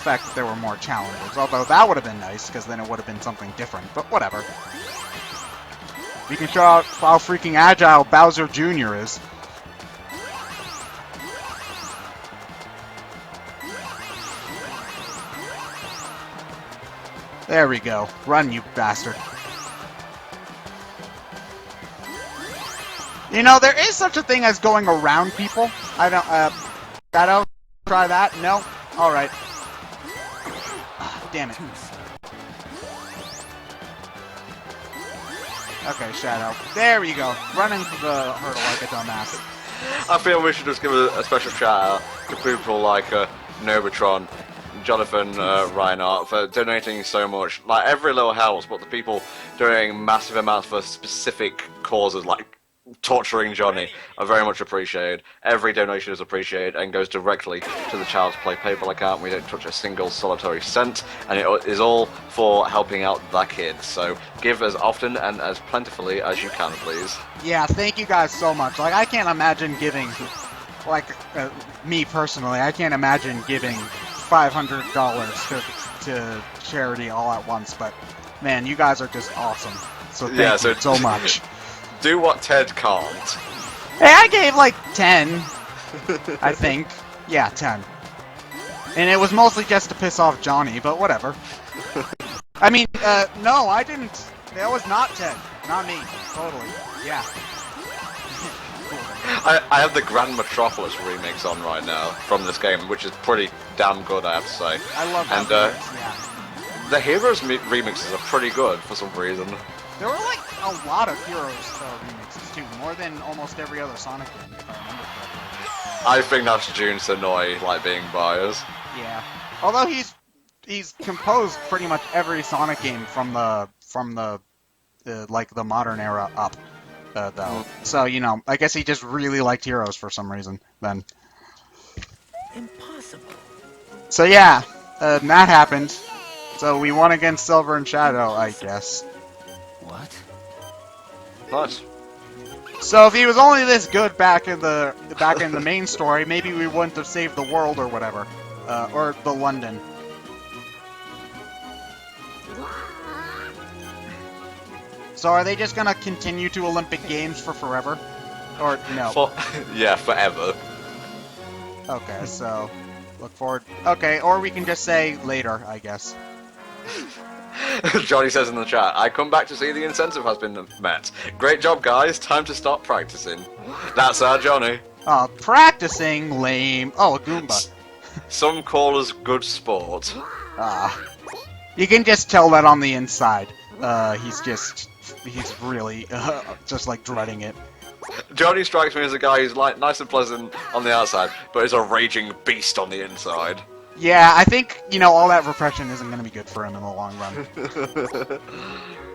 fact that there were more challengers. Although that would have been nice, because then it would have been something different. But whatever. We can show out how freaking agile Bowser Jr. is. There we go. Run, you bastard. You know, there is such a thing as going around people. I don't, Shadow, try that? No? Alright. Damn it. Okay, Shadow. There we go. Run into the hurdle like a dumbass. I feel we should just give a special shout out to people like Nobotron, Jonathan Reinhardt for donating so much. Like every little helps, but the people doing massive amounts for specific causes like torturing Johnny are very much appreciated. Every donation is appreciated and goes directly to the Child's Play PayPal account. We don't touch a single solitary cent, and it is all for helping out the kids. So give as often and as plentifully as you can, please. Yeah, thank you guys so much. Like, I can't imagine giving, like, me personally, I can't imagine giving $500 to charity all at once, but man, you guys are just awesome. So thank you so much. Do what Ted can't. Hey, I gave like 10, I think. Yeah, 10. And it was mostly just to piss off Johnny, but whatever. I mean, no, I didn't. That was not Ted. Not me. Totally. Yeah. I have the Grand Metropolis remix on right now from this game, which is pretty damn good, I have to say. I love that. And yeah. the Heroes remixes are pretty good for some reason. There were like a lot of Heroes remixes too, more than almost every other Sonic game, if I remember correctly. I think that's June Sonoy, like, being biased. Yeah. Although he's composed pretty much every Sonic game from the like the modern era up, though. So you know, I guess he just really liked Heroes for some reason. Then. Impossible. So yeah, that happened. So we won against Silver and Shadow, I guess. What? Nice. So if he was only this good back in the main story, maybe we wouldn't have saved the world or whatever, or the London. So are they just gonna continue to Olympic Games for forever? Or no? Yeah, forever. Okay, so look forward. Okay, or we can just say later, I guess. Johnny says in the chat, I come back to see the incentive has been met. Great job, guys. Time to start practicing. That's our Johnny. Practicing lame. Oh, a Goomba. Some call us good sport. You can just tell that on the inside. He's really just like dreading it. Johnny strikes me as a guy who's like nice and pleasant on the outside, but is a raging beast on the inside. Yeah, I think, all that repression isn't going to be good for him in the long run.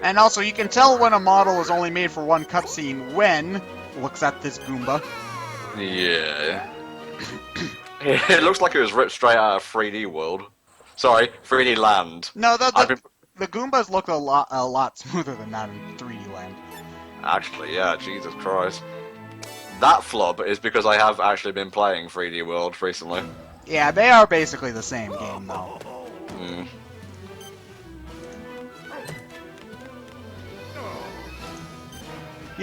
And also, you can tell when a model is only made for one cutscene when looks at this Goomba. Yeah. It looks like it was ripped straight out of 3D World. Sorry, 3D Land. No, the Goombas look a lot smoother than that in 3D Land. Actually, yeah, Jesus Christ. That flub is because I have actually been playing 3D World recently. Yeah, they are basically the same game, though. Mm.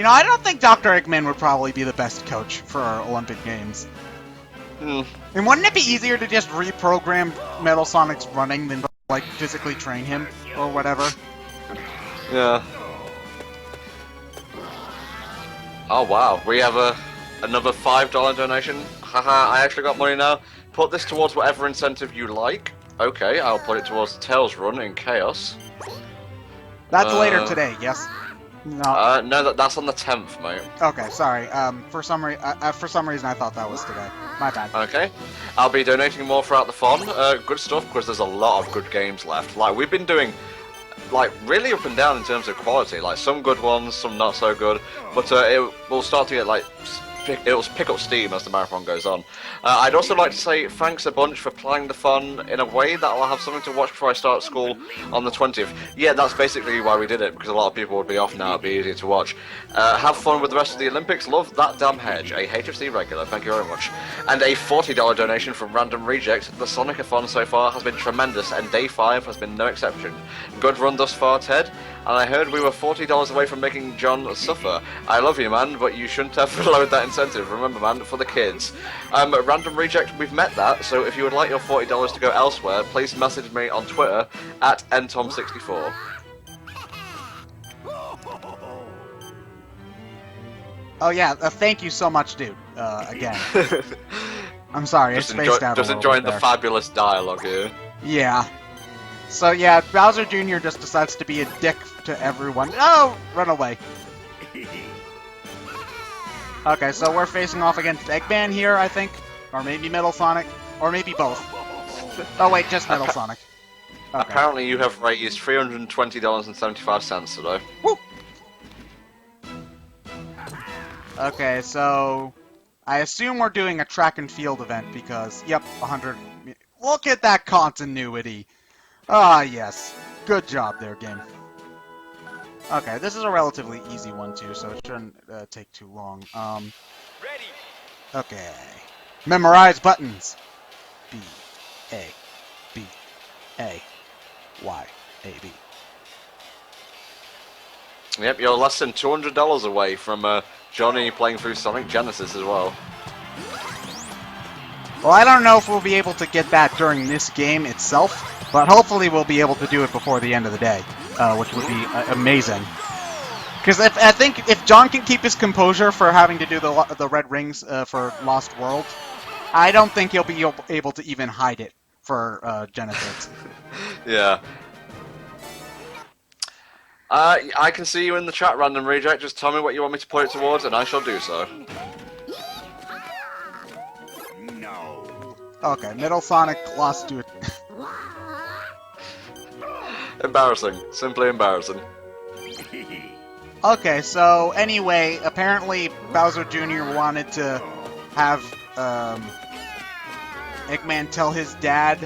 I don't think Dr. Eggman would probably be the best coach for our Olympic Games. Mm. And wouldn't it be easier to just reprogram Metal Sonic's running than, like, physically train him, or whatever? Yeah. Oh wow, we have another $5 donation. Haha, I actually got money now. Put this towards whatever incentive you like. Okay, I'll put it towards the Tails run in Chaos. That's later today, yes? No. No, that's on the 10th, mate. Okay, sorry. For some reason I thought that was today. My bad. Okay. I'll be donating more throughout the fun. Good stuff, because there's a lot of good games left. Like, we've been doing, like, really up and down in terms of quality. Like, some good ones, some not so good. But it will start to get, like, it'll pick up steam as the marathon goes on. I'd also like to say thanks a bunch for playing the fun in a way that I'll have something to watch before I start school on the 20th. Yeah, that's basically why we did it, because a lot of people would be off now, it'd be easier to watch. Have fun with the rest of the Olympics. Love that damn hedge. A HFC regular, thank you very much. And a $40 donation from Random Reject. The Sonic-a-thon so far has been tremendous, and day 5 has been no exception. Good run thus far, Ted. And I heard we were $40 away from making John suffer. I love you, man, but you shouldn't have lowered that incentive. Remember, man, for the kids. Random Reject, we've met that, so if you would like your $40 to go elsewhere, please message me on Twitter at ntom64. Oh yeah, thank you so much, dude. Again. I'm sorry, I spaced out a little enjoying bit the there. fabulous dialogue here. Yeah. So yeah, Bowser Jr. just decides to be a dick to everyone. Oh! Run away. Okay, so we're facing off against Eggman here, I think. Or maybe Metal Sonic. Or maybe both. Oh wait, just Metal Sonic. Okay. Apparently you have raised $320.75 today. Woo! Okay, so I assume we're doing a track and field event because, yep, 100. Look at that continuity. Ah, yes. Good job there, game. Okay, this is a relatively easy one too, so it shouldn't take too long. Ready. Okay. Memorize buttons. B, A, B, A, Y, A, B. Yep, you're less than $200 away from Johnny playing through Sonic Genesis as well. Well, I don't know if we'll be able to get that during this game itself, but hopefully we'll be able to do it before the end of the day, which would be amazing. Because I think if John can keep his composure for having to do the red rings for Lost World, I don't think he'll be able to even hide it for Genesis. Yeah. I can see you in the chat, Random Reject. Just tell me what you want me to put it towards, and I shall do so. No. Okay, Metal Sonic lost to it. Embarrassing. Simply embarrassing. Okay, so anyway, apparently Bowser Jr. wanted to have Eggman tell his dad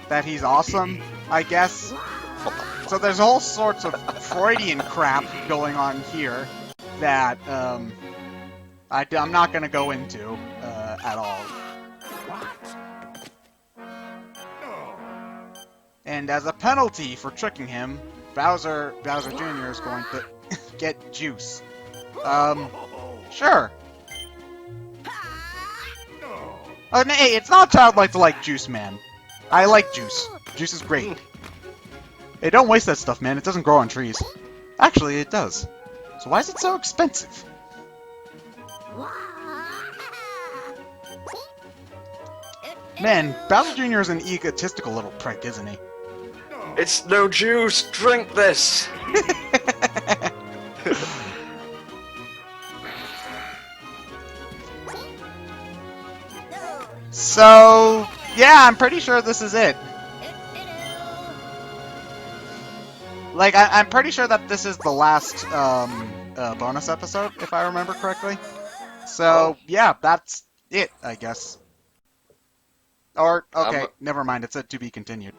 that he's awesome, I guess. So there's all sorts of Freudian crap going on here that I'm not going to go into at all. And as a penalty for tricking him, Bowser Jr. is going to get juice. Sure. Oh, no, hey, it's not childlike to like juice, man. I like juice. Juice is great. Hey, don't waste that stuff, man. It doesn't grow on trees. Actually, it does. So why is it so expensive? Man, Bowser Jr. is an egotistical little prick, isn't he? It's no juice. Drink this. So, yeah, I'm pretty sure this is it. Like, I'm pretty sure that this is the last bonus episode, if I remember correctly. So, yeah, that's it, I guess. Or, okay, never mind, it said to be continued.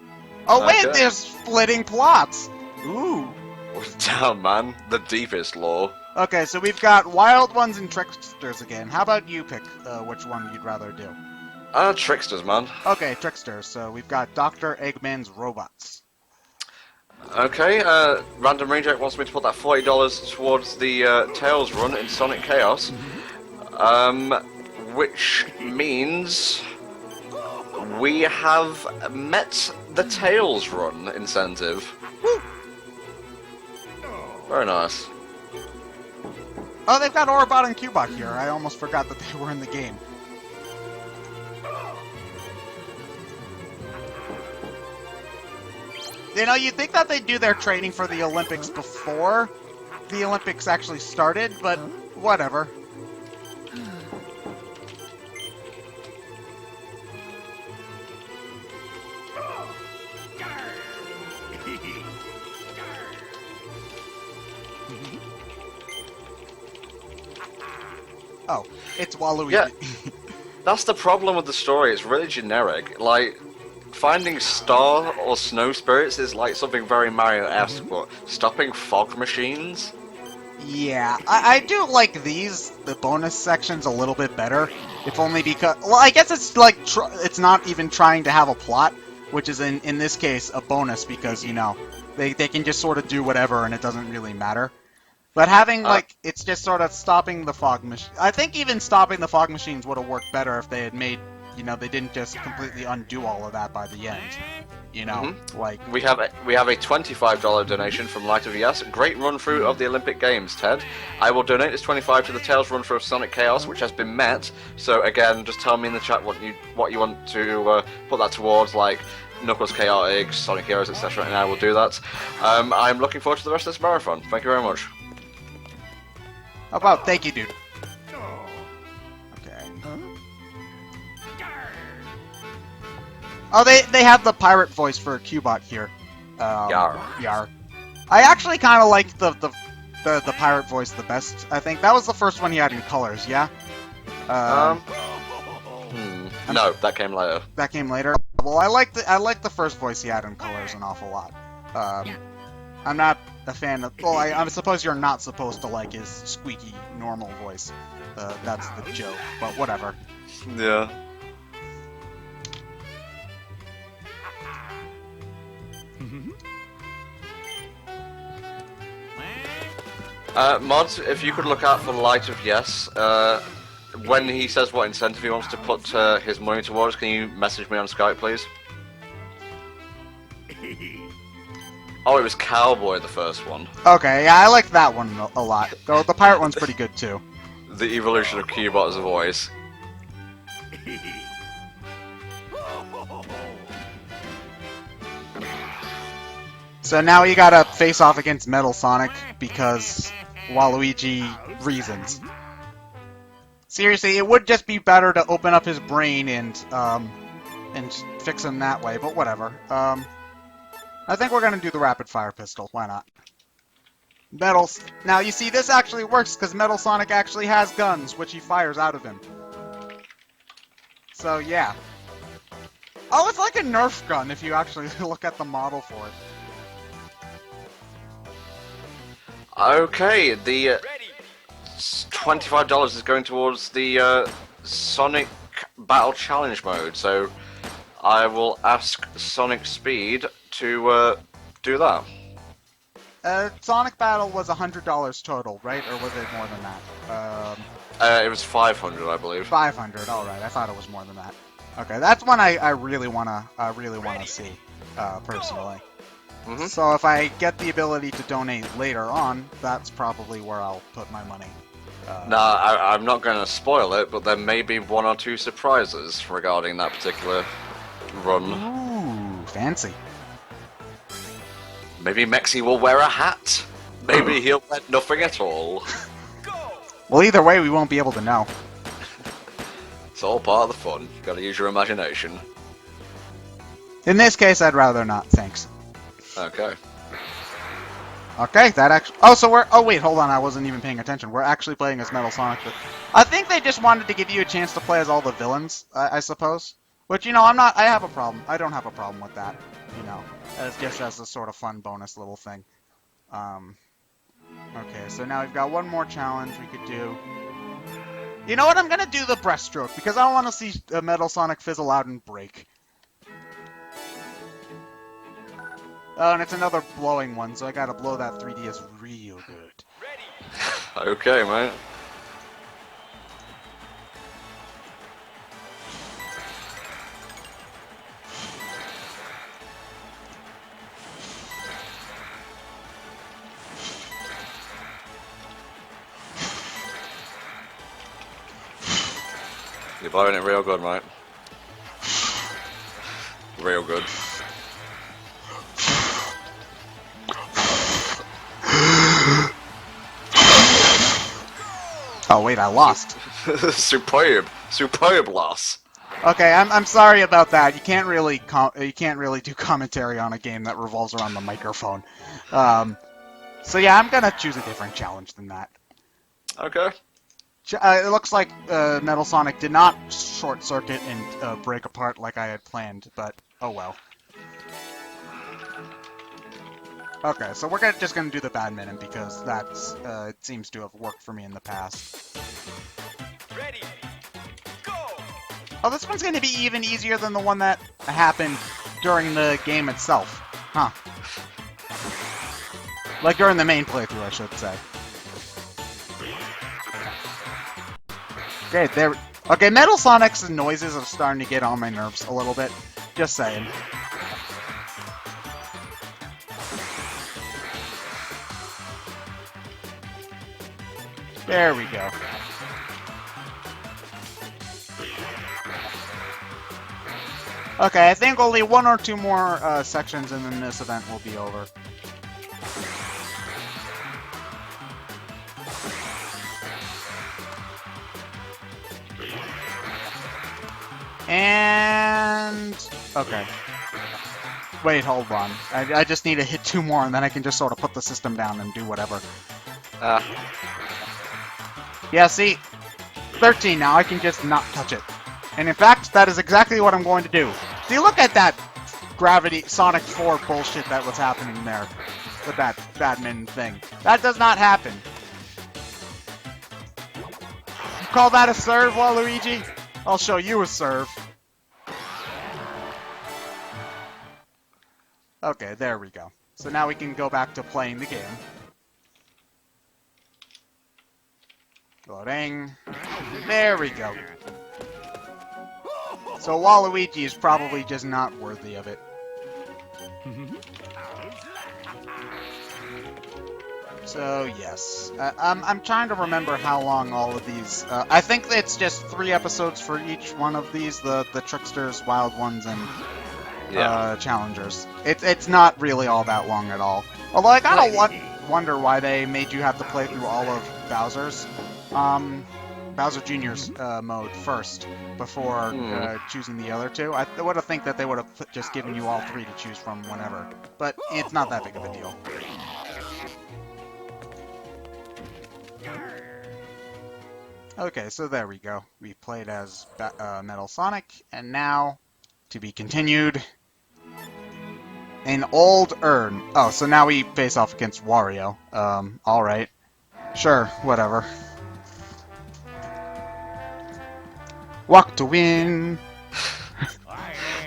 Oh, wait, Okay. there's splitting plots! Ooh. Damn, man. The deepest lore. Okay, so we've got Wild Ones and Tricksters again. How about you pick which one you'd rather do? Tricksters, man. Okay, Tricksters. So we've got Dr. Eggman's Robots. Okay, Random Reject wants me to put that $40 towards the Tails run in Sonic Chaos. Which means we have met the Tails run incentive. Very nice. Oh, they've got Orbot and Cubot here. I almost forgot that they were in the game. You know, you'd think that they'd do their training for the Olympics before the Olympics actually started, but whatever. Oh, it's Waluigi. Yeah. That's the problem with the story, it's really generic. Like, finding star or snow spirits is like something very Mario-esque, but stopping fog machines? Yeah, I do like the bonus sections a little bit better, if only because, well, I guess it's like, it's not even trying to have a plot, which is in this case a bonus because, you know, they can just sort of do whatever and it doesn't really matter. But having, like, it's just sort of stopping the fog machine. I think even stopping the fog machines would have worked better if they had made, you know, they didn't just completely undo all of that by the end. You know, like... We have a $25 donation from Light of Yes. Great run-through of the Olympic Games, Ted. I will donate this 25 to the Tails run-through of Sonic Chaos, which has been met. So, again, just tell me in the chat what you want to put that towards, like... Knuckles Chaotix, Sonic Heroes, etc., and I will do that. I'm looking forward to the rest of this marathon. Thank you very much. How about, thank you, dude. Okay. Oh, they have the pirate voice for Cubot here. Yar. Yar. I actually kind of like the pirate voice the best. I think that was the first one he had in colors. Yeah. No, that came later. That came later. Well, I like the first voice he had in colors an awful lot. I'm not a fan of. Well, I suppose you're not supposed to like his squeaky normal voice. That's the joke. But whatever. Yeah. Mods, if you could look out for Light of Yes, when he says what incentive he wants to put his money towards, can you message me on Skype, please? Oh, it was Cowboy, the first one. Okay, yeah, I like that one a lot. Though the pirate one's pretty good too. The evolution of Cubot as a voice. So now you gotta face off against Metal Sonic because Waluigi reasons. Seriously, it would just be better to open up his brain and fix him that way, but whatever. I think we're gonna do the rapid fire pistol. Why not? Now you see, this actually works because Metal Sonic actually has guns, which he fires out of him. So yeah. Oh, it's like a Nerf gun if you actually look at the model for it. Okay, the $25 is going towards the Sonic Battle Challenge mode, so I will ask Sonic Speed to do that. Sonic Battle was $100 total, right? Or was it more than that? It was 500, I believe. 500. All right, I thought it was more than that. Okay, that's one I really wanna see, personally. Mhm. So if I get the ability to donate later on, that's probably where I'll put my money. Now, I'm not going to spoil it, but there may be one or two surprises regarding that particular run. Ooh, fancy. Maybe Mexi will wear a hat. Maybe he'll wear nothing at all. Well, either way, we won't be able to know. It's all part of the fun. You gotta use your imagination. In this case, I'd rather not. Thanks. Okay. Okay, that actually. Oh, so we're. Oh wait, hold on. I wasn't even paying attention. We're actually playing as Metal Sonic. But I think they just wanted to give you a chance to play as all the villains. I suppose. Which I'm not. I have a problem. I don't have a problem with that. As just as a sort of fun bonus little thing. Okay, so now we've got one more challenge we could do. You know what? I'm gonna do the breaststroke because I don't want to see Metal Sonic fizzle out and break. Oh, and it's another blowing one, so I gotta blow that 3DS real good. Okay, mate. You're blowing it real good, mate. Real good. Oh wait, I lost. Superb. Superb loss. Okay, I'm sorry about that. You can't really do commentary on a game that revolves around the microphone. So yeah, I'm gonna choose a different challenge than that. Okay. It looks like Metal Sonic did not short circuit and break apart like I had planned, but oh well. Okay, so we're just gonna do the badminton because that's it seems to have worked for me in the past. Ready, go! Oh, this one's gonna be even easier than the one that happened during the game itself, huh? Like during the main playthrough, I should say. Okay, there. Okay, Metal Sonic's noises are starting to get on my nerves a little bit. Just saying. There we go. Okay, I think only one or two more sections and then this event will be over. And... okay. Wait, hold on. I just need to hit two more and then I can just sort of put the system down and do whatever. Yeah, see? 13 now, I can just not touch it. And in fact, that is exactly what I'm going to do. See, look at that gravity Sonic 4 bullshit that was happening there. With that badminton thing. That does not happen. You call that a serve, Waluigi? I'll show you a serve. Okay, there we go. So now we can go back to playing the game. Loading. There we go. So Waluigi is probably just not worthy of it. So yes, I'm trying to remember how long all of these. I think it's just 3 episodes for each one of these: the Tricksters, Wild Ones, and Challengers. It's not really all that long at all. Although I gotta wonder why they made you have to play through all of Bowser's, Bowser Jr.'s mode first before choosing the other two. I would have think that they would have just given you all 3 to choose from whenever, but it's not that big of a deal. Okay, so there we go. We played as Metal Sonic, and now, to be continued, an old urn. Oh, so now we face off against Wario. Alright. Sure, whatever. Walk to win!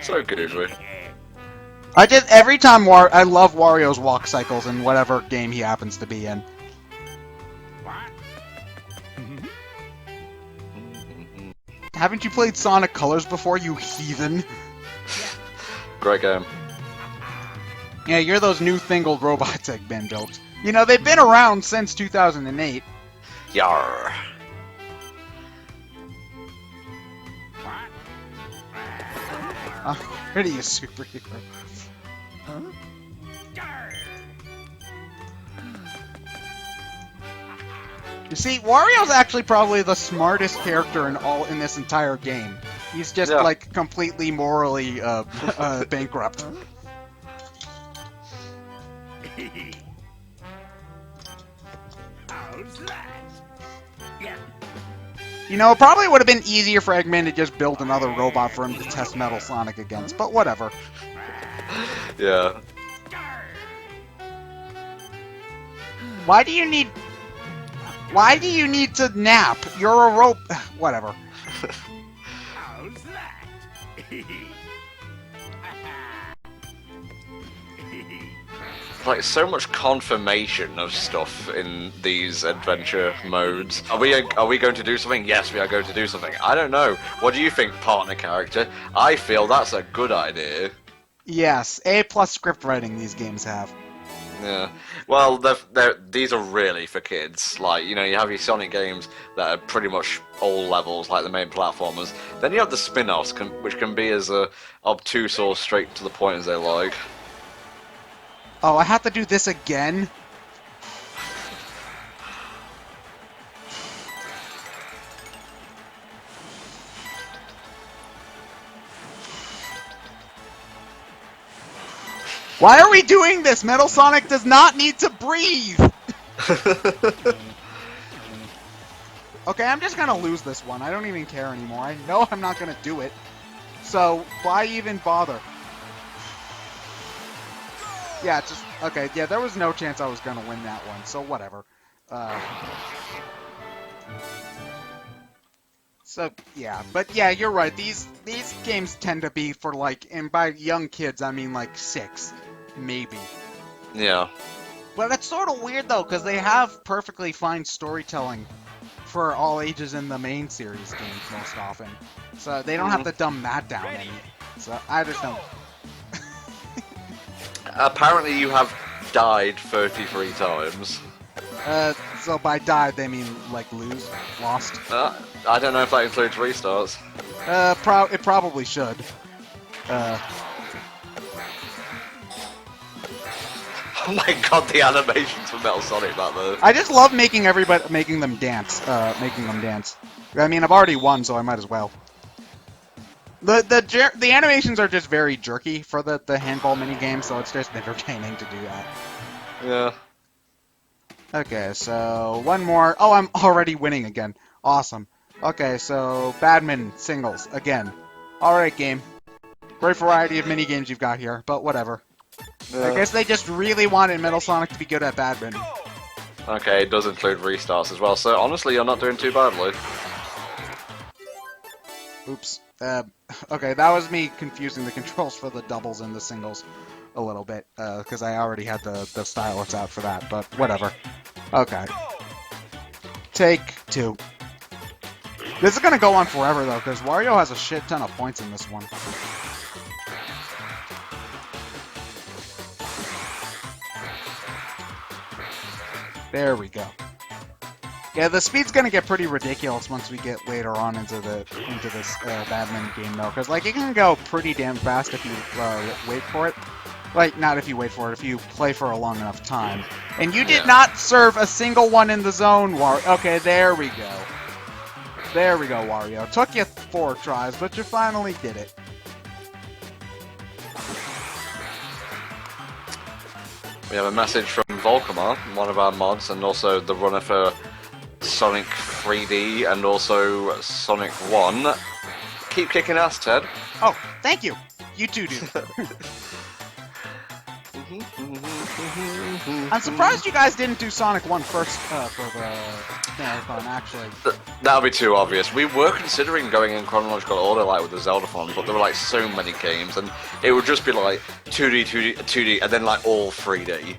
So goofy. Every time I love Wario's walk cycles in whatever game he happens to be in. Haven't you played Sonic Colors before, you heathen? Great game. Yeah, you're those newfangled robots I've been built. You know, they've been around since 2008. Yarr. Pretty a superhero. You see, Wario's actually probably the smartest character in this entire game. He's just like completely morally bankrupt. How's that? Yeah. You know, it probably would have been easier for Eggman to just build another robot for him to test Metal Sonic against, but whatever. Yeah. Why do you need to nap? You're a rope. Whatever. How's that? Like, so much confirmation of stuff in these adventure modes. Are we going to do something? Yes, we are going to do something. I don't know. What do you think, partner character? I feel that's a good idea. Yes, A+ script writing these games have. Yeah. Well, these are really for kids. Like, you know, you have your Sonic games that are pretty much all levels, like the main platformers. Then you have the spin-offs, which can be as obtuse or straight to the point as they like. Oh, I have to do this again? Why are we doing this? Metal Sonic does not need to breathe! Okay, I'm just gonna lose this one. I don't even care anymore. I know I'm not gonna do it. So, why even bother? Yeah, just... Okay, yeah, there was no chance I was gonna win that one, so whatever. So, yeah. But yeah, you're right. These games tend to be for, like... And by young kids, I mean, like, 6. Maybe. Yeah. But it's sort of weird, though, because they have perfectly fine storytelling for all ages in the main series games most often. So they don't have to dumb that down any. So I just don't... Apparently you have died 33 times. So by died, they mean, like, lose? Lost? I don't know if that includes restarts. It probably should. Oh my god, the animations for Metal Sonic back there. I just love making them dance. I mean, I've already won, so I might as well. The animations are just very jerky for the handball minigame, so it's just entertaining to do that. Yeah. Okay, so one more. Oh, I'm already winning again. Awesome. Okay, so badminton singles again. All right, game. Great variety of minigames you've got here, but whatever. I guess they just really wanted Metal Sonic to be good at badminton. Okay, it does include restarts as well, so honestly, you're not doing too badly. Oops. Okay, that was me confusing the controls for the doubles and the singles a little bit, because I already had the stylus out for that, but whatever. Okay. Take 2. This is gonna go on forever, though, because Wario has a shit ton of points in this one. There we go. Yeah, the speed's gonna get pretty ridiculous once we get later on into this badminton game, though, because like it can go pretty damn fast if you wait for it. Like, not if you wait for it, if you play for a long enough time. And you did not serve a single one in the zone, Wario. Okay, there we go. There we go, Wario. Took you 4 tries, but you finally did it. We have a message from Volcomar, one of our mods, and also the runner for Sonic 3D and also Sonic 1. Keep kicking ass, Ted. Oh, thank you. You too, dude. I'm surprised you guys didn't do Sonic 1 first for the marathon, actually. That would be too obvious. We were considering going in chronological order, like with the Zelda-thon, but there were like so many games, and it would just be like 2D, 2D, and then like all 3D.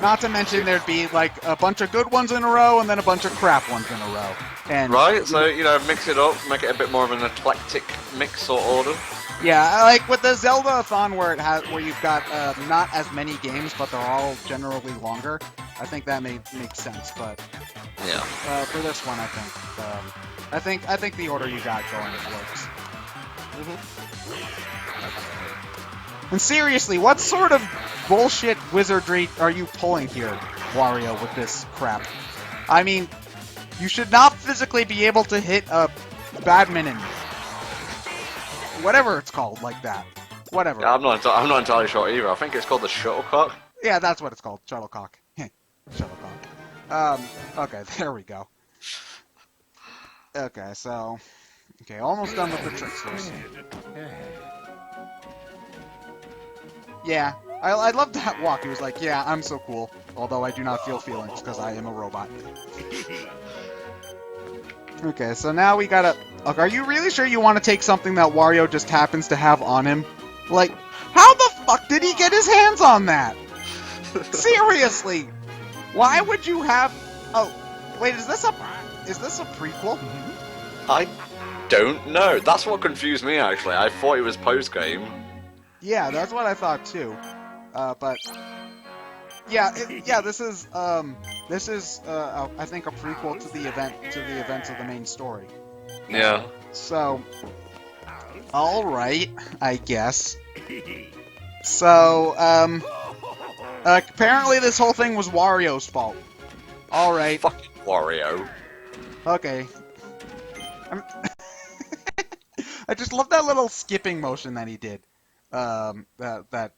Not to mention there'd be like a bunch of good ones in a row and then a bunch of crap ones in a row. And Right, so, you know, mix it up, make it a bit more of an eclectic mix or order. yeah, like with the Zelda-a-thon where you've got not as many games, but they're all generally longer. I think that makes sense, but Yeah. for this one, I think the order you got going works. And seriously, what sort of bullshit wizardry are you pulling here, Wario, with this crap? I mean, you should not physically be able to hit a badminton. Whatever it's called, like that. Whatever. Yeah, I'm not entirely sure either. I think it's called the shuttlecock. Yeah, that's what it's called. Shuttlecock. Shuttlecock. Okay, there we go. Okay, so... Okay, almost done with the tricksters. Yeah, I loved that walk. He was like, yeah, I'm so cool. Although I do not feel feelings, because I am a robot. Okay, so now we gotta... Okay, are you really sure you want to take something that Wario just happens to have on him? Like, how the fuck did he get his hands on that? Seriously! Why would you have... Oh, wait, is this a prequel? I don't know. That's what confused me, actually. I thought it was post-game. Yeah, that's what I thought too. But yeah, this is I think a prequel to the events of the main story. Yeah. So, all right, I guess. So, apparently this whole thing was Wario's fault. All right. Fucking Wario. Okay. I just love that little skipping motion that he did. That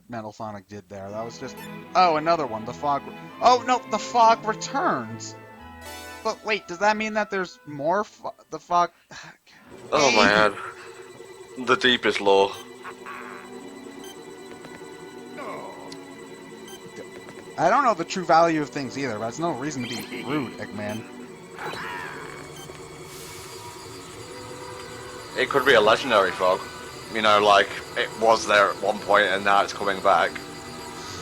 Metal Sonic did there. That was just... Oh, another one. The fog... Oh, no, the fog returns! But wait, does that mean that there's more the fog... Oh my god. The deepest lore. I don't know the true value of things either, but there's no reason to be rude, Eggman. It could be a legendary fog. You know, like, it was there at one point and now it's coming back.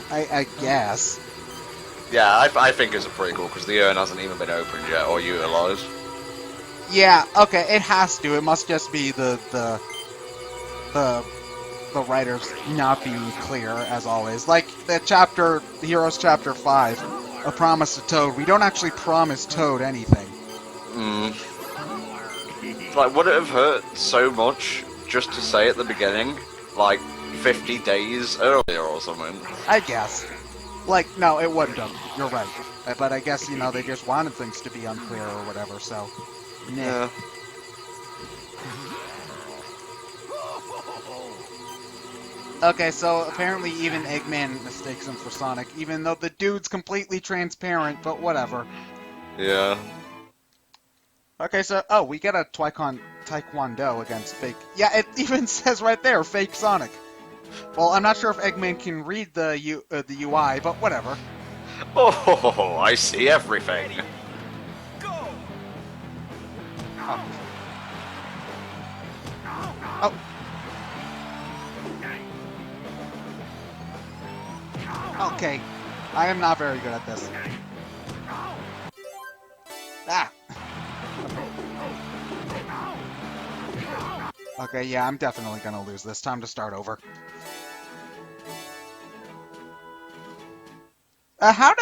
I guess. Yeah, I think it's a prequel because the urn hasn't even been opened yet or utilized. Yeah, okay, it has to. It must just be the writers not being clear, as always. Like the chapter, Heroes Chapter 5, A Promise to Toad. We don't actually promise Toad anything. Like, would it have hurt so much just to say at the beginning, like, 50 days earlier or something? I guess. Like, no, it wouldn't have. You're right. But I guess, you know, they just wanted things to be unclear or whatever, so... Nah. Yeah. Okay, so apparently even Eggman mistakes him for Sonic, even though the dude's completely transparent, but whatever. Yeah. Okay, so, oh, we get a Taekwondo against fake... Yeah, it even says right there, fake Sonic. Well, I'm not sure if Eggman can read the UI, but whatever. Oh, I see everything. Go! Oh. Oh. Okay, I am not very good at this. Ah! Okay, yeah, I'm definitely gonna lose this. Time to start over. How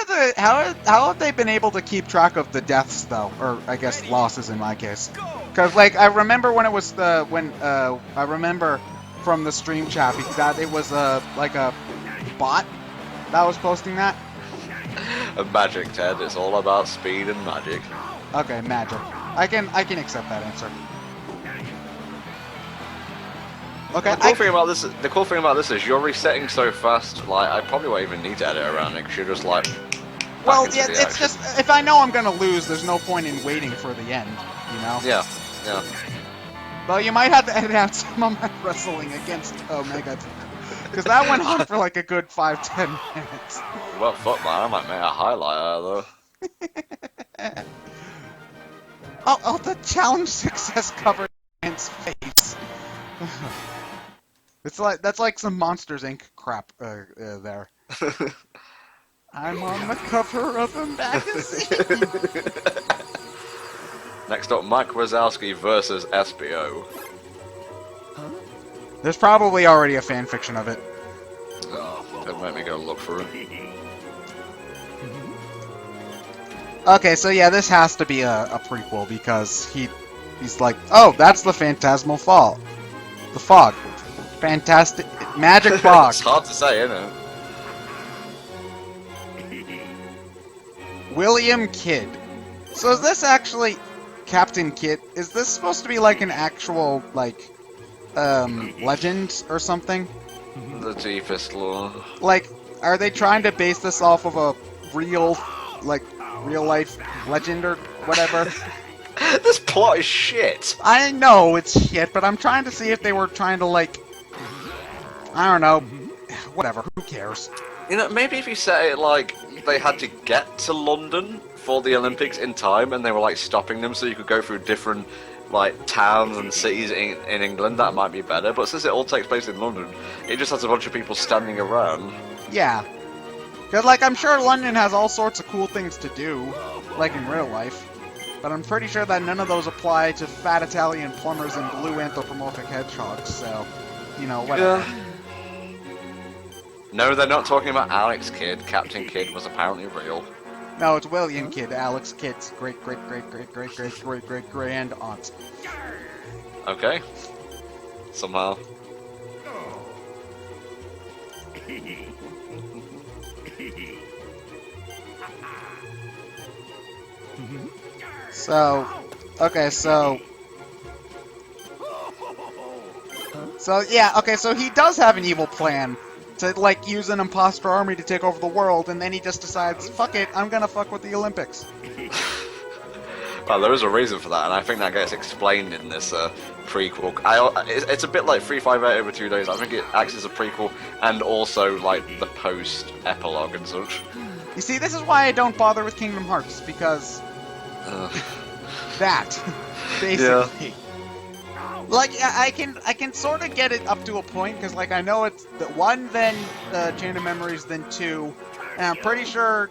have they been able to keep track of the deaths though, or I guess losses in my case? Because like I remember when it was I remember from the stream chat that it was like a bot that was posting that. Magic, Ted. It's all about speed and magic. Okay, magic. I can accept that answer. Okay. The cool thing about this is you're resetting so fast. Like I probably won't even need to edit around it because you're just like. Well, yeah, it's just if I know I'm gonna lose, there's no point in waiting for the end. You know. Yeah. Yeah. Well, you might have to edit out some of my wrestling against Omega. Because that went on for like a good 5-10 minutes. Well, fuck man, I might make a highlight out of that. Oh, the challenge success covered man's face. That's like some Monsters Inc. crap there. I'm on the cover of a magazine. Next up, Mike Wazowski versus SBO. There's probably already a fan fiction of it. Oh, don't make me go look for it. Okay, so yeah, this has to be a prequel because he's like, oh, that's the phantasmal fall. The fog. Fantastic magic fog. It's hard to say, isn't it? William Kidd. So is this actually Captain Kidd? Is this supposed to be like an actual like legend or something? The deepest lore. Like, are they trying to base this off of a real life legend or whatever? This plot is shit. I know it's shit, but I'm trying to see if they were trying to like, I don't know, whatever. Who cares? You know, maybe if you say it like they had to get to London for the Olympics in time, and they were like stopping them so you could go through different like towns and cities in England, that might be better. But since it all takes place in London, it just has a bunch of people standing around. Yeah. Because, like, I'm sure London has all sorts of cool things to do, like in real life. But I'm pretty sure that none of those apply to fat Italian plumbers and blue anthropomorphic hedgehogs, so, you know, whatever. Yeah. No, they're not talking about Alex Kidd. Captain Kidd was apparently real. No, it's William Kidd, Alex Kidd's great grand aunt. Okay. Somehow. So, okay, so yeah, okay, so he does have an evil plan to, like, use an imposter army to take over the world, and then he just decides, fuck it, I'm gonna fuck with the Olympics. Well, there is a reason for that, and I think that gets explained in this prequel. It's a bit like 358 over 2 days. I think it acts as a prequel and also like the post-epilogue and such. You see, this is why I don't bother with Kingdom Hearts, because that, basically. Yeah. Like, I can sort of get it up to a point, because, like, I know it's the 1, then Chain of Memories, then 2, and I'm pretty sure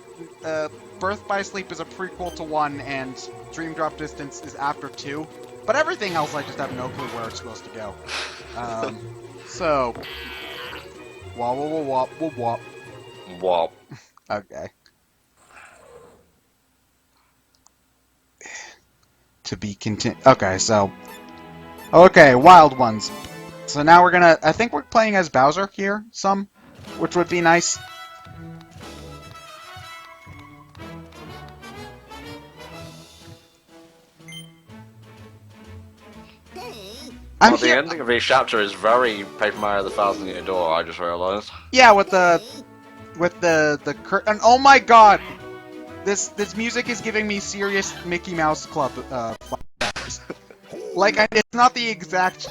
Birth by Sleep is a prequel to 1, and Dream Drop Distance is after 2. But everything else, I just have no clue where it's supposed to go. So... Wop, wop, wop, wop, wop. Wop. Okay. To be continued. Okay, so... Okay, Wild Ones. So now we're gonna... I think we're playing as Bowser here, which would be nice. Well, the ending of each chapter is very Paper Mario: The Thousand Year Door, I just realized. Yeah, with the curtain. Oh my god! This music is giving me serious Mickey Mouse Club flashbacks. Like, it's not the exact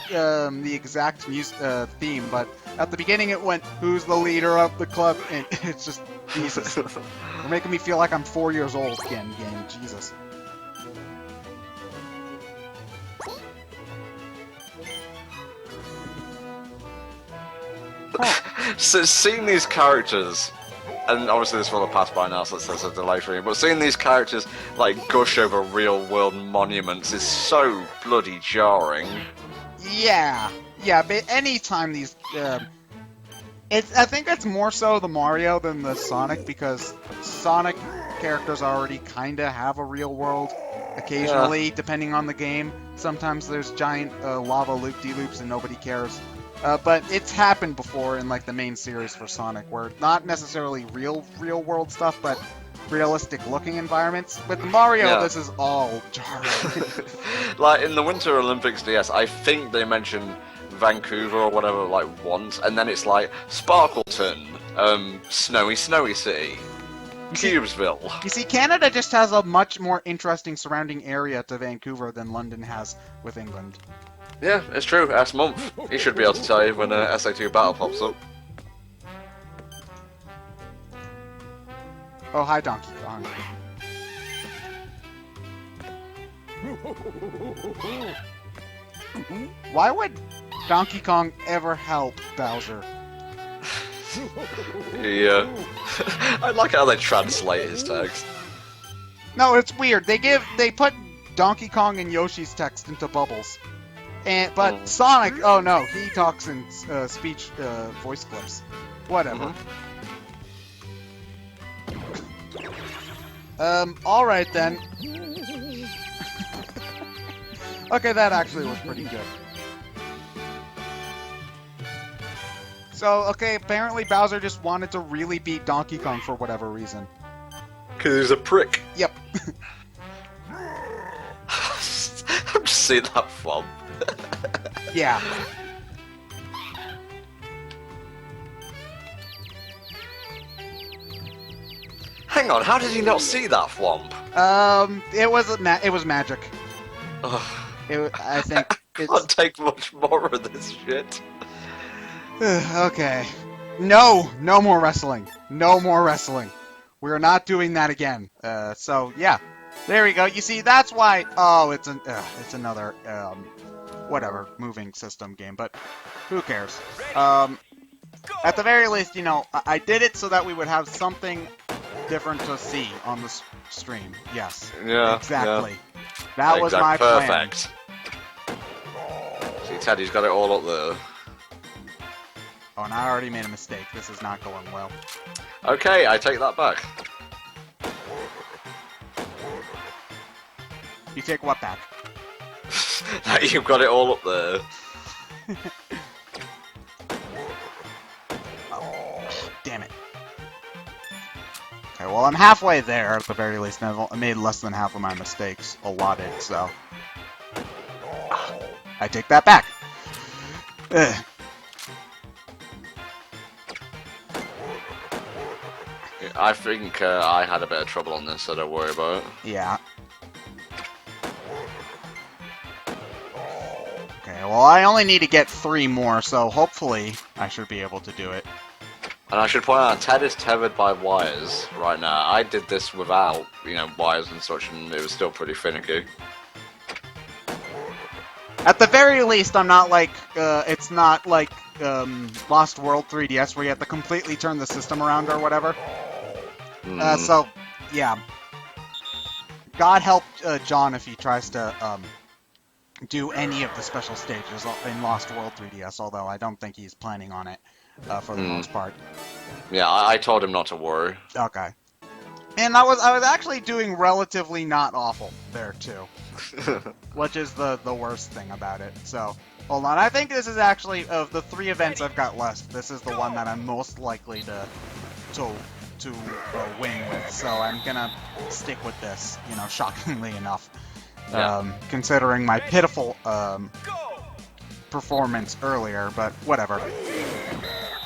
theme, but at the beginning it went, "Who's the leader of the club?" And it's just Jesus. You're making me feel like I'm 4 years old again, game. Jesus. So seeing these characters, and obviously this will have passed by now, so there's a delay for you, but seeing these characters like gush over real world monuments is so bloody jarring. Yeah, but anytime these, I think it's more so the Mario than the Sonic, because Sonic characters already kinda have a real world. Occasionally, depending on the game, sometimes there's giant lava loop-de-loops and nobody cares. But it's happened before in like the main series for Sonic, where not necessarily real world stuff, but realistic looking environments. With Mario, this is all jarring. Like in the Winter Olympics DS, I think they mention Vancouver or whatever like once, and then it's like Sparkleton, Snowy City, Cubesville. You see, Canada just has a much more interesting surrounding area to Vancouver than London has with England. Yeah, it's true. Ask Month. He should be able to tell you when SA2 Battle pops up. Oh, hi, Donkey Kong. Why would Donkey Kong ever help Bowser? Yeah. I like how they translate his text. No, it's weird. They put Donkey Kong and Yoshi's text into bubbles. But Sonic, oh no, he talks in speech voice clips. Whatever. Alright then. Okay, that actually was pretty good. So, okay, apparently Bowser just wanted to really beat Donkey Kong for whatever reason. Because he's a prick. Yep. I'm just seeing that flop. Yeah. Hang on, how did he not see that flomp? It was magic. Ugh. I think I can't take much more of this shit. Okay. No more wrestling. No more wrestling. We're not doing that again. So yeah, there we go. You see, that's why. Oh, it's another whatever moving system game, but who cares? At the very least, you know, I did it so that we would have something different to see on the stream. Yes. Yeah. Exactly. Yeah. That was my plan. Perfect. See, Teddy's got it all up there. Oh, and I already made a mistake. This is not going well. Okay, I take that back. You take what back? That you've got it all up there. Oh, damn it. Okay, well, I'm halfway there at the very least. And I made less than half of my mistakes allotted, so I take that back. Ugh. I think I had a bit of trouble on this, so don't worry about it. Yeah. Okay, well, I only need to get 3 more, so hopefully I should be able to do it. And I should point out, Ted is tethered by wires right now. I did this without, you know, wires and such, and it was still pretty finicky. At the very least, I'm not like, it's not like Lost World 3DS where you have to completely turn the system around or whatever. So, yeah. God help John if he tries to do any of the special stages in Lost World 3DS, although I don't think he's planning on it for the most part. Yeah, I told him not to worry. Okay. And I was actually doing relatively not awful there, too. Which is the worst thing about it. So, hold on. I think this is actually, of the 3 events I've got left, this is the one that I'm most likely to win with, so I'm gonna stick with this, you know, shockingly enough. Yeah. Considering my pitiful performance earlier, but whatever.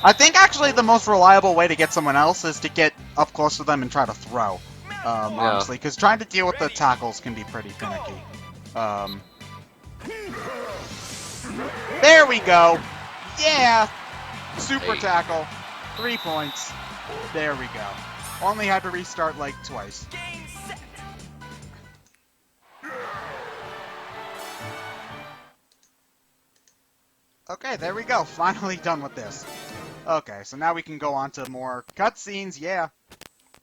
I think actually the most reliable way to get someone else is to get up close to them and try to throw, honestly, because trying to deal with the tackles can be pretty finicky. There we go! Yeah! Super tackle. 3 points. There we go. Only had to restart like twice. Okay, there we go. Finally done with this. Okay, so now we can go on to more cutscenes, yeah.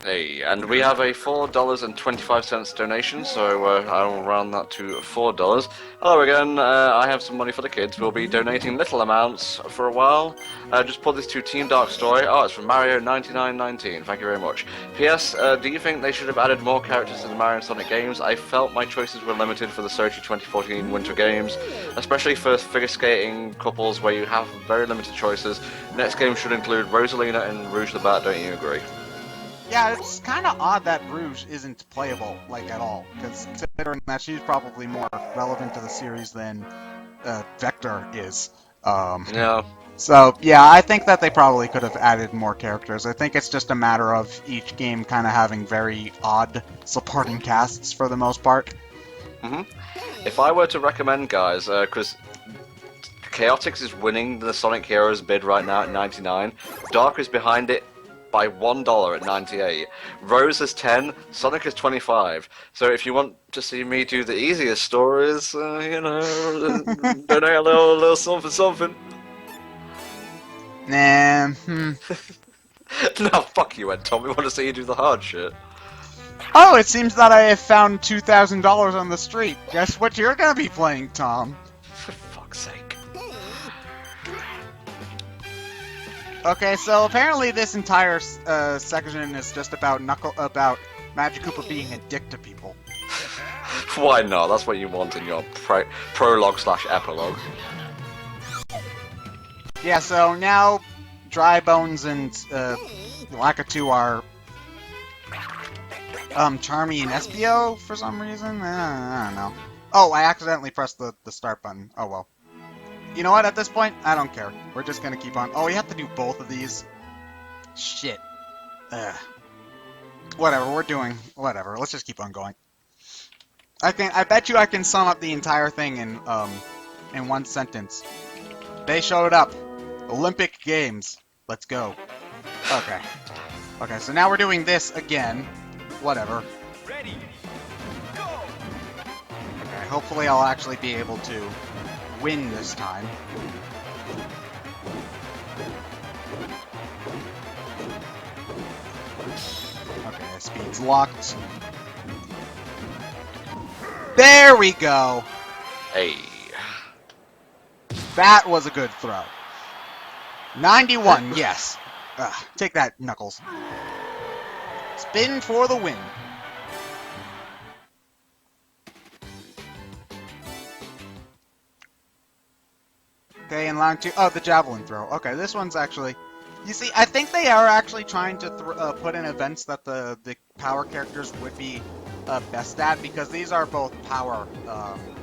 Hey, and we have a $4.25 donation, so I will round that to $4. Hello again, I have some money for the kids. We'll be donating little amounts for a while. Just put this to Team Dark Story. Oh, it's from Mario9919. Thank you very much. P.S. Do you think they should have added more characters to the Mario and Sonic games? I felt my choices were limited for the Sochi 2014 Winter Games, especially for figure skating couples where you have very limited choices. Next game should include Rosalina and Rouge the Bat, don't you agree? Yeah, it's kind of odd that Rouge isn't playable, like, at all, because considering that she's probably more relevant to the series than Vector is. Yeah. So, yeah, I think that they probably could have added more characters. I think it's just a matter of each game kind of having very odd supporting casts for the most part. If I were to recommend, guys, because Chaotix is winning the Sonic Heroes bid right now at 99, Dark is behind it by $1 at 98. Rose is 10, Sonic is 25. So if you want to see me do the easiest stories, you know, donate a little something. Nah. No, fuck you, Ed Tom. We want to see you do the hard shit. Oh, it seems that I have found $2,000 on the street. Guess what you're gonna be playing, Tom? For fuck's sake. Okay, so apparently this entire section is just about Magic Koopa being a dick to people. Why not? That's what you want in your prologue/epilogue. Yeah, so now Dry Bones and Lakitu are Charmy and Espio for some reason. I don't know. Oh, I accidentally pressed the start button. Oh well. You know what? At this point, I don't care. We're just gonna keep on. Oh, we have to do both of these. Shit. Whatever. We're doing whatever. Let's just keep on going. I bet you I can sum up the entire thing in one sentence. They showed up. Olympic Games. Let's go. Okay. Okay, so now we're doing this again. Whatever. Ready, go! Okay, hopefully I'll actually be able to win this time. Okay, speed's locked. There we go! Hey. That was a good throw. 91, yes. Take that, Knuckles. Spin for the win. Okay, in line 2. Oh, the javelin throw. Okay, this one's actually... You see, I think they are actually trying to put in events that the power characters would be best at, because these are both power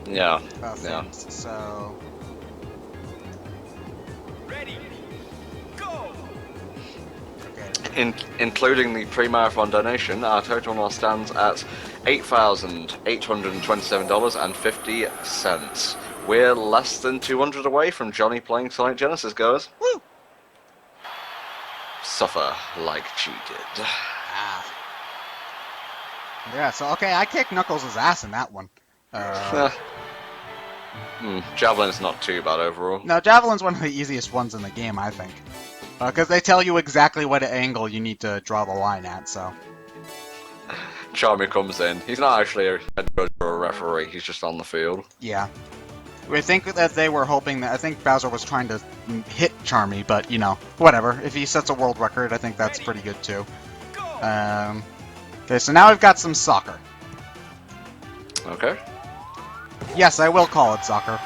Yeah. things, Yeah. so... Ready, go! Okay. Including the pre-marathon donation, our total now stands at $8,827.50. We're less than 200 away from Johnny playing Sonic Genesis, guys. Woo! Suffer like she did. Ah. Yeah, so, okay, I kicked Knuckles' ass in that one. Javelin's not too bad overall. No, Javelin's one of the easiest ones in the game, I think. Because they tell you exactly what angle you need to draw the line at, so... Charmy comes in. He's not actually a judge or a referee, he's just on the field. Yeah. We think that they were hoping that... I think Bowser was trying to hit Charmy, but, you know, whatever. If he sets a world record, I think that's pretty good, too. Okay, so now we've got some soccer. Okay. Yes, I will call it soccer.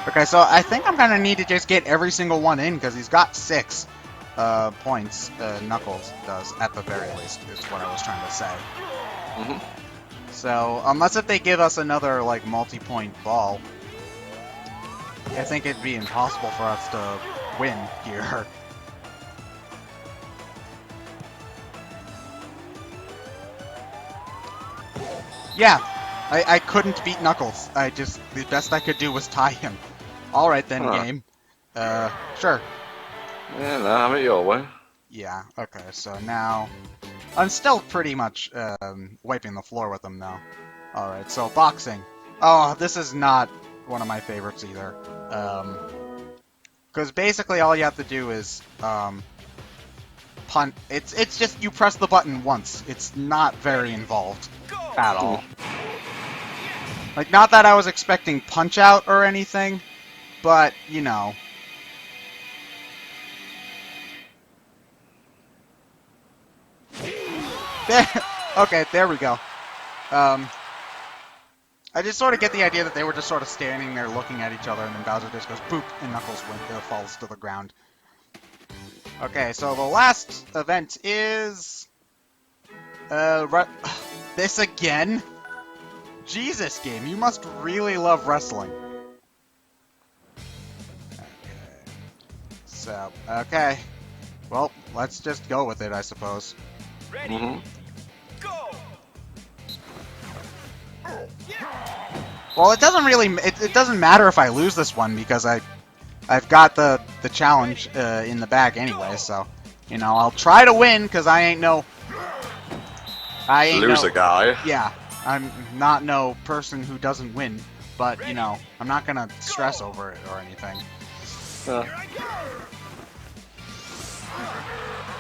Okay, so I think I'm gonna need to just get every single one in, because he's got 6 points, Knuckles does, at the very least, is what I was trying to say. So, unless if they give us another, like, multi-point ball, I think it'd be impossible for us to win here. Yeah, I couldn't beat Knuckles. The best I could do was tie him. Alright then, game. Sure. Yeah, no, have it your way. Yeah, okay, so now... I'm still pretty much wiping the floor with him, though. Alright, so boxing. Oh, this is not one of my favorites either. Because basically all you have to do is punt. It's just you press the button once. It's not very involved at all. Like, not that I was expecting Punch-Out or anything, but, you know. There, okay, there we go. I just sort of get the idea that they were just sort of standing there looking at each other, and then Bowser just goes boop, and Knuckles falls to the ground. Okay, so the last event is... this again? Jesus, game, you must really love wrestling. Okay. So, okay. Well, let's just go with it, I suppose. Ready, go! Well, it doesn't really. It doesn't matter if I lose this one because I've got the challenge in the bag anyway. So, you know, I'll try to win because I ain't no. Loser guy. Yeah, I'm not no person who doesn't win. But you know, I'm not gonna stress over it or anything.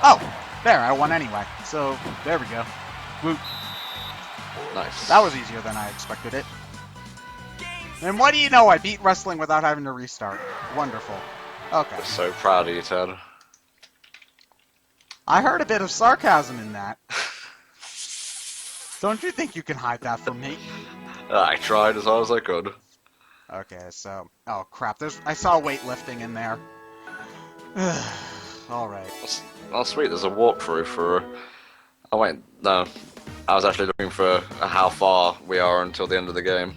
Oh, there, I won anyway. So there we go. Woo. Nice. That was easier than I expected it. And what do you know? I beat wrestling without having to restart. Wonderful. Okay. I'm so proud of you, Ted. I heard a bit of sarcasm in that. Don't you think you can hide that from me? I tried as hard as I could. Okay, so... Oh, crap. I saw weightlifting in there. Alright. Oh, sweet. There's a walkthrough for... Oh, wait. No. I was actually looking for how far we are until the end of the game.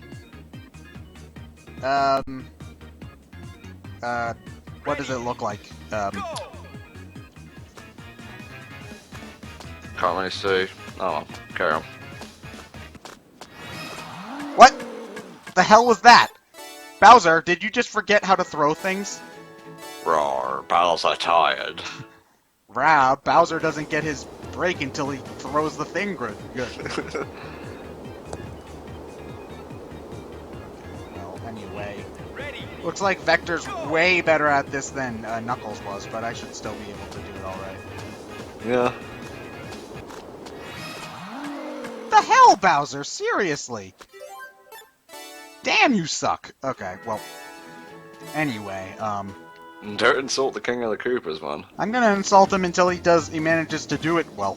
What does it look like? Can't really see. Oh, well. Carry on. What the hell was that? Bowser, did you just forget how to throw things? Roar, Bowser tired. Rah, Bowser doesn't get his break until he throws the thing good. Well, anyway. Looks like Vector's way better at this than Knuckles was, but I should still be able to do it alright. Yeah. The hell, Bowser? Seriously? Damn, you suck. Okay, well. Anyway, Don't insult the King of the Koopas, man. I'm gonna insult him until he manages to do it well.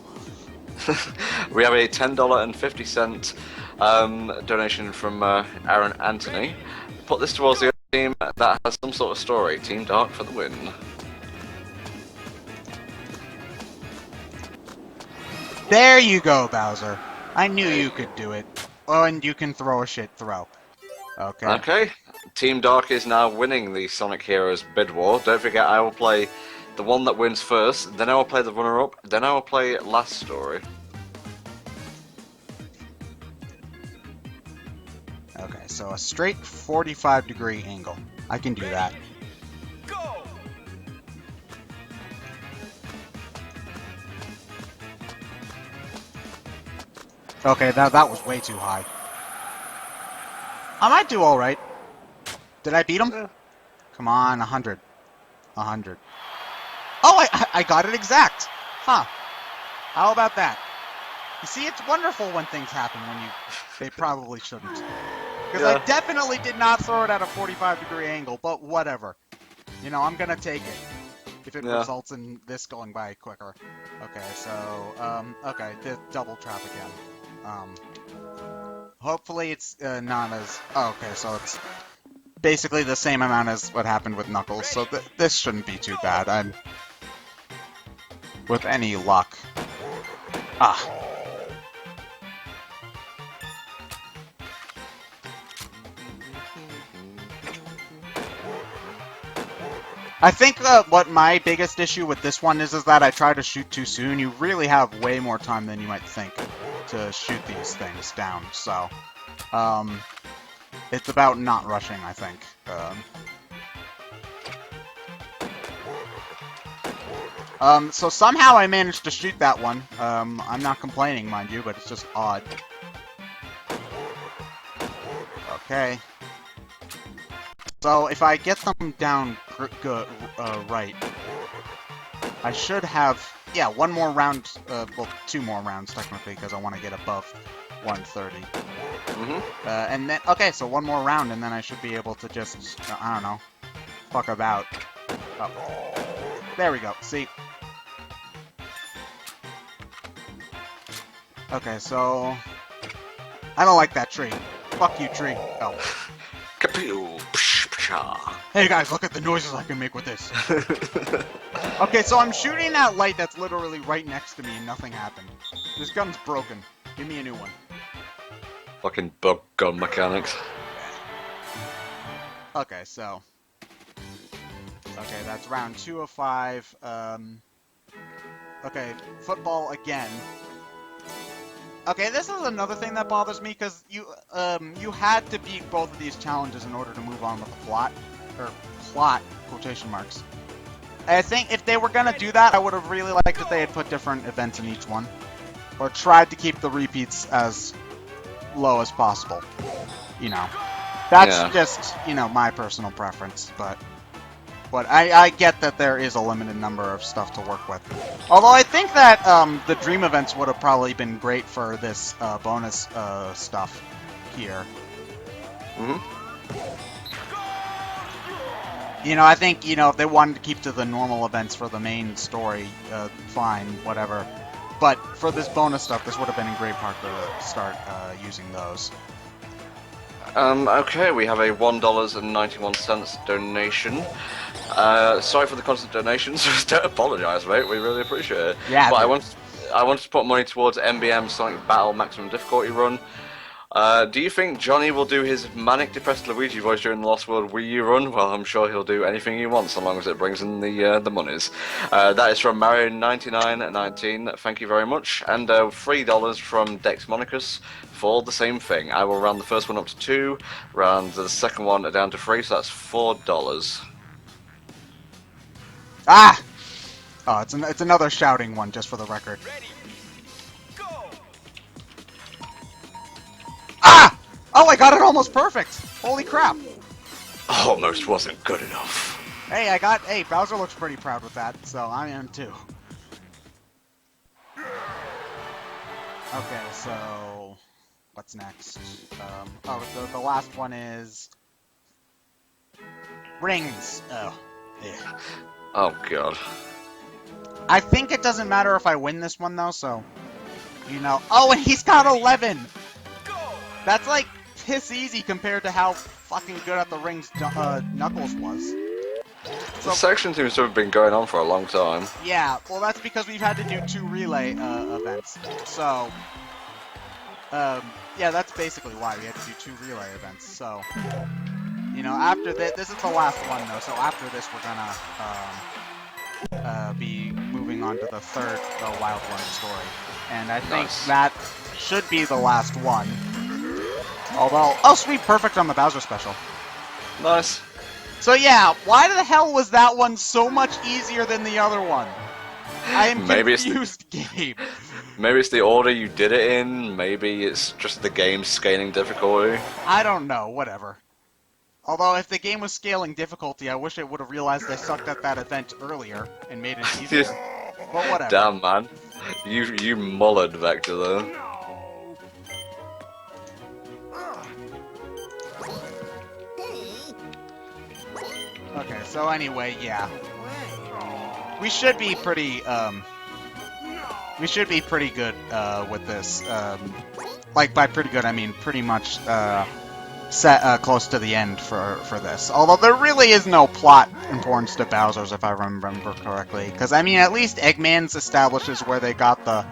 We have a $10.50 donation from Aaron Anthony. Put this towards the team that has some sort of story. Team Dark for the win. There you go, Bowser. I knew you could do it. Oh, and you can throw a shit throw. Okay. Okay. Team Dark is now winning the Sonic Heroes bid war. Don't forget, I will play the one that wins first, then I will play the runner-up, then I will play last story. Okay, so a straight 45-degree angle. I can do that. Go! Okay, that was way too high. I might do alright. Did I beat him? Yeah. Come on, 100. 100. Oh, I got it exact! Huh. How about that? You see, it's wonderful when things happen when they probably shouldn't. Because I definitely did not throw it at a 45-degree angle, but whatever. You know, I'm gonna take it. If it results in this going by quicker. Okay, so, okay, double trap again. Hopefully it's not as... Oh, okay, so it's basically the same amount as what happened with Knuckles, so this shouldn't be too bad. With any luck. Ah. I think what my biggest issue with this one is that I try to shoot too soon. You really have way more time than you might think to shoot these things down, so it's about not rushing, I think. So somehow I managed to shoot that one. I'm not complaining, mind you, but it's just odd. Okay. So if I get them down right, I should have, yeah, one more round, well, 2 more rounds technically, because I want to get above 130. And then, okay, so 1 more round, and then I should be able to just, I don't know, fuck about. Oh. There we go, see? Okay, so, I don't like that tree. Fuck you, tree. Oh. Kapew! Hey guys, look at the noises I can make with this. Okay, so I'm shooting that light that's literally right next to me and nothing happened. This gun's broken. Give me a new one. Fucking bug gun mechanics. Okay, so... Okay, that's round 2 of 5. Okay, football again. Okay, this is another thing that bothers me, because you had to beat both of these challenges in order to move on with the plot, or plot, quotation marks. I think if they were gonna do that, I would have really liked if they had put different events in each one, or tried to keep the repeats as low as possible. You know, that's just, you know, my personal preference, but I get that there is a limited number of stuff to work with. Although I think that the dream events would have probably been great for this bonus stuff here. You know, I think, you know, if they wanted to keep to the normal events for the main story, fine, whatever. But for this bonus stuff, this would have been a great part to start using those. Okay, we have a $1.91 donation. Sorry for the constant donations. Don't apologise, mate. We really appreciate it. Yeah. But I want to put money towards MBM Sonic Battle Maximum Difficulty Run. Do you think Johnny will do his manic depressed Luigi voice during the Lost World Wii U run? Well, I'm sure he'll do anything he wants, so long as it brings in the monies. That is from Mario9919. Thank you very much, and $3 from Dex Monicus for the same thing. I will round the first one up to 2, round the second one down to 3, so that's $4. Ah! Oh, it's another shouting one, just for the record. Ready, go! Ah! Oh, I got it almost perfect! Holy crap! Almost wasn't good enough. Hey, Bowser looks pretty proud with that, so I am too. Okay, so what's next? The last one is rings. Oh, yeah. Oh god. I think it doesn't matter if I win this one though, so you know. Oh, and he's got 11. That's like piss easy compared to how fucking good at the rings Knuckles was. So, the section seems to have been going on for a long time. Yeah, well that's because we've had to do 2 relay events. So, yeah, that's basically why we had to do 2 relay events. So, you know, after this is the last one though. So after this, we're gonna be moving on to the third Wild One story, and I think that should be the last one. Although, oh sweet, perfect on the Bowser special. Nice. So yeah, why the hell was that one so much easier than the other one? I am confused, Gabe. Maybe it's the order you did it in, maybe it's just the game's scaling difficulty. I don't know, whatever. Although, if the game was scaling difficulty, I wish it would have realized I sucked at that event earlier and made it easier. But whatever. Damn, man. You mullered Vector, though. Okay, so anyway, yeah. We should be pretty, good, with this. Like, by pretty good, I mean pretty much, set close to the end for this. Although there really is no plot importance to Bowser's, if I remember correctly. Because I mean, at least Eggman's establishes where they got the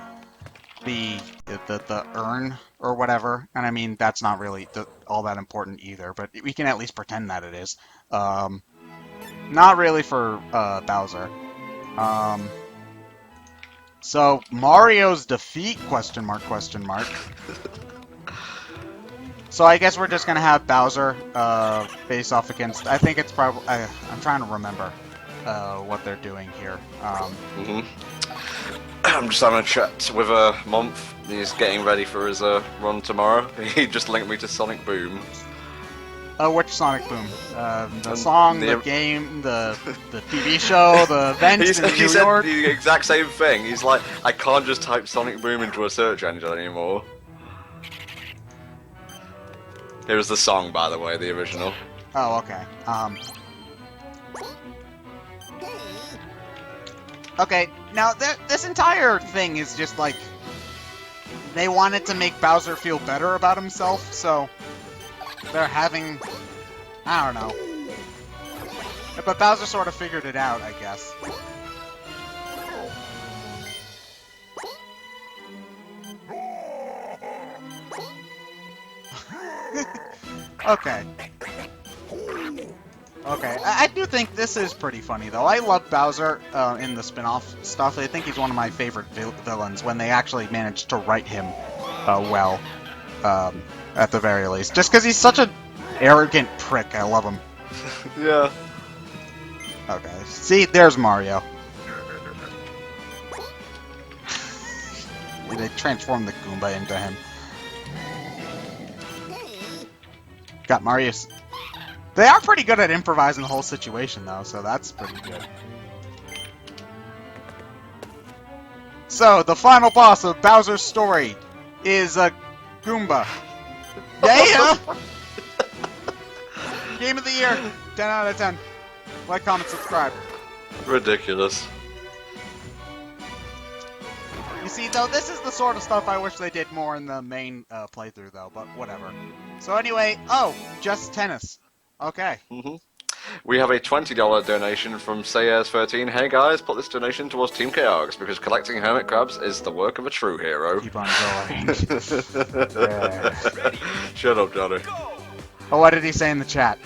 urn or whatever, and I mean that's not really all that important either. But we can at least pretend that it is. Not really for Bowser. So Mario's defeat? Question mark? Question mark. So I guess we're just gonna have Bowser face off against. I think it's probably. I'm trying to remember what they're doing here. I'm just having a chat with Month. He's getting ready for his run tomorrow. He just linked me to Sonic Boom. Which Sonic Boom? The song, the game, the TV show, the events in New York? He said the exact same thing. He's like, I can't just type Sonic Boom into a search engine anymore. Here's the song, by the way, the original. Oh, okay. Okay, now this entire thing is just like... They wanted to make Bowser feel better about himself, so... They're having... I don't know. But Bowser sort of figured it out, I guess. Okay. Okay, I do think this is pretty funny, though. I love Bowser in the spin-off stuff. I think he's one of my favorite villains when they actually managed to write him well, at the very least. Just because he's such an arrogant prick, I love him. Yeah. Okay, see, there's Mario. They transformed the Goomba into him. Got Marius. They are pretty good at improvising the whole situation, though, so that's pretty good. So, the final boss of Bowser's story is a Goomba. Yeah! Game of the year, 10 out of 10. Like, comment, subscribe. Ridiculous. You see, though, this is the sort of stuff I wish they did more in the main playthrough, though, but whatever. So anyway, oh, just tennis. Okay. We have a $20 donation from Sayers13. Hey guys, put this donation towards Team Chaos because collecting hermit crabs is the work of a true hero. Keep on going. Shut up, Johnny. Oh, what did he say in the chat?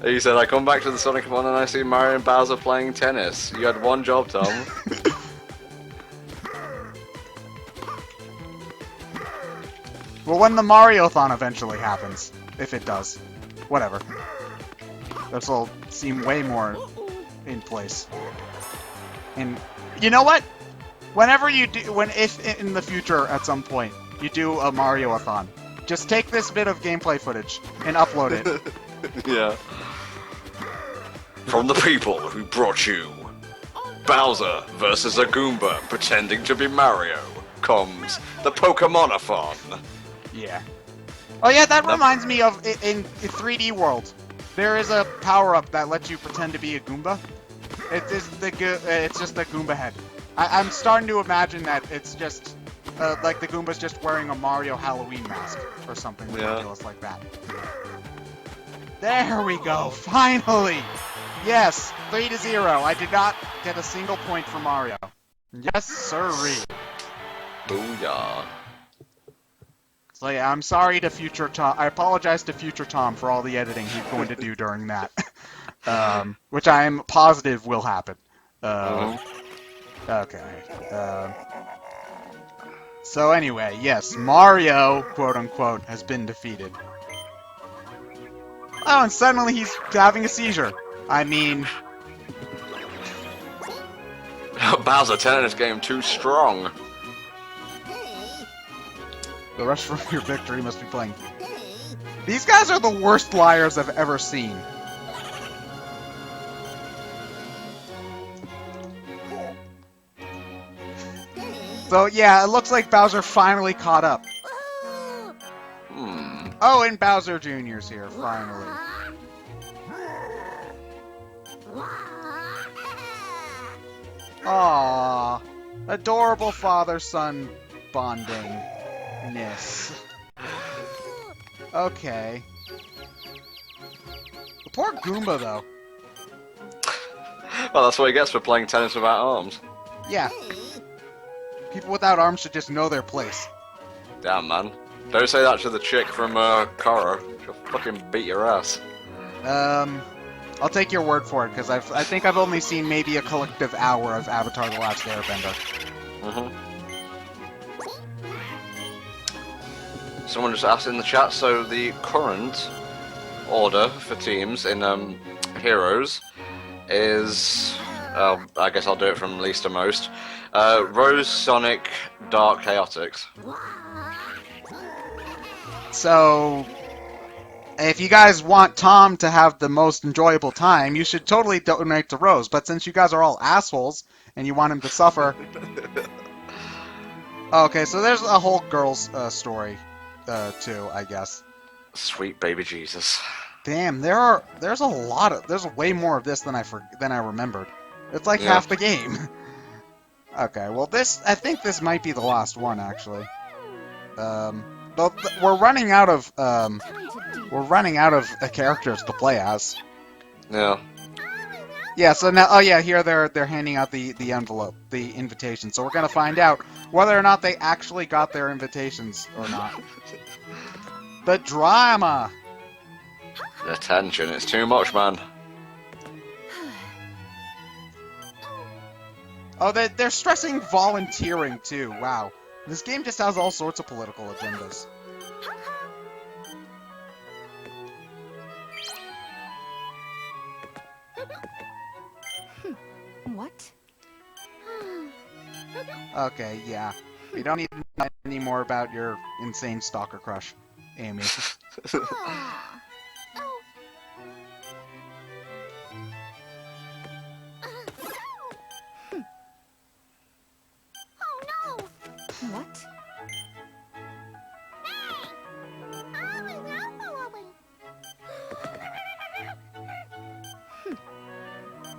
He said, I come back to the Sonic-a-thon and I see Mario and Bowser playing tennis. You had one job, Tom. Well, when the Mario-thon eventually happens, if it does. Whatever. This will seem way more in place. And you know what? Whenever you do, if in the future at some point you do a Mario-a-thon, just take this bit of gameplay footage and upload it. Yeah. From the people who brought you Bowser versus a Goomba pretending to be Mario comes the Pokemon-a-thon. Yeah. Oh yeah, that reminds me of in 3D World. There is a power-up that lets you pretend to be a Goomba. It's just the Goomba head. I'm starting to imagine that it's just like the Goomba's just wearing a Mario Halloween mask or something ridiculous like that. There we go, finally! Yes, 3-0. I did not get a single point for Mario. Yes, sirree. Booyah. So yeah, I'm sorry to future Tom. I apologize to future Tom for all the editing he's going to do during that, which I am positive will happen. Okay. So anyway, yes, Mario, quote unquote, has been defeated. Oh, and suddenly he's having a seizure. I mean, Bowser turning this game too strong. the rush from your victory must be playing. These guys are the worst liars I've ever seen. So yeah, it looks like Bowser finally caught up. Oh, and Bowser Jr.'s here, finally. Aww. Adorable father-son bonding-ness. Okay. The poor Goomba, though. Well, that's what he gets for playing tennis without arms. Yeah. People without arms should just know their place. Damn, man. Don't say that to the chick from Korra. She'll fucking beat your ass. I'll take your word for it, because I think I've only seen maybe a collective hour of Avatar: The Last Airbender. Someone just asked in the chat, so the current order for teams in Heroes is... I guess I'll do it from least to most. Rose, Sonic, Dark, Chaotix. So, if you guys want Tom to have the most enjoyable time, you should totally donate to Rose. But since you guys are all assholes and you want him to suffer... Okay, so there's a whole girl's story, too, I guess. Sweet baby Jesus. Damn, there's a lot of... There's way more of this than I remembered. It's like half the game. Okay, well I think this might be the last one, actually. We're running out of characters to play as. Yeah. Yeah. So now, oh yeah, here they're handing out the envelope, the invitation. So we're gonna find out whether or not they actually got their invitations or not. The drama. The tension, it's too much, man. Oh, they're stressing volunteering too. Wow. This game just has all sorts of political agendas. What? Okay, yeah. We don't need to know any more about your insane stalker crush, Amy. Aw. Oh. Oh no! What?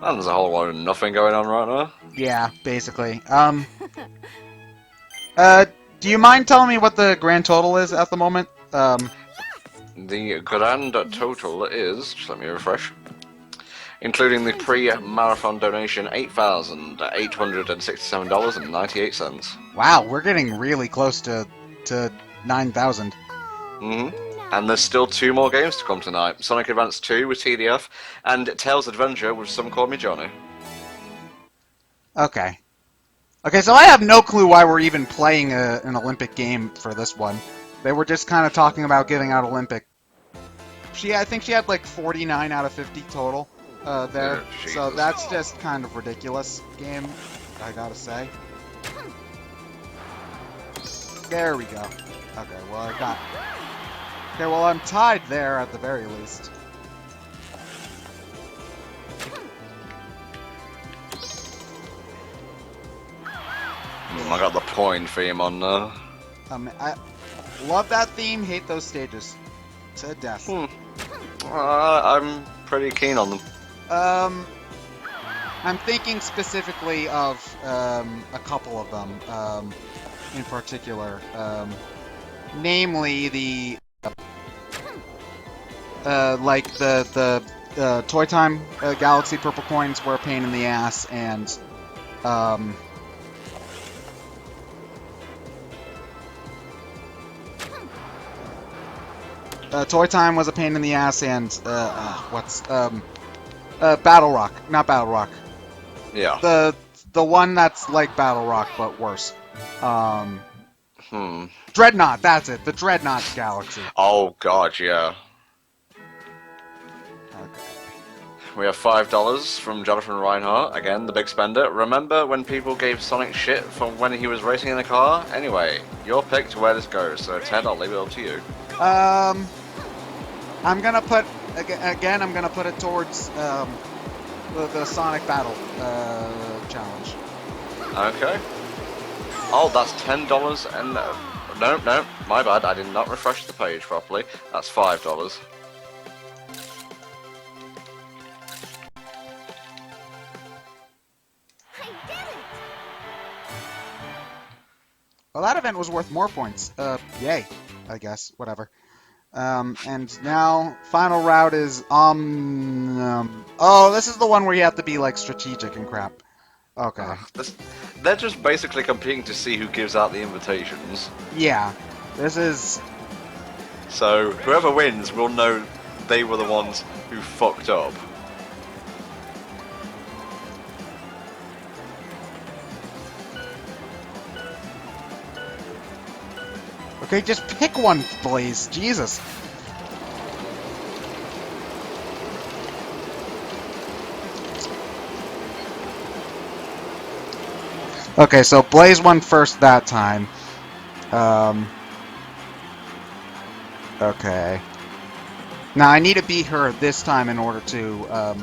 And there's a whole lot of nothing going on right now. Yeah, basically. Do you mind telling me what the grand total is at the moment? The grand total is, just let me refresh, including the pre-marathon donation, $8,867.98. Wow, we're getting really close to 9,000. And there's still 2 more games to come tonight. Sonic Advance 2 with TDF, and Tails Adventure with Some Call Me Johnny. Okay. Okay, so I have no clue why we're even playing an Olympic game for this one. They were just kind of talking about giving out Olympic. I think she had like 49 out of 50 total there. Yeah, so Jesus. that's just kind of ridiculous game, I gotta say. There we go. Okay, well I got... Okay, well I'm tied there at the very least. I got the point theme on there. I love that theme, hate those stages. To death. I'm pretty keen on them. I'm thinking specifically of a couple of them in particular. Namely the like the Toy Time Galaxy Purple Coins were a pain in the ass, and Toy Time was a pain in the ass, and Battle Rock, not Battle Rock. Yeah. The one that's like Battle Rock but worse. Dreadnought, that's it. The Dreadnought Galaxy. Oh god, yeah. Okay. We have $5 from Jonathan Reinhardt, again, the big spender. Remember when people gave Sonic shit from when he was racing in a car? Anyway, your pick to where this goes, so Ted, I'll leave it up to you. I'm gonna put again. I'm gonna put it towards the Sonic Battle challenge. Okay. Oh, that's $10 and... no, my bad, I did not refresh the page properly. That's $5. Well, that event was worth more points. Yay, I guess. Whatever. And now, final route is, oh, this is the one where you have to be, like, strategic and crap. Okay. They're just basically competing to see who gives out the invitations. Yeah. This is... So, whoever wins will know they were the ones who fucked up. Okay, just pick one, Blaze. Jesus. Okay, so Blaze won first that time. Okay. Now I need to beat her this time in order to,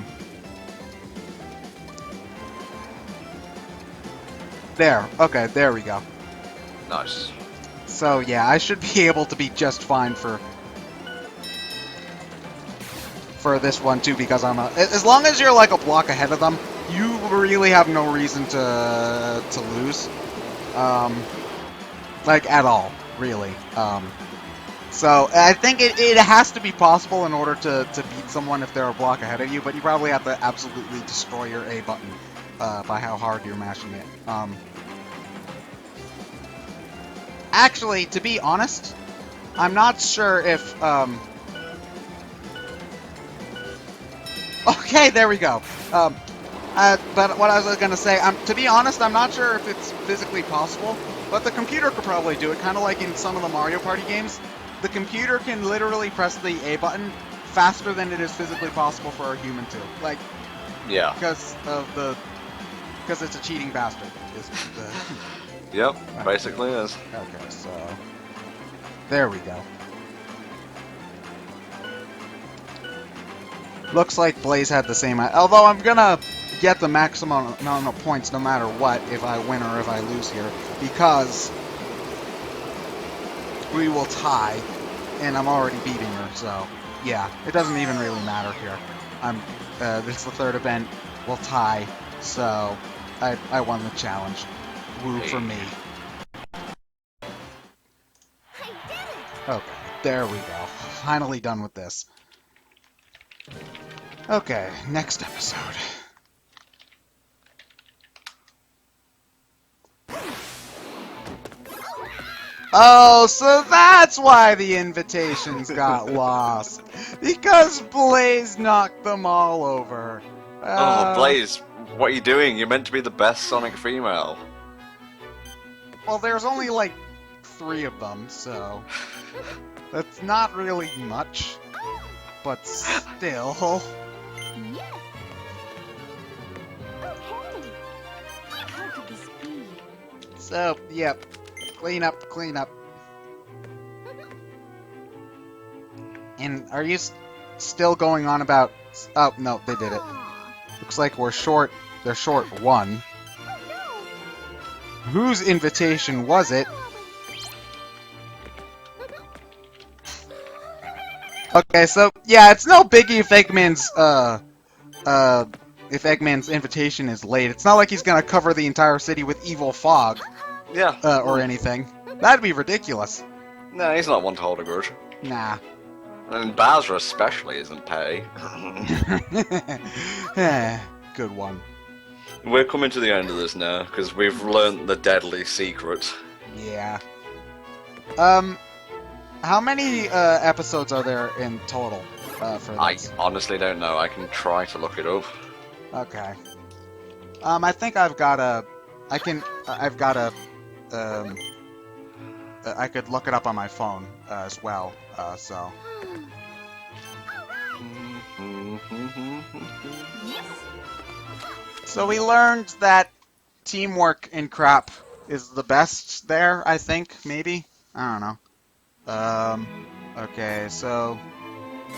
There. Okay, there we go. Nice. So yeah, I should be able to be just fine for this one too, because I'm as long as you're like a block ahead of them, you really have no reason to lose, like at all, really. So I think it has to be possible in order to beat someone if they're a block ahead of you, but you probably have to absolutely destroy your A button by how hard you're mashing it. Actually, to be honest, I'm not sure if, okay, there we go. But what I was going to say, to be honest, I'm not sure if it's physically possible But the computer could probably do it, kind of like in some of the Mario Party games. The computer can literally press the A button faster than it is physically possible for a human to. Like, Yeah. because it's a cheating bastard. Is the... Yep, basically is. Okay, so there we go. Looks like Blaze had the same. Although I'm gonna get the maximum amount of points no matter what if I win or if I lose here, because we will tie, and I'm already beating her. So yeah, it doesn't even really matter here. This is the third event. We'll tie, so I won the challenge. Woo for me. Okay, there we go. Finally done with this. Okay, next episode. Oh, so that's why the invitations got lost. Because Blaze knocked them all over. Oh, Blaze, what are you doing? You're meant to be the best Sonic female. Well, there's only like 3 of them, so that's not really much. But still. Yes. Okay. How could this be? So, yep. Clean up, clean up. And are you still going on about... Oh, no, they did it. Aw. Looks like we're short. They're short 1. Oh no. Whose invitation was it? Okay, so yeah, it's no biggie if Eggman's invitation is late. It's not like he's gonna cover the entire city with evil fog, Yeah. or anything. That'd be ridiculous. No, he's not one to hold a grudge. Nah. And Bowser especially isn't petty. Good one. We're coming to the end of this now, because we've learnt the deadly secret. Yeah. How many episodes are there in total for I this? honestly don't know. I can try to look it up. Okay. I think I've got a... I could look it up on my phone as well, so... Yes. So we learned that teamwork in crap is the best there, I think, maybe? I don't know. Okay, so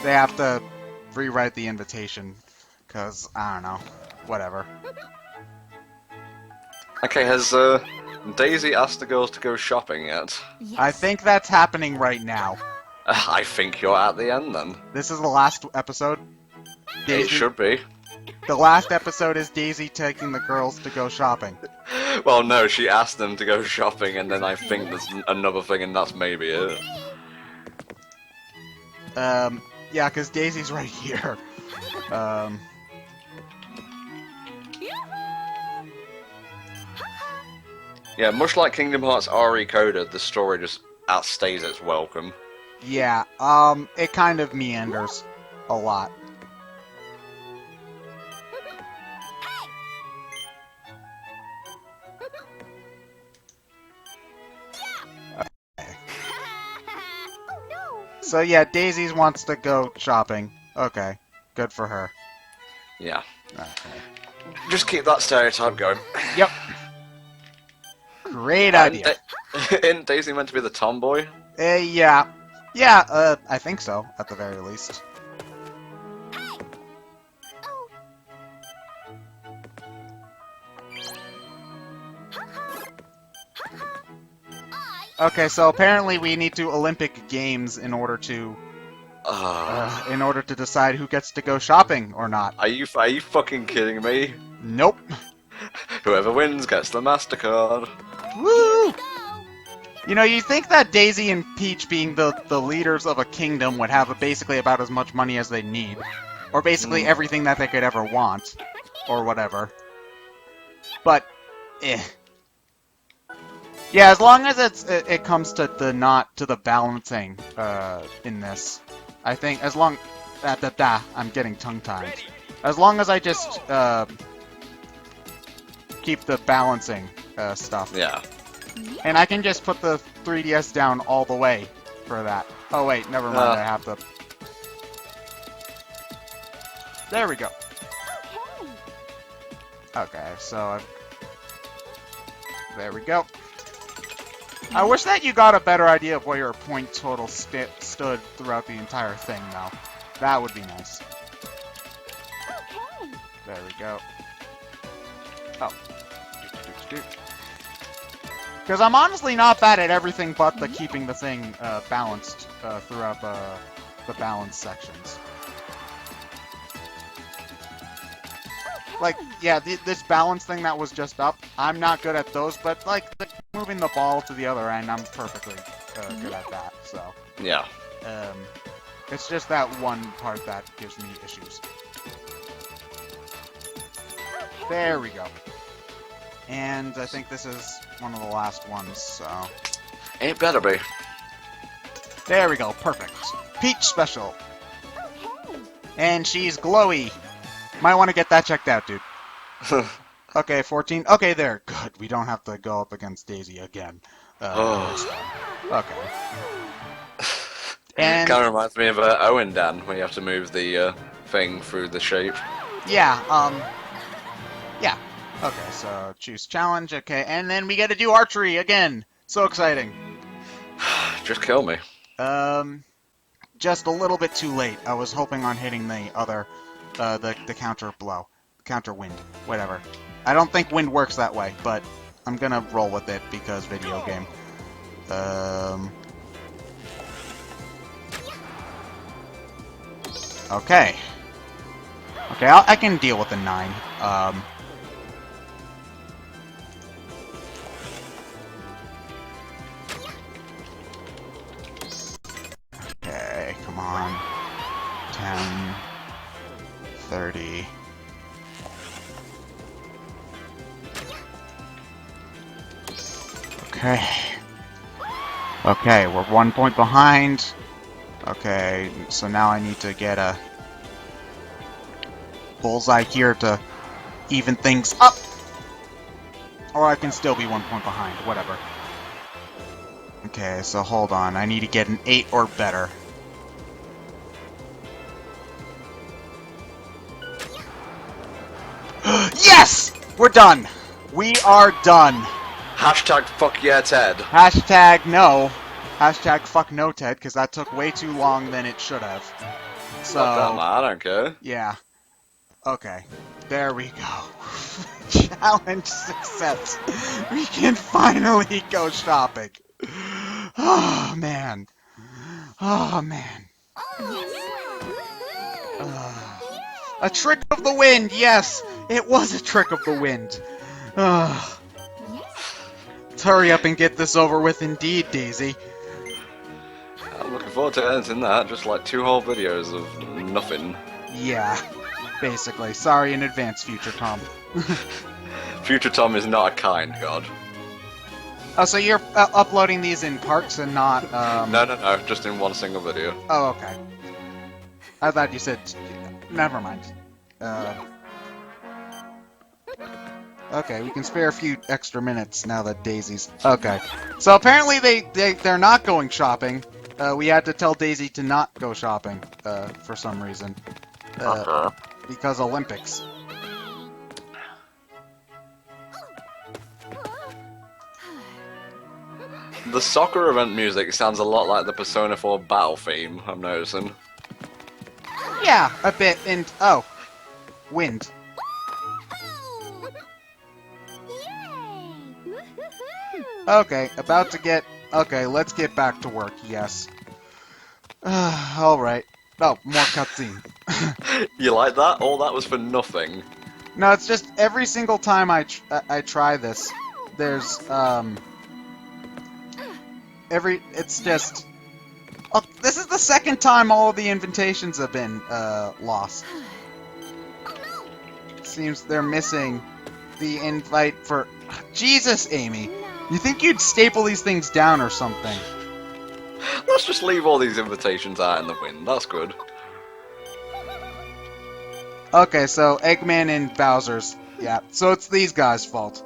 they have to rewrite the invitation, because, I don't know, whatever. Okay, has Daisy asked the girls to go shopping yet? Yes. I think that's happening right now. I think you're at the end then. This is the last episode. It should be. The last episode is Daisy taking the girls to go shopping. Well, no, she asked them to go shopping, and then I think there's another thing, and that's maybe it. Yeah, because Daisy's right here. Yeah, much like Kingdom Hearts RE Coded, the story just outstays its welcome. Yeah, it kind of meanders a lot. Oh no. So yeah, Daisy wants to go shopping. Okay, good for her. Yeah. Okay. Just keep that stereotype going. Yep. Great idea. Isn't Daisy meant to be the tomboy? Yeah. Yeah, I think so, at the very least. Oh. Okay, so apparently we need to Olympic Games in order to decide who gets to go shopping or not. Are you fucking kidding me? Nope. Whoever wins gets the MasterCard. Woo! You know, you think that Daisy and Peach, being the leaders of a kingdom, would have basically about as much money as they need. Or basically everything that they could ever want. Or whatever. But, yeah, as long as it comes to the balancing in this, I think as long I'm getting tongue-tied. As long as I just keep the balancing stuff. Yeah. And I can just put the 3DS down all the way for that. Oh wait, never mind, I have to... There we go. Okay, so... There we go. I wish that you got a better idea of where your point total stood throughout the entire thing, though. That would be nice. There we go. Oh. Because I'm honestly not bad at everything but the keeping the thing balanced throughout the balance sections. Like, yeah, this balance thing that was just up, I'm not good at those, but, like, moving the ball to the other end, I'm perfectly good at that, so. Yeah. It's just that one part that gives me issues. There we go. And I think this is one of the last ones, so... It better be. There we go, perfect. Peach special. And she's glowy. Might want to get that checked out, dude. Okay, 14. Okay, there. Good. We don't have to go up against Daisy again. Okay. And Kind of reminds me of Owen Dan, where you have to move the thing through the shape. yeah, yeah. Okay, so choose challenge. Okay, and then we get to do archery again. So exciting. Just kill me. Just a little bit too late. I was hoping on hitting the other, the counter blow, counter wind, whatever. I don't think wind works that way, but I'm gonna roll with it because video game. Okay. Okay, I can deal with the 9. Okay, come on. 10, 30. Okay. Okay, we're 1 point behind. Okay, so now I need to get a bullseye here to even things up. Or I can still be 1 point behind, whatever. Okay, so hold on. I need to get an 8 or better. Yes! We're done! We are done! Hashtag fuck yeah, Ted. Hashtag no. Hashtag fuck no, Ted, because that took way too long than it should have. So, Fuck that, man. I don't care. yeah. Okay. There we go. Challenge success. We can finally go shopping. Oh, man. Oh, man. A trick of the wind, yes! It was a trick of the wind. Let's hurry up and get this over with indeed, Daisy. I'm looking forward to editing that. Just like 2 whole videos of nothing. Yeah, basically. Sorry in advance, Future Tom. Future Tom is not a kind god. Oh, so you're uploading these in parts and not, No, just in one single video. Oh, okay. I thought you said... Never mind. Okay, we can spare a few extra minutes now that Daisy's... Okay. So apparently they're not going shopping. We had to tell Daisy to not go shopping, for some reason. Because Olympics. The soccer event music sounds a lot like the Persona 4 battle theme, I'm noticing. Yeah, a bit, and... Oh. Wind. Okay, about to get... Okay, let's get back to work, yes. Alright. Oh, more cutscene. You like that? All that was for nothing. No, it's just every single time I try this, there's, it's just... Oh, this is the second time all of the invitations have been, lost. Seems they're missing the invite for... Jesus, Amy! You think you'd staple these things down or something? Let's just leave all these invitations out in the wind. That's good. Okay, so Eggman and Bowser's. Yeah, so it's these guys' fault.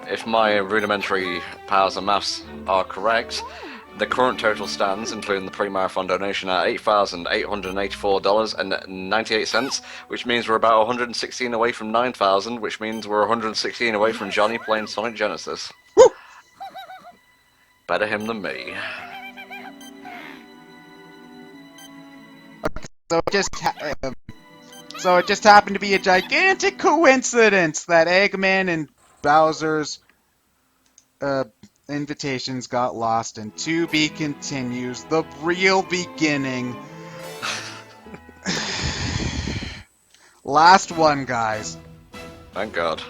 if my rudimentary powers and maths are correct, the current total stands, including the pre-marathon donation, at $8,884.98, which means we're about 116 away from 9,000, which means we're 116 away from Johnny playing Sonic Genesis. Woo! Better him than me. So it just happened to be a gigantic coincidence that Eggman and Bowser's invitations got lost, and to be continues, the real beginning. Last one, guys. Thank God.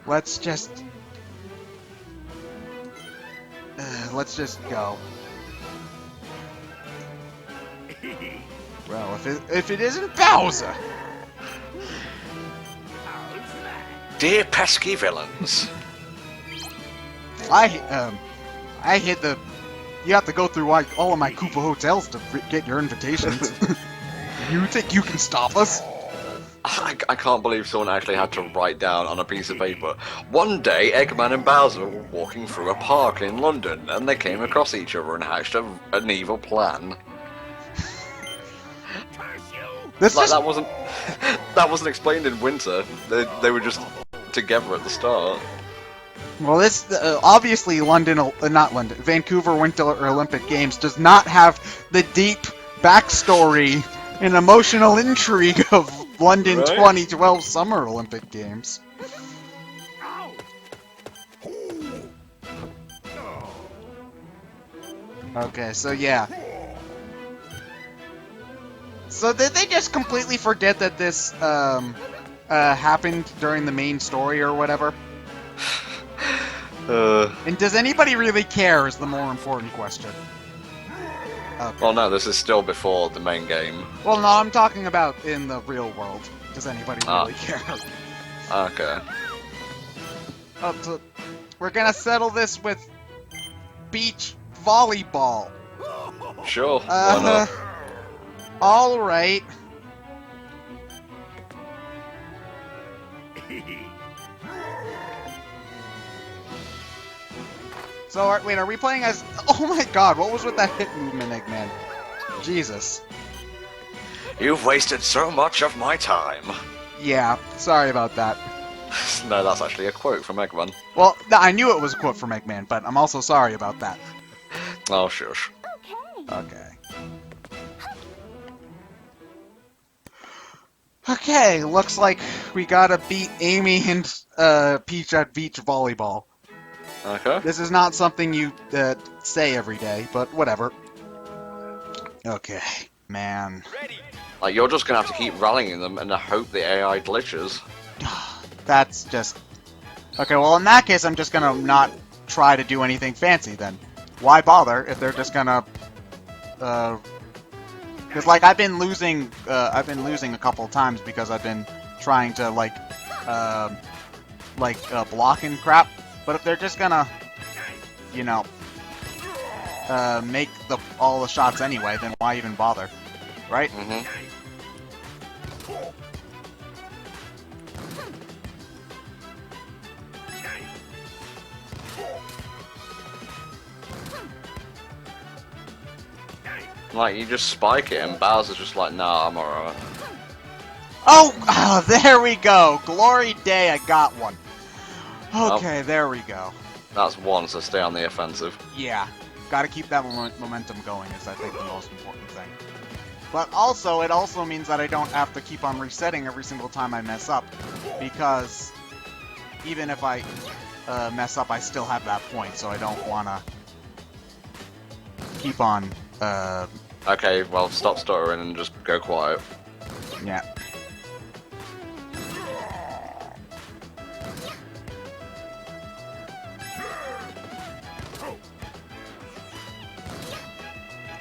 Let's just go. Well, if it isn't Bowser. Dear pesky villains. I hit the. You have to go through all of my Koopa hotels to get your invitations. You think you can stop us? I can't believe someone actually had to write down on a piece of paper. One day, Eggman and Bowser were walking through a park in London, and they came across each other and hatched an evil plan. That wasn't that wasn't explained in Winter. They were just together at the start. Well, this obviously Vancouver Winter Olympic Games does not have the deep backstory and emotional intrigue of London 2012 Summer Olympic Games. Okay, so yeah. So did they just completely forget that this happened during the main story or whatever? And does anybody really care is the more important question. Okay. Well, no, this is still before the main game. Well, no, I'm talking about in the real world. Does anybody really care? Okay. So we're gonna settle this with beach volleyball. Sure, why not? Alright. So, wait, are we playing as... Oh my god, what was with that hip movement, Eggman? Jesus. You've wasted so much of my time. Yeah, sorry about that. No, that's actually a quote from Eggman. Well, I knew it was a quote from Eggman, but I'm also sorry about that. Oh, shush. Okay. Okay, looks like we gotta beat Amy and Peach at beach volleyball. Okay. This is not something you say every day, but whatever. Okay, man. Like, you're just gonna have to keep rallying them and hope the AI glitches. That's just... Okay, well in that case I'm just gonna not try to do anything fancy then. Why bother if they're just gonna... Because, like, I've been losing a couple of times because I've been trying to, block and crap. But if they're just gonna, you know, make all the shots anyway, then why even bother, right? Mm-hmm. Like, you just spike it and Bowser's just like, nah, I'm alright. Oh, there we go! Glory day, I got one. Okay, there we go. That's one, so stay on the offensive. Yeah, gotta keep that momentum going is, I think, the most important thing. But also, it also means that I don't have to keep on resetting every single time I mess up, because even if I mess up, I still have that point, so I don't want to keep on... Okay, well, stop stuttering and just go quiet. Yeah.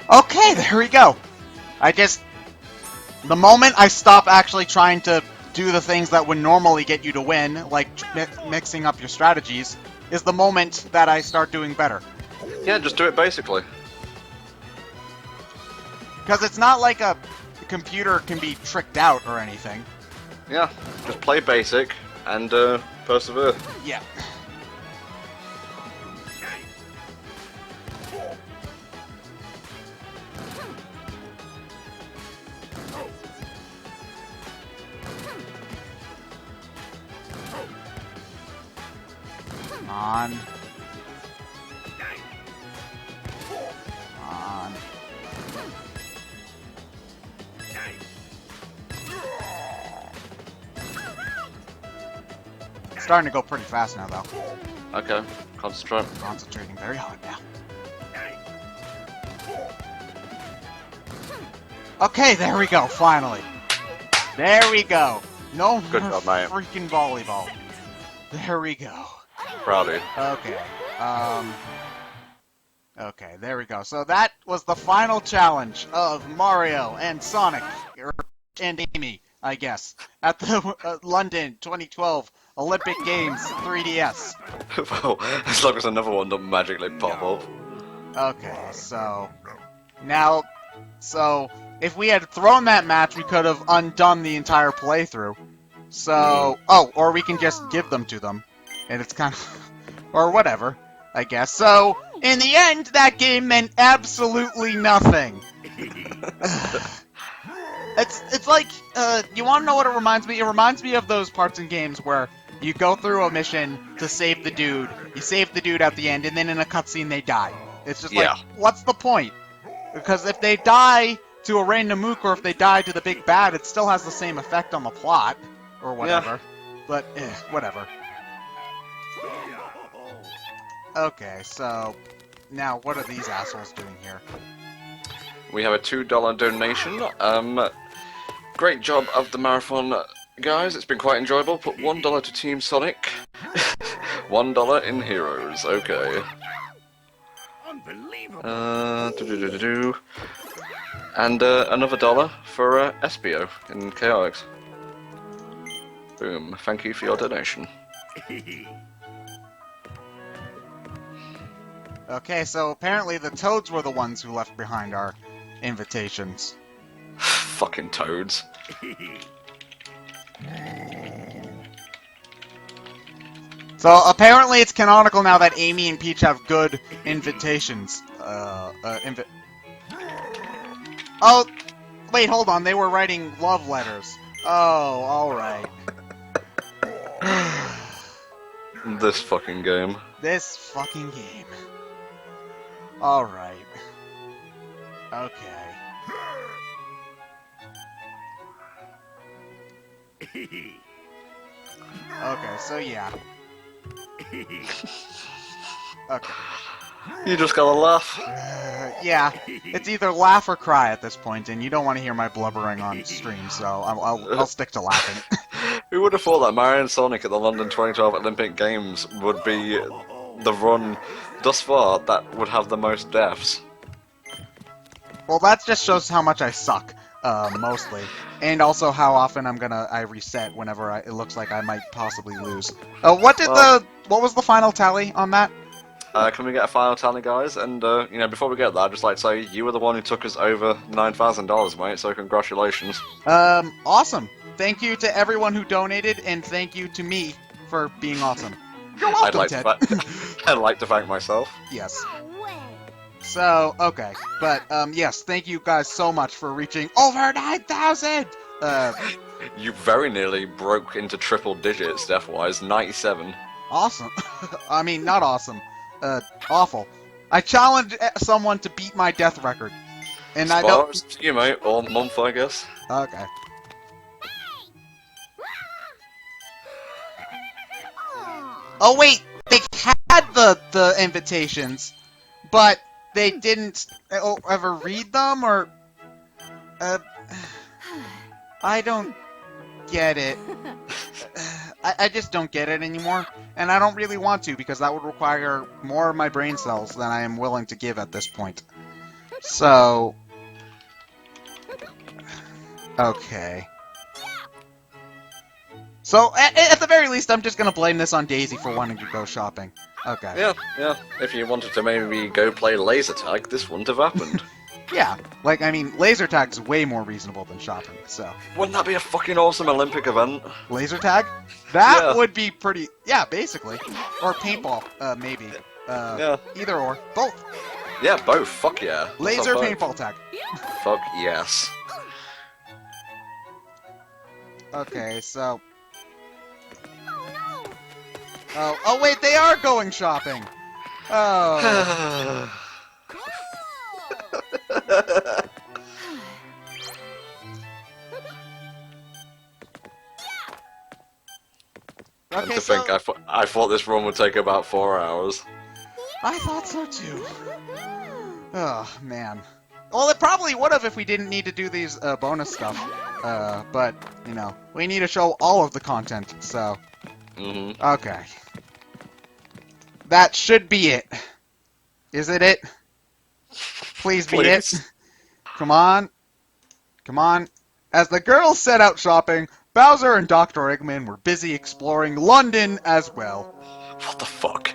Okay, there we go. The moment I stop actually trying to do the things that would normally get you to win, like mixing up your strategies, is the moment that I start doing better. Yeah, just do it basically. Because it's not like a computer can be tricked out or anything. Yeah, just play basic and persevere. Yeah. On. On. It's starting to go pretty fast now, though. Okay, concentrate. Concentrating very hard now. Okay, there we go, finally. There we go. No more Good job, mate. freaking volleyball. There we go. Proud of you. Okay. Okay, there we go. So that was the final challenge of Mario and Sonic, and Amy, I guess, at the London 2012 Olympic Games 3DS. Well, as long as another one doesn't magically pop up. Okay, so now, if we had thrown that match, we could have undone the entire playthrough. So, or we can just give them to them, and it's kind of, or whatever, I guess. So, in the end, that game meant absolutely nothing. It's like, you want to know what it reminds me? It reminds me of those parts in games where you go through a mission to save the dude, you save the dude at the end, and then in a cutscene they die. It's just like, what's the point? Because if they die to a random mook, or if they die to the big bad, it still has the same effect on the plot, or whatever. But, whatever. Okay, so, now what are these assholes doing here? We have a $2 donation. Great job of the marathon, guys. It's been quite enjoyable. Put $1 to Team Sonic. $1 in Heroes. Okay. Unbelievable. And another $1 for SBO in KRX. Boom. Thank you for your donation. Okay, so apparently the Toads were the ones who left behind our invitations. Fucking toads. So apparently it's canonical now that Amy and Peach have good invitations. Oh, wait, hold on. They were writing love letters. Oh, alright. This fucking game. This fucking game. Alright. Okay. Okay, so yeah. Okay. You just gotta laugh. Yeah, it's either laugh or cry at this point, and you don't want to hear my blubbering on stream, so I'll stick to laughing. Who would have thought that Mario and Sonic at the London 2012 Olympic Games would be the run thus far that would have the most deaths? Well, that just shows how much I suck, mostly. And also how often I reset whenever it looks like I might possibly lose. What was the final tally on that? Can we get a final tally, guys? And, before we get that, I'd just like to say, you were the one who took us over $9,000, mate, so congratulations. Awesome. Thank you to everyone who donated, and thank you to me for being awesome. You're welcome, Ted. I'd like to thank myself. Yes. No way. So, okay. But, yes, thank you guys so much for reaching over 9,000! You very nearly broke into triple digits, death-wise, 97. Awesome. I mean, not awesome. Awful. I challenge someone to beat my death record. And I don't... Spars to you, mate, or month, I guess. Okay. Oh, wait! They had the invitations, but they didn't ever read them, or... I don't get it. I just don't get it anymore, and I don't really want to, because that would require more of my brain cells than I am willing to give at this point. So... Okay. So, at the very least, I'm just gonna blame this on Daisy for wanting to go shopping. Okay. Yeah. If you wanted to maybe go play laser tag, this wouldn't have happened. Yeah, like, I mean, laser tag's way more reasonable than shopping, so... Wouldn't that be a fucking awesome Olympic event? Laser tag? That Yeah. would be pretty... Yeah, basically. Or paintball, maybe. Yeah. Either or. Both. Yeah, both. Fuck yeah. Let's Laser have both. paintball tag. Fuck yes. Okay, so... Oh Oh wait, they are going shopping. Oh. And Okay, to so think, I thought this run would take about 4 hours. I thought so too. Oh man. Well, it probably would have if we didn't need to do these bonus stuff. But you know, we need to show all of the content. So okay, that should be it. Is it? Please be it. Please. Come on. Come on. As the girls set out shopping, Bowser and Dr. Eggman were busy exploring London as well. What the fuck?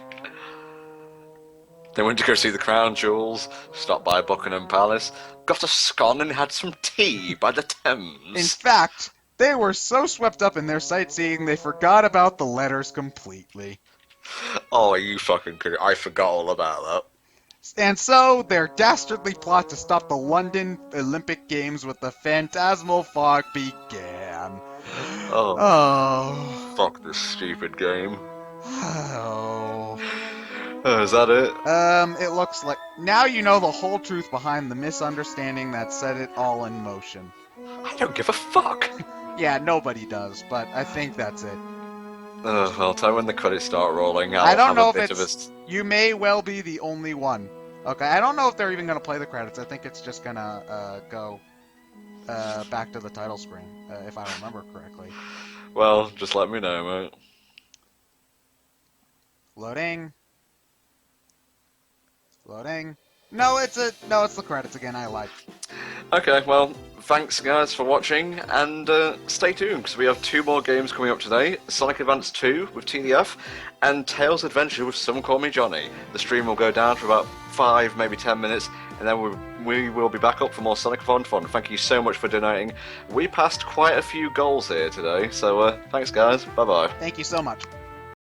They went to go see the Crown Jewels, stopped by Buckingham Palace, got a scone and had some tea by the Thames. In fact, they were so swept up in their sightseeing they forgot about the letters completely. Oh, are you fucking kidding? I forgot all about that. And so, their dastardly plot to stop the London Olympic Games with the phantasmal fog began. Oh. Fuck this stupid game. Oh. Is that it? It looks like... Now you know the whole truth behind the misunderstanding that set it all in motion. I don't give a fuck. Yeah, nobody does, but I think that's it. I'll tell you when the credits start rolling. I don't know a if bit it's... You may well be the only one. Okay, I don't know if they're even going to play the credits. I think it's just going to go back to the title screen, if I remember correctly. Well, just let me know, mate. Loading. Loading. No, it's the credits again. I lied. Okay, well, thanks guys for watching, and stay tuned, because we have 2 more games coming up today. Sonic Advance 2 with TDF, and Tails Adventure with Some Call Me Johnny. The stream will go down for about 5, maybe 10 minutes, and then we will be back up for more Sonic-a-thon fun. Thank you so much for donating. We passed quite a few goals here today, so thanks guys, bye-bye. Thank you so much.